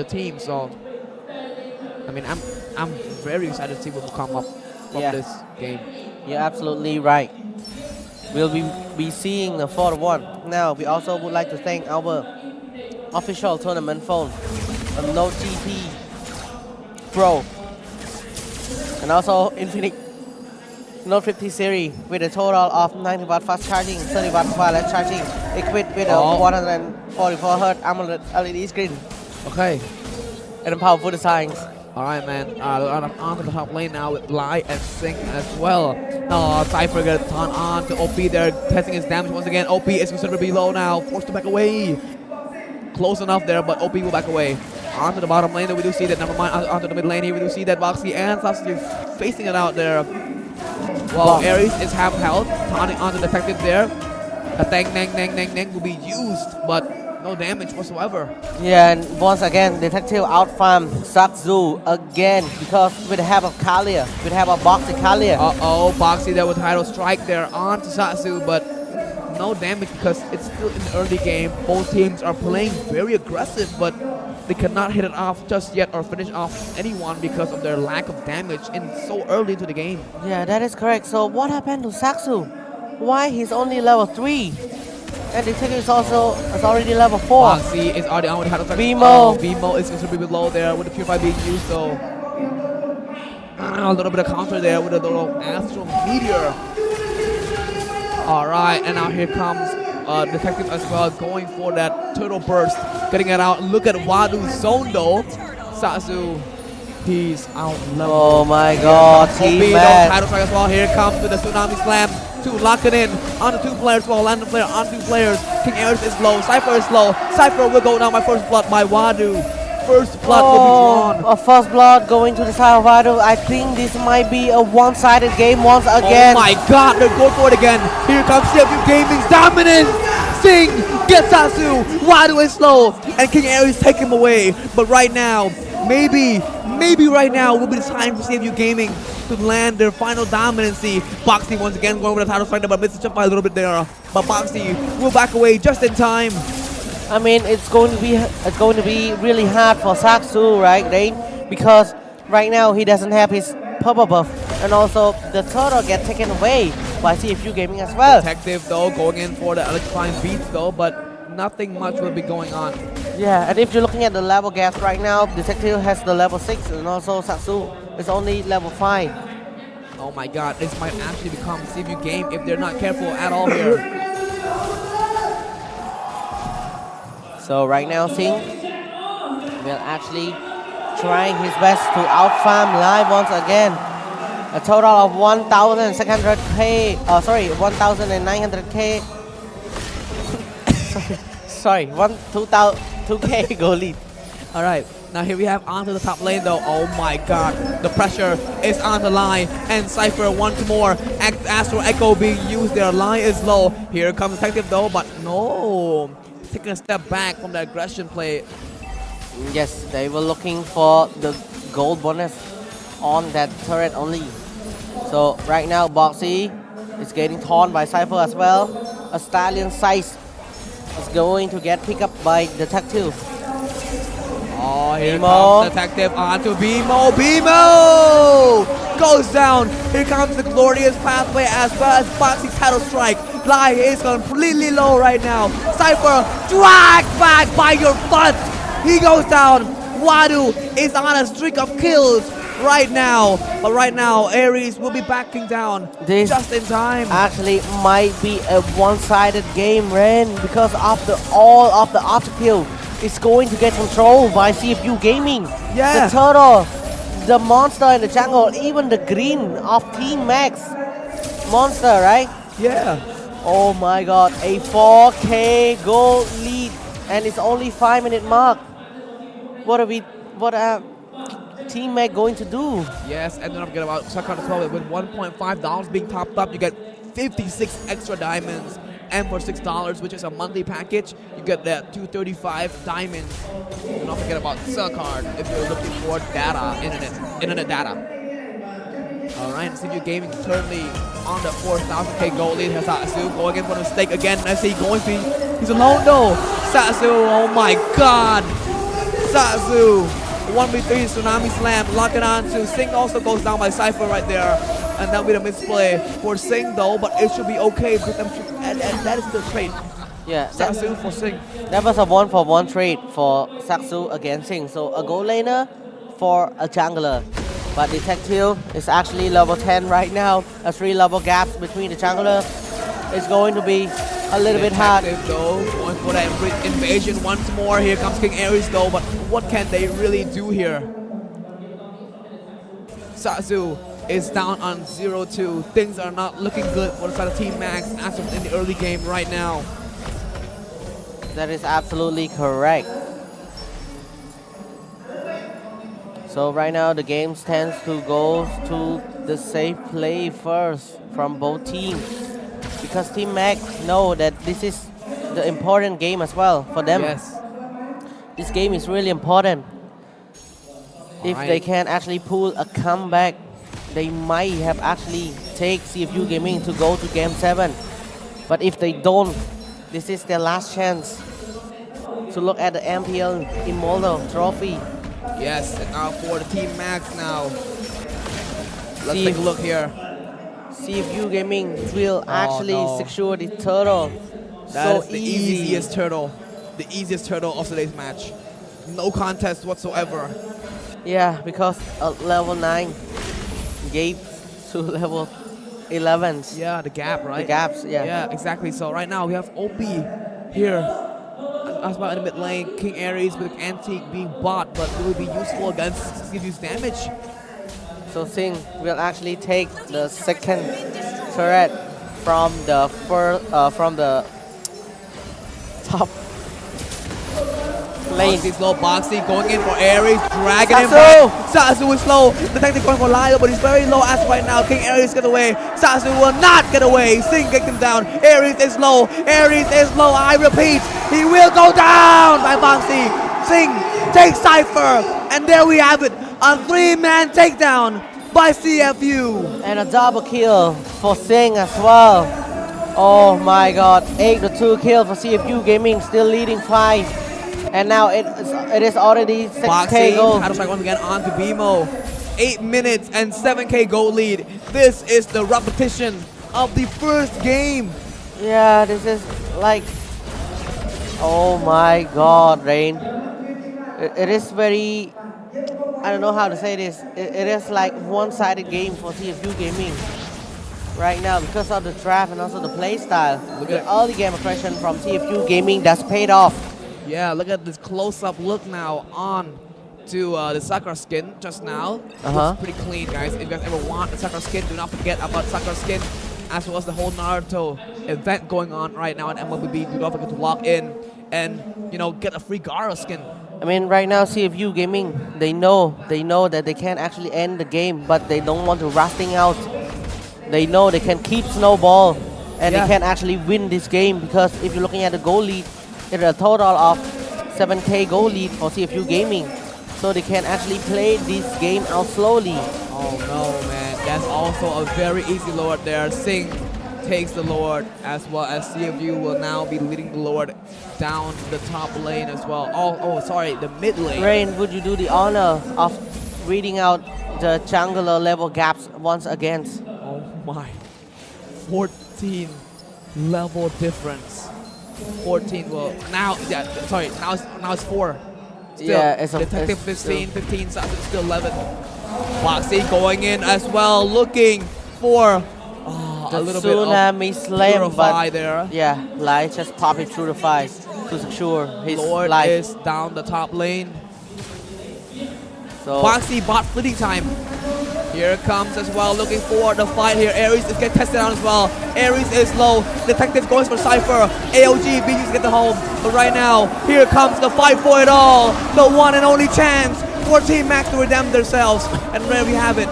team. So I mean, I'm very excited to see what will come up from this game. You're absolutely right. We'll be seeing the 4-1. Now we also would like to thank our official tournament phone, No GP Pro, and also Infinix Note 50 series with a total of 90 watt fast charging, 30 watt wireless charging, equipped with a 144 Hz AMOLED LED screen. Okay. And a powerful designs. Alright, man. On to the top lane now with Lai and Sing as well. Cypher gets turn on to OP there, testing his damage once again. OP is considerably low now, forced to back away. Close enough there, but OP will back away. Onto the bottom lane, we do see that. Never mind, onto the mid lane here, we do see that Boxy and Sasuke facing it out there. Well, Ares is half health, turning on the detective there. A Nang will be used, but no damage whatsoever. Yeah, and once again, Detective outfarmed Sakzu again because with the help of Kalia, with the help of Boxy Kalia. Boxy there with Tidal Strike there onto Satsu, but no damage because it's still in the early game. Both teams are playing very aggressive, but they cannot hit it off just yet or finish off anyone because of their lack of damage in so early into the game. Yeah, that is correct. So what happened to Saksu? Why he's only level 3? And Detective is already level 4. Boxy is already on with Tidal Strike. Bimo is considerably low there with the Purify being used, so a little bit of counter there with a little Astral Meteor. Alright, and now here comes Detective as well, going for that Turtle Burst, getting it out. Look at Wadu's zone though. Satsu, he's out level. Oh my god, Team Mac. Tidal Strike as well. Here comes the Tsunami Slam to lock it in. On the 2 players, well, random player on 2 players. King Ares is low, Cypher is low. Cypher will go down by first blood by Wadu. First blood will be drawn. A first blood going to the side of Wadu. I think this might be a one-sided game once again. Oh my god, they're going for it again. Here comes CFU Gaming's dominance. Sing gets Satsu. Wadu is slow, and King Ares take him away. But right now, maybe right now will be the time for CFU Gaming to land their final dominancy. Boxy once again going with the Tidal Strike, but misses jump by a little bit there. But Boxy will back away just in time. I mean, it's going to be really hard for Saksu, right, Rain? Because right now he doesn't have his purple buff, and also the turtle gets taken away by CFU Gaming as well. Detective though going in for the electrifying beats though, but nothing much will be going on. Yeah, and if you're looking at the level gaps right now, Detective has the level 6, and also Saksu is only level 5. Oh my god, this might actually become a CFU game if they're not careful at all here. So right now, Singh will actually trying his best to outfarm Live once again. A total of 1,600k, 1,900k. sorry, 2k goal lead. All right, now here we have onto the top lane though. Oh my god, the pressure is on the line, and Cypher once more. Astral Echo being used there. Line is low. Here comes Detective though, but no. Taking a step back from the aggression play. Yes, they were looking for the gold bonus on that turret only. So right now, Boxy is getting torn by Cypher as well. A Stallion size is going to get picked up by Detective. Oh, here comes Detective onto Bimo. Bimo goes down. Here comes the glorious pathway as well as Boxy's Tidal Strike. Lai is completely low right now. Cypher dragged back by your butt. He goes down. Wadu is on a streak of kills right now. But right now, Ares will be backing down just in time. Actually might be a one-sided game, Ren, because after all of the obstacle is going to get controlled by CFU Gaming. Yeah. The turtle, the monster in the jungle, even the green of Team Max monster, right? Yeah. Oh my god, a 4k gold lead and it's only 5-minute mark. What are Team Meg going to do? Yes, and don't forget about Sakura as well. With $1.5 being topped up, you get 56 extra diamonds. And for $6, which is a monthly package, you get that 235 diamonds. Do not forget about Card if you're looking for data, internet data. All right, CFU Gaming currently on the 4,000k goal lead. Here's Sa'asu going in for a mistake again. I see he's alone though. Sa'asu, oh my God. Sa'asu, 1v3 Tsunami Slam, lock it on to Sing also goes down by Cypher right there. And that will be a misplay for Sing though, but it should be okay because and that is the trade. Yeah, Sa'asu for Sing. That was a 1-for-1 trade for Sa'asu against Sing. So a gold laner for a jungler. But Detective is actually level 10 right now. A 3-level gap between the jungler. It's going to be a little bit hard. Though, going for that invasion once more. Here comes King Ares though, but what can they really do here? Sa'asu is down on 0-2. Things are not looking good for the side of Team Max as of in the early game right now. That is absolutely correct. So right now the game tends to go to the safe play first from both teams. Because Team Max know that this is the important game as well for them. Yes. This game is really important. If they can actually pull a comeback, they might have actually take CFU Gaming to go to game 7. But if they don't, this is their last chance to look at the MPL Immortal Trophy. Yes, and now for the Team Max now. Let's take a look here. CFU Gaming will actually secure the turtle. That is the easiest turtle. The easiest turtle of today's match. No contest whatsoever. Yeah, because level 9 gave to level 11s. Yeah, the gap, right? The gaps, yeah. Yeah, exactly. So right now we have OP here. As well in the mid lane, King Ares with Antique being bought, but will be useful against CFU's damage. So Sing will actually take the second turret from the top lane. Boxy slow, Boxy going in for Ares, dragging him back. Sa'asu is slow. The technique going for Lyle, but he's very low as right now. King Ares get away. Sa'asu will not get away. Sing gets him down. Ares is low. Ares is low. I repeat, he will go down by Boxy. Sing takes Cypher, and there we have it. A 3-man takedown by CFU. And a double kill for Sing as well. Oh my God, 8-2 kill for CFU Gaming, still leading 5. And now it is already 6k gold. How to strike once again on to BMO. 8 minutes and 7k gold lead. This is the repetition of the first game. Yeah, this is like, oh my God, Rain. It is very, I don't know how to say this. It is like one-sided game for CFU Gaming right now because of the draft and also the play style. The early game aggression from CFU Gaming that's paid off. Yeah, look at this close-up look now on to the Sakura skin just now. Looks pretty clean, guys. If you guys ever want the Sakura skin, do not forget about Sakura skin, as well as the whole Naruto event going on right now at MLBB. Do not forget to log in and, you know, get a free Gara skin. I mean, right now CFU Gaming, they know that they can actually end the game, but they don't want to rusting out. They know they can keep snowball, and they can actually win this game because if you're looking at the goal lead, it's a total of 7k goal lead for CFU Gaming. So they can actually play this game out slowly. Oh no, man. That's also a very easy Lord there. Sing takes the Lord, as well as CFU will now be leading the Lord down the top lane as well. Oh, sorry, the mid lane. Rain, would you do the honor of reading out the jungler level gaps once again? Oh my. 14 level difference. 14, well, now, now it's 4. Still, yeah, it's Detective 15, Sa'asu still 11. Boxy going in as well, looking for a little bit of Tsunami Slam, but there. Yeah, Light just pop it through the fire to secure his Lord life. is down the top lane. So Boxy bought fleeting time. Here comes as well, looking for the fight here. Aries is getting tested out as well. Aries is low. Detective goes for Cypher. AOG being used to get the home. But right now, here comes the fight for it all. The one and only chance for Team Max to redeem themselves. And there we have it.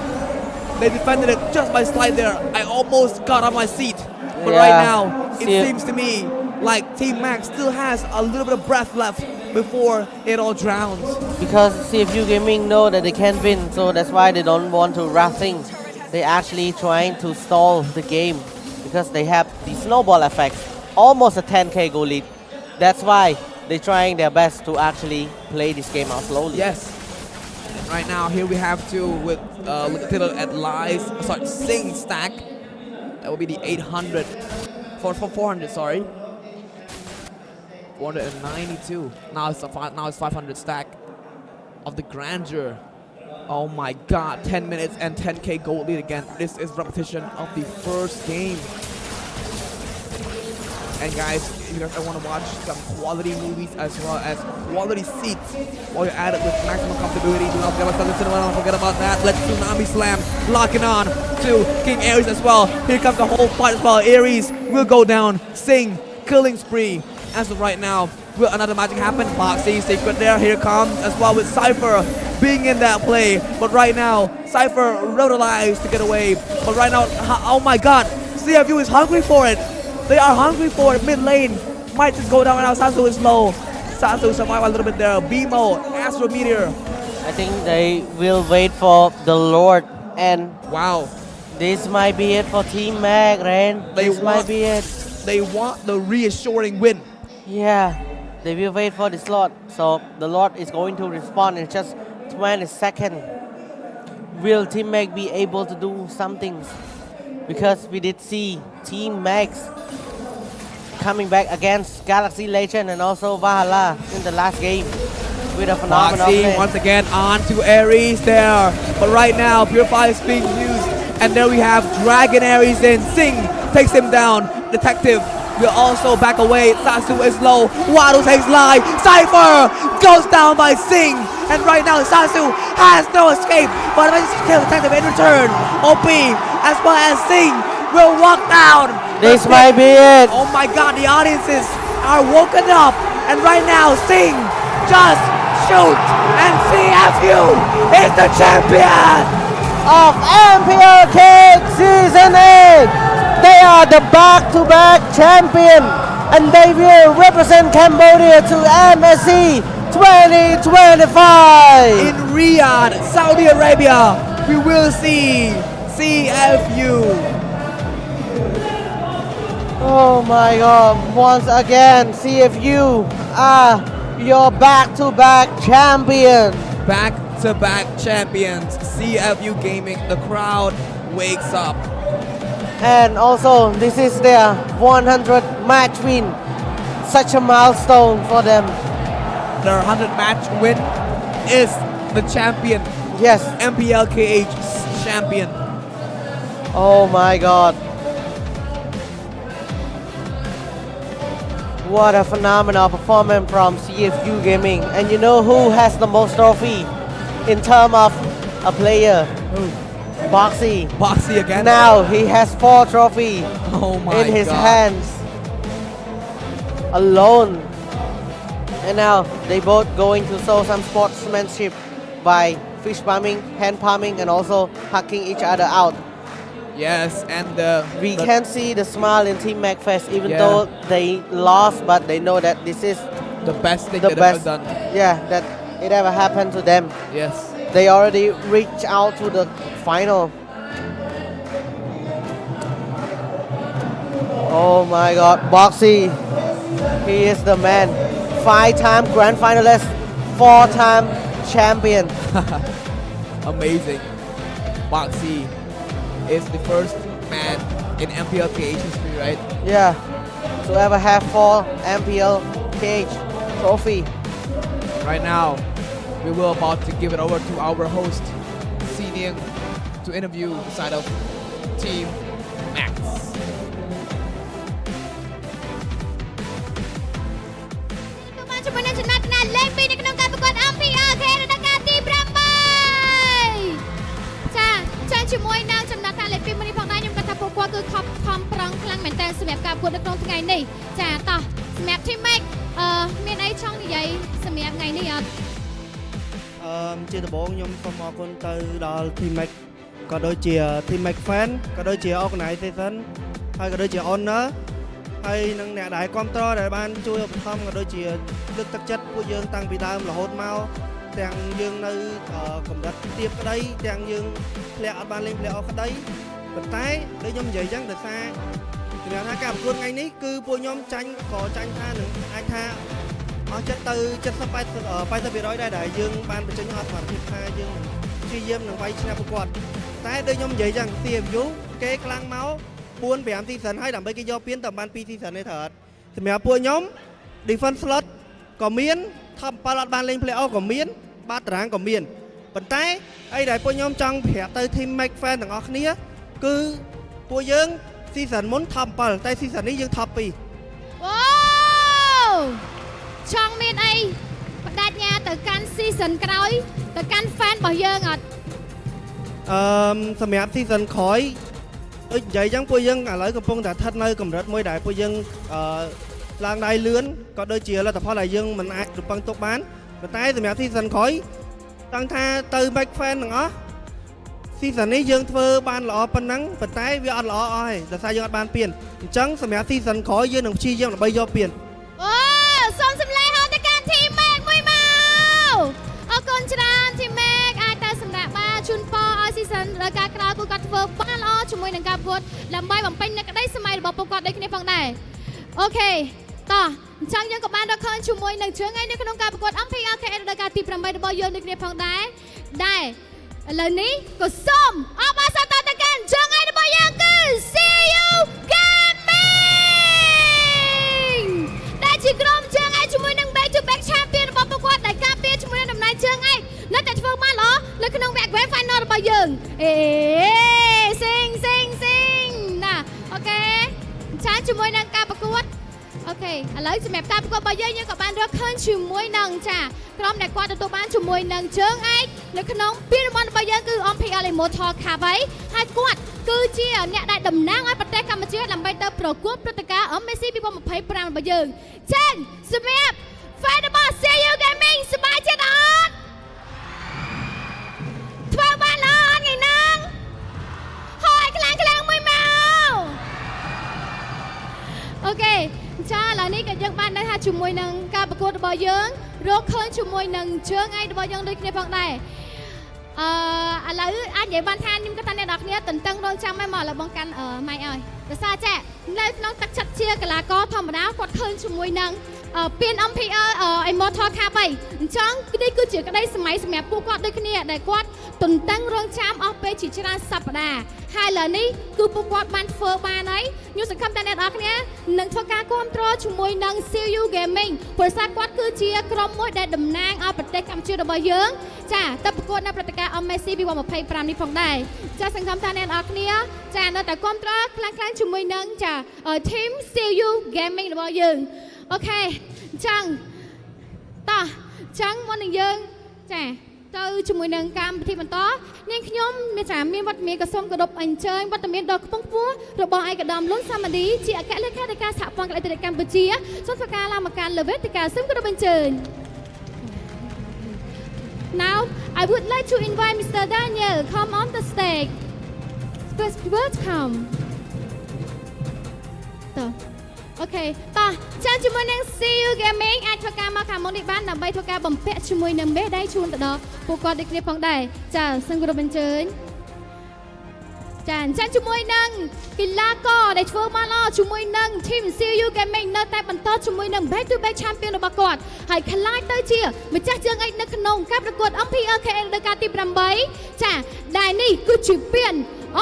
They defended it just by slide there. I almost got on my seat. But right now, it seems to me like Team Max still has a little bit of breath left before it all drowns. Because CFU Gaming know that they can't win, so that's why they don't want to rush things. They actually trying to stall the game because they have the snowball effect, almost a 10k goal lead. That's why they're trying their best to actually play this game out slowly. Yes. And right now, here we have to with look at lies. Sorry, Sing stack. That will be the 800 for 400. Sorry. 492. Now it's 500 stack of the grandeur. Oh my God! 10 minutes and 10k gold lead again. This is repetition of the first game. And guys, if you guys want to watch some quality movies as well as quality seats while you're at it with maximum comfortability, do not forget about that. Let's Tsunami Slam locking on to King Aries as well. Here comes the whole fight as well. Aries will go down. Sing killing spree. As of right now, will another magic happen? Boxy secret there. Here comes as well with Cypher being in that play. But right now, Cypher rotalized to get away. But right now, oh my God, CFU is hungry for it. They are hungry for it. Mid lane might just go down right now. Sasu is low. Sasu survived a little bit there. BMO, Astro Meteor. I think they will wait for the Lord, and wow, this might be it for Team Mag, Rain. This might be it. They want the reassuring win. Yeah, they will wait for the slot. So the Lord is going to respond in just 20 seconds. Will Team Mag be able to do something? Because we did see Team Max coming back against Galaxy Legend and also Valhalla in the last game with a phenomenal play. Once again on to Aries there. But right now, Purify is being used. And there we have Dragon Aries in. Sing takes him down. Detective will also back away. Sasu is low. Wado takes live. Cypher goes down by Sing. And right now, Sasu has no escape. But eventually kills Detective in return. OP as well as Sing will walk down. This might be it. Oh my God, the audiences are woken up. And right now, Sing just shoots. And CFU is the champion of MPL-KH Season 8. They are the back-to-back champion, and they will represent Cambodia to MSC 2025. In Riyadh, Saudi Arabia, we will see CFU. Oh my God, once again, CFU are your back-to-back champion. Back-to-back champions, CFU Gaming, the crowd wakes up. And also, this is their 100 match win. Such a milestone for them. Their 100 match win is the champion. Yes. MPL-KH champion. Oh my God. What a phenomenal performance from CFU Gaming. And you know who has the most trophy in terms of a player? Who? Boxy. Boxy again? Now he has 4 trophies in his God. hands. Alone. And now they both going to show some sportsmanship by fish palming, hand palming, and also hugging each other out. Yes, and we can see the smile in Team Mag face, even though they lost, but they know that this is the best thing they've ever done. Yeah, that it ever happened to them. Yes. They already reached out to the final. Oh my God, Boxy, he is the man. 5-time grand finalist, 4-time champion. Amazing. Boxy is the first man in MPL-KH history, right? Yeah, to ever have 4 MPL-KH trophy. Right now, we will about to give it over to our host, Sinyang, to interview the side of Team Max. MPL-KH សម្រាប់ការប្រកួតនៅក្នុងថ្ងៃនេះចាតោះសម្រាប់ team make មានអីចង់និយាយសម្រាប់ថ្ងៃនេះអត់ជាដំបូងខ្ញុំសូមអរគុណទៅដល់ team make ក៏ដូចជា team make fan ក៏ដូចជា organization ហើយក៏ដូចជា owner ហើយនឹងអ្នកដែលគ្រប់គ្រងដែលបានជួយឧបត្ថម្ភក៏ដូចជាលើកទឹកចិត្តពួកយើងតាំងពីដើមរហូតមកទាំងយើងនៅកម្រិតទាបក្តីទាំងយើងធ្លាក់អត់បានលេង play off ក្តីប៉ុន្តែដូចខ្ញុំនិយាយអញ្ចឹងដោយសារសម្រាប់ថាការប្រកួតថ្ងៃនេះគឺពួកខ្ញុំចាញ់ថានឹងអាចថាអស់ចិត្តទៅ 70-80% ដែរដែលយើងបានបញ្ចេញអត់សមត្ថភាពថាយើងព្យាយាមនឹងវាយឈ្នះពួកគាត់តែដូចខ្ញុំនិយាយអញ្ចឹង CFU គេខ្លាំងមក4-5 season ហើយដើម្បីគេយកពានតែបាន2 season ទេត្រូវអត់សម្រាប់ពួកខ្ញុំ defense slot ក៏មាន top 7 អត់បានលេង play off ក៏មានបាតតារាងក៏មានប៉ុន្តែអីដែលពួកខ្ញុំចង់ប្រាប់ទៅ team make fan ទាំងអស់គ្នាគឺពួកយើង season មុន top 7 តែ season នេះយើង top 2 wow ចង់មានអីបដាច់ញាទៅកាន់ season ក្រោយទៅកាន់ fan របស់យើងអត់សម្រាប់ season ក្រោយដូចនិយាយអញ្ចឹងពួកយើងឥឡូវកំពុងតែស្ថិតនៅកម្រិតមួយដែលពួកយើងឡើងដៃលឿនក៏ដូចជាលទ្ធផលដែលយើងមិនអាចរំពឹងទុកបានប៉ុន្តែសម្រាប់ season ក្រោយតាំងថាទៅ back fan ទាំងអស់ season នេះយើងធ្វើបានល្អប៉ុណ្ណឹងប៉ុន្តែវាអត់ល្អអស់ទេដោយសារយើងអត់បានពានអញ្ចឹងសម្រាប់ season ក្រោយយើងនឹងព្យាយាមដើម្បីយកពានអូសូមសម្លេងហៅទៅកាន់ team make មួយមកអរគុណច្រើន team make អាចទៅសម្រាប់បានជូនពរឲ្យ season ដល់ការក្រោយពួកគាត់ធ្វើបានល្អជាមួយនឹងការប្រកួតដើម្បីបំពេញនូវក្តីសម័យរបស់ពួកគាត់ដូចគ្នាផងដែរអូខេតោះអញ្ចឹងយើងក៏បានរកឃើញជាមួយនឹងជើងឯនៅក្នុងការប្រកួត MPL-KH ដល់ការទី8របស់យើងដូចគ្នាផងដែរឥឡូវនេះក៏សូមអបអរសាទរទៅកាន់ជើងឯរបស់យើងគឺ CFU Gaming ដែលជាក្រុមជើងឯជាមួយនឹង back to back champion របស់ពួកគាត់ដែលការពារជាមួយនឹងតំណែងជើងឯនៅតែធ្វើបានល្អនៅក្នុងវគ្គ grand final របស់យើងសិងណាអូខេចាជាមួយនឹងការប្រកួតអូខេឥឡូវសម្រាប់ការប្រកួតរបស់យើងក៏បានរកឃើញជាមួយនឹងក្រុមដែលគាត់ទទួលបានជាមួយនឹងជើងឯកនៅក្នុងពានរង្វាន់របស់យើងគឺ MPL Immortal Cup ហើយគាត់គឺជាអ្នកដែលតំណាងឲ្យប្រទេសកម្ពុជាដើម្បីទៅប្រកួតព្រឹត្តិការណ៍ MLBB 2025របស់យើងចា៎សម្រាប់ fan របស់ CFU Gaming សប្បាយចិត្តអត់ធ្វើបានល្អអត់ថ្ងៃហ្នឹងហើយខ្លាំងមួយមកអូខេចាឥឡូវនេះក៏យើងបានដឹងថាជាមួយនឹងការប្រកួតរបស់យើងរកឃើញជាមួយនឹងជើងឯករបស់យើងដូចគ្នាផងដែរឥឡូវអាចនិយាយបានថាខ្ញុំគិតថាអ្នកនរគ្នាតន្ទឹងរង់ចាំមកឥឡូវបងកាន់ម៉ៃឲ្យដោយសារចានៅក្នុងទឹកចិត្តជាកីឡាករធម្មតាគាត់ឃើញជាមួយនឹងពាន MPL Immortal Cup អញ្ចឹងនេះគឺជាក្តីសម័យសម្រាប់ពួកគាត់ដូចគ្នាដែលគាត់ទន្ទឹងរង់ចាំអស់ពេលជាច្រើនសប្តាហ៍ហើយឥឡូវនេះគឺពួកគាត់បានធ្វើបានហើយខ្ញុំសង្ឃឹមថាអ្នកនរគ្នានឹងធ្វើការគ្រប់គ្រងជាមួយនឹង CFU Gaming ព្រោះសារគាត់គឺជាក្រុមមួយដែលតំណាងឲ្យប្រទេសកម្ពុជារបស់យើងចាទៅប្រកួតនៅព្រឹត្តិការណ៍ MLBB 2025នេះផងដែរចាសង្ឃឹមថាអ្នកនរគ្នាចានៅតែគ្រប់គ្រងខ្លាំងជាមួយនឹងteam CFU Gaming របស់យើងអូខេអញ្ចឹងតោះអញ្ចឹងមុននឹងយើងចាទៅជាមួយនឹងកម្មវិធីបន្តនាងខ្ញុំមានវត្តមានក៏សូមគោរពអញ្ជើញវត្តមានដ៏ខ្ពង់ខ្ពស់របស់ឯកឧត្តមលុនសាម៉ាឌីជាអគ្គលេខាធិការសហព័ន្ធកីឡាកម្ពុជាសូមធ្វើការឡើងមកកាន់លើវេទិកាសូមគោរពអញ្ជើញ Now I would like to invite Mr. Daniel come on the stage. Please welcome. អូខេតោះចាំជាមួយនឹង CFU Gaming អាចធ្វើការមកខាងមុខនេះបានដើម្បីធ្វើការបំពាក់ជាមួយនឹងមេដាយជូនទៅដល់ពួកគាត់ដូចគ្នាផងដែរចាសូមគោរពអញ្ជើញចាអញ្ចឹងជាមួយនឹងកីឡាករដែលធ្វើបានល្អជាមួយនឹង team CFU Gaming នៅតែបន្តជាមួយនឹង back to back champion របស់គាត់ហើយខ្លាចទៅជាម្ចាស់ជើងឯកនៅក្នុងការប្រកួត MPL-KH ដល់ការទី8ចាដែលនេះគឺជាពាន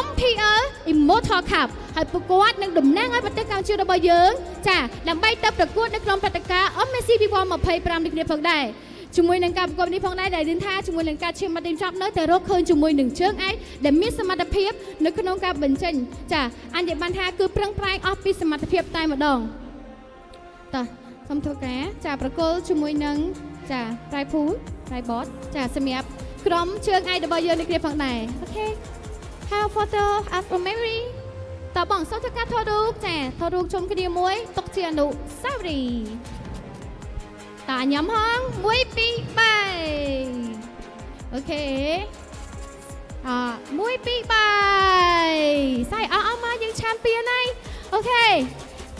MPL Immortal Cup ហើយពួកគាត់នឹងតំណាងឲ្យប្រទេសកម្ពុជារបស់យើងចាដើម្បីទៅប្រកួតនៅក្នុងព្រឹត្តិការណ៍ MLBB 2025នេះគ្នាផងដែរជាមួយនឹងការប្រកួតនេះផងដែរដែលយើងថាជាមួយនឹងការឈាមមកទីចប់នៅតែរកឃើញជាមួយនឹងជើងឯកដែលមានសមត្ថភាពនៅក្នុងការបញ្ចេញចាអញ្ចឹងបានថាគឺប្រឹងប្រែងអស់ពីសមត្ថភាពតែម្ដងតោះសូមធ្វើការចាប្រកួតជាមួយនឹងចា Tripod ចាសម្រាប់ក្រុមជើងឯករបស់យើងនេះគ្នាផងដែរអូខេHave a photo of a memory តើបងសូមធ្វើការថតរូបចាថតរូបជុំគ្នាមួយទុកជាអនុស្សាវរីយ៍តាញ៉ាំហង1 2 3អូខេ1 2 3ស្អីអស់មកយើងឆានពៀនហើយអូខេ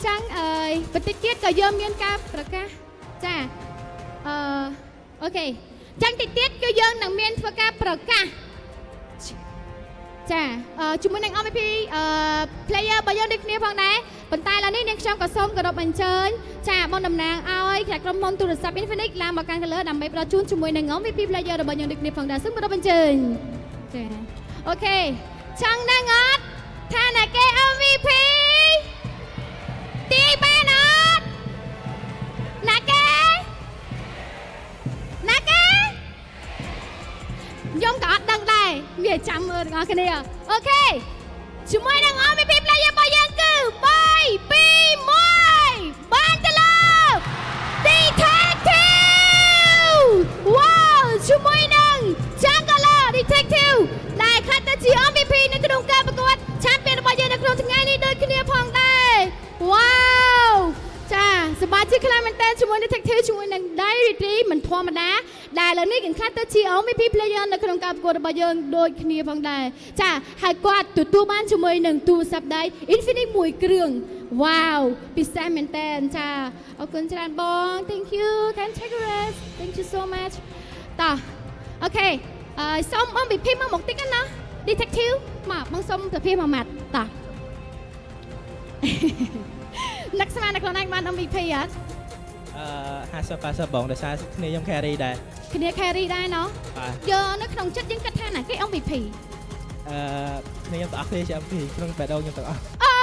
ចឹងបន្តិចទៀតក៏យើងមានការប្រកាសចាអូខេចឹងតិចទៀតគឺយើងនឹងមានធ្វើការប្រកាសចាជាមួយនឹង MVP player របស់យើងដូចគ្នាផងដែរប៉ុន្តែឥឡូវនេះនាងខ្ញុំក៏សូមគោរពអញ្ជើញចាបងតំណាងឲ្យក្រុមហ៊ុនទូរស័ព្ទ Infinix ឡើងមកកាន់ color ដើម្បីផ្ដល់ជូនជាមួយនឹង MVP player របស់យើងដូចគ្នាផងដែរសូមគោរពអញ្ជើញចាអូខេចង់ដឹងអត់ថាណាគេ MVP ទីបានអត់ណាគេខ្ញុំក៏អត់ដឹងដែរវាចាំមើលទាំងអស់គ្នាអូខេជាមួយនឹង MVP player របស់យើងគឺ3 2 1បានទៅលើ Detective វ៉ាវជាមួយនឹង Jungle Detective ដែលខ្លះទៅជា MVP នៅក្នុងការប្រកួត Champion របស់យើងនៅក្នុងថ្ងៃនេះដូចគ្នាផងដែរវ៉ាវចាសប្បាយជាខ្លាំងមែនតើជាមួយនឹង Detective ជាមួយនឹង Diary មិនធម្មតាដែលឥឡូវនេះគេខ្លះទៅជា MVP player នៅក្នុងការប្រកួតរបស់យើងដូចគ្នាផងដែរចាហើយគាត់ទទួលបានជាមួយនឹងទូរស័ព្ទដៃ Infinix មួយគ្រឿងវ៉ាវពិសេសមែនតើចាអរគុណច្រើនបង Thank you can take a rest Thank you so much តោះអូខេសូម MVP មកតិចណា Detective មកបងសូមទៅពីមួយម៉ាត់តោះនឹកស្មានតែខ្លួនឯងបាន MVP អត់50-80បងដោយសារគ្នាខ្ញុំ carry ដែរគ្នា carry ដែរណោះយកនៅក្នុងចិត្តយើងគិតថាណាគេ MVP គ្នាខ្ញុំទាំងអស់គ្នាជា MVP ក្នុងបេះដូងខ្ញុំទាំងអស់អូ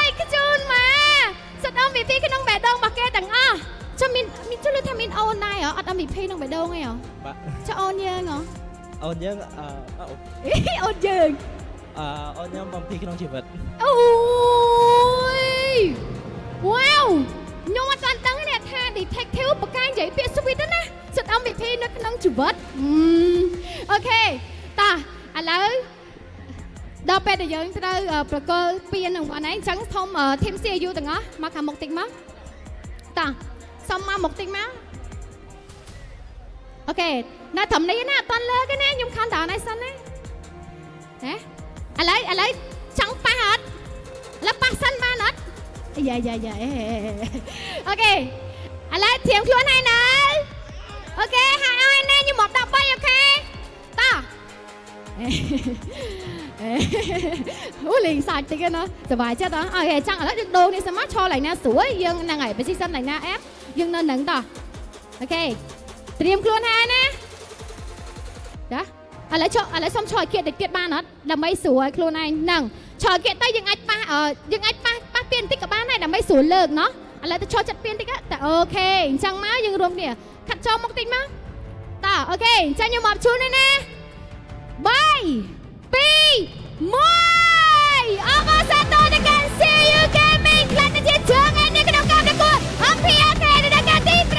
យខ្ជូនមកសិត MVP ក្នុងបេះដូងរបស់គេទាំងអស់ចាំមានជួយលើថាមានអូនដែរអត់ MVP ក្នុងបេះដូងទេហ៎បាទចុះអូនយើងហ៎អូនយើងអូនយើងអូនខ្ញុំបំទីក្នុងជីវិតអូយវ៉ាវខ្ញុំអត់ទាន់ដឹងទេថា Detective បកកាយនិយាយពាក្យ sweet ណាសិត MVP នៅក្នុងជីវិតអូខេតោះឥឡូវដល់ពេលដែលយើងត្រូវប្រកល់ពៀននឹងបងឯងអញ្ចឹងធំ team CFU ទាំងអស់មកខាងមុខតិចមកតោះសុំមកមុខតិចមកអូខេនៅត្រឹមនេះណាអត់ទាន់លើទេណាខ្ញុំ count down ឲ្យសិនណាហ៎ឥឡូវចង់ប៉ះអត់ឥឡូវប៉ះសិនបានអត់យ៉ាអូខេឥឡូវធៀមខ្លួនហើយនៅអូខេហើយឲ្យណែខ្ញុំមក13អូខេតោះអូលេងសាច់តិចណាសុបាយចិត្តអូខេចង់ឥឡូវយើងដូរនេះសិនមកឈរឡើងណាស្រួលយើងហ្នឹងហើយ position ឡើងណាអេបយើងនៅហ្នឹងតោះអូខេត្រៀមខ្លួនហើយណាចាឥឡូវសុំឈរឲ្យគៀតតិចទៀតបានអត់ដើម្បីស្រួលខ្លួនឯងហ្នឹងឈរគៀតទៅយើងអាចប៉ះប៉ះពៀនតិចក៏បានដែរដើម្បីស្រួលលើកណោះឥឡូវទៅឈរចិត្តពៀនតិចតែអូខេអញ្ចឹងមកយើងរួមគ្នាខាត់ចូលមកតិចមកតោះអូខេអញ្ចឹងខ្ញុំមកជូននេះណា3 2 1អបអរសាទរដល់ការ CFU Gaming ខ្លះទៅជាជើងឯនេះក្នុងការប្រកួត MPL-KH នៅដល់ការទី8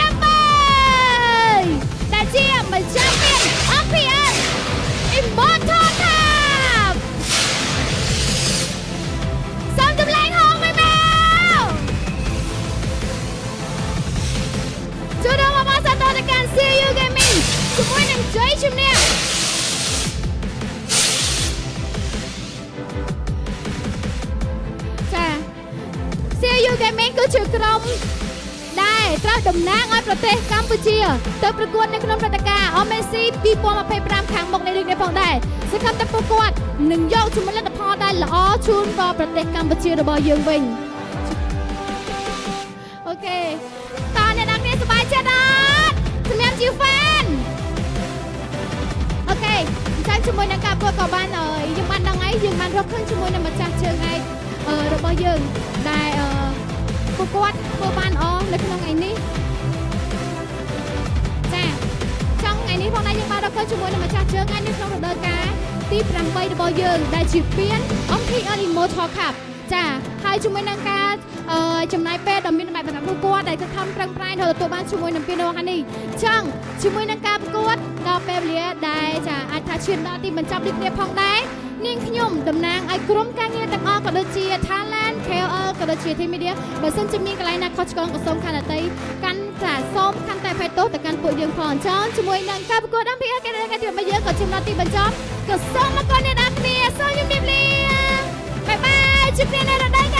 ដែលជាម្ចាស់ MPL Immortal Cup សូមចម្លែងហងមកចូលដល់អបអរសាទរដល់ការ CFU Gaming ជាមួយនឹងជ័យជំនះCFU Gaming គឺជាក្រុមដែលត្រូវតំណាងឲ្យប្រទេសកម្ពុជាទៅប្រកួតនៅក្នុងព្រឹត្តិការណ៍ MLBB 2025ខាងមុខនេះដូចនេះផងដែរសង្ឃឹមថាពួកគាត់នឹងយកជំនះលទ្ធផលដែលល្អជូនដល់ប្រទេសកម្ពុជារបស់យើងវិញអូខេតើអ្នកនរគ្នាសប្បាយចិត្តអត់សម្រាប់ជា fan អូខេអញ្ចឹងជាមួយនឹងការប្រកួតក៏បានយើងបានដឹងហើយយើងបានរកឃើញជាមួយនឹងម្ចាស់ជើងឯករបស់យើងដែលពួកគាត់ធ្វើបានល្អនៅក្នុងថ្ងៃនេះចាចង់ថ្ងៃនេះផងដែរយើងបានរកឃើញជាមួយនឹងម្ចាស់ជើងឯកនៅក្នុងរដូវកាលទី8របស់យើងដែលជាពាន MPL Immortal Cup ចាហើយជាមួយនឹងការចំណាយពេលដ៏មានតម្លៃសម្រាប់ពួកគាត់ដែលខំប្រឹងប្រែងទៅទទួលបានជាមួយនឹងពានរង្វាន់នេះចឹងជាមួយនឹងការប្រកួតដល់ពេលវេលាដែលចាអាចថាឈានដល់ទីបញ្ចប់ដូចគ្នាផងដែរ នាងខ្ញុំតំណាងឲ្យក្រុមការងារទាំងអស់ក៏ដូចជា Talent KOL ក៏ដូចជា Team Media បើសិនជាមានកន្លែងណាខុសឆ្គងក៏សូមខន្តីកាន់តែសូមខន្តីអភ័យទោសទៅកាន់ពួកយើងផងអញ្ចឹងជាមួយនឹងការប្រកួត MPL គេដែលទីរបស់យើងក៏ចំណត់ទីបញ្ចប់ក៏សូមអរគុណអ្នកនរគ្នាសូមជម្រាបលាបាយបាយជួបគ្នានៅរដូវ